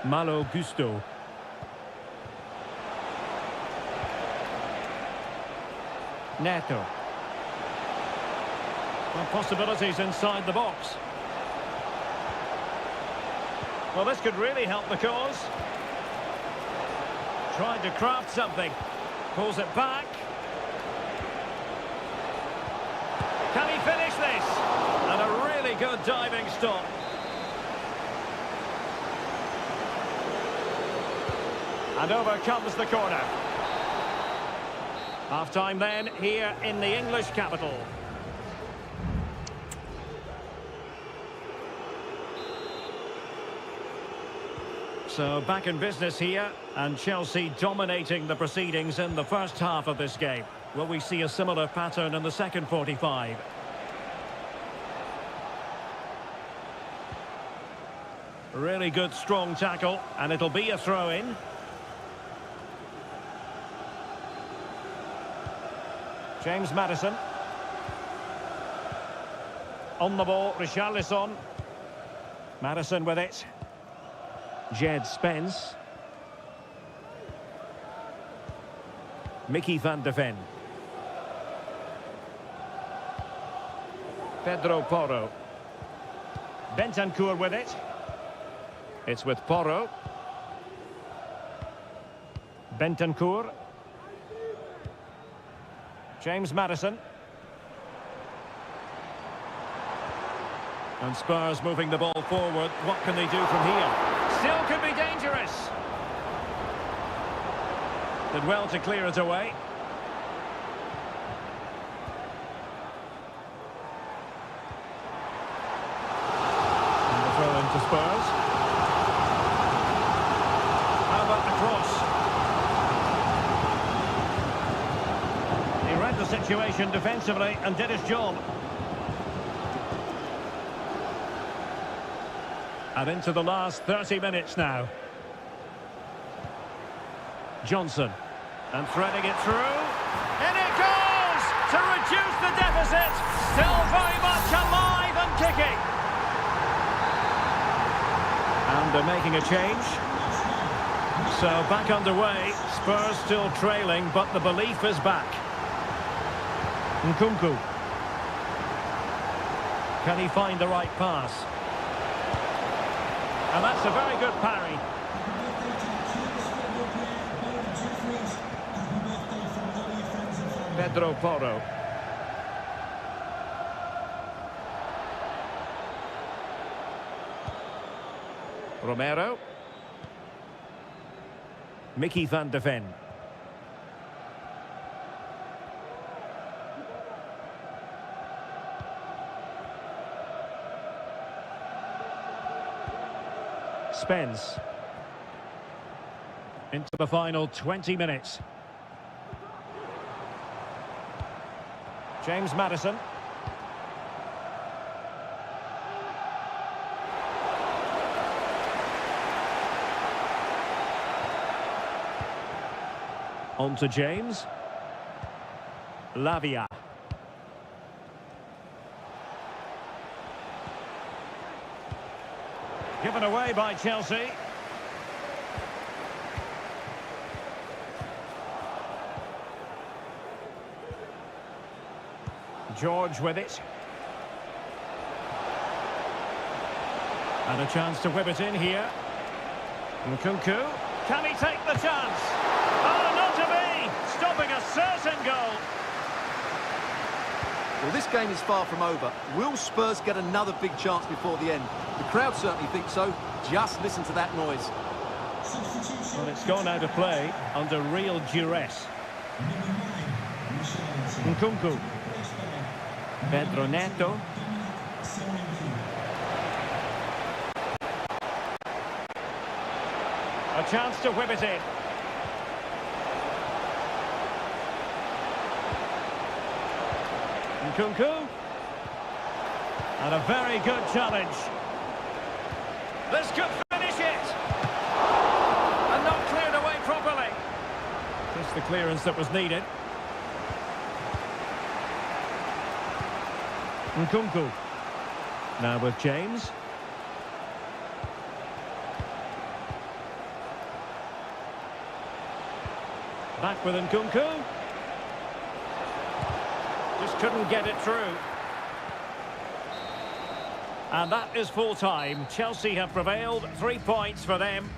Malo Gusto. Neto. Well, possibilities inside the box. Well, this could really help the cause. Tried to craft something. Pulls it back. Can he finish this? And a really good diving stop. And over comes the corner. Half-time then, here in the English capital. So back in business here, and Chelsea dominating the proceedings in the first half of this game. Will we see a similar pattern in the second 45? Really good strong tackle, and it'll be a throw-in. James Maddison. On the ball, Richarlison. Maddison with it. Jed Spence. Mickey van de Ven. Pedro Porro. Bentancur with it. It's with Porro. Bentancur. James Maddison. And Spurs moving the ball forward. What can they do from here? Still could be dangerous. Did well to clear it away. And the throw into Spurs. How about the cross? He read the situation defensively and did his job. And into the last 30 minutes now. Johnson. And threading it through. In it goes! To reduce the deficit. Still very much alive and kicking. And they're making a change. So back underway. Spurs still trailing, but the belief is back. Nkunku. Can he find the right pass? And that's a very good parry. Pedro Porro. Romero. Mickey van de Ven. Spence. Into the final 20 minutes. James Maddison. On to James. Lavia. Given away by Chelsea. George with it. And a chance to whip it in here. Nkunku. Can he take the chance? Oh, not to be! Stopping a certain goal. Well, this game is far from over. Will Spurs get another big chance before the end? The crowd certainly think so. Just listen to that noise. Well, it's gone out of play under real duress. Nkunku. Pedro Neto. A chance to whip it in. Nkunku. And a very good challenge. This could finish it. And not cleared away properly. Just the clearance that was needed. Nkunku. Now with James. Back with Nkunku. Just couldn't get it through. And that is full time. Chelsea have prevailed. 3 points for them.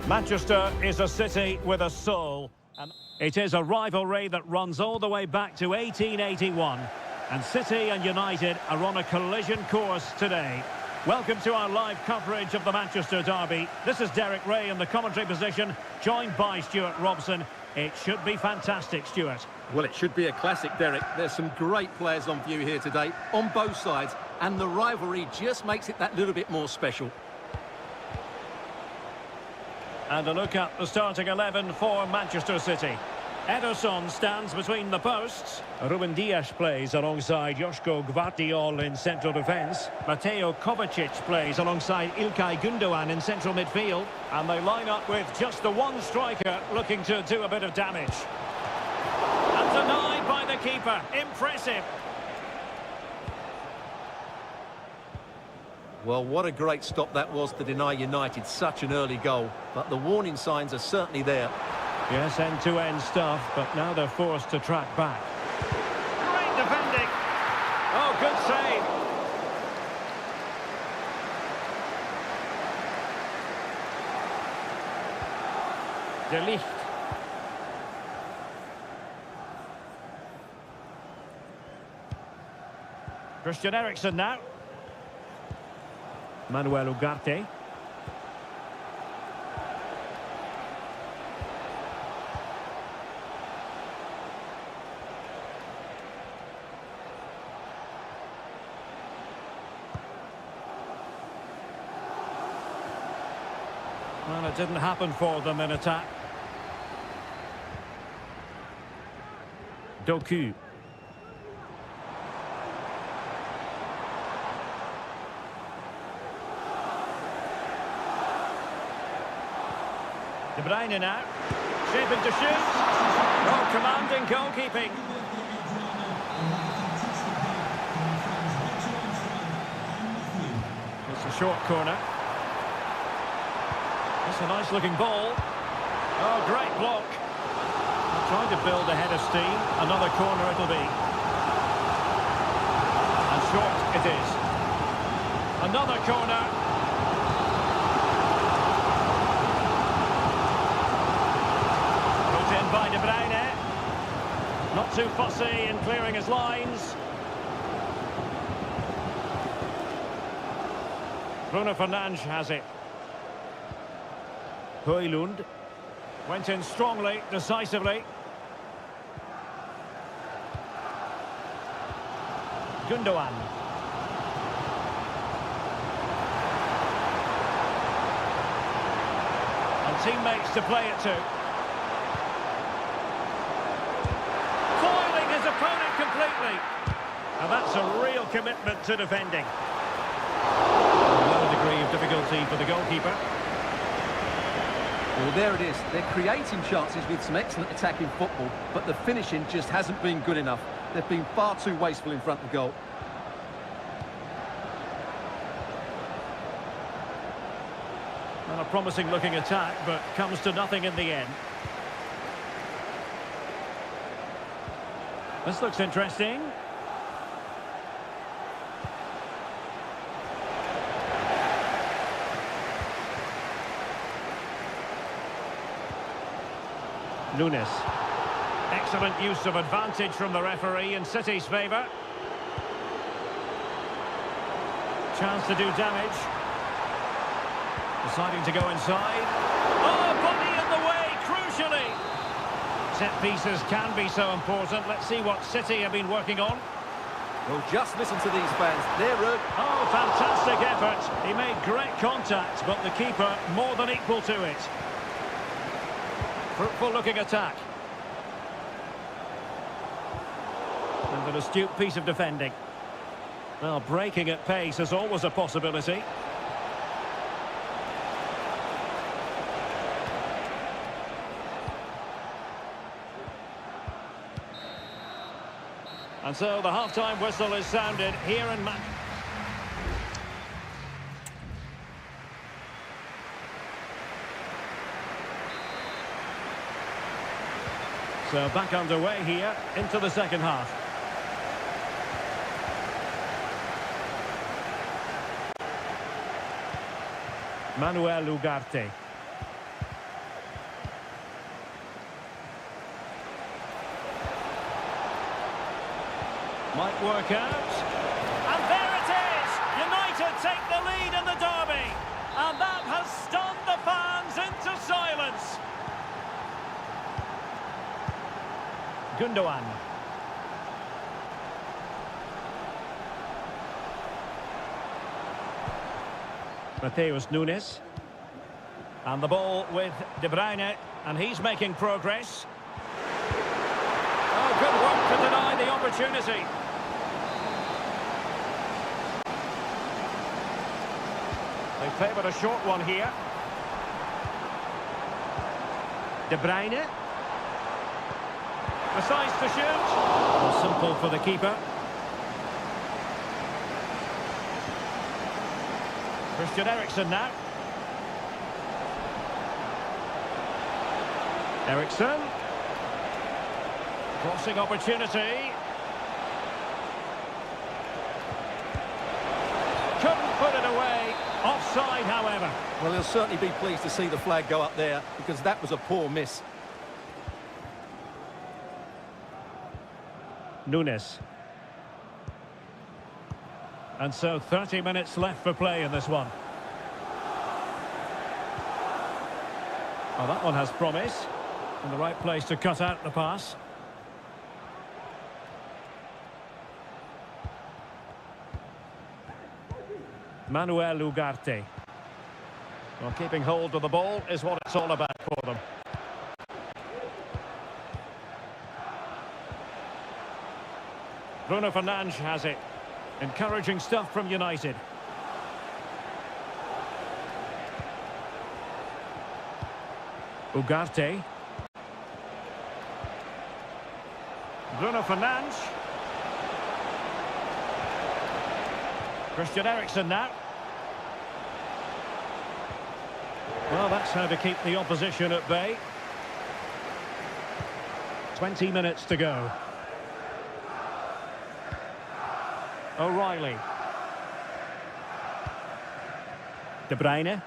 Manchester is a city with a soul, and it is a rivalry that runs all the way back to 1881. And City and United are on a collision course today. Welcome to our live coverage of the Manchester derby. This is Derek Ray in the commentary position, joined by Stuart Robson. It should be fantastic, Stuart. Well, it should be a classic, Derek. There's some great players on view here today, on both sides, and the rivalry just makes it that little bit more special. And a look at the starting 11 for Manchester City. Ederson stands between the posts. Ruben Dias plays alongside Joško Gvardiol in central defence. Mateo Kovacic plays alongside Ilkay Gundogan in central midfield. And they line up with just the one striker looking to do a bit of damage. And denied by the keeper. Impressive. Well, what a great stop that was to deny United such an early goal. But the warning signs are certainly there. Yes, end-to-end stuff, but now they're forced to track back. Great defending. Oh, good save. De Ligt. Christian Eriksen now. Manuel Ugarte. Well, it didn't happen for them in attack. Doku. De Bruyne now, shaping to shoot. Oh, commanding goalkeeping. It's a short corner. It's a nice looking ball. Oh, great block. Trying to build a head of steam. Another corner it'll be. And short it is. Another corner. Put in by De Bruyne. Not too fussy in clearing his lines. Bruno Fernandes has it. Højlund went in strongly, decisively. Gundogan. And teammates to play it to. Foiling his opponent completely. And that's a real commitment to defending. Another degree of difficulty for the goalkeeper. Well, there it is. They're creating chances with some excellent attacking football, but the finishing just hasn't been good enough. They've been far too wasteful in front of the goal. Well, a promising looking attack, but comes to nothing in the end. This looks interesting. Nunes. Excellent use of advantage from the referee in City's favour. Chance to do damage. Deciding to go inside. Oh, body in the way, crucially. Set pieces can be so important. Let's see what City have been working on. Well, just listen to these fans. They're Oh, fantastic effort. He made great contact, but the keeper more than equal to it. Fruitful looking attack. And an astute piece of defending. Well, breaking at pace is always a possibility. And so the half-time whistle is sounded here in match. So back underway here into the second half. Manuel Ugarte. Might work out. And there it is! United take the lead in the derby. And that has stunned the fans into silence. Gundogan. Matheus Nunes. And the ball with De Bruyne. And he's making progress. Oh, good work to deny the opportunity. They favoured a short one here. De Bruyne. Decides to shoot. Well, simple for the keeper. Christian Eriksen now. Eriksen. Crossing opportunity. Couldn't put it away. Offside, however. Well, he'll certainly be pleased to see the flag go up there, because that was a poor miss. Nunes. And so 30 minutes left for play in this one. Oh, that one has promise. In the right place to cut out the pass. Manuel Ugarte. Well, keeping hold of the ball is what it's all about for them. Bruno Fernandes has it. Encouraging stuff from United. Ugarte. Bruno Fernandes. Christian Eriksen now. Well, that's how to keep the opposition at bay. 20 minutes to go. O'Reilly. De Bruyne.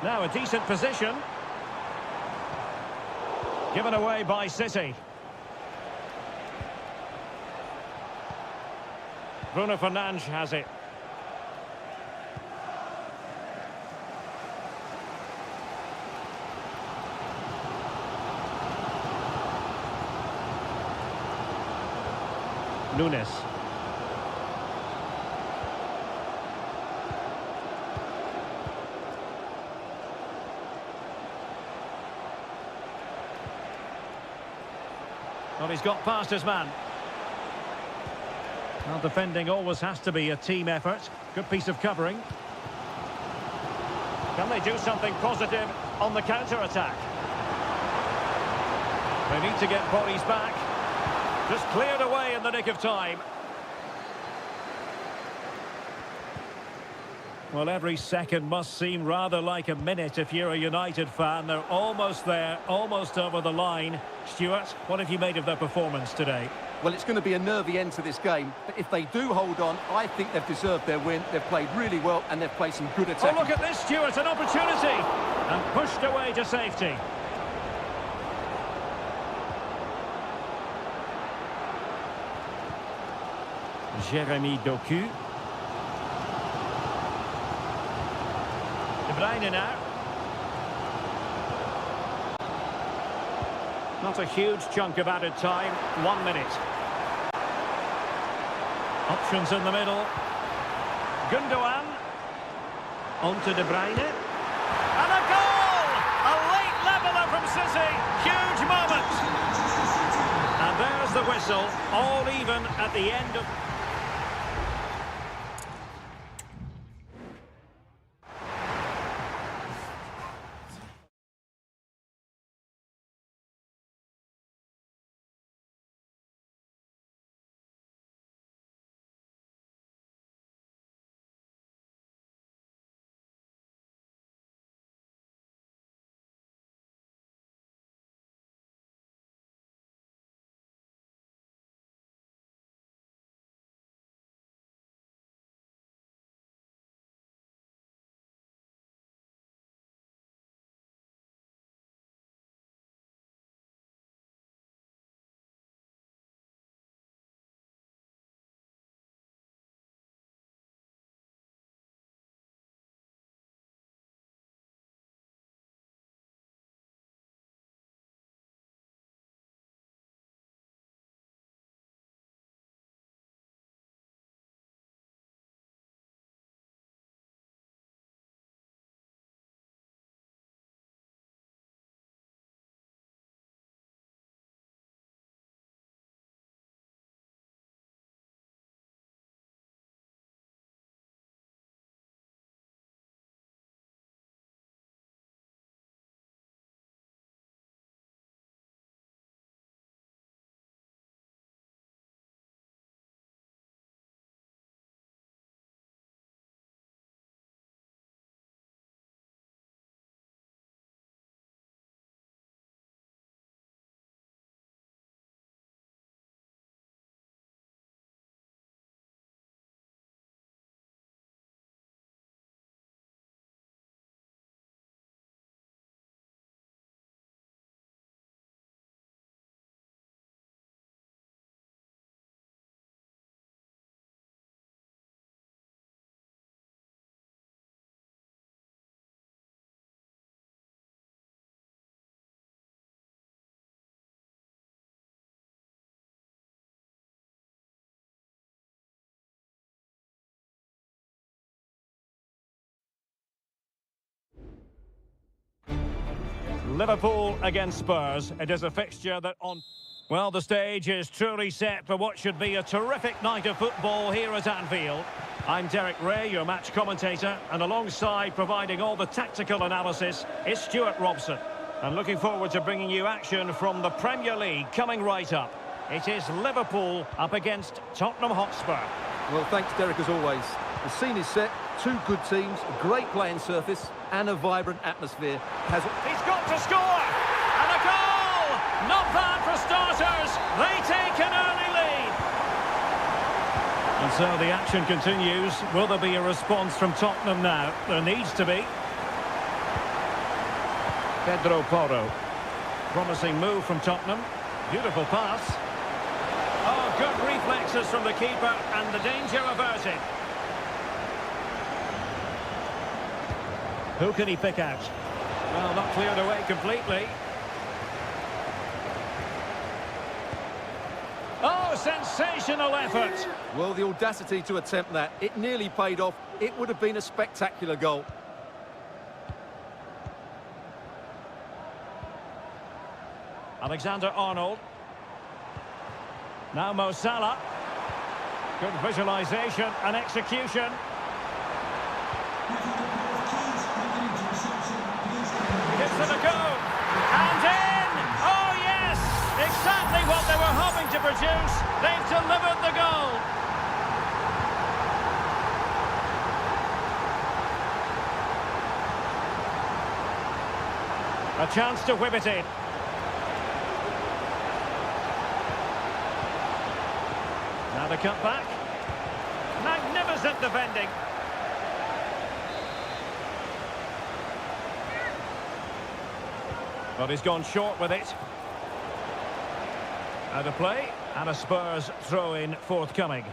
Now a decent position. Given away by City. Bruno Fernandes has it. Nunes. Well, he's got past his man. Well, defending always has to be a team effort. Good piece of covering. Can they do something positive on the counter-attack? They need to get bodies back. Just cleared away in the nick of time. Well, every second must seem rather like a minute if you're a United fan. They're almost there, almost over the line. Stuart, what have you made of their performance today? Well, it's going to be a nervy end to this game, but if they do hold on, I think they've deserved their win. They've played really well and they've played some good attacking. Oh, look at this, Stuart, an opportunity! And pushed away to safety. Jeremy Doku. De Bruyne now. Not a huge chunk of added time. 1 minute. Options in the middle. Gundogan. On to De Bruyne. And a goal! A late leveller from City. Huge moment. And there's the whistle. All even at the end of... Liverpool against Spurs. It is a fixture that on... Well, the stage is truly set for what should be a terrific night of football here at Anfield. I'm Derek Ray, your match commentator, and alongside providing all the tactical analysis is Stuart Robson. And looking forward to bringing you action from the Premier League coming right up. It is Liverpool up against Tottenham Hotspur. Well, thanks, Derek, as always. The scene is set, two good teams, a great playing surface, and a vibrant atmosphere. He's got to score! And a goal! Not bad for starters. They take an early lead. And so the action continues. Will there be a response from Tottenham now? There needs to be. Pedro Porro. Promising move from Tottenham. Beautiful pass. Oh, good reflexes from the keeper and the danger averted. Who can he pick out? Well, not cleared away completely. Oh, sensational effort. Well, the audacity to attempt that, it nearly paid off. It would have been a spectacular goal. Alexander-Arnold. Now Mo Salah. Good visualisation and execution. Gives it a go. And in! Oh, yes! Exactly what they were hoping to produce. They've delivered the goal. A chance to whip it in. Now the cut back. Magnificent defending. But he's gone short with it. Out of play, and a Spurs throw-in forthcoming.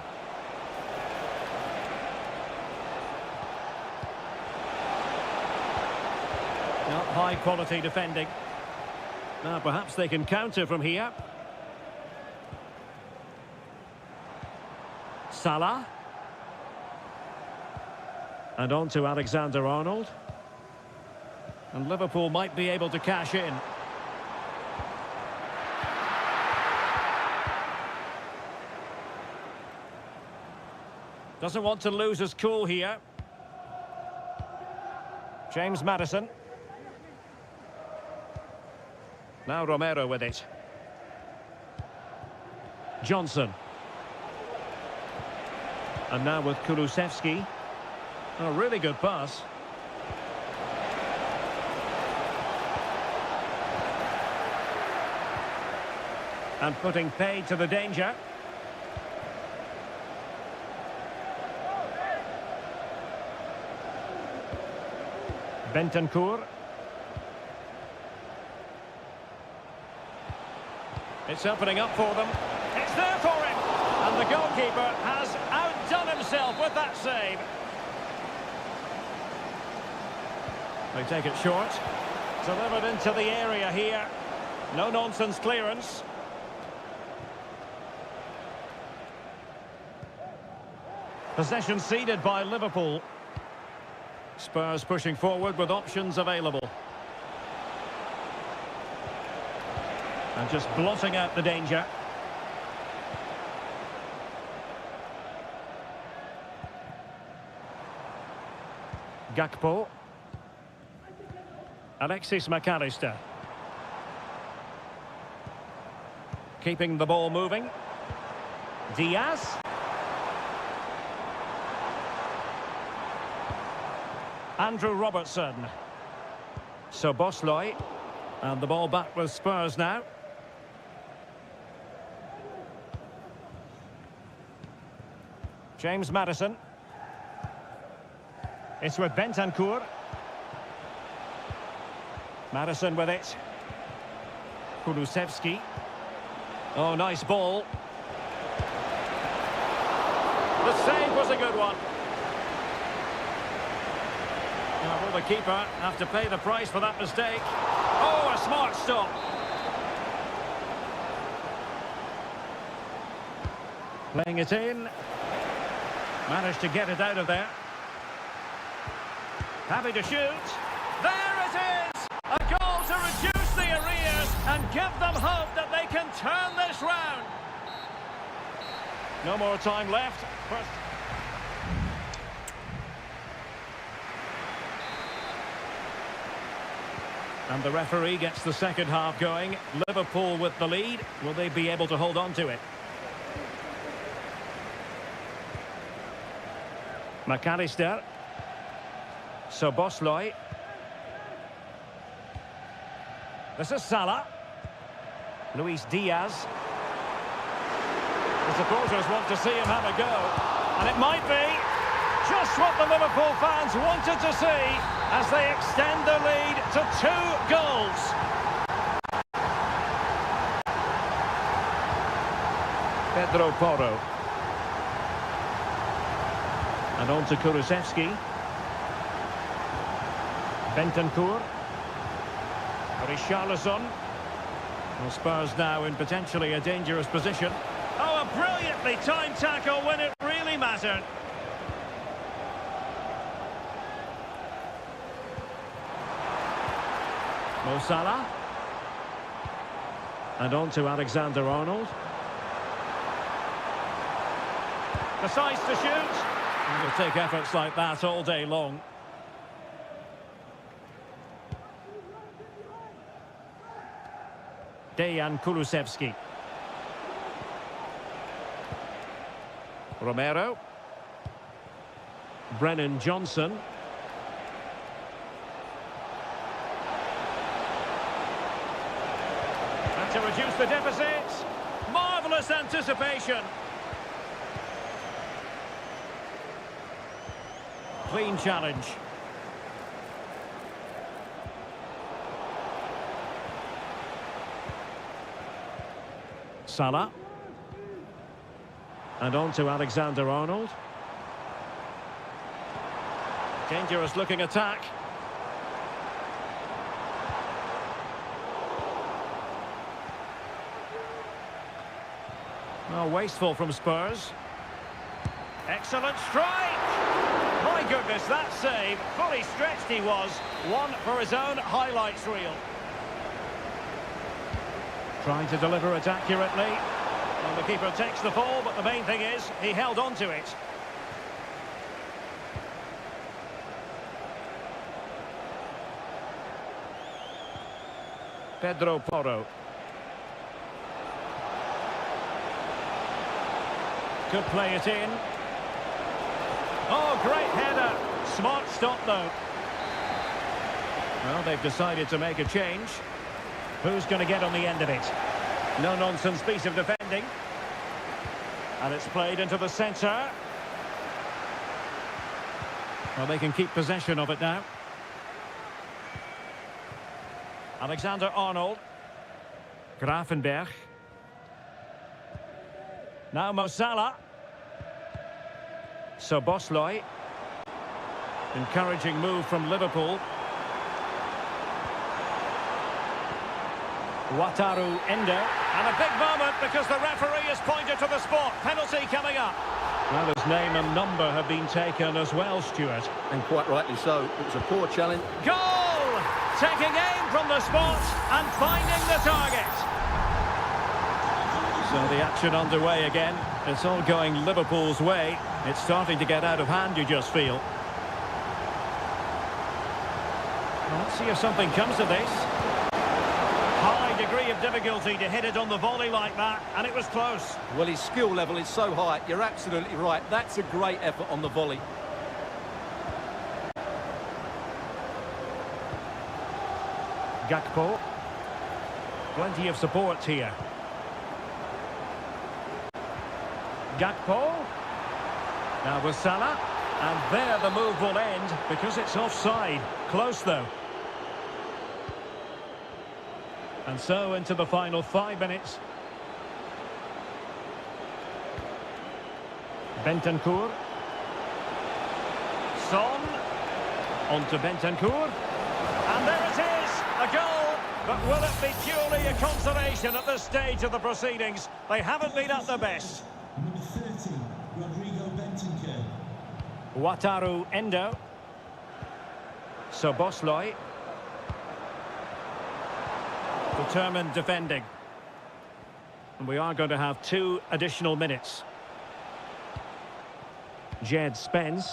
Not high-quality defending. Now perhaps they can counter from here. Salah. And on to Alexander-Arnold. And Liverpool might be able to cash in. Doesn't want to lose his cool here. James Maddison. Now Romero with it. Johnson. And now with Kulusevski. A really good pass. And putting paid to the danger. Bentancur. It's opening up for them. It's there for him. And the goalkeeper has outdone himself with that save. They take it short. Delivered into the area here. No-nonsense clearance. Possession ceded by Liverpool. Spurs pushing forward with options available. And just blotting out the danger. Gakpo. Alexis McAllister. Keeping the ball moving. Diaz. Andrew Robertson. Szoboszlai. And the ball back with Spurs now. James Maddison. It's with Bentancur. Maddison with it. Kulusevski. Oh, nice ball. The save was a good one. Now, will the keeper have to pay the price for that mistake? Oh, a smart stop. Playing it in. Managed to get it out of there. Happy to shoot. There it is! A goal to reduce and give them hope that they can turn this round. No more time left. First. And the referee gets the second half going. Liverpool with the lead. Will they be able to hold on to it? McAllister. Szoboszlai. This is Salah. Luis Diaz. The supporters want to see him have a go. And it might be just what the Liverpool fans wanted to see as they extend the lead to 2 goals. Pedro Porro. And on to Kulusevski. Bentancur. Richarlison. Well, Spurs now in potentially a dangerous position. Oh, a brilliantly timed tackle when it really mattered. Mo Salah. And on to Alexander-Arnold. Decides to shoot. He'll take efforts like that all day long. Dejan Kulusevski. Romero. Brennan Johnson. And to reduce the deficit. Marvellous anticipation. Clean challenge. Salah. And on to Alexander-Arnold. Dangerous looking attack. Oh, wasteful from Spurs. Excellent strike! My goodness, that save. Fully stretched he was. One for his own highlights reel. Trying to deliver it accurately. And the keeper takes the fall, but the main thing is he held on to it. Pedro Porro. Could play it in. Oh, great header. Smart stop, though. Well, they've decided to make a change. Who's going to get on the end of it? No-nonsense piece of defending. And it's played into the centre. Well, they can keep possession of it now. Alexander-Arnold. Gravenberch. Now Mo Salah. Szoboszlai. Encouraging move from Liverpool. Wataru Endo. And a big moment because the referee has pointed to the spot. Penalty coming up. Well, his name and number have been taken as well, Stuart. And quite rightly so. It was a poor challenge. Goal! Taking aim from the spot and finding the target. So the action underway again. It's all going Liverpool's way. It's starting to get out of hand, you just feel. Well, let's see if something comes of this. High degree of difficulty to hit it on the volley like that, and it was close. Well, his skill level is so high. You're absolutely right. That's a great effort on the volley. Gakpo. Plenty of support here. Gakpo. Now with Salah. And there the move will end because it's offside. Close though. And so into the final 5 minutes. Bentancur. Son. On to Bentancur. And there it is, a goal. But will it be purely a consolation at this stage of the proceedings? They haven't been at their best. Number 30, Rodrigo Bentancur. Wataru Endo. Szoboszlai. Determined defending. And we are going to have 2 additional minutes. Jed Spence.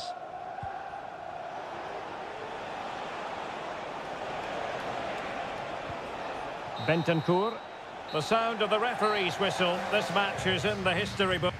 Bentancur. The sound of the referee's whistle. This match is in the history book.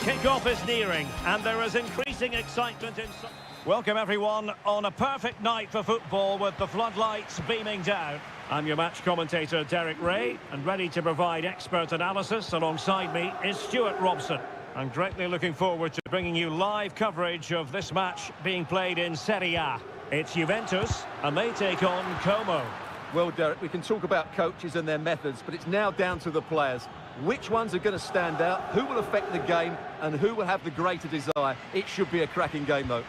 Kick-off is nearing, and there is increasing excitement in... Welcome everyone on a perfect night for football with the floodlights beaming down. I'm your match commentator Derek Ray, and ready to provide expert analysis alongside me is Stuart Robson. I'm greatly looking forward to bringing you live coverage of this match being played in Seria. It's Juventus, and they take on Como. Well, Derek, we can talk about coaches and their methods, but it's now down to the players. Which ones are going to stand out, who will affect the game, and who will have the greater desire? It should be a cracking game, though.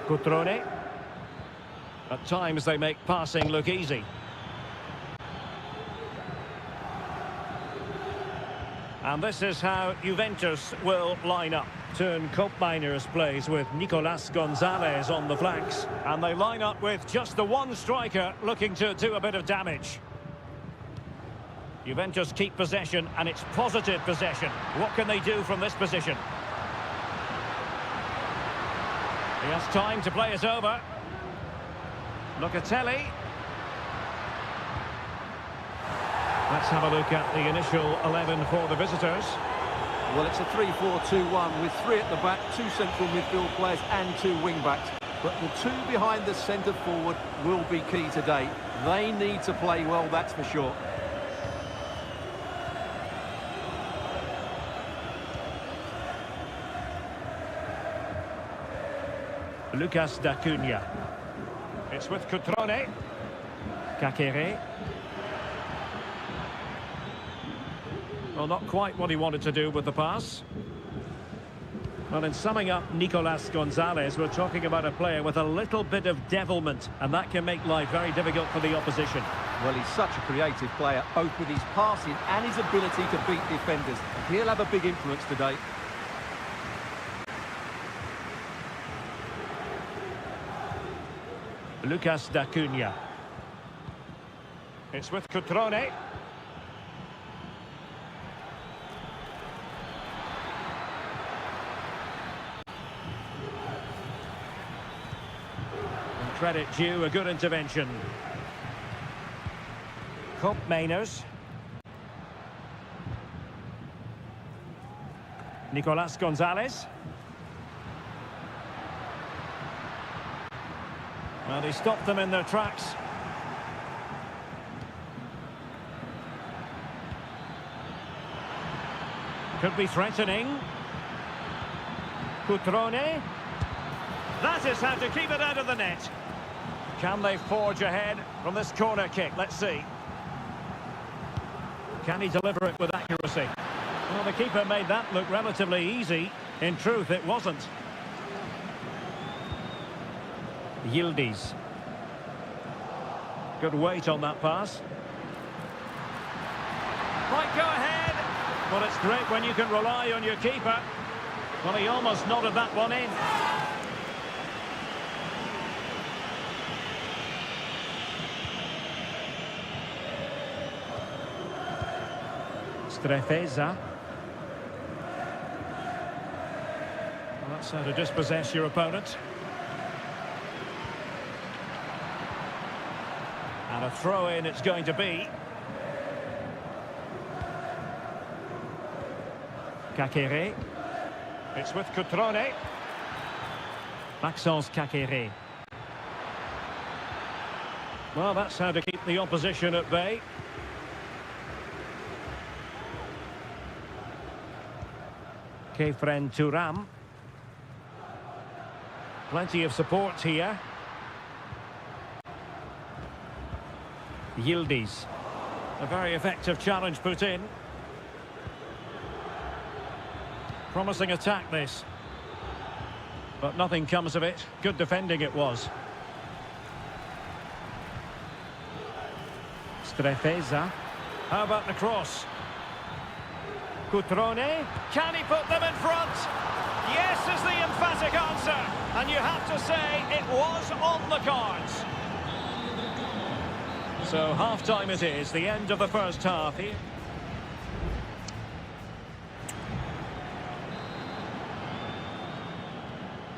Cutrone. At times they make passing look easy. And this is how Juventus will line up. Turn Koopmeiners plays with Nicolas Gonzalez on the flanks. And they line up with just the one striker looking to do a bit of damage. Juventus keep possession, and it's positive possession. What can they do from this position? He has time to play it over. Locatelli. Let's have a look at the initial 11 for the visitors. Well, it's a 3-4-2-1 with three at the back, two central midfield players and two wing-backs. But the two behind the centre forward will be key today. They need to play well, that's for sure. Lucas D'Acunha. It's with Cutrone. Kakere. Well, not quite what he wanted to do with the pass. Well, in summing up Nicolas Gonzalez, we're talking about a player with a little bit of devilment, and that can make life very difficult for the opposition. Well, he's such a creative player, both with his passing and his ability to beat defenders. He'll have a big influence today. Lucas D'Acunha. It's with Cutrone. And credit due, a good intervention. Koopmeiners. Nicolas Gonzalez. Well, he stopped them in their tracks. Could be threatening. Cutrone. That is how to keep it out of the net. Can they forge ahead from this corner kick? Let's see. Can he deliver it with accuracy? Well, the keeper made that look relatively easy. In truth, it wasn't. Yildiz. Good weight on that pass. Might go ahead. Well, it's great when you can rely on your keeper. Well, he almost nodded that one in. Strefeza. Well, that's how to dispossess your opponent. And a throw-in it's going to be. Kakere. It's with Cutrone. Maxence Kakere. Well, that's how to keep the opposition at bay. Kefren Thuram. Plenty of support here. Yildiz. A very effective challenge put in. Promising attack this. But nothing comes of it. Good defending it was. Strefeza. How about the cross? Cutrone. Can he put them in front? Yes is the emphatic answer. And you have to say it was on the cards. So half-time it is, the end of the first half here.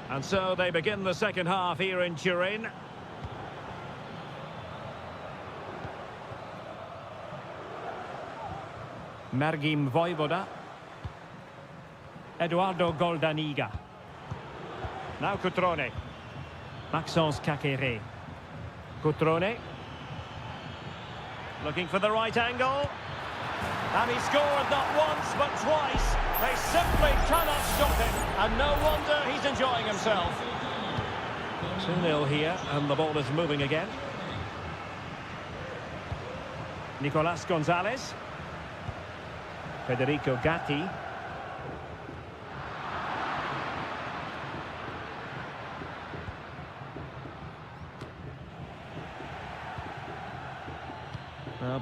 And so they begin the second half here in Turin. Mergim Vojvoda. Eduardo Goldaniga. Now Cutrone. Maxence Kakere. Cutrone. Looking for the right angle. And he scored not once but twice. They simply cannot stop him. And no wonder he's enjoying himself. 2-0 here, and the ball is moving again. Nicolas Gonzalez. Federico Gatti.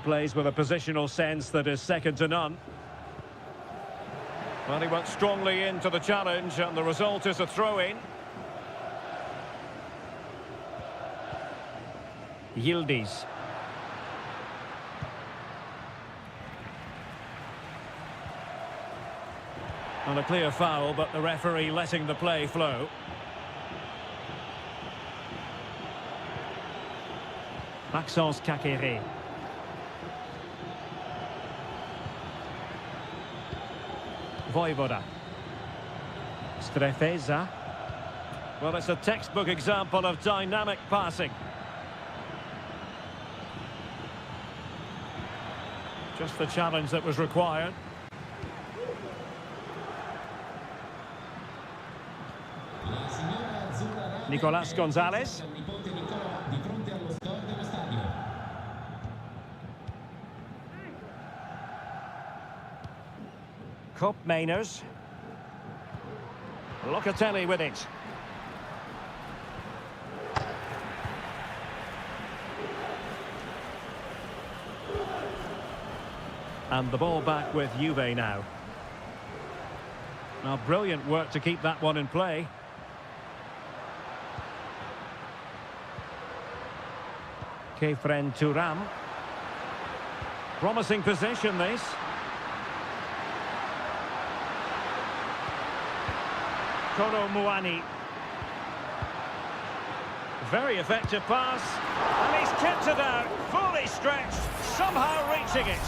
Plays with a positional sense that is second to none. Well, he went strongly into the challenge, and the result is a throw-in. Yildiz. And a clear foul, but the referee letting the play flow. Maxence Kakere. Vojvoda. Strefeza. Well, it's a textbook example of dynamic passing. Just the challenge that was required. Nicolas Gonzalez. Kopp Mainers. Locatelli with it. And the ball back with Juve now. Now, brilliant work to keep that one in play. Kefren Turam. Promising position, this. Koro Muani. Very effective pass. And he's kept it out. Fully stretched. Somehow reaching it.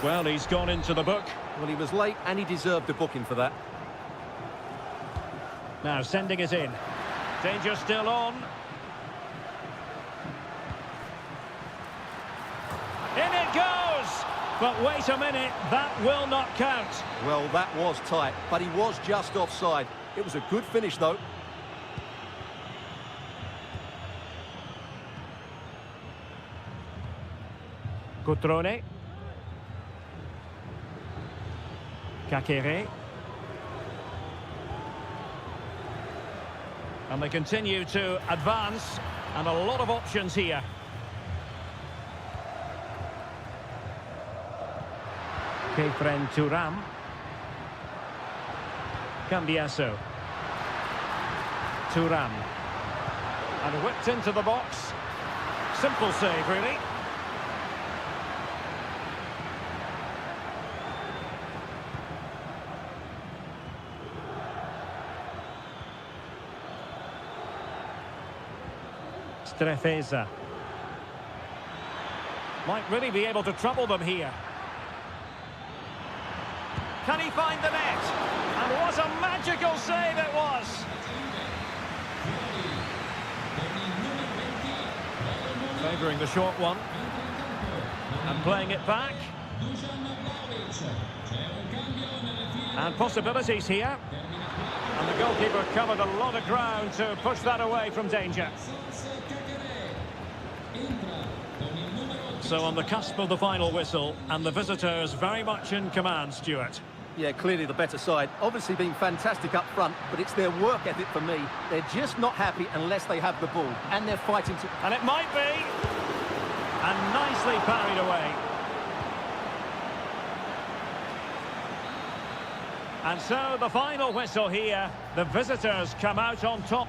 Well, he's gone into the book. Well, he was late and he deserved a booking for that. Now sending it in. Danger still on. In it goes! But wait a minute, that will not count. Well, that was tight, but he was just offside. It was a good finish, though. Cutrone. Kakere. And they continue to advance, and a lot of options here. Kefren Turam. Cambiaso. Turam. And whipped into the box. Simple save, really. Strefeza. Might really be able to trouble them here. Can he find the net? And what a magical save it was! Favouring the short one. And playing it back. And possibilities here. And the goalkeeper covered a lot of ground to push that away from danger. So on the cusp of the final whistle, and the visitors very much in command, Stuart. Yeah, clearly the better side. Obviously being fantastic up front, but it's their work ethic for me. They're just not happy unless they have the ball. And they're fighting to... And it might be. And nicely parried away. And so the final whistle here. The visitors come out on top.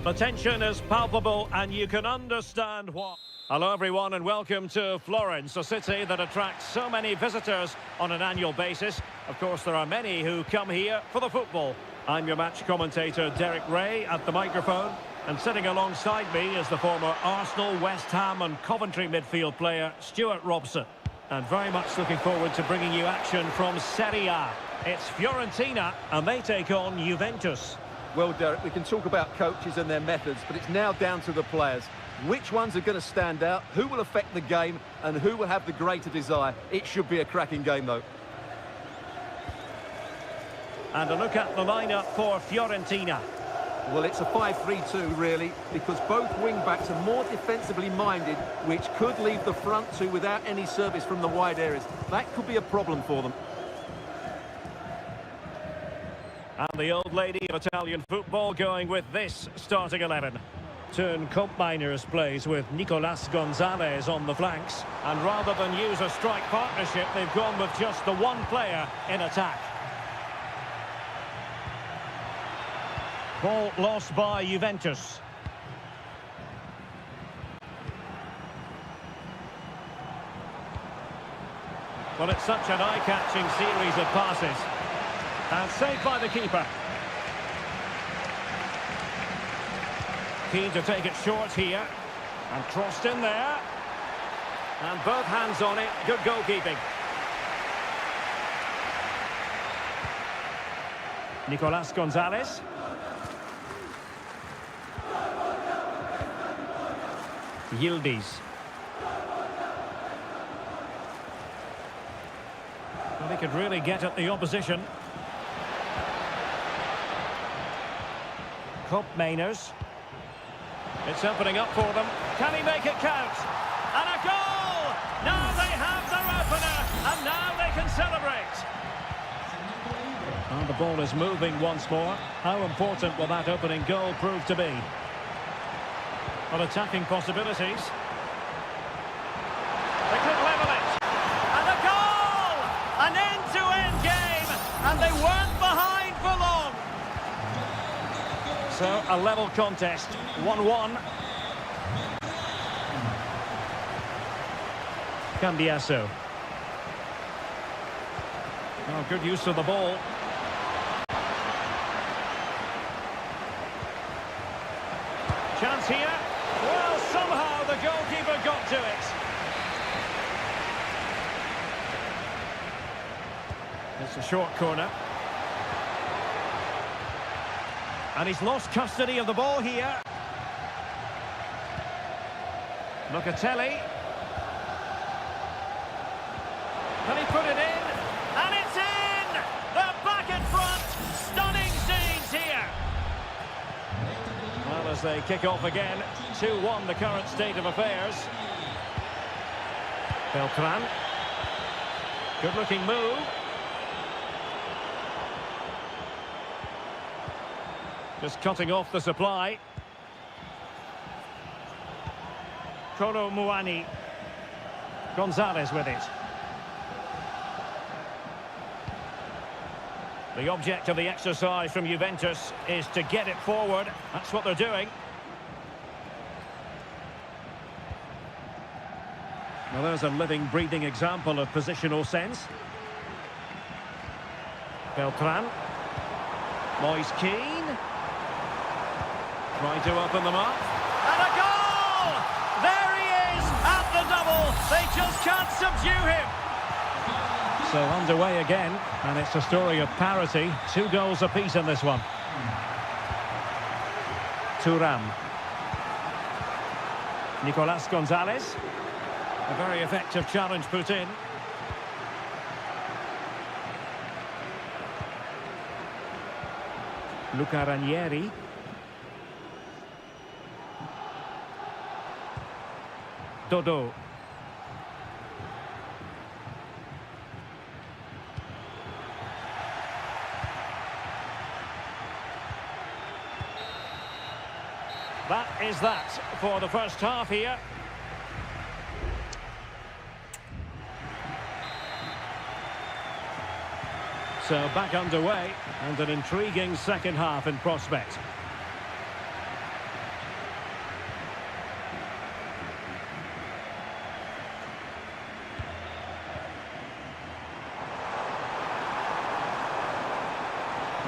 The tension is palpable and you can understand why. Hello everyone and welcome to Florence, a city that attracts so many visitors on an annual basis. Of course, there are many who come here for the football. I'm your match commentator Derek Ray at the microphone, and sitting alongside me is the former Arsenal, West Ham and Coventry midfield player Stuart Robson. And very much looking forward to bringing you action from Seria. It's Fiorentina and they take on Juventus. Well, Derek, we can talk about coaches and their methods, but it's now down to the players. Which ones are going to stand out, who will affect the game, and who will have the greater desire? It should be a cracking game, though. And a look at the lineup for Fiorentina. Well, it's a 5-3-2, really, because both wing-backs are more defensively minded, which could leave the front two without any service from the wide areas. That could be a problem for them. And the old lady of Italian football going with this starting 11. Turn Miners plays with Nicolas Gonzalez on the flanks. And rather than use a strike partnership, they've gone with just the one player in attack. Ball lost by Juventus. Well, it's such an eye-catching series of passes. And saved by the keeper. Keen to take it short here. And crossed in there. And both hands on it. Good goalkeeping. Nicolas Gonzalez. Yildiz. Well, he could really get at the opposition. Miners. It's opening up for them. Can he make it count? And a goal! Now they have their opener, and now they can celebrate. And the ball is moving once more. How important will that opening goal prove to be? On attacking possibilities. They could level it. And a goal! An end-to-end game, and they weren't behind for long. So, a level contest, 1-1. Cambiaso. Oh, good use of the ball. Chance here. Well, somehow the goalkeeper got to it. It's a short corner. And he's lost custody of the ball here. Locatelli. Can he put it in? And it's in! They're back in front! Stunning scenes here! Well, as they kick off again, 2-1 the current state of affairs. Beltran. Good-looking move. Just cutting off the supply. Kolo Muani. Gonzalez with it. The object of the exercise from Juventus is to get it forward. That's what they're doing. Well, there's a living, breathing example of positional sense. Beltran. Moise Keane. Trying to open them up. And a goal! There he is at the double. They just can't subdue him. So underway again, and it's a story of parity. 2 goals apiece in this one. Thuram. Nicolas Gonzalez. A very effective challenge put in. Luca Ranieri. Dodo. That is that for the first half here. So back underway and an intriguing second half in prospect.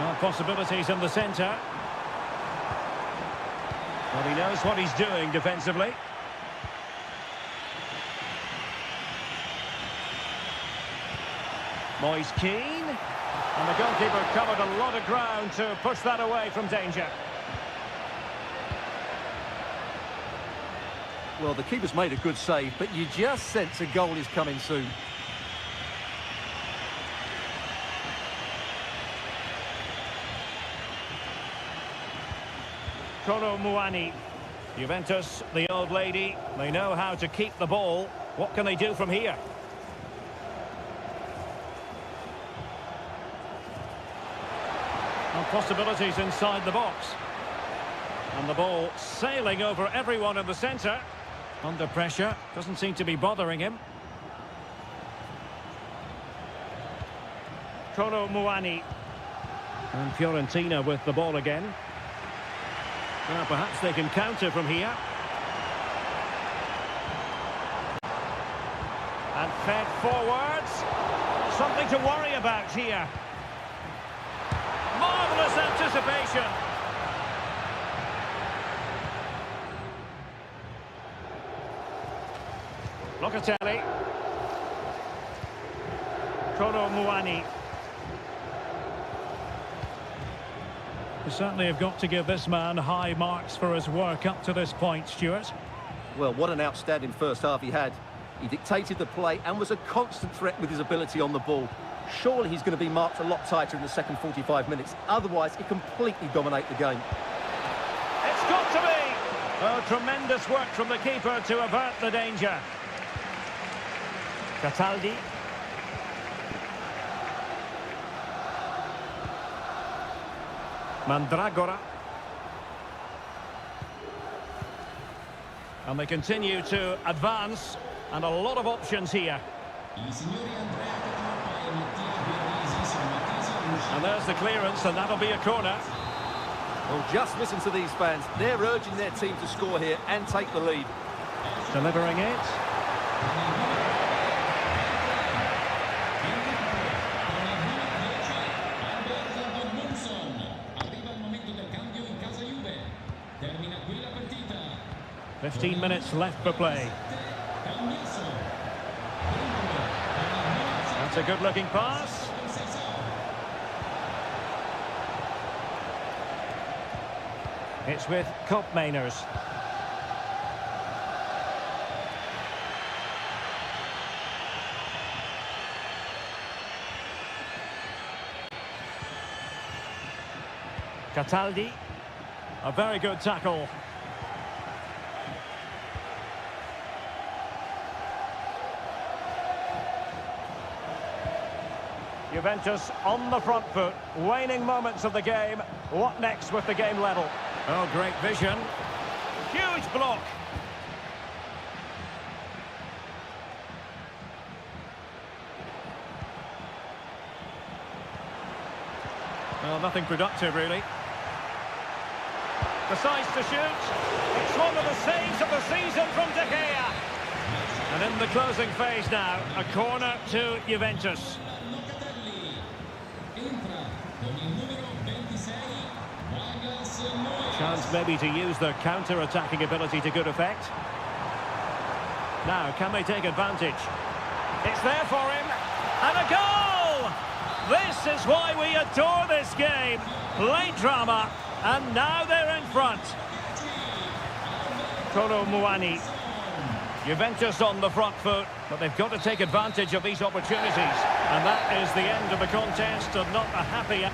Well, possibilities in the centre. Well, he knows what he's doing defensively. Moyes Keane. And the goalkeeper covered a lot of ground to push that away from danger. Well, the keeper's made a good save, but you just sense a goal is coming soon. Kolo Muani. Juventus, the old lady, they know how to keep the ball. What can they do from here? And possibilities inside the box. And the ball sailing over everyone in the centre. Under pressure, doesn't seem to be bothering him. Kolo Muani. And Fiorentina with the ball again. Well, perhaps they can counter from here. And fed forwards. Something to worry about here. Marvellous anticipation. Locatelli. Kolo Muani. You certainly have got to give this man high marks for his work up to this point, Stuart. Well, what an outstanding first half he had. He dictated the play and was a constant threat with his ability on the ball. Surely he's going to be marked a lot tighter in the second 45 minutes. Otherwise, he completely dominate the game. It's got to be! Oh, tremendous work from the keeper to avert the danger. Cataldi. Mandragora. And they continue to advance, and a lot of options here. And there's the clearance, and that'll be a corner. Well, just listen to these fans. They're urging their team to score here and take the lead. Delivering it. Termina 15 minutes left for play. That's a good-looking pass. It's with Koopmeiners. Cataldi. A very good tackle. Juventus on the front foot, waning moments of the game. What next with the game level? Oh, great vision. Huge block. Well, nothing productive, really. Decides to shoot. It's one of the saves of the season from De Gea. And in the closing phase now, a corner to Juventus. Chance maybe to use their counter-attacking ability to good effect. Now, can they take advantage? It's there for him. And a goal! This is why we adore this game. Late drama. And now they're in front. Kolo Muani. Juventus on the front foot, but they've got to take advantage of these opportunities. And that is the end of the contest, and not a happy...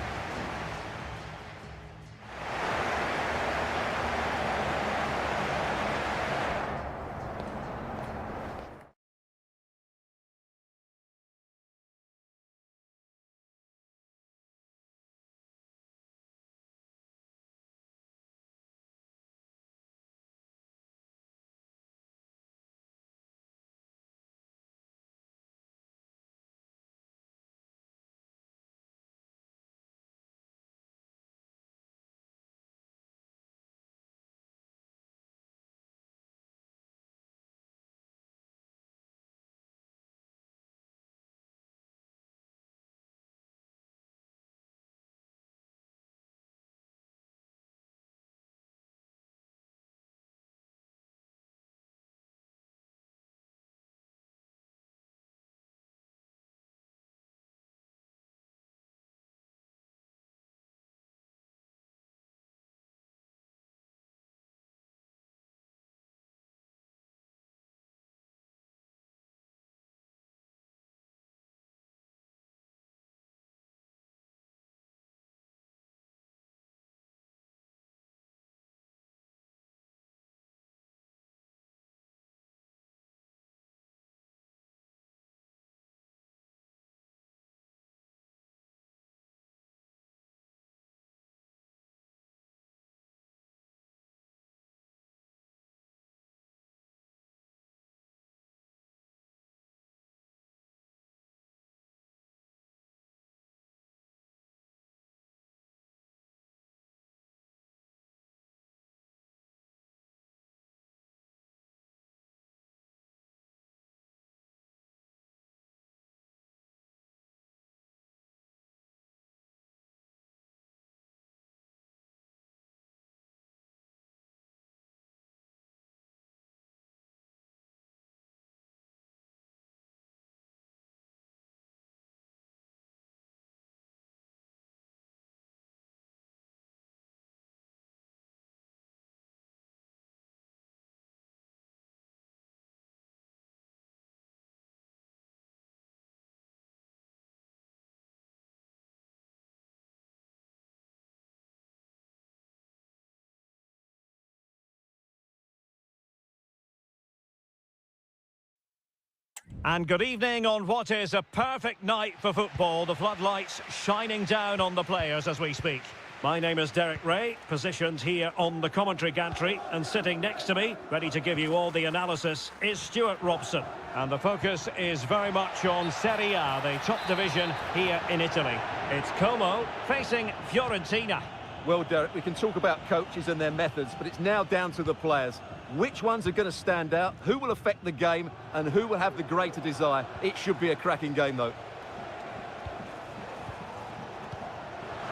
And good evening on what is a perfect night for football. The floodlights shining down on the players as we speak. My name is Derek Ray, positioned here on the commentary gantry, and sitting next to me, ready to give you all the analysis, is Stuart Robson. And the focus is very much on Seria, the top division here in Italy. It's Como facing Fiorentina. Well, Derek, we can talk about coaches and their methods, but it's now down to the players. Which ones are going to stand out, who will affect the game, and who will have the greater desire? It should be a cracking game, though.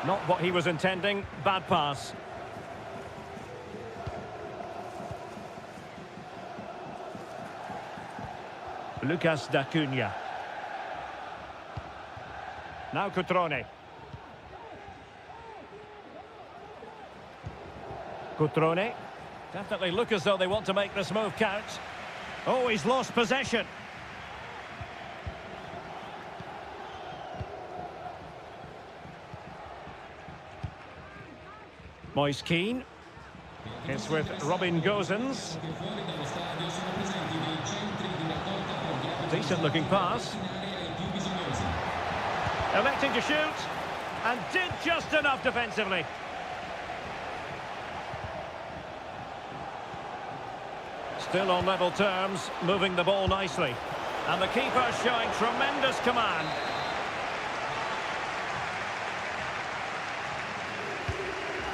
Not what he was intending. Bad pass. Lucas D'Acunha. Now Cutrone. Cutrone. Definitely look as though they want to make this move count. Oh, he's lost possession. Moise Keane. It's with Robin Gosens. Decent looking pass. Electing to shoot. And did just enough defensively. Still on level terms, moving the ball nicely. And the keeper showing tremendous command.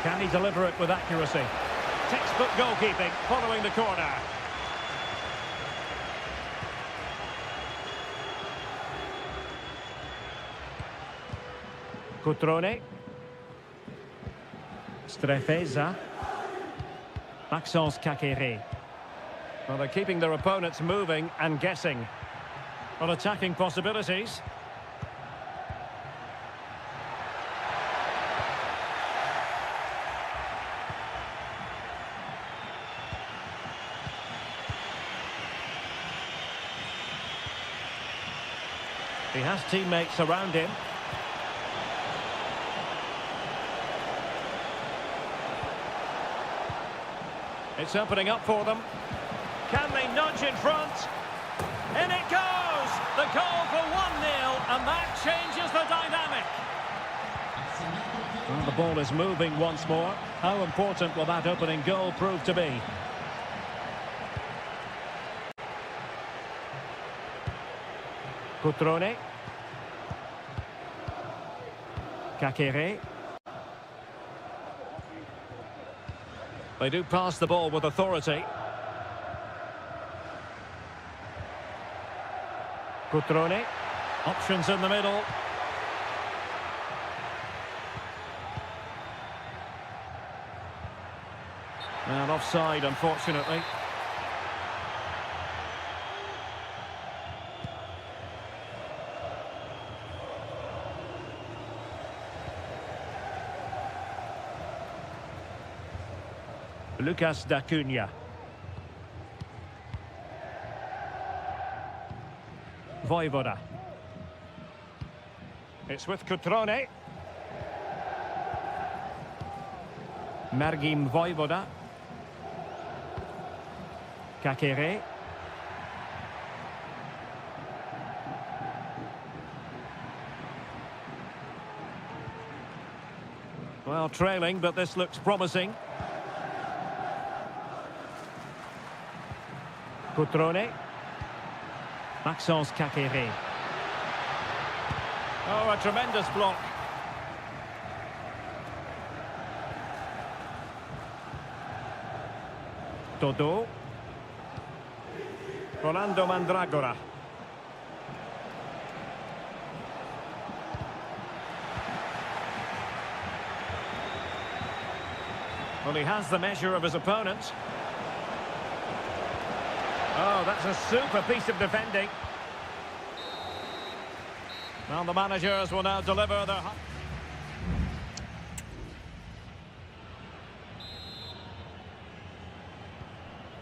Can he deliver it with accuracy? Textbook goalkeeping following the corner. Cutrone. Strefeza. Maxence Caqueret. Well, they're keeping their opponents moving and guessing. On attacking possibilities. He has teammates around him. It's opening up for them. Can they nudge in front? In it goes! The goal for 1-0, and that changes the dynamic. Well, the ball is moving once more. How important will that opening goal prove to be? Cutrone. Caqueret. They do pass the ball with authority. Cutrone. Options in the middle. And offside, unfortunately. Lucas D'Acunha. Voivoda. It's with Cutrone. Margim Voivoda. Caqueret. Well, trailing, but this looks promising. Cutrone. Maxence Caqueret. Oh, a tremendous block. Todo. Rolando Mandragora. Well, he has the measure of his opponent. Oh, that's a super piece of defending. Well, the managers will now deliver their...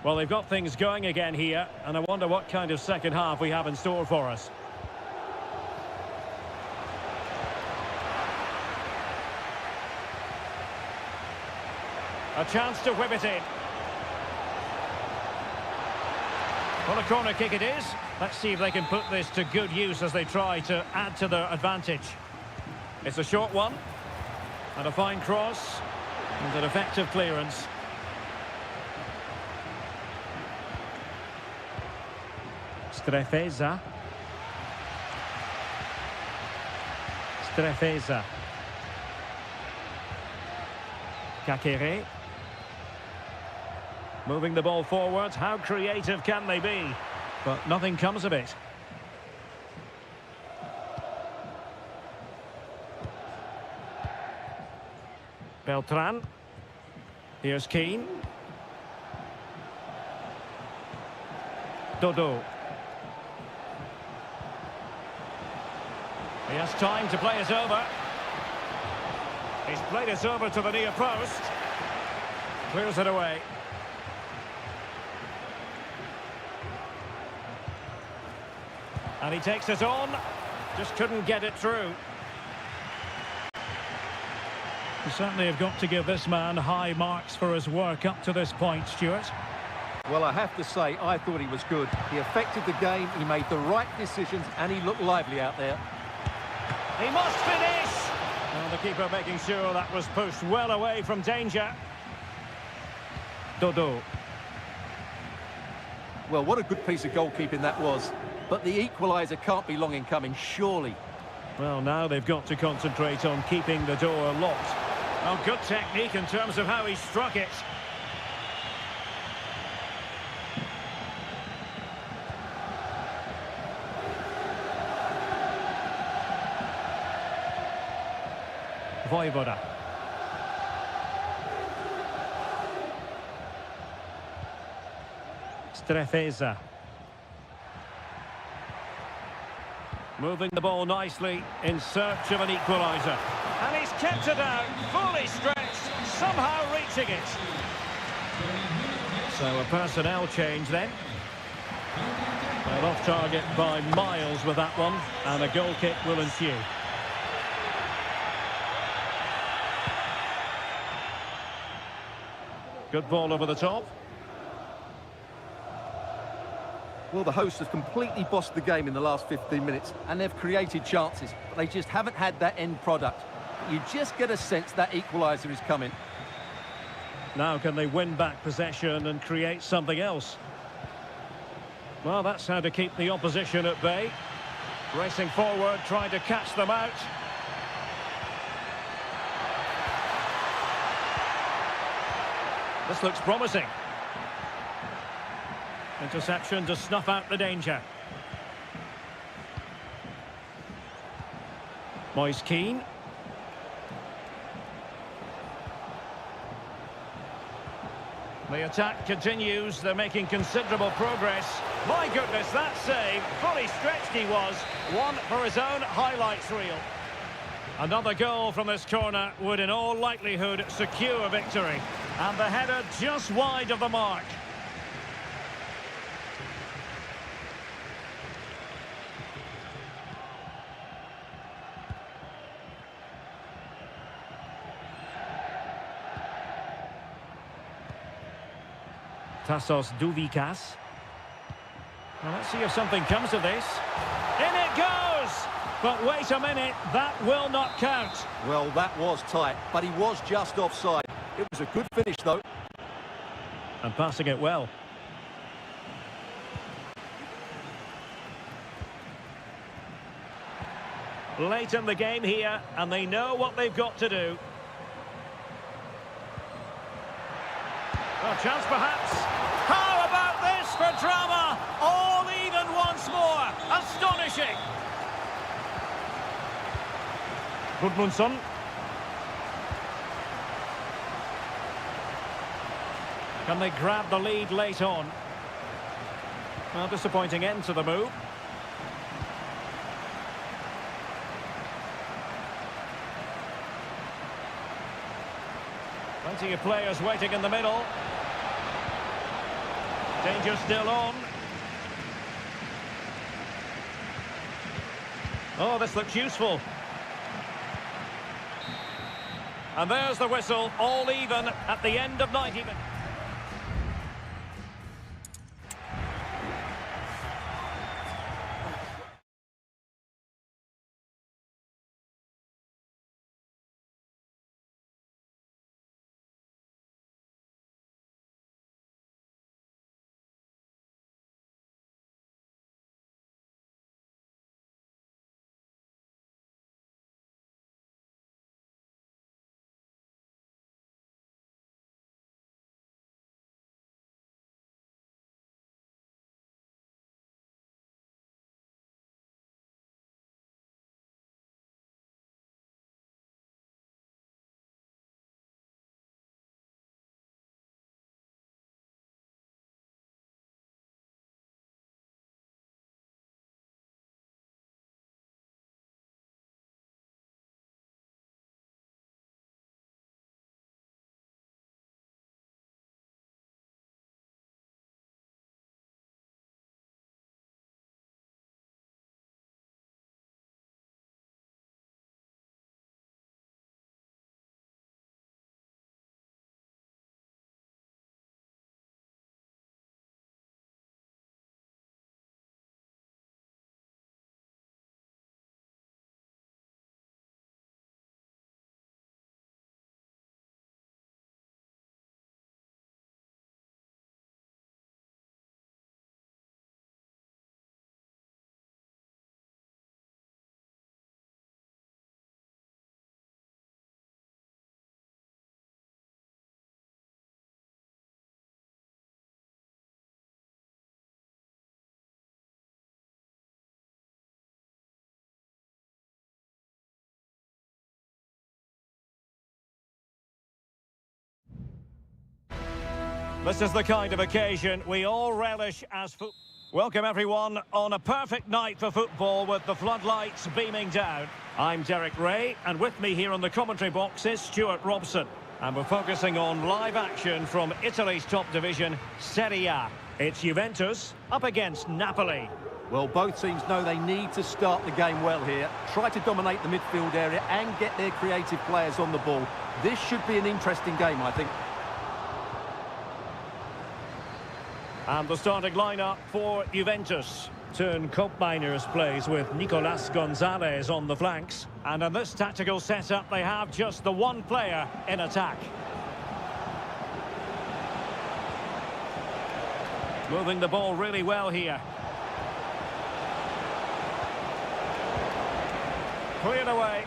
Well, they've got things going again here, and I wonder what kind of second half we have in store for us. A chance to whip it in. Well, a corner kick it is. Let's see if they can put this to good use as they try to add to their advantage. It's a short one. And a fine cross. And an effective clearance. Strefeza. Strefeza. Kakere. Moving the ball forwards. How creative can they be? But nothing comes of it. Beltran. Here's Keane. Dodo. He has time to play it over. He's played it over to the near post. Clears it away. And he takes it on. Just couldn't get it through. You certainly have got to give this man high marks for his work up to this point, Stuart. Well, I have to say, I thought he was good. He affected the game, he made the right decisions, and he looked lively out there. He must finish! Well, the keeper making sure that was pushed well away from danger. Dodo. Well, what a good piece of goalkeeping that was. But the equaliser can't be long in coming, surely. Well, now they've got to concentrate on keeping the door locked. Oh, good technique in terms of how he struck it. Vojvoda. Strefeza. Moving the ball nicely in search of an equaliser. And he's kept it out, fully stretched, somehow reaching it. So a personnel change then. Well, off target by miles with that one, and a goal kick will ensue. Good ball over the top. Well, the hosts have completely bossed the game in the last 15 minutes, and they've created chances, but they just haven't had that end product. You just get a sense that equaliser is coming. Now can they win back possession and create something else? Well, that's how to keep the opposition at bay. Racing forward, trying to catch them out. This looks promising. Interception to snuff out the danger. Moise Keane. The attack continues. They're making considerable progress. My goodness, that save. Fully stretched he was. One for his own highlights reel. Another goal from this corner would in all likelihood secure a victory. And the header just wide of the mark. Tassos Douvikas. Well, let's see if something comes of this. In it goes! But wait a minute, that will not count. Well, that was tight, but he was just offside. It was a good finish, though. And passing it well. Late in the game here, and they know what they've got to do. A chance perhaps. How about this for drama? All even once more. Astonishing. Gudmundsson. Can they grab the lead late on? Well, disappointing end to the move. Plenty of players waiting in the middle. Danger still on. Oh, this looks useful. And there's the whistle, all even at the end of 90 minutes. This is the kind of occasion we all relish as football. Welcome everyone on a perfect night for football with the floodlights beaming down. I'm Derek Ray, and with me here on the commentary box is Stuart Robson. And we're focusing on live action from Italy's top division, Seria. It's Juventus up against Napoli. Well, both teams know they need to start the game well here. Try to dominate the midfield area and get their creative players on the ball. This should be an interesting game, I think. And the starting lineup for Juventus. Turn Miners plays with Nicolas Gonzalez on the flanks. And in this tactical setup, they have just the one player in attack. Moving the ball really well here. Cleared away.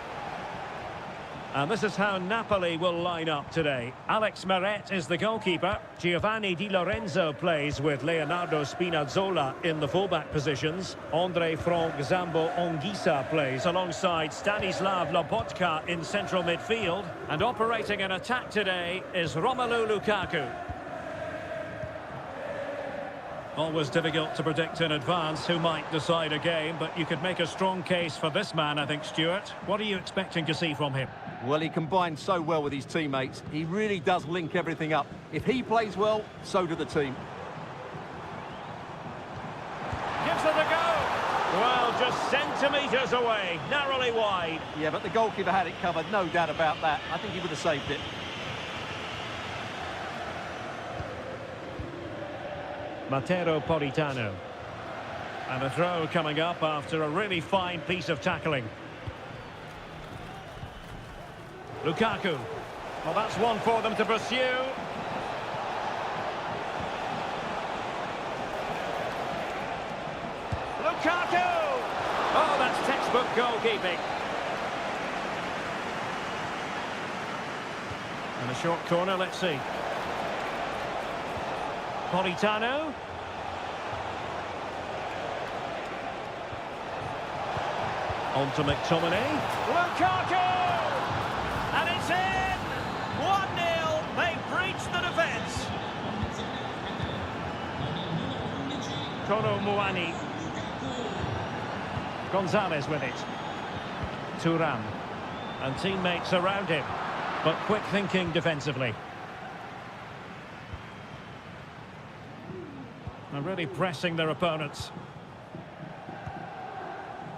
And this is how Napoli will line up today. Alex Meret is the goalkeeper. Giovanni Di Lorenzo plays with Leonardo Spinazzola in the fullback positions. Andre Frank Zambo Onguisa plays alongside Stanislav Lobotka in central midfield. And operating an attack today is Romelu Lukaku. Always difficult to predict in advance who might decide a game, but you could make a strong case for this man, I think, Stuart. What are you expecting to see from him? Well, he combines so well with his teammates. He really does link everything up. If he plays well, so do the team. Gives it a go. Well, just centimetres away, narrowly wide. Yeah, but the goalkeeper had it covered, no doubt about that. I think he would have saved it. Matteo Politano. And a throw coming up after a really fine piece of tackling. Lukaku. Well, that's one for them to pursue. Lukaku! Oh, that's textbook goalkeeping. And a short corner, let's see. Politano. On to McTominay. Lukaku! And it's in! 1-0. They breach the defence. Kolo Muani. Gonzalez with it. Thuram. And teammates around him. But quick thinking defensively. And really pressing their opponents.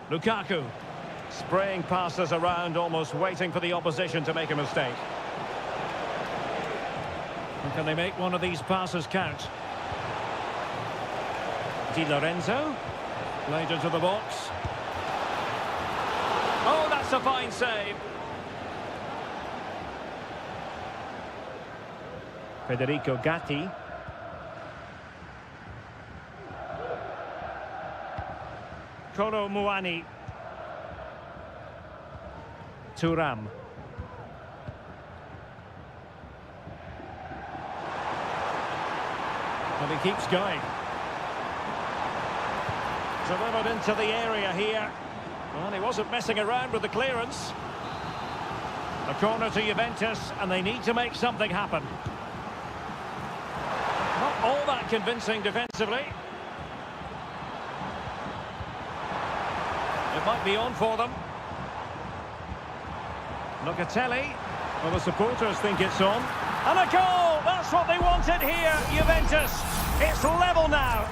Lukaku. Spraying passes around, almost waiting for the opposition to make a mistake. And can they make one of these passes count? Di Lorenzo. Played into the box. Oh, that's a fine save. Federico Gatti. Kolo Muani. Thuram. And he keeps going. Delivered into the area here. Well, he wasn't messing around with the clearance. A corner to Juventus, and they need to make something happen. Not all that convincing defensively. It might be on for them. Locatelli. Well, the supporters think it's on. And a goal! That's what they wanted here, Juventus. It's level now.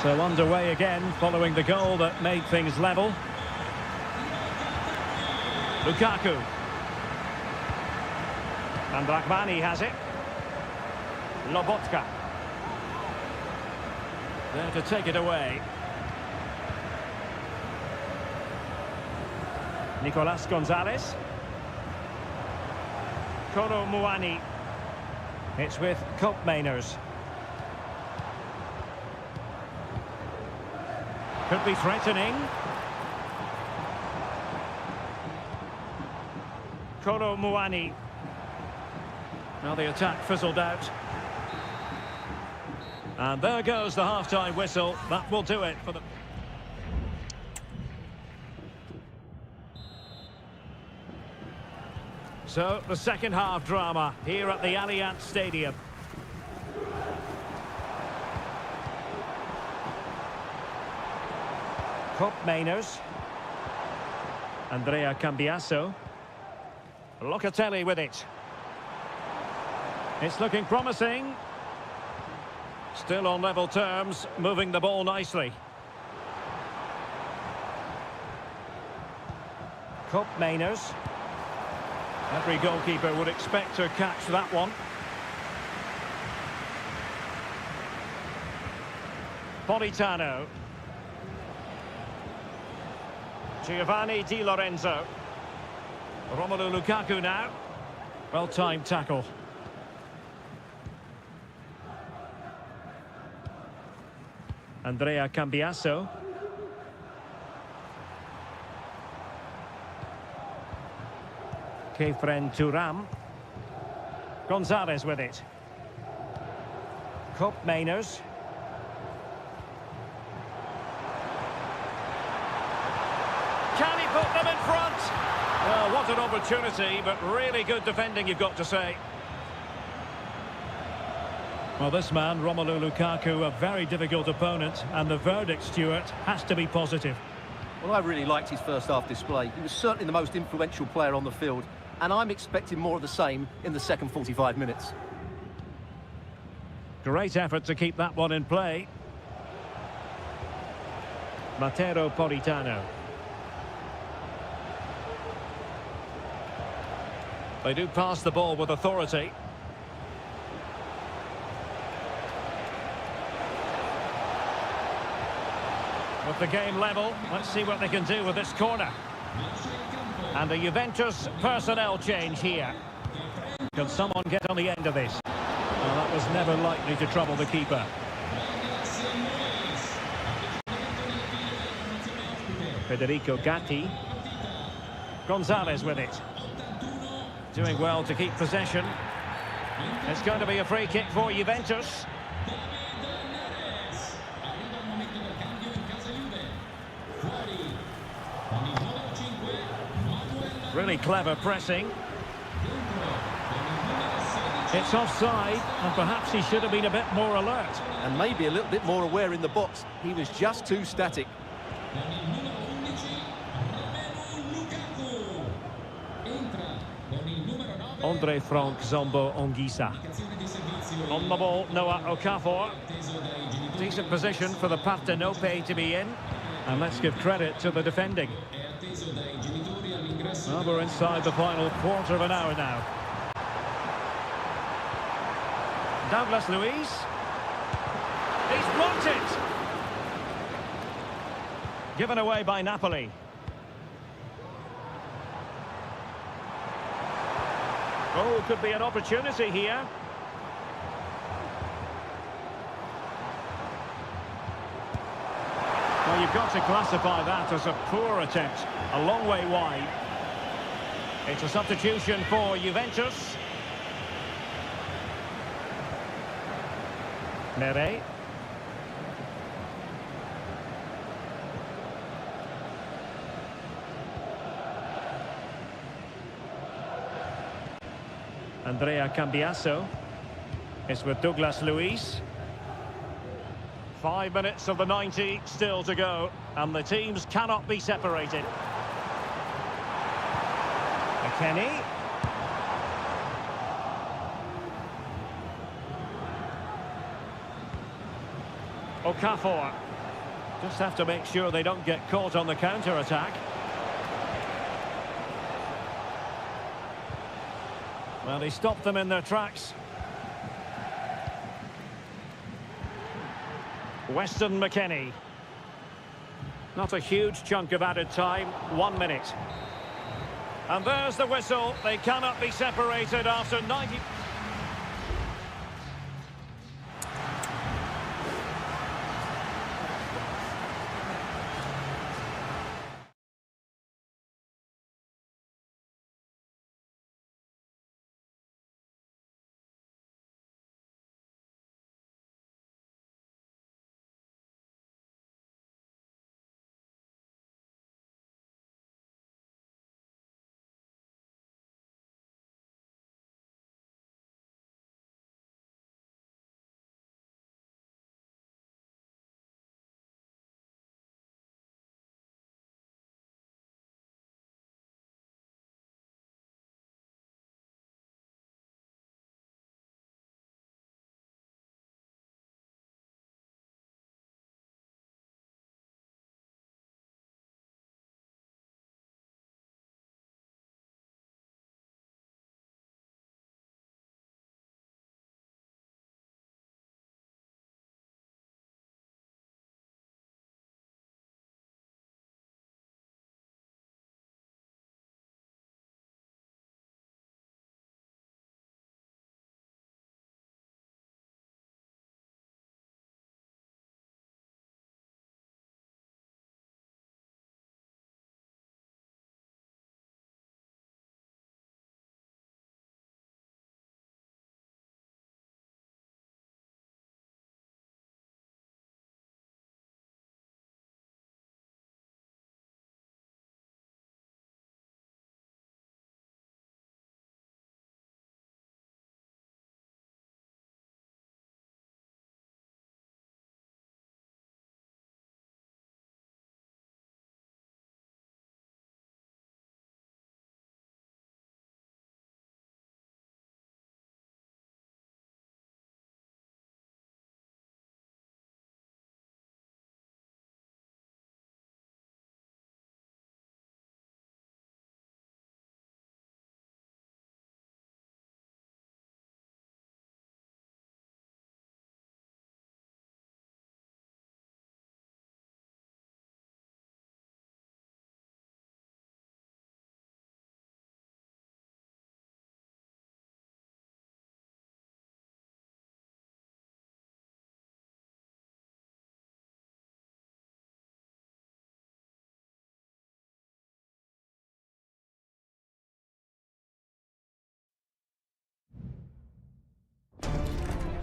So underway again, following the goal that made things level. Lukaku. And Rahmani has it. Lobotka. There to take it away. Nicolas Gonzalez. Kolo Muani. It's with Miners. Could be threatening. Kolo Muani. Now the attack fizzled out. And there goes the half-time whistle. That will do it for the... So, the second half drama here at the Allianz Stadium. Cup Mainers. Andrea Cambiasso. Locatelli with it. It's looking promising. Still on level terms, moving the ball nicely. Cup Mainers. Every goalkeeper would expect to catch that one. Politano. Giovanni Di Lorenzo. Romelu Lukaku now. Well-timed tackle. Andrea Cambiasso. Kefren Turam. Gonzalez with it. Cup Mainers. Can he put them in front? Well, what an opportunity, but really good defending, you've got to say. Well, this man, Romelu Lukaku, a very difficult opponent, and the verdict, Stuart, has to be positive. Well, I really liked his first half display. He was certainly the most influential player on the field, and I'm expecting more of the same in the second 45 minutes. Great effort to keep that one in play. Matteo Politano. They do pass the ball with authority. With the game level, let's see what they can do with this corner. And a Juventus personnel change here. Can someone get on the end of this? Well, that was never likely to trouble the keeper. Federico Gatti. Gonzalez with it. Doing well to keep possession. It's going to be a free kick for Juventus. Really clever pressing. It's offside, and perhaps he should have been a bit more alert. And maybe a little bit more aware in the box. He was just too static. Andre Frank Zombo Ongisa. On the ball, Noah Okafor. Decent position for the Partenope to be in. And let's give credit to the defending. Well, we're inside the final quarter of an hour now. Douglas Luiz. He's blocked it. Given away by Napoli. Oh, could be an opportunity here. Well, you've got to classify that as a poor attempt. A long way wide. It's a substitution for Juventus. Mere. Andrea Cambiasso. It's with Douglas Luiz. 5 minutes of the 90 still to go, and the teams cannot be separated. McKennie. Okafor. Just have to make sure they don't get caught on the counter-attack. Well, he stopped them in their tracks. Weston McKennie. Not a huge chunk of added time, 1 minute. And there's the whistle. They cannot be separated after 90...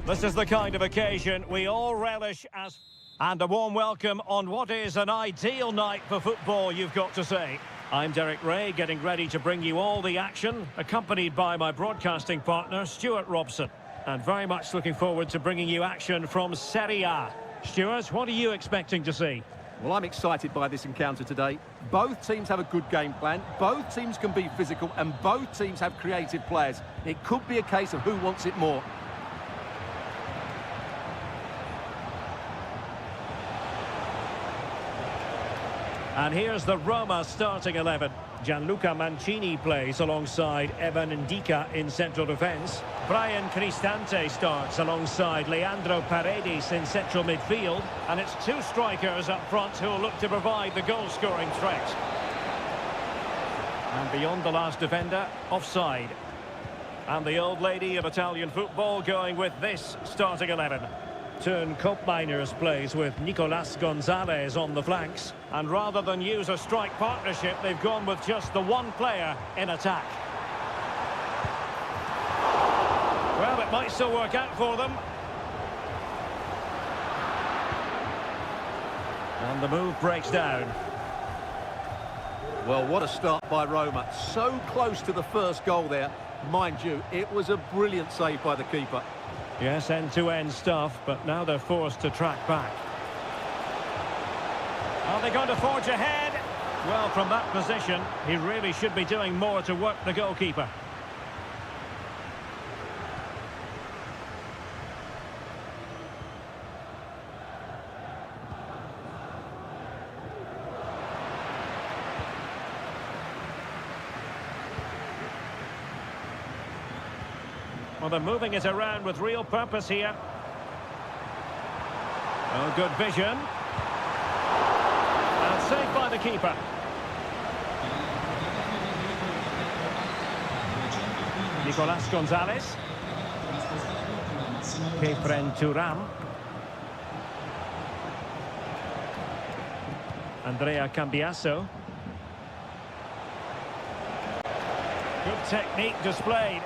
This is the kind of occasion we all relish as... And a warm welcome on what is an ideal night for football, you've got to say. I'm Derek Ray, getting ready to bring you all the action, accompanied by my broadcasting partner, Stuart Robson. And very much looking forward to bringing you action from Seria. Stuart, what are you expecting to see? Well, I'm excited by this encounter today. Both teams have a good game plan, both teams can be physical, and both teams have creative players. It could be a case of who wants it more. And here's the Roma starting 11. Gianluca Mancini plays alongside Evan Ndika in central defence. Brian Cristante starts alongside Leandro Paredes in central midfield. And it's two strikers up front who'll look to provide the goal-scoring threat. And beyond the last defender, offside. And the old lady of Italian football going with this starting 11. Turn Koopmeiners plays with Nicolas Gonzalez on the flanks. And rather than use a strike partnership, they've gone with just the one player in attack. Well, it might still work out for them. And the move breaks down. Well, what a start by Roma. So close to the first goal there. Mind you, it was a brilliant save by the keeper. Yes, end-to-end stuff, but now they're forced to track back. Are they going to forge ahead? Well, from that position, he really should be doing more to work the goalkeeper. Well, they're moving it around with real purpose here. Oh, good vision. And saved by the keeper. Nicolas Gonzalez. Kefren Turam. Andrea Cambiasso. Good technique displayed.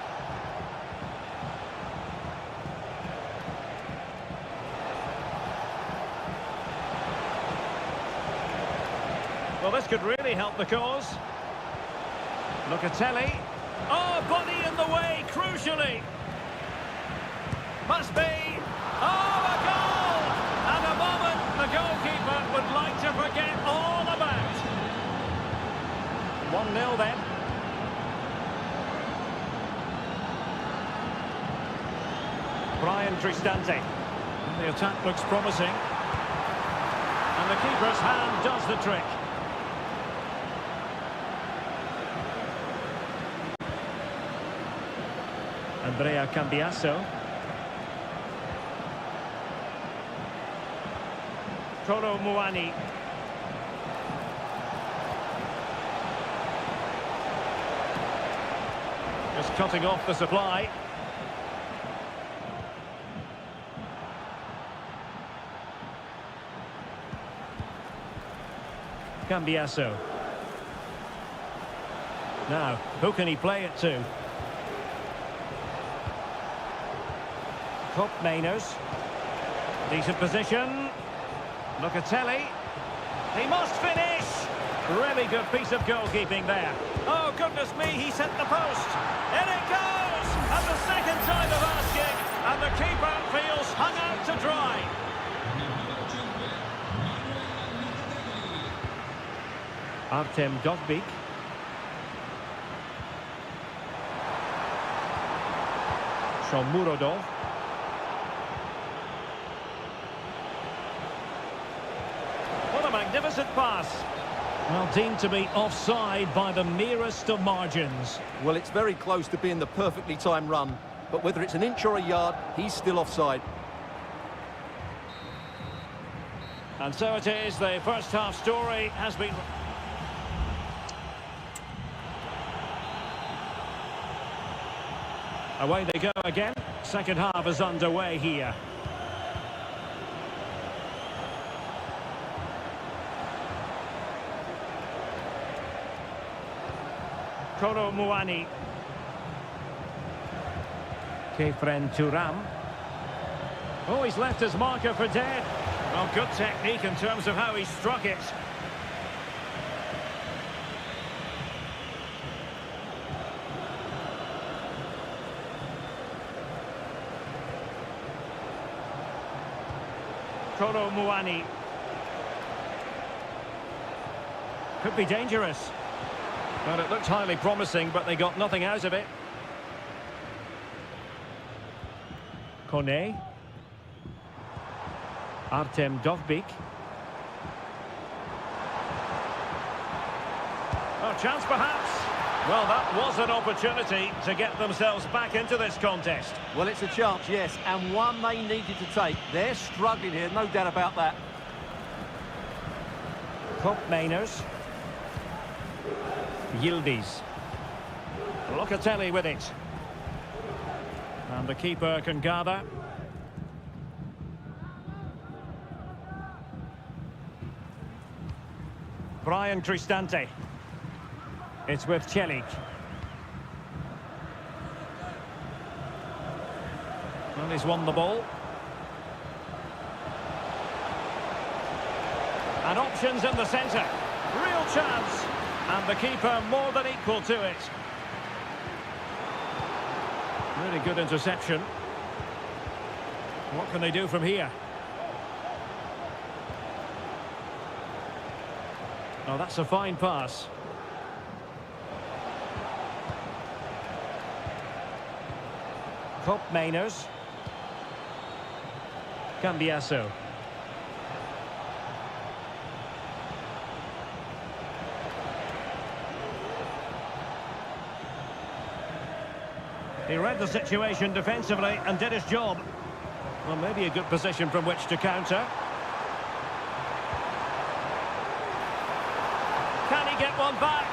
Well, this could really help the cause. Locatelli. Oh, body in the way, crucially. Must be. Oh, a goal! And a moment the goalkeeper would like to forget all about. 1-0 then. Brian Cristante. The attack looks promising. And the keeper's hand does the trick. Andrea Cambiasso. Kolo Muani. Just cutting off the supply. Cambiasso. Now, who can he play it to? Koopmeiners. Decent position. Locatelli. He must finish. Really good piece of goalkeeping there. Oh, goodness me, he hit the post. In it goes! At the second time of asking. And the keeper feels hung out to dry. Artem Dovbyk. Shomurodov. What a magnificent pass. Well, deemed to be offside by the merest of margins. Well, it's very close to being the perfectly timed run, but whether it's an inch or a yard, he's still offside. And so it is, the first half story has been... Away they go again. Second half is underway here. Kolo Muani. Kefren Turam. Oh, he's left his marker for dead. Well, good technique in terms of how he struck it. Koro Muani. Could be dangerous. Well, it looked highly promising, but they got nothing out of it. Kone. Artem Dovbik. Oh, chance perhaps. Well, that was an opportunity to get themselves back into this contest. Well, it's a chance, yes, and one they needed to take. They're struggling here, no doubt about that. Kop Mainers. Yildiz. Locatelli with it. And the keeper can gather. Brian Cristante. It's with Celik. Well, he's won the ball. And options in the centre. Real chance. And the keeper more than equal to it. Really good interception. What can they do from here? Oh, that's a fine pass. Kop Mainers. Cambiasso. He read the situation defensively and did his job. Well, maybe a good position from which to counter. Can he get one back?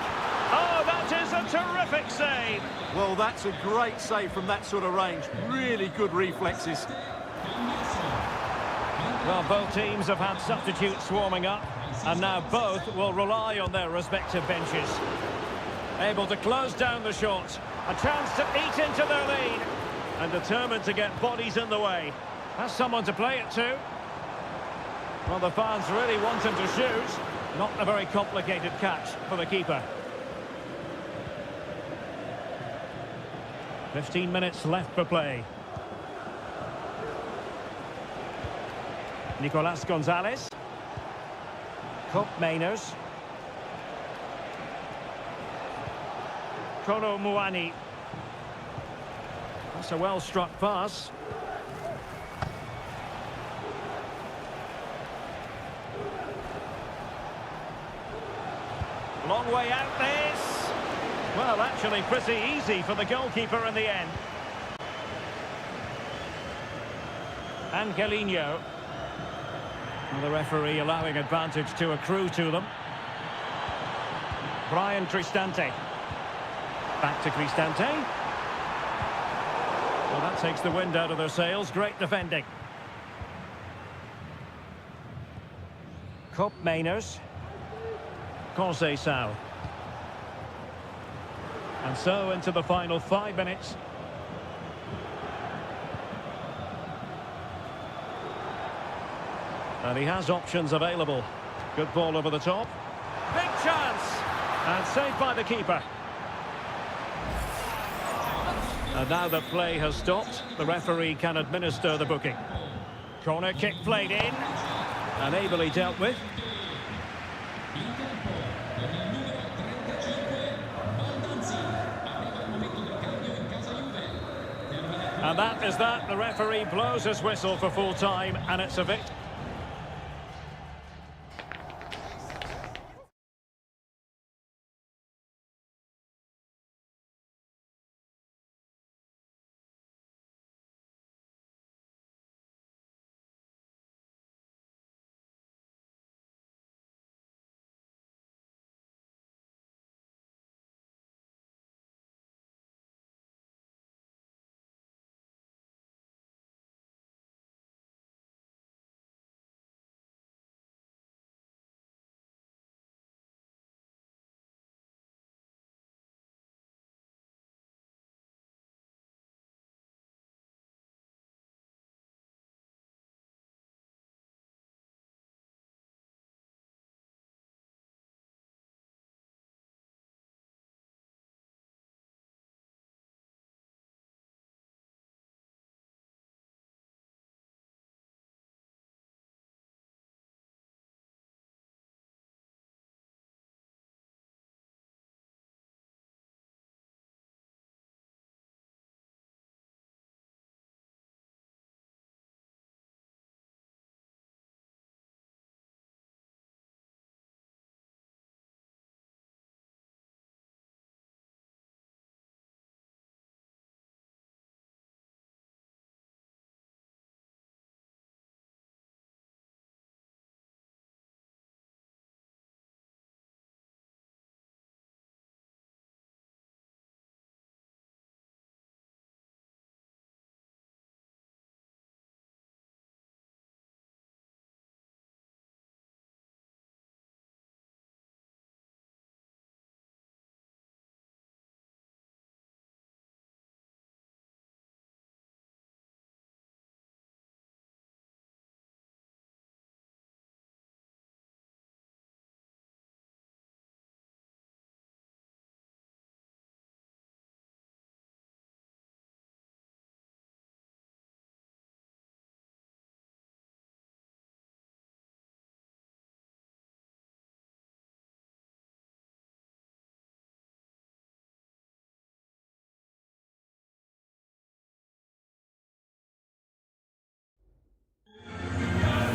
Oh, that is a terrific save. Well, that's a great save from that sort of range. Really good reflexes. Well, both teams have had substitutes swarming up, and now both will rely on their respective benches. Able to close down the shot. A chance to eat into their lead. And determined to get bodies in the way. Has someone to play it to. Well, the fans really want him to shoot. Not a very complicated catch for the keeper. 15 minutes left for play. Nicolas Gonzalez. Kop Mainers. Koro Muani. That's a well-struck pass. Long way out this. Well, actually pretty easy for the goalkeeper in the end. Angelino. And the referee allowing advantage to accrue to them. Brian Cristante. Back to Cristante. Well, that takes the wind out of their sails. Great defending. Kop Mainers. Conceição. And so into the final 5 minutes. And he has options available. Good ball over the top. Big chance! And saved by the keeper. And now that play has stopped, the referee can administer the booking. Corner kick played in. And ably dealt with. And that is that. The referee blows his whistle for full time, and it's a victory.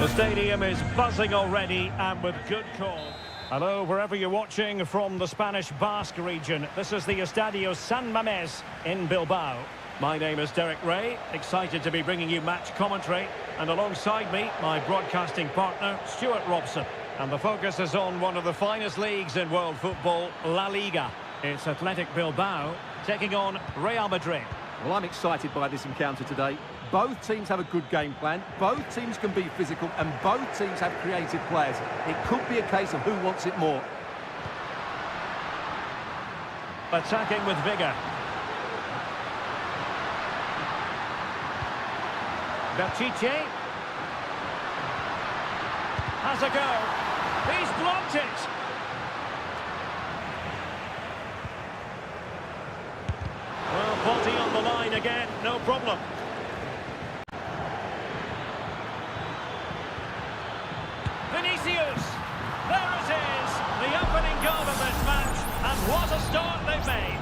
The stadium is buzzing already and with good cause. Hello, wherever you're watching from the Spanish Basque region. This is the Estadio San Mamés in Bilbao. My name is Derek Ray, excited to be bringing you match commentary. And alongside me, my broadcasting partner, Stuart Robson. And the focus is on one of the finest leagues in world football, La Liga. It's Athletic Bilbao taking on Real Madrid. Well, I'm excited by this encounter today. Both teams have a good game plan, both teams can be physical, and both teams have creative players. It could be a case of who wants it more. Attacking with vigour. Píratczyk has a go. He's blocked it. Well, body on the line again, no problem. Vinicius, there it is, the opening goal of this match, and what a start they've made.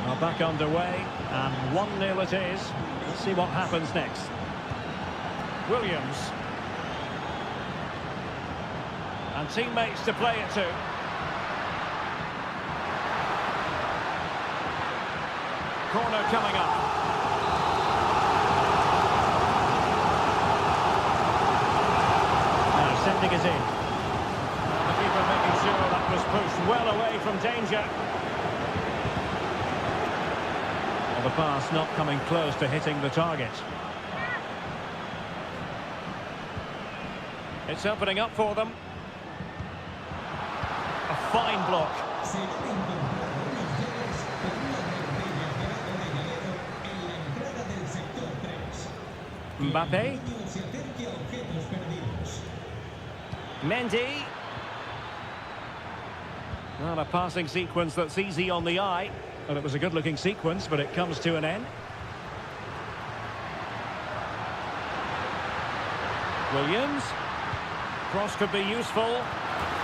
Well, back underway, and 1-0 it is. Let's see what happens next. Williams. And teammates to play it to. Corner coming up. Now sending it in. The keeper making sure that was pushed well away from danger. Well, the pass not coming close to hitting the target. It's opening up for them. A fine block. Mbappe. Mendy. Well, a passing sequence that's easy on the eye. Well, it was a good-looking sequence, but it comes to an end. Williams. Cross could be useful.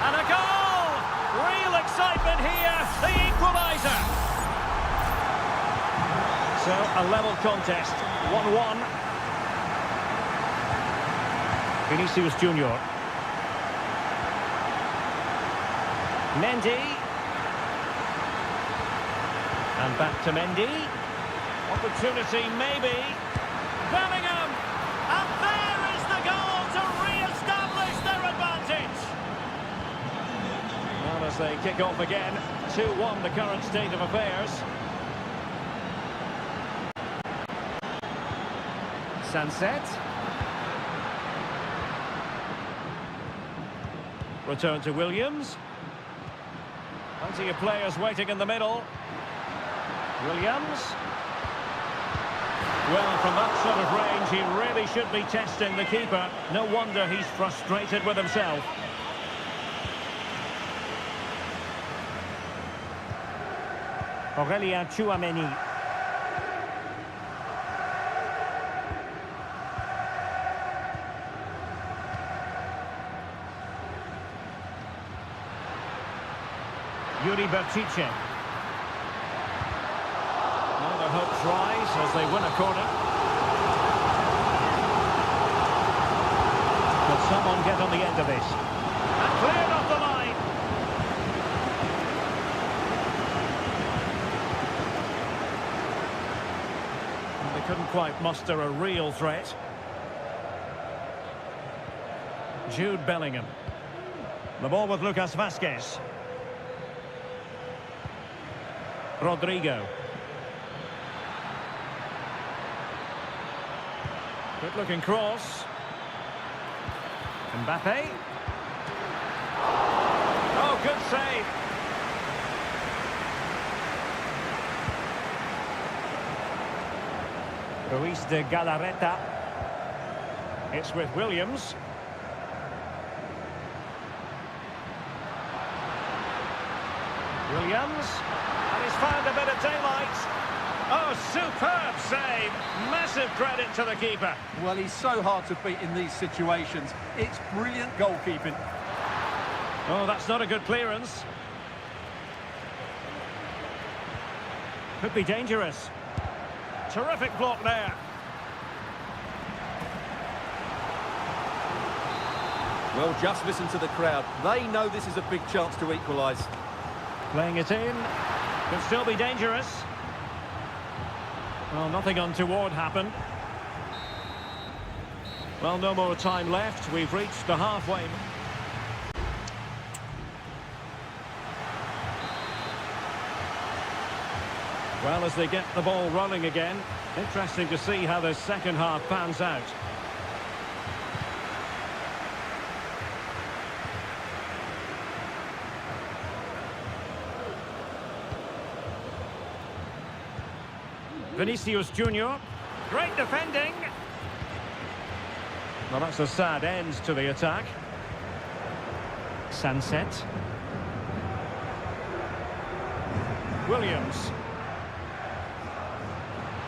And a goal! Real excitement here, the equaliser. So, a level contest, 1-1. Vinicius Junior. Mendy. And back to Mendy. Opportunity maybe. Bellingham. And there is the goal to re-establish their advantage. Well, as they kick off again, 2-1 the current state of affairs. Sunset. Return to Williams. Plenty of players waiting in the middle. Williams. Well, from that sort of range, he really should be testing the keeper. No wonder he's frustrated with himself. Aurélien Tchouaméni. Yuri Berchiche. Well, their hopes rise as they win a corner. Could someone get on the end of this? And cleared off the line. And they couldn't quite muster a real threat. Jude Bellingham. The ball with Lucas Vázquez. Rodrigo. Good looking cross. Mbappe. Oh, good save. Ruiz de Galarreta. It's with Williams. Williams. And he's found a bit of daylight. Oh, superb save. Massive credit to the keeper. Well, he's so hard to beat in these situations. It's brilliant goalkeeping. Oh, that's not a good clearance. Could be dangerous. Terrific block there. Well, just listen to the crowd. They know this is a big chance to equalise. Playing it in. Could still be dangerous. Well, nothing untoward happened. Well, no more time left. We've reached the halfway. Well, as they get the ball rolling again, interesting to see how the second half pans out. Vinicius Junior, great defending. Well, that's a sad end to the attack. Sunset. Williams.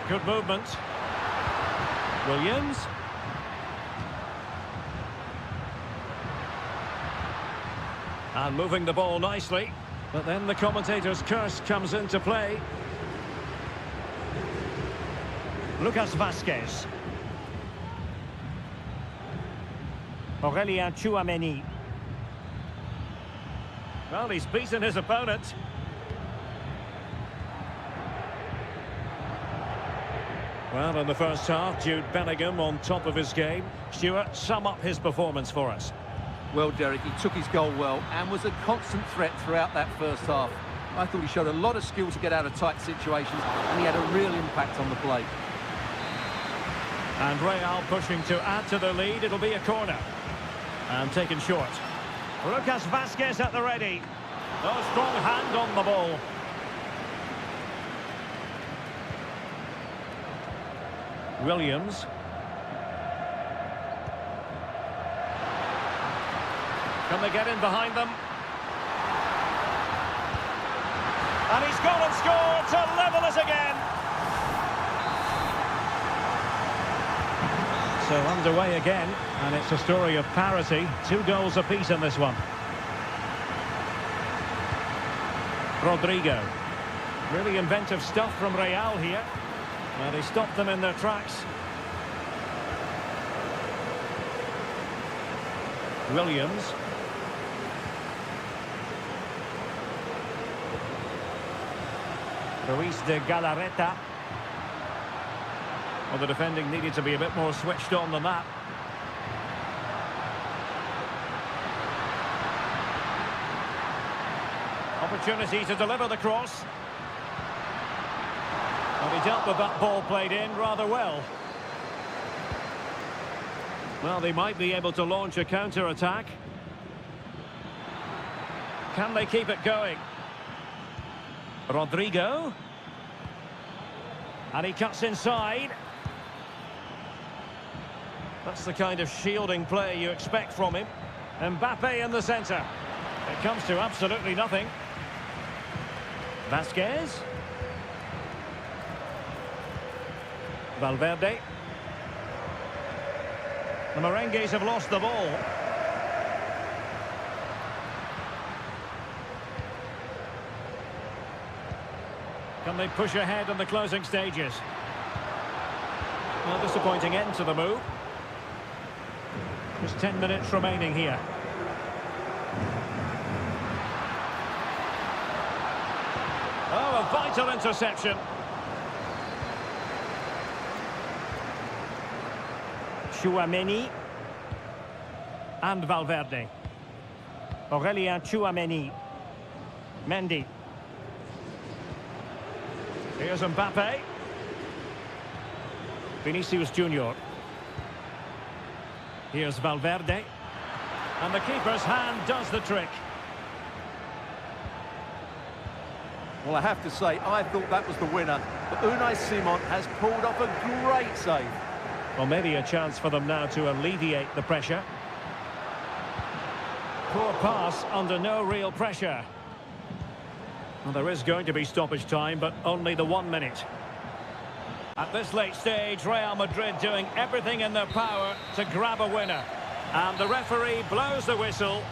Good movement. Williams. And moving the ball nicely. But then the commentator's curse comes into play. Lucas Vazquez. Aurélien Tchouameni. Well, he's beaten his opponent. Well, in the first half, Jude Bellingham on top of his game. Stuart, sum up his performance for us. Well, Derek, he took his goal well and was a constant threat throughout that first half. I thought he showed a lot of skill to get out of tight situations, and he had a real impact on the play. And Real pushing to add to the lead. It'll be a corner. And taken short. Lucas Vazquez at the ready. No strong hand on the ball. Williams. Can they get in behind them? And he's gone and scored to level us again. So underway again, and it's a story of parity. 2 goals apiece in this one. Rodrigo. Really inventive stuff from Real here. Well, they stopped them in their tracks. Williams. Ruiz de Galarreta. Well, the defending needed to be a bit more switched on than that. Opportunity to deliver the cross. And he dealt with that ball played in rather well. Well, they might be able to launch a counter-attack. Can they keep it going? Rodrigo. And he cuts inside. That's the kind of shielding play you expect from him. Mbappe in the centre. It comes to absolutely nothing. Vazquez. Valverde. The Merengues have lost the ball. Can they push ahead in the closing stages? Well, disappointing end to the move. There's 10 minutes remaining here. Oh, a vital interception. Tchouameni and Valverde. Aurélien Tchouameni. Mendy. Here's Mbappe. Vinicius Junior. Here's Valverde. And the keeper's hand does the trick. Well, I have to say, I thought that was the winner. But Unai Simon has pulled off a great save. Well, maybe a chance for them now to alleviate the pressure. Poor pass under no real pressure. Well, there is going to be stoppage time, but only the 1 minute. At this late stage, Real Madrid doing everything in their power to grab a winner. And the referee blows the whistle.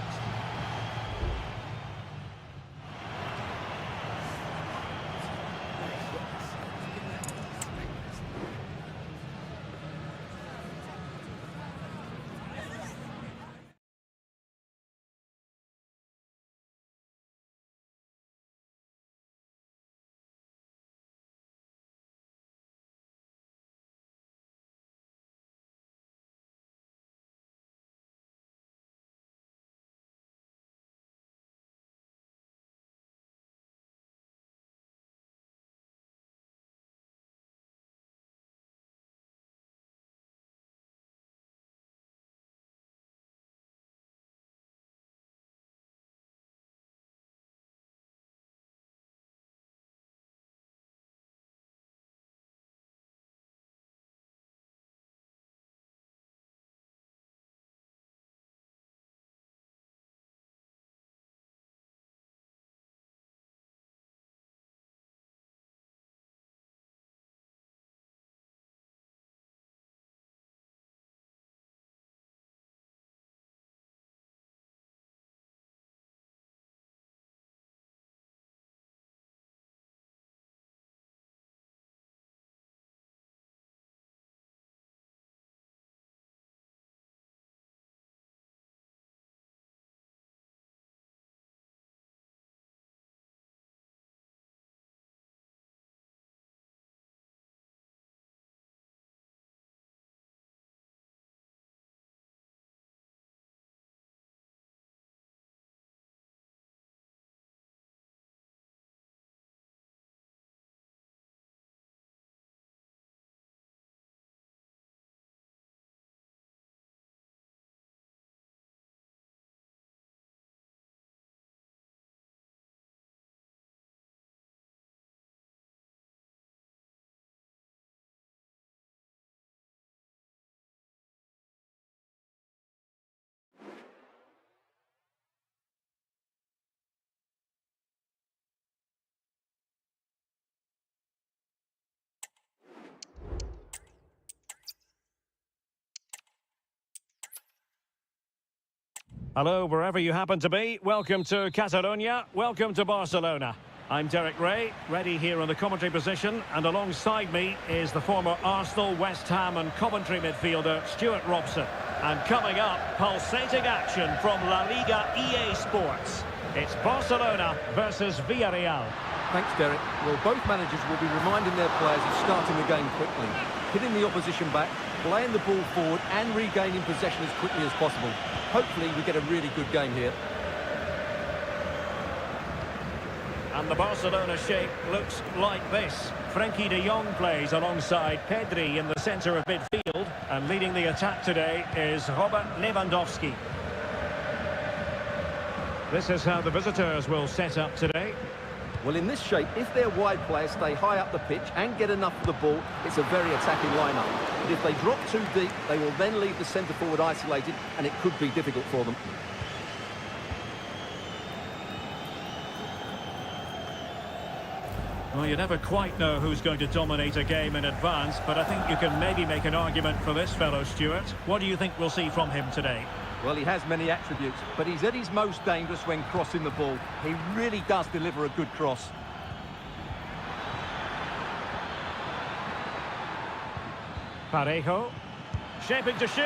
Hello, wherever you happen to be. Welcome to Catalonia. Welcome to Barcelona. I'm Derek Ray, ready here in the commentary position, and alongside me is the former Arsenal, West Ham and Coventry midfielder Stuart Robson. And coming up, pulsating action from La Liga EA Sports. It's Barcelona versus Villarreal. Thanks, Derek. Well, both managers will be reminding their players of starting the game quickly, hitting the opposition back, playing the ball forward and regaining possession as quickly as possible. Hopefully we get a really good game here. And the Barcelona shape looks like this. Frenkie de Jong plays alongside Pedri in the centre of midfield. And leading the attack today is Robert Lewandowski. This is how the visitors will set up today. Well, in this shape, if their wide players stay high up the pitch and get enough of the ball, it's a very attacking lineup. But if they drop too deep, they will then leave the centre forward isolated, and it could be difficult for them. Well, you never quite know who's going to dominate a game in advance, but I think you can maybe make an argument for this fellow, Stuart. What do you think we'll see from him today? Well, he has many attributes, but he's at his most dangerous when crossing the ball. He really does deliver a good cross. Parejo, shaping to shoot.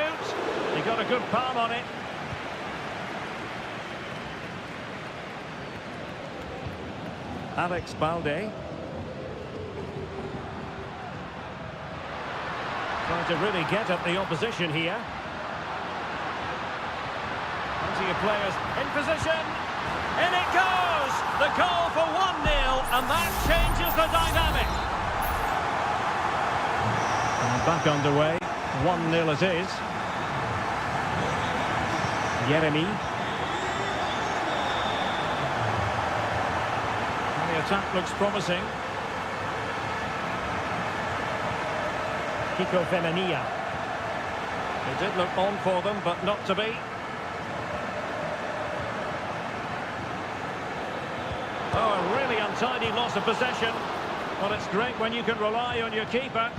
He got a good palm on it. Alex Balde. Trying to really get at the opposition here. Plenty of players in position. In it goes! The goal for 1-0, and that changes the dynamic. And back underway. 1-0 it is. Yeremy. And the attack looks promising. Kiko Femenia. It did look on for them, but not to be. Oh, a really untidy loss of possession. Well, it's great when you can rely on your keeper.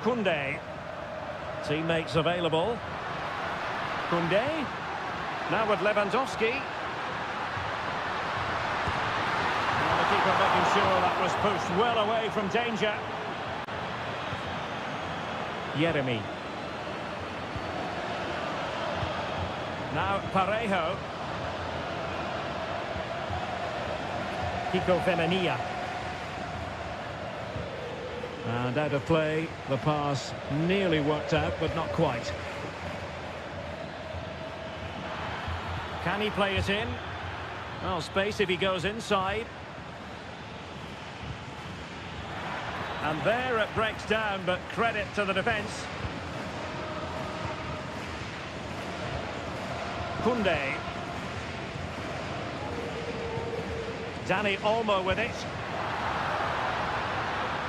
Koundé. Teammates available. Koundé. Now with Lewandowski. And the keeper making sure that was pushed well away from danger. Yeremy. Now Parejo. Kiko Femenia. And out of play, the pass nearly worked out, but not quite. Can he play it in? Well, space if he goes inside. And there it breaks down, but credit to the defence. Koundé. Dani Olmo with it.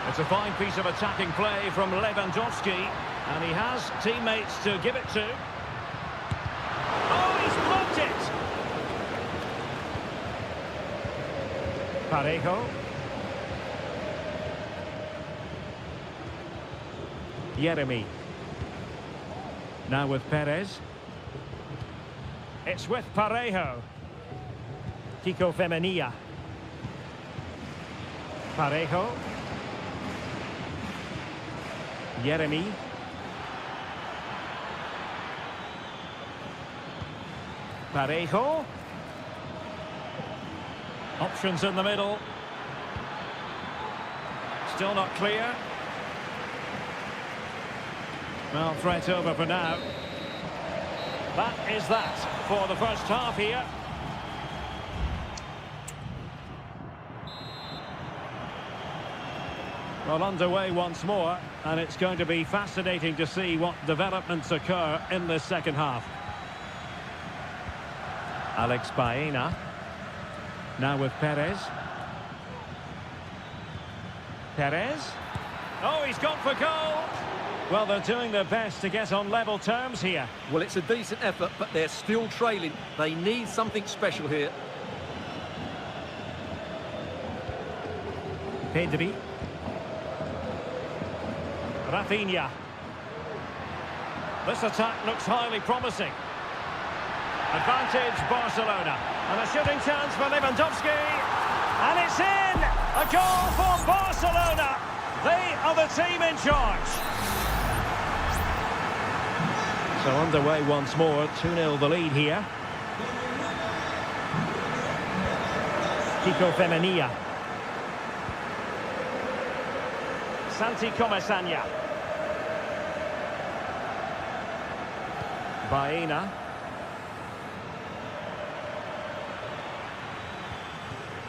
It's a fine piece of attacking play from Lewandowski, and he has teammates to give it to. Oh, he's blocked it! Parejo. Yeremy. Now with Perez. It's with Parejo. Kiko Femenia. Parejo. Yeremy. Parejo. Options in the middle. Still not clear. Well, threat over for now. That is that for the first half here. Well, underway once more, and it's going to be fascinating to see what developments occur in this second half. Alex Baena. Now with Perez. Perez. Oh, he's gone for goal. Well, they're doing their best to get on level terms here. Well, it's a decent effort, but they're still trailing. They need something special here. Pedri. Rafinha. This attack looks highly promising. Advantage Barcelona. And a shooting chance for Lewandowski. And it's in! A goal for Barcelona. They are the team in charge. So underway once more. 2-0 the lead here. Kiko Femenia. Santi Comesaña. Baena.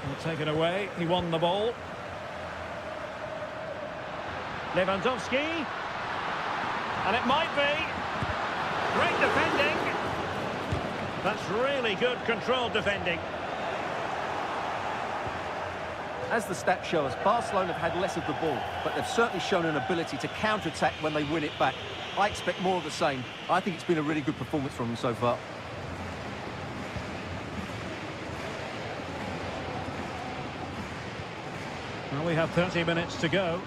Will take it away. He won the ball. Lewandowski. And it might be. Great defending. That's really good controlled defending. As the stats show us, Barcelona have had less of the ball, but they've certainly shown an ability to counter-attack when they win it back. I expect more of the same. I think it's been a really good performance from them so far. Well, we have 30 minutes to go.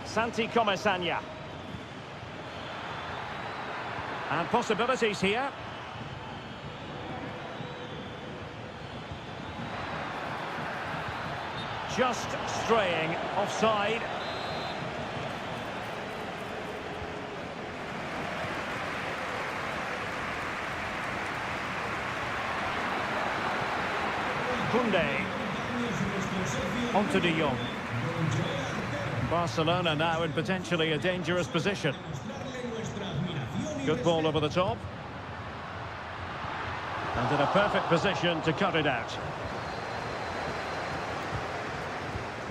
Santi Comesaña. And possibilities here. Just straying offside. Koundé. On to De Jong. Barcelona now in potentially a dangerous position. Good ball over the top. And in a perfect position to cut it out.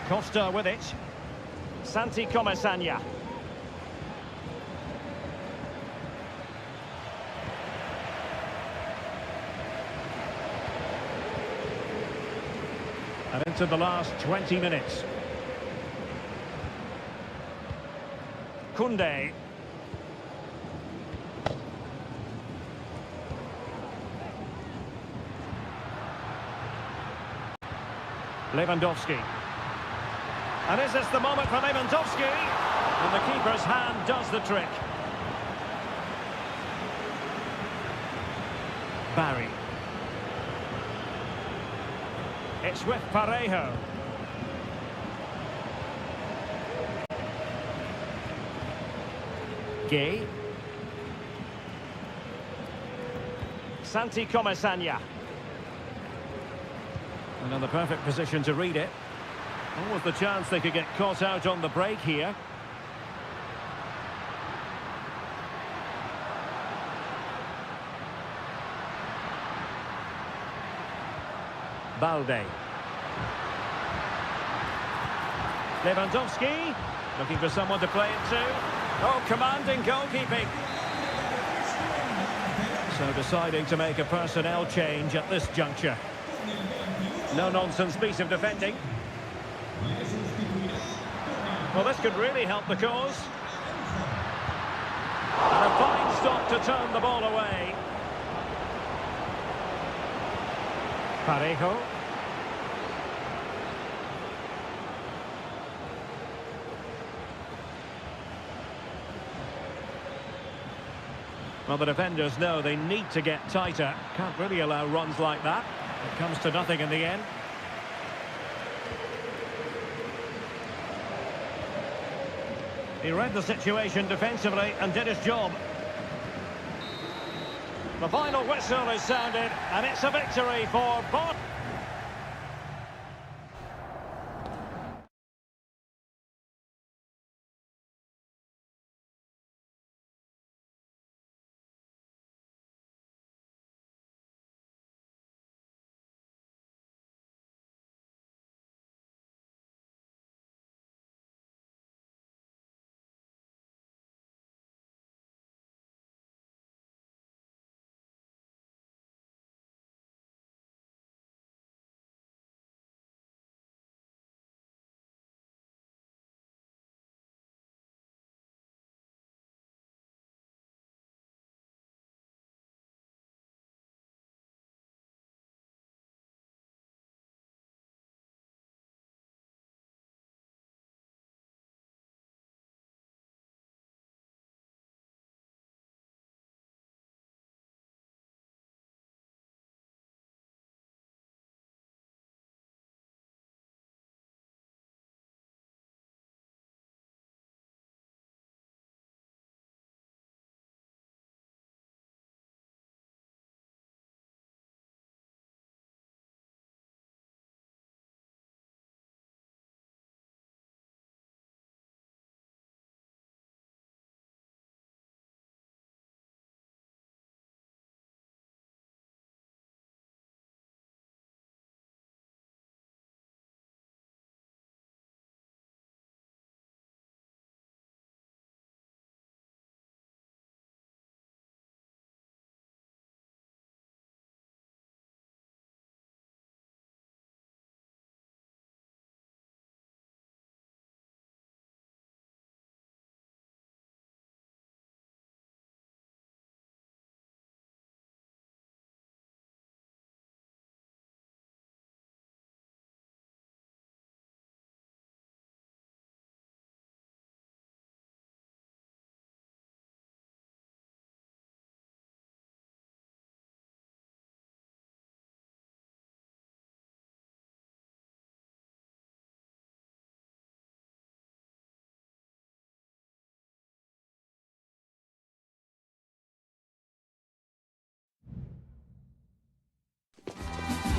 Costa with it. Santi Comesaña. And into the last 20 minutes. Koundé. Lewandowski. And is this the moment for Lewandowski? And the keeper's hand does the trick. Barry. It's with Parejo. Gay. Santi Comesaña. Another perfect position to read it. Almost the chance they could get caught out on the break here. Balde. Lewandowski, looking for someone to play it to. Oh, commanding goalkeeping. So deciding to make a personnel change at this juncture. No-nonsense piece of defending. Well, this could really help the cause. And a fine stop to turn the ball away. Parejo. Well, the defenders know they need to get tighter. Can't really allow runs like that. It comes to nothing in the end. He read the situation defensively and did his job. The final whistle is sounded, and it's a victory for Barcelona.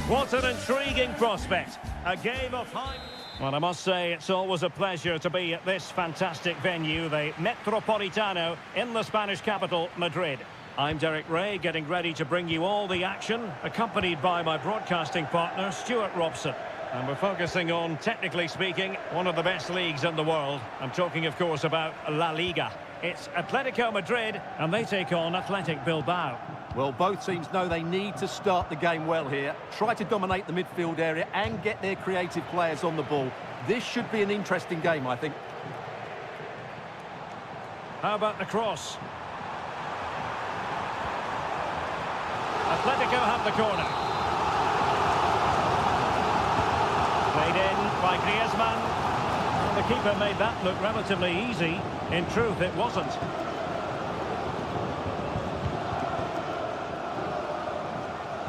What an intriguing prospect. A game of high... Well, I must say, it's always a pleasure to be at this fantastic venue, the Metropolitano, in the Spanish capital, Madrid. I'm Derek Ray, getting ready to bring you all the action, accompanied by my broadcasting partner, Stuart Robson. And we're focusing on, technically speaking, one of the best leagues in the world. I'm talking, of course, about La Liga. It's Atletico Madrid, and they take on Athletic Bilbao. Well, both teams know they need to start the game well here. Try to dominate the midfield area and get their creative players on the ball. This should be an interesting game, I think. How about the cross? Atletico have the corner. Played in by Griezmann. Well, the keeper made that look relatively easy. In truth, it wasn't.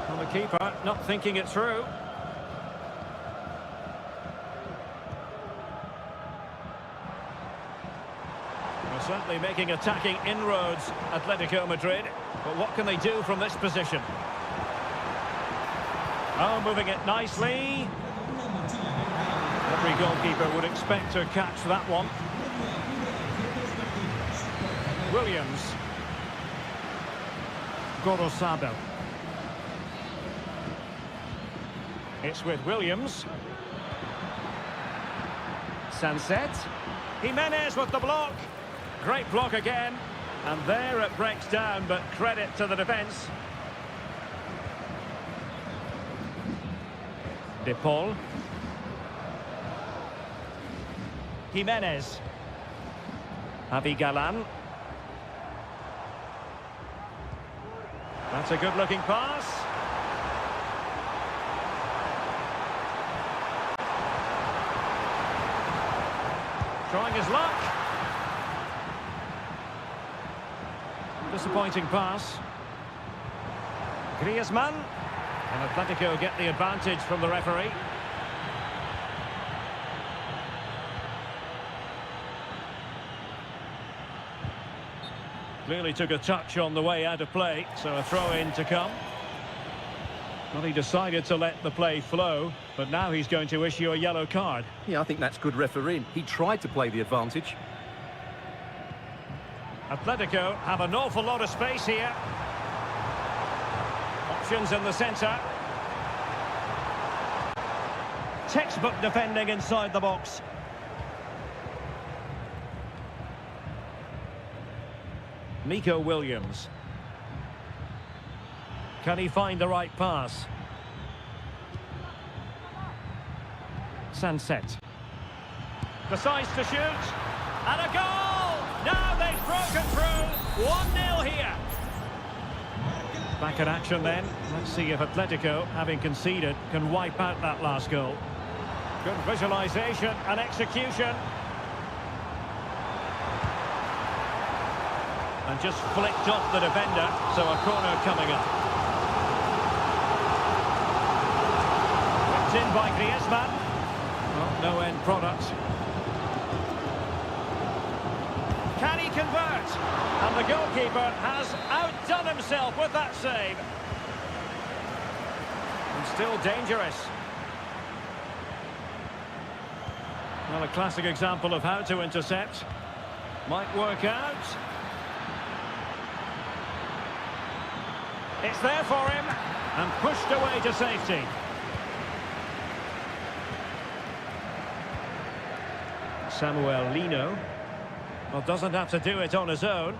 Well, the keeper not thinking it through. They're certainly making attacking inroads, Atletico Madrid. But what can they do from this position? Oh, moving it nicely. Every goalkeeper would expect to catch that one. Williams. Gorosado. It's with Williams. Sunset. Jimenez with the block. Great block again. And there it breaks down, but credit to the defence. De Paul. Jimenez. Javi Galan. That's a good-looking pass. Trying his luck. Disappointing pass. Griezmann. And Atletico get the advantage from the referee. Clearly took a touch on the way out of play, so a throw-in to come. Well, he decided to let the play flow, but now he's going to issue a yellow card. Yeah, I think that's good refereeing. He tried to play the advantage. Atletico have an awful lot of space here. Options in the centre. Textbook defending inside the box. Nico Williams. Can he find the right pass? Sunset. Decides to shoot. And a goal! Now they've broken through. 1-0 here. Back in action then. Let's see if Atletico, having conceded, can wipe out that last goal. Good visualisation and execution. And just flicked off the defender, so a corner coming up. Whipped in by Griezmann. Well, no end product. Can he convert? And the goalkeeper has outdone himself with that save. And still dangerous. Well, a classic example of how to intercept. Might work out. It's there for him, and pushed away to safety. Samuel Lino. Well, doesn't have to do it on his own.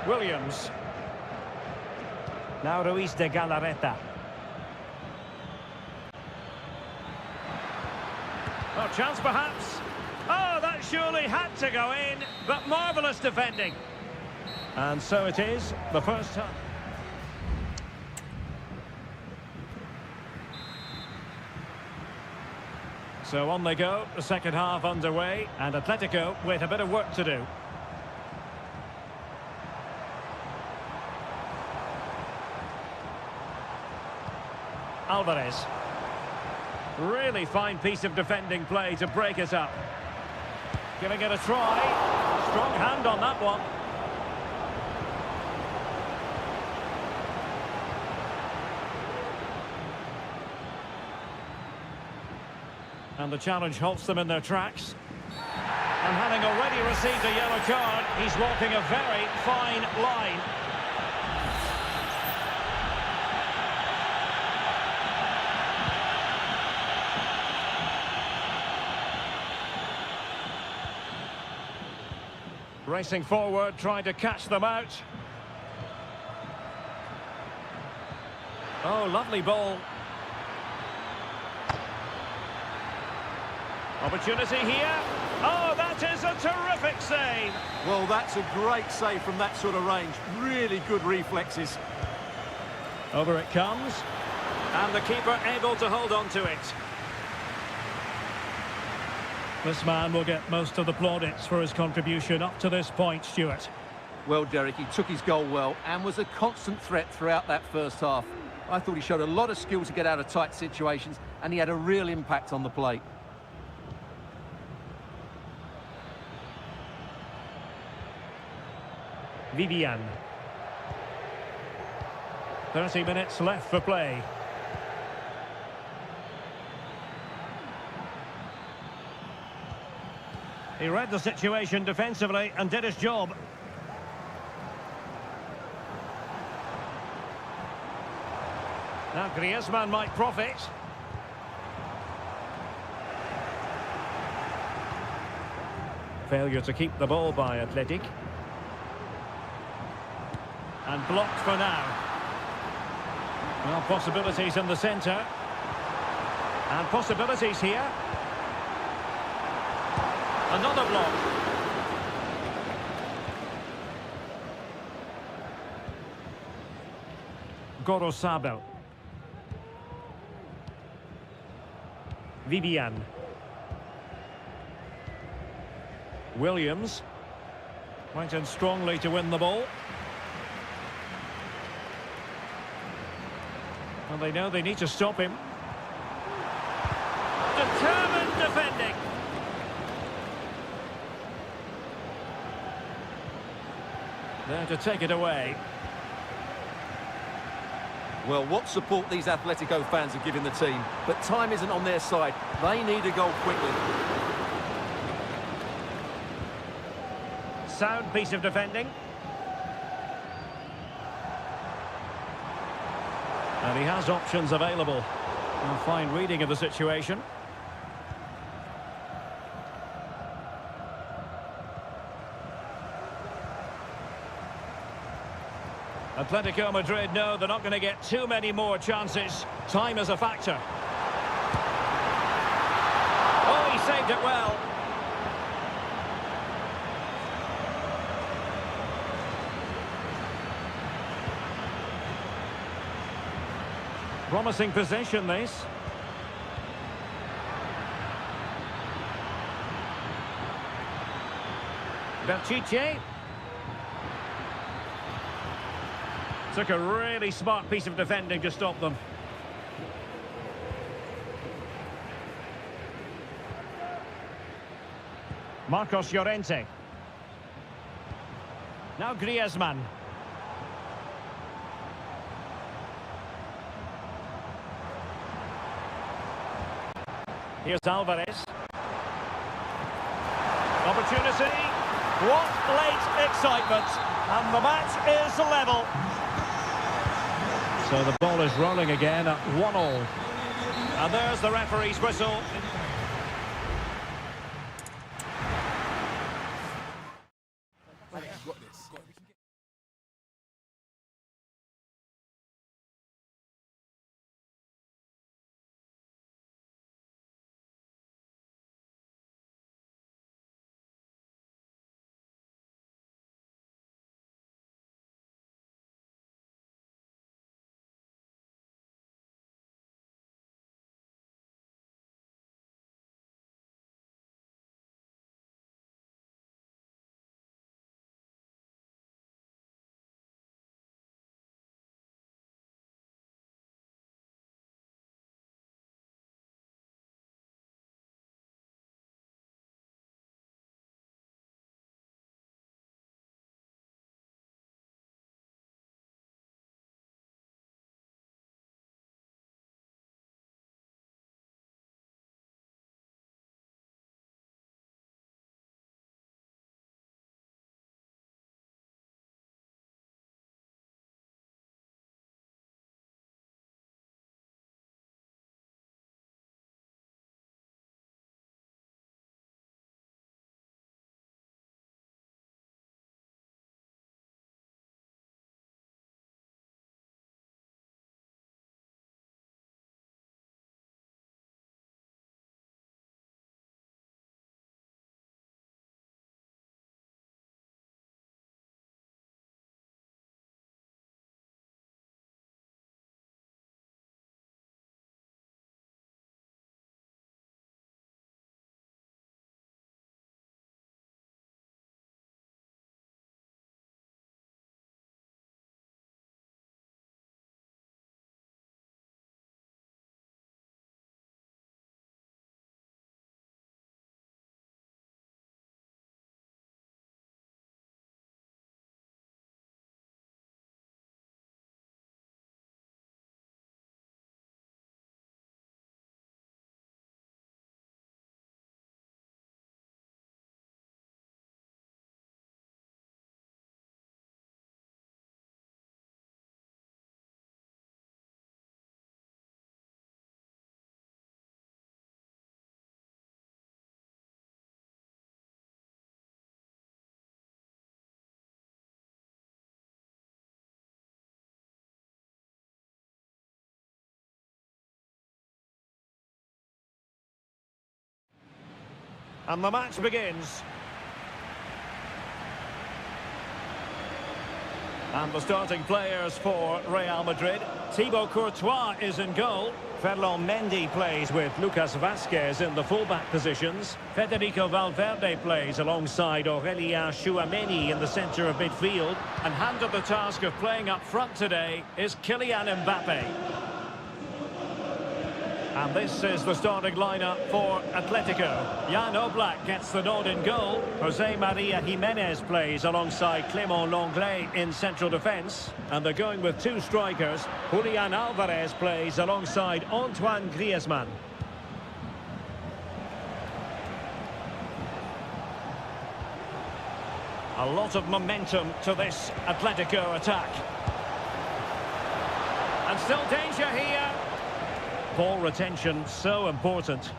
Williams. Now Ruiz de Galarreta. Oh, chance perhaps. Oh, that surely had to go in, but marvellous defending. And so it is, the first time. So on they go, the second half underway, and Atletico with a bit of work to do. Alvarez. Really fine piece of defending play to break it up. Giving it a try. Strong hand on that one. And the challenge halts them in their tracks. And having already received a yellow card, he's walking a very fine line. Racing forward, trying to catch them out. Oh, lovely ball. Opportunity here. Oh, that is a terrific save. Well, that's a great save from that sort of range. Really good reflexes. Over it comes. And the keeper able to hold on to it. This man will get most of the plaudits for his contribution up to this point, Stuart. Well, Derek, he took his goal well and was a constant threat throughout that first half. I thought he showed a lot of skill to get out of tight situations, and he had a real impact on the plate. Vivian. 30 minutes left for play. He read the situation defensively and did his job. Now Griezmann might profit. Failure to keep the ball by Athletic. And blocked for now. Well, possibilities in the centre. And possibilities here. Another block. Gorosabel. Vivian. Williams. Went in strongly to win the ball. And they know they need to stop him. Determined defending. There to take it away. Well, what support these Atletico fans are giving the team. But time isn't on their side. They need a goal quickly. Sound piece of defending. And he has options available. A fine reading of the situation. Atletico Madrid know they're not going to get too many more chances. Time is a factor. Oh, he saved it well. Promising possession, this. Pichet. Took a really smart piece of defending to stop them. Marcos Llorente. Now Griezmann. Here's Alvarez. Opportunity. What late excitement. And the match is level. So the ball is rolling again at 1-1. And there's the referee's whistle. And the match begins. And the starting players for Real Madrid. Thibaut Courtois is in goal. Ferland Mendy plays with Lucas Vazquez in the fullback positions. Federico Valverde plays alongside Aurélien Tchouameni in the centre of midfield. And handed the task of playing up front today is Kylian Mbappe. And this is the starting lineup for Atletico. Jan Oblak gets the nod in goal. Jose Maria Jimenez plays alongside Clément Lenglet in central defence. And they're going with two strikers. Julian Alvarez plays alongside Antoine Griezmann. A lot of momentum to this Atletico attack. And still danger here. Ball retention so important.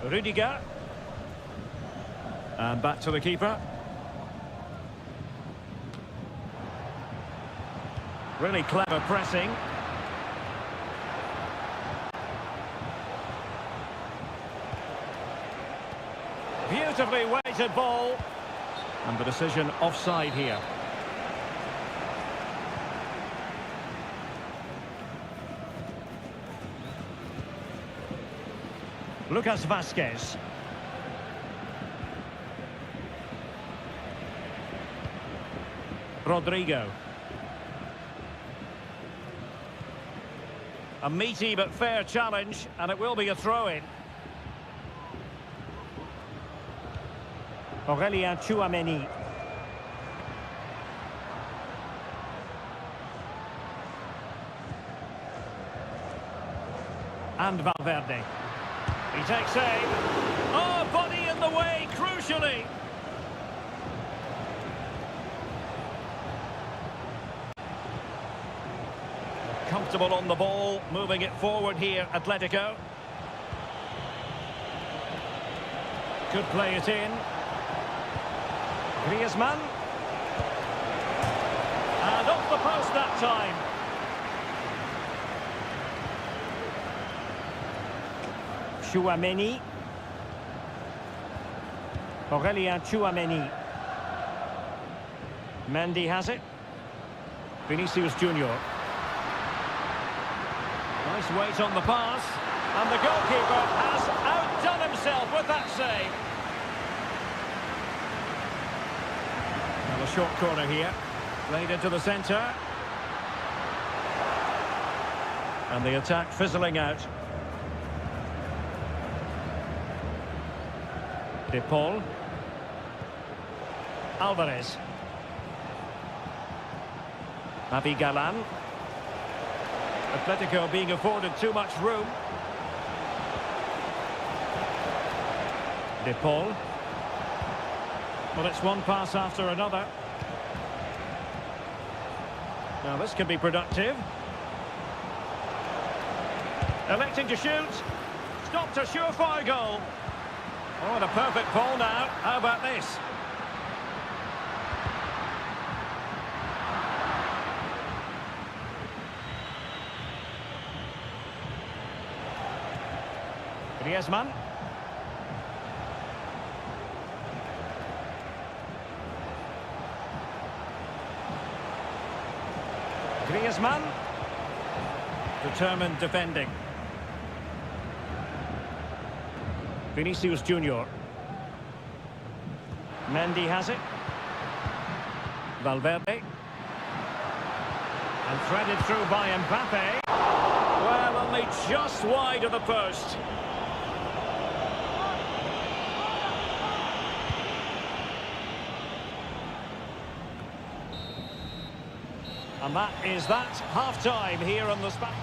Rüdiger. And back to the keeper. Really clever pressing. Beautifully weighted ball. And the decision offside here. Lucas Vazquez. Rodrigo. A meaty but fair challenge, and it will be a throw-in. Aurélien Tchouameni. And Valverde. He takes aim. Oh, body in the way, crucially. Comfortable on the ball, moving it forward here, Atletico. Could play it in. Griezmann. And off the post that time. Tchouameni. Aurélien Tchouameni. Mendy has it. Vinicius Junior. Nice weight on the pass. And the goalkeeper has outdone himself with that save. Now a short corner here. Played into the centre. And the attack fizzling out. De Paul. Alvarez. Naby Galan. Atletico being afforded too much room. De Paul. Well, it's one pass after another. Now this can be productive. Electing to shoot. Stopped a surefire goal. Oh, and a perfect ball now. How about this? Griezmann. Griezmann. Determined defending. Vinicius Junior. Mendy has it. Valverde. And threaded through by Mbappe. Well, only just wide of the post. And that is that. Half-time here on the spot.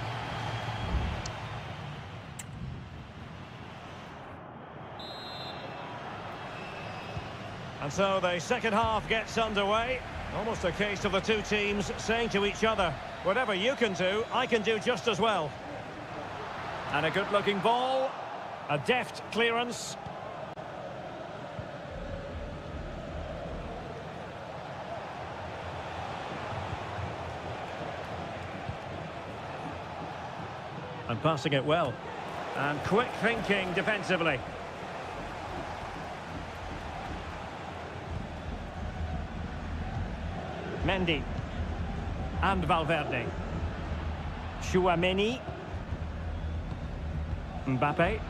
And so the second half gets underway. Almost a case of the two teams saying to each other, whatever you can do, I can do just as well. And a good-looking ball. A deft clearance. And passing it well. And quick thinking defensively. Mendy. And Valverde. Chouameni. Mbappe.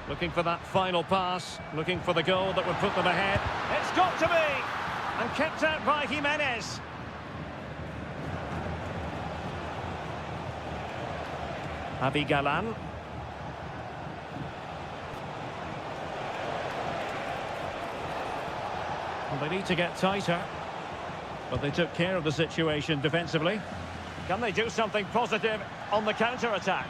Looking for that final pass. Looking for the goal that would put them ahead. It's got to be! And kept out by Jimenez. Javi Galan. Well, they need to get tighter. But they took care of the situation defensively. Can they do something positive on the counter-attack?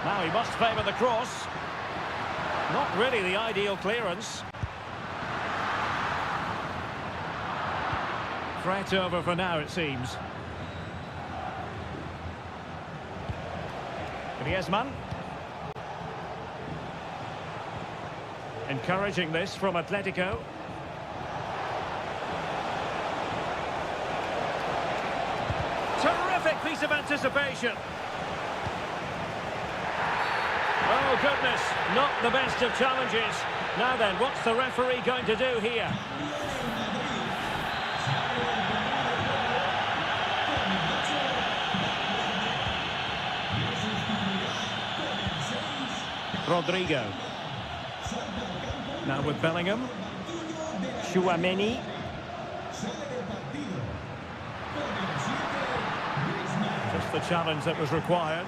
Now he must favour the cross. Not really the ideal clearance. Threat over for now, it seems. Griezmann. Encouraging this from Atletico. Terrific piece of anticipation. Oh, goodness, not the best of challenges. Now then, what's the referee going to do here? Rodrigo. Now with Bellingham. Chouameni. Just the challenge that was required.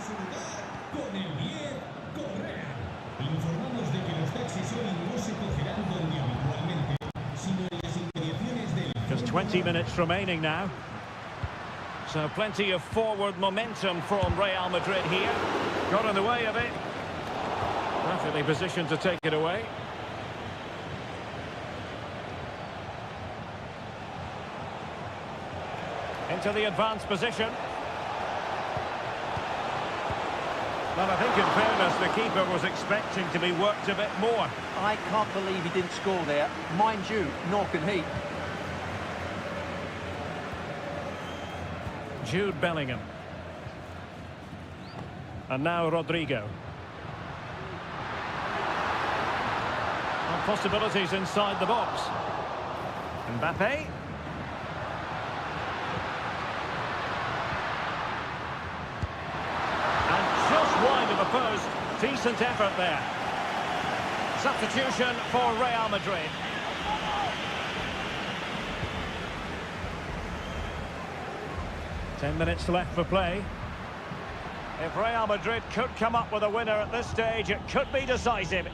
Just 20 minutes remaining now. So plenty of forward momentum from Real Madrid here. Got in the way of it. Perfectly positioned to take it away. Into the advanced position. Well, I think in fairness, the keeper was expecting to be worked a bit more. I can't believe he didn't score there. Mind you, nor can he. Jude Bellingham. And now Rodrigo. And possibilities inside the box. Mbappe. And just wide of the post. Decent effort there. Substitution for Real Madrid. Ten minutes left for play. If Real Madrid could come up with a winner at this stage, it could be decisive.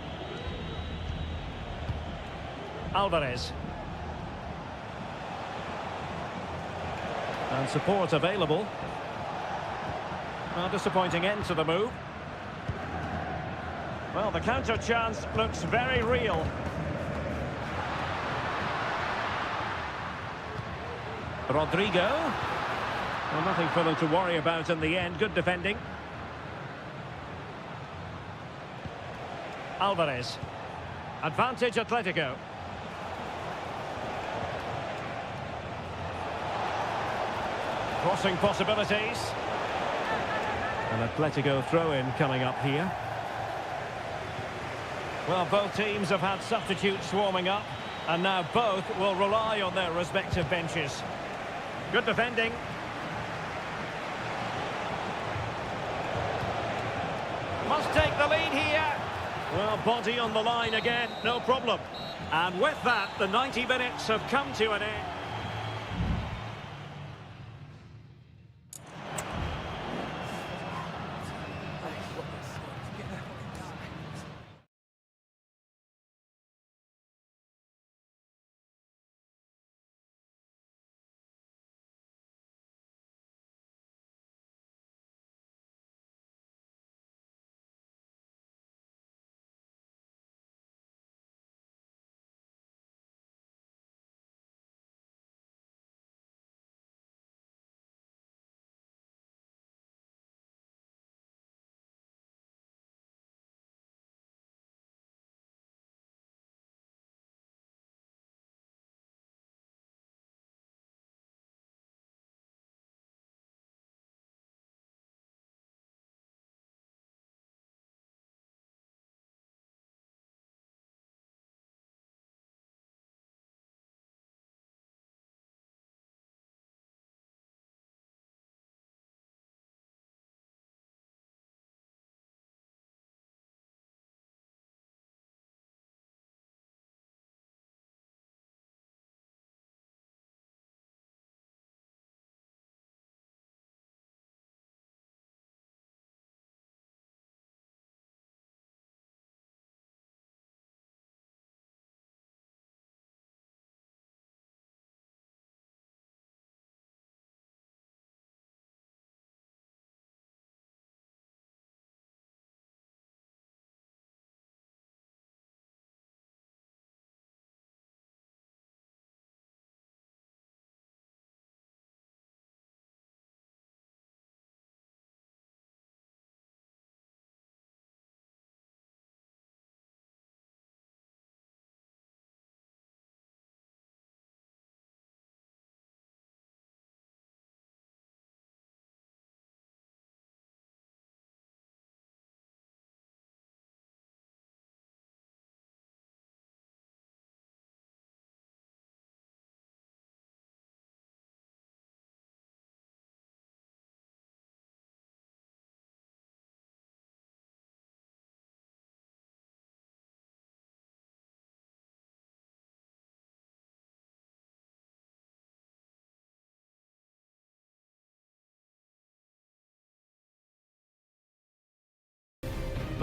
Alvarez. And support available. Well, disappointing end to the move. Well, the counter chance looks very real. Rodrigo. Well, nothing for them to worry about in the end. Good defending. Alvarez. Advantage Atletico. Crossing possibilities. An Atletico throw-in coming up here. Well, both teams have had substitutes warming up, and now both will rely on their respective benches. Good defending. Must take the lead here. Well, body on the line again, no problem. And with that, the 90 minutes have come to an end.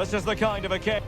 This is the kind of occasion.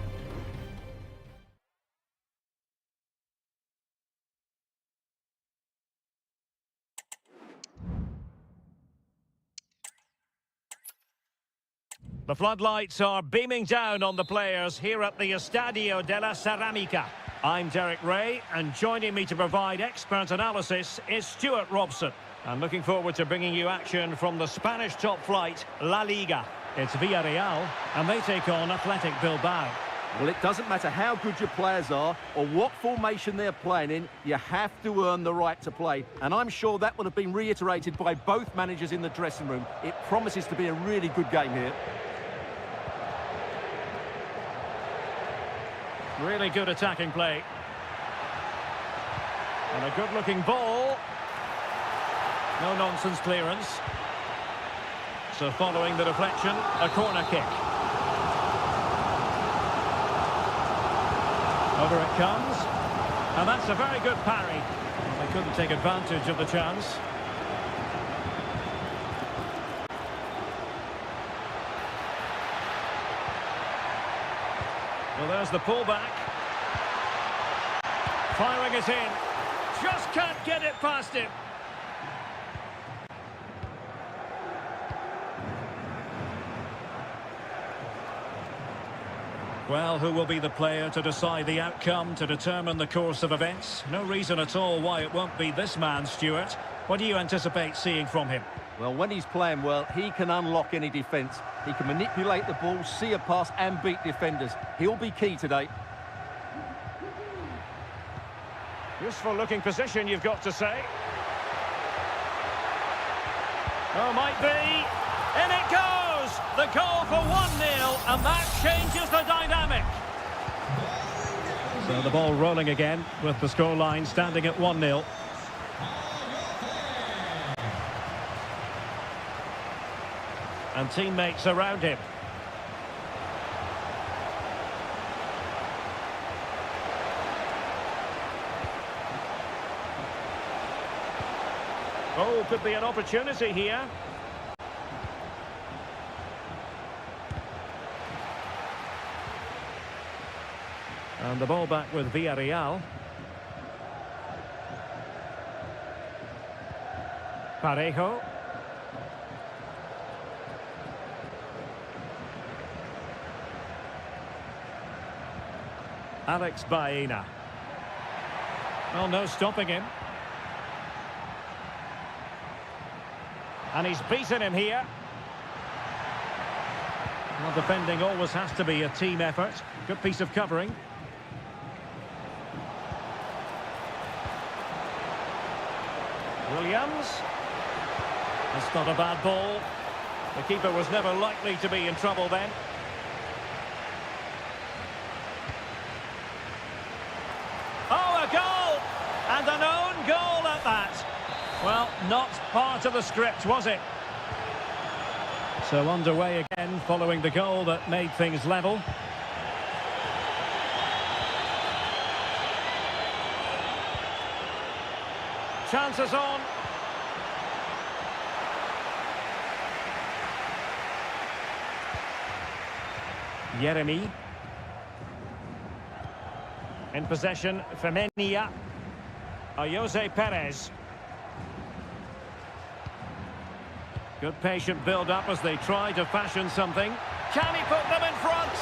The floodlights are beaming down on the players here at the Estadio de la Ceramica. I'm Derek Ray, and joining me to provide expert analysis is Stuart Robson. I'm looking forward to bringing you action from the Spanish top flight, La Liga. It's Villarreal, and they take on Athletic Bilbao. Well, it doesn't matter how good your players are or what formation they're playing in, you have to earn the right to play. And I'm sure that would have been reiterated by both managers in the dressing room. It promises to be a really good game here. Really good attacking play. And a good-looking ball. No-nonsense clearance. So following the deflection, a corner kick. Over it comes. And that's a very good parry. Well, they couldn't take advantage of the chance. Well, there's the pullback. Firing it in. Just can't get it past him. Well, who will be the player to decide the outcome, to determine the course of events? No reason at all why it won't be this man, Stuart. What do you anticipate seeing from him? Well, when he's playing well, he can unlock any defence. He can manipulate the ball, see a pass and beat defenders. He'll be key today. Useful looking position, you've got to say. Oh, might be. In it goes! The goal for 1-0, and that changes the dynamic. So the ball rolling again, with the scoreline standing at 1-0. And teammates around him. Oh, could be an opportunity here. And the ball back with Villarreal. Parejo. Alex Baena. Well, no stopping him. And he's beaten him here. Well, defending always has to be a team effort. Good piece of covering. Williams. That's not a bad ball. The keeper was never likely to be in trouble then. Oh, a goal! And an own goal at that. Well, not part of the script, was it? So underway again following the goal that made things level. Chances on. Jeremy. In possession, Femenia. Jose Perez. Good patient build-up as they try to fashion something. Can he put them in front?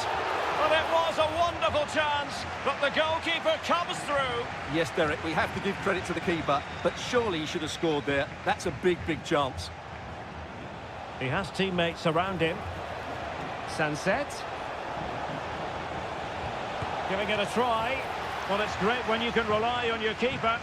Well, it was a wonderful chance, but the goalkeeper comes through. Yes, Derek, we have to give credit to the keeper, but surely he should have scored there. That's a big, big chance. He has teammates around him. Sunset. Giving it a try. Well, it's great when you can rely on your keeper.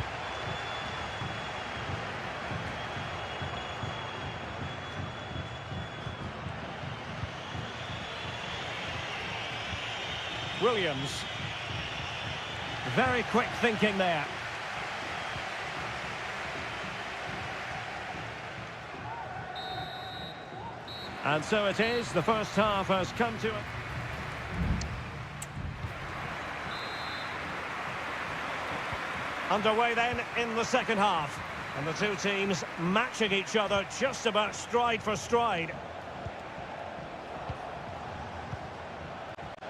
Williams. Very quick thinking there. And so it is. The first half has come to it. Underway then in the second half. And the two teams matching each other just about stride for stride.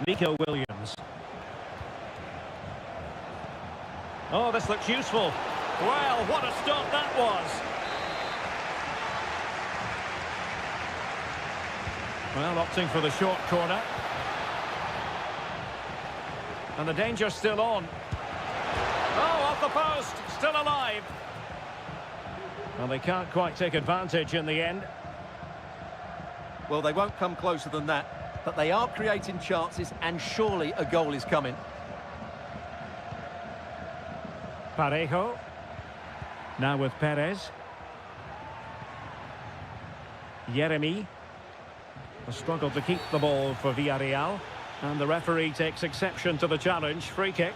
Nico Williams. Oh, this looks useful. Well, what a stop that was. Well, opting for the short corner. And the danger's still on. Oh, off the post, still alive. Well, they can't quite take advantage in the end. Well, they won't come closer than that, but they are creating chances, and surely a goal is coming. Parejo. Now with Perez. Yeremy. A struggle to keep the ball for Villarreal. And the referee takes exception to the challenge. Free kick.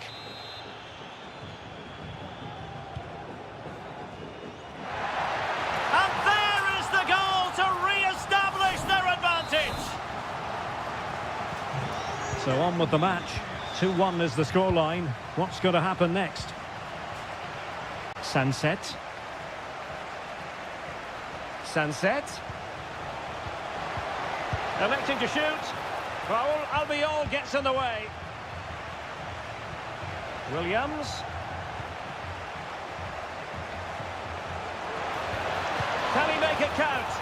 And there is the goal to re-establish their advantage. So on with the match. 2-1 is the scoreline. What's going to happen next? Sunset. Electing to shoot. Raul Albiol gets in the way. Williams. Can he make it count?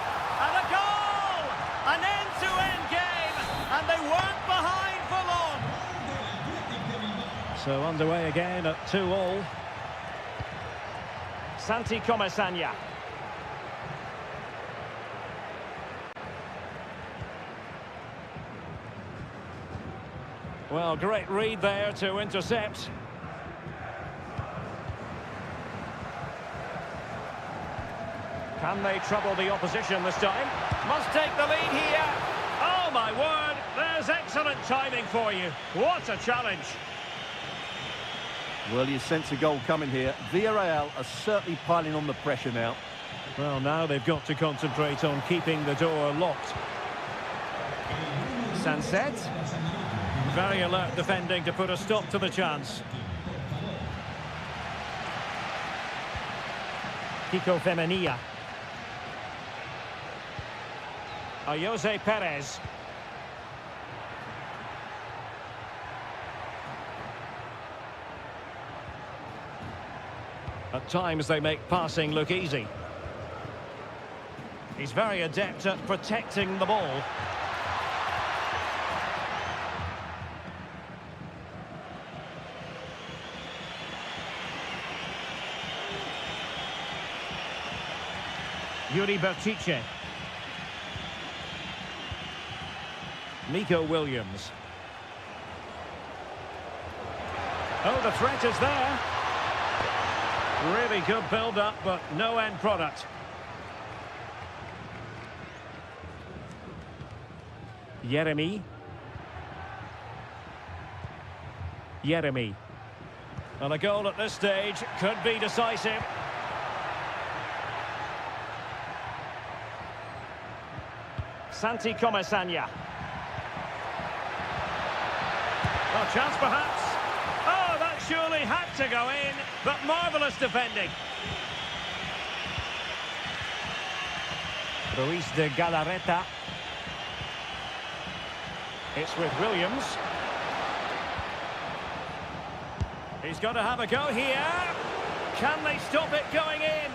And a goal! An end-to-end game, and they weren't behind for long. So underway again at 2-2. Santi Comesaña. Well, great read there to intercept. Can they trouble the opposition this time? Must take the lead here. Oh, my word. There's excellent timing for you. What a challenge. Well, you sense a goal coming here. Villarreal are certainly piling on the pressure now. Well, now they've got to concentrate on keeping the door locked. Sunset. Very alert defending to put a stop to the chance. Kiko Femenia. Jose Perez. At times they make passing look easy. He's very adept at protecting the ball. Yuri Bertice. Nico Williams. Oh, the threat is there. Really good build-up, but no end product. Yeremy. And a goal at this stage could be decisive. Santi Comesaña. Oh, chance perhaps. Oh, that surely had to go in, but marvellous defending. Ruiz de Galarreta. It's with Williams. He's got to have a go here. Can they stop it going in?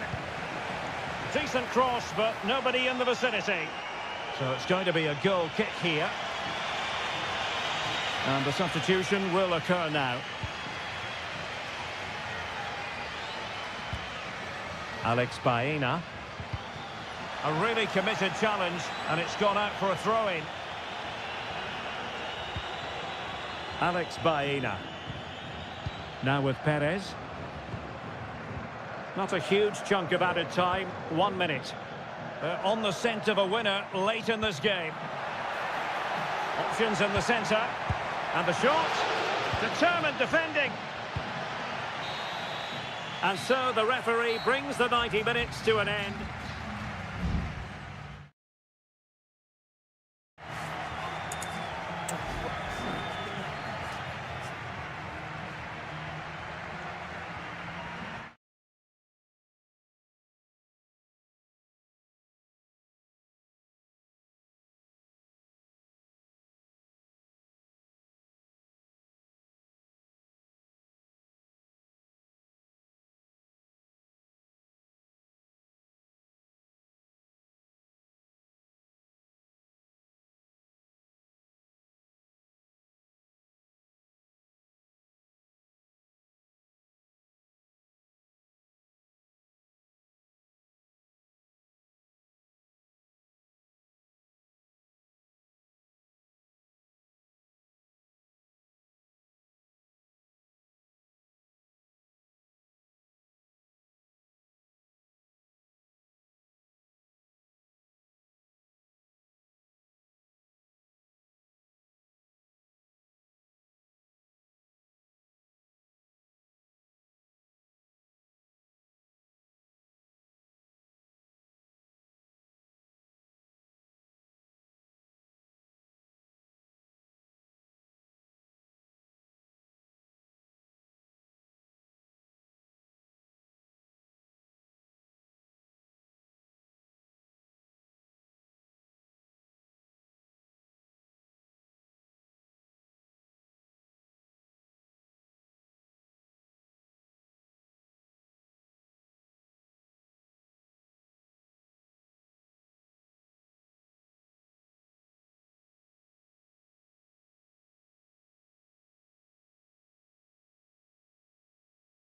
Decent cross, but nobody in the vicinity. So it's going to be a goal kick here. And the substitution will occur now. Alex Baena. A really committed challenge, and it's gone out for a throw-in. Alex Baena. Now with Perez. Not a huge chunk of added time, 1 minute. They're on the scent of a winner late in this game. Options in the centre. And the shot. Determined defending. And so the referee brings the 90 minutes to an end.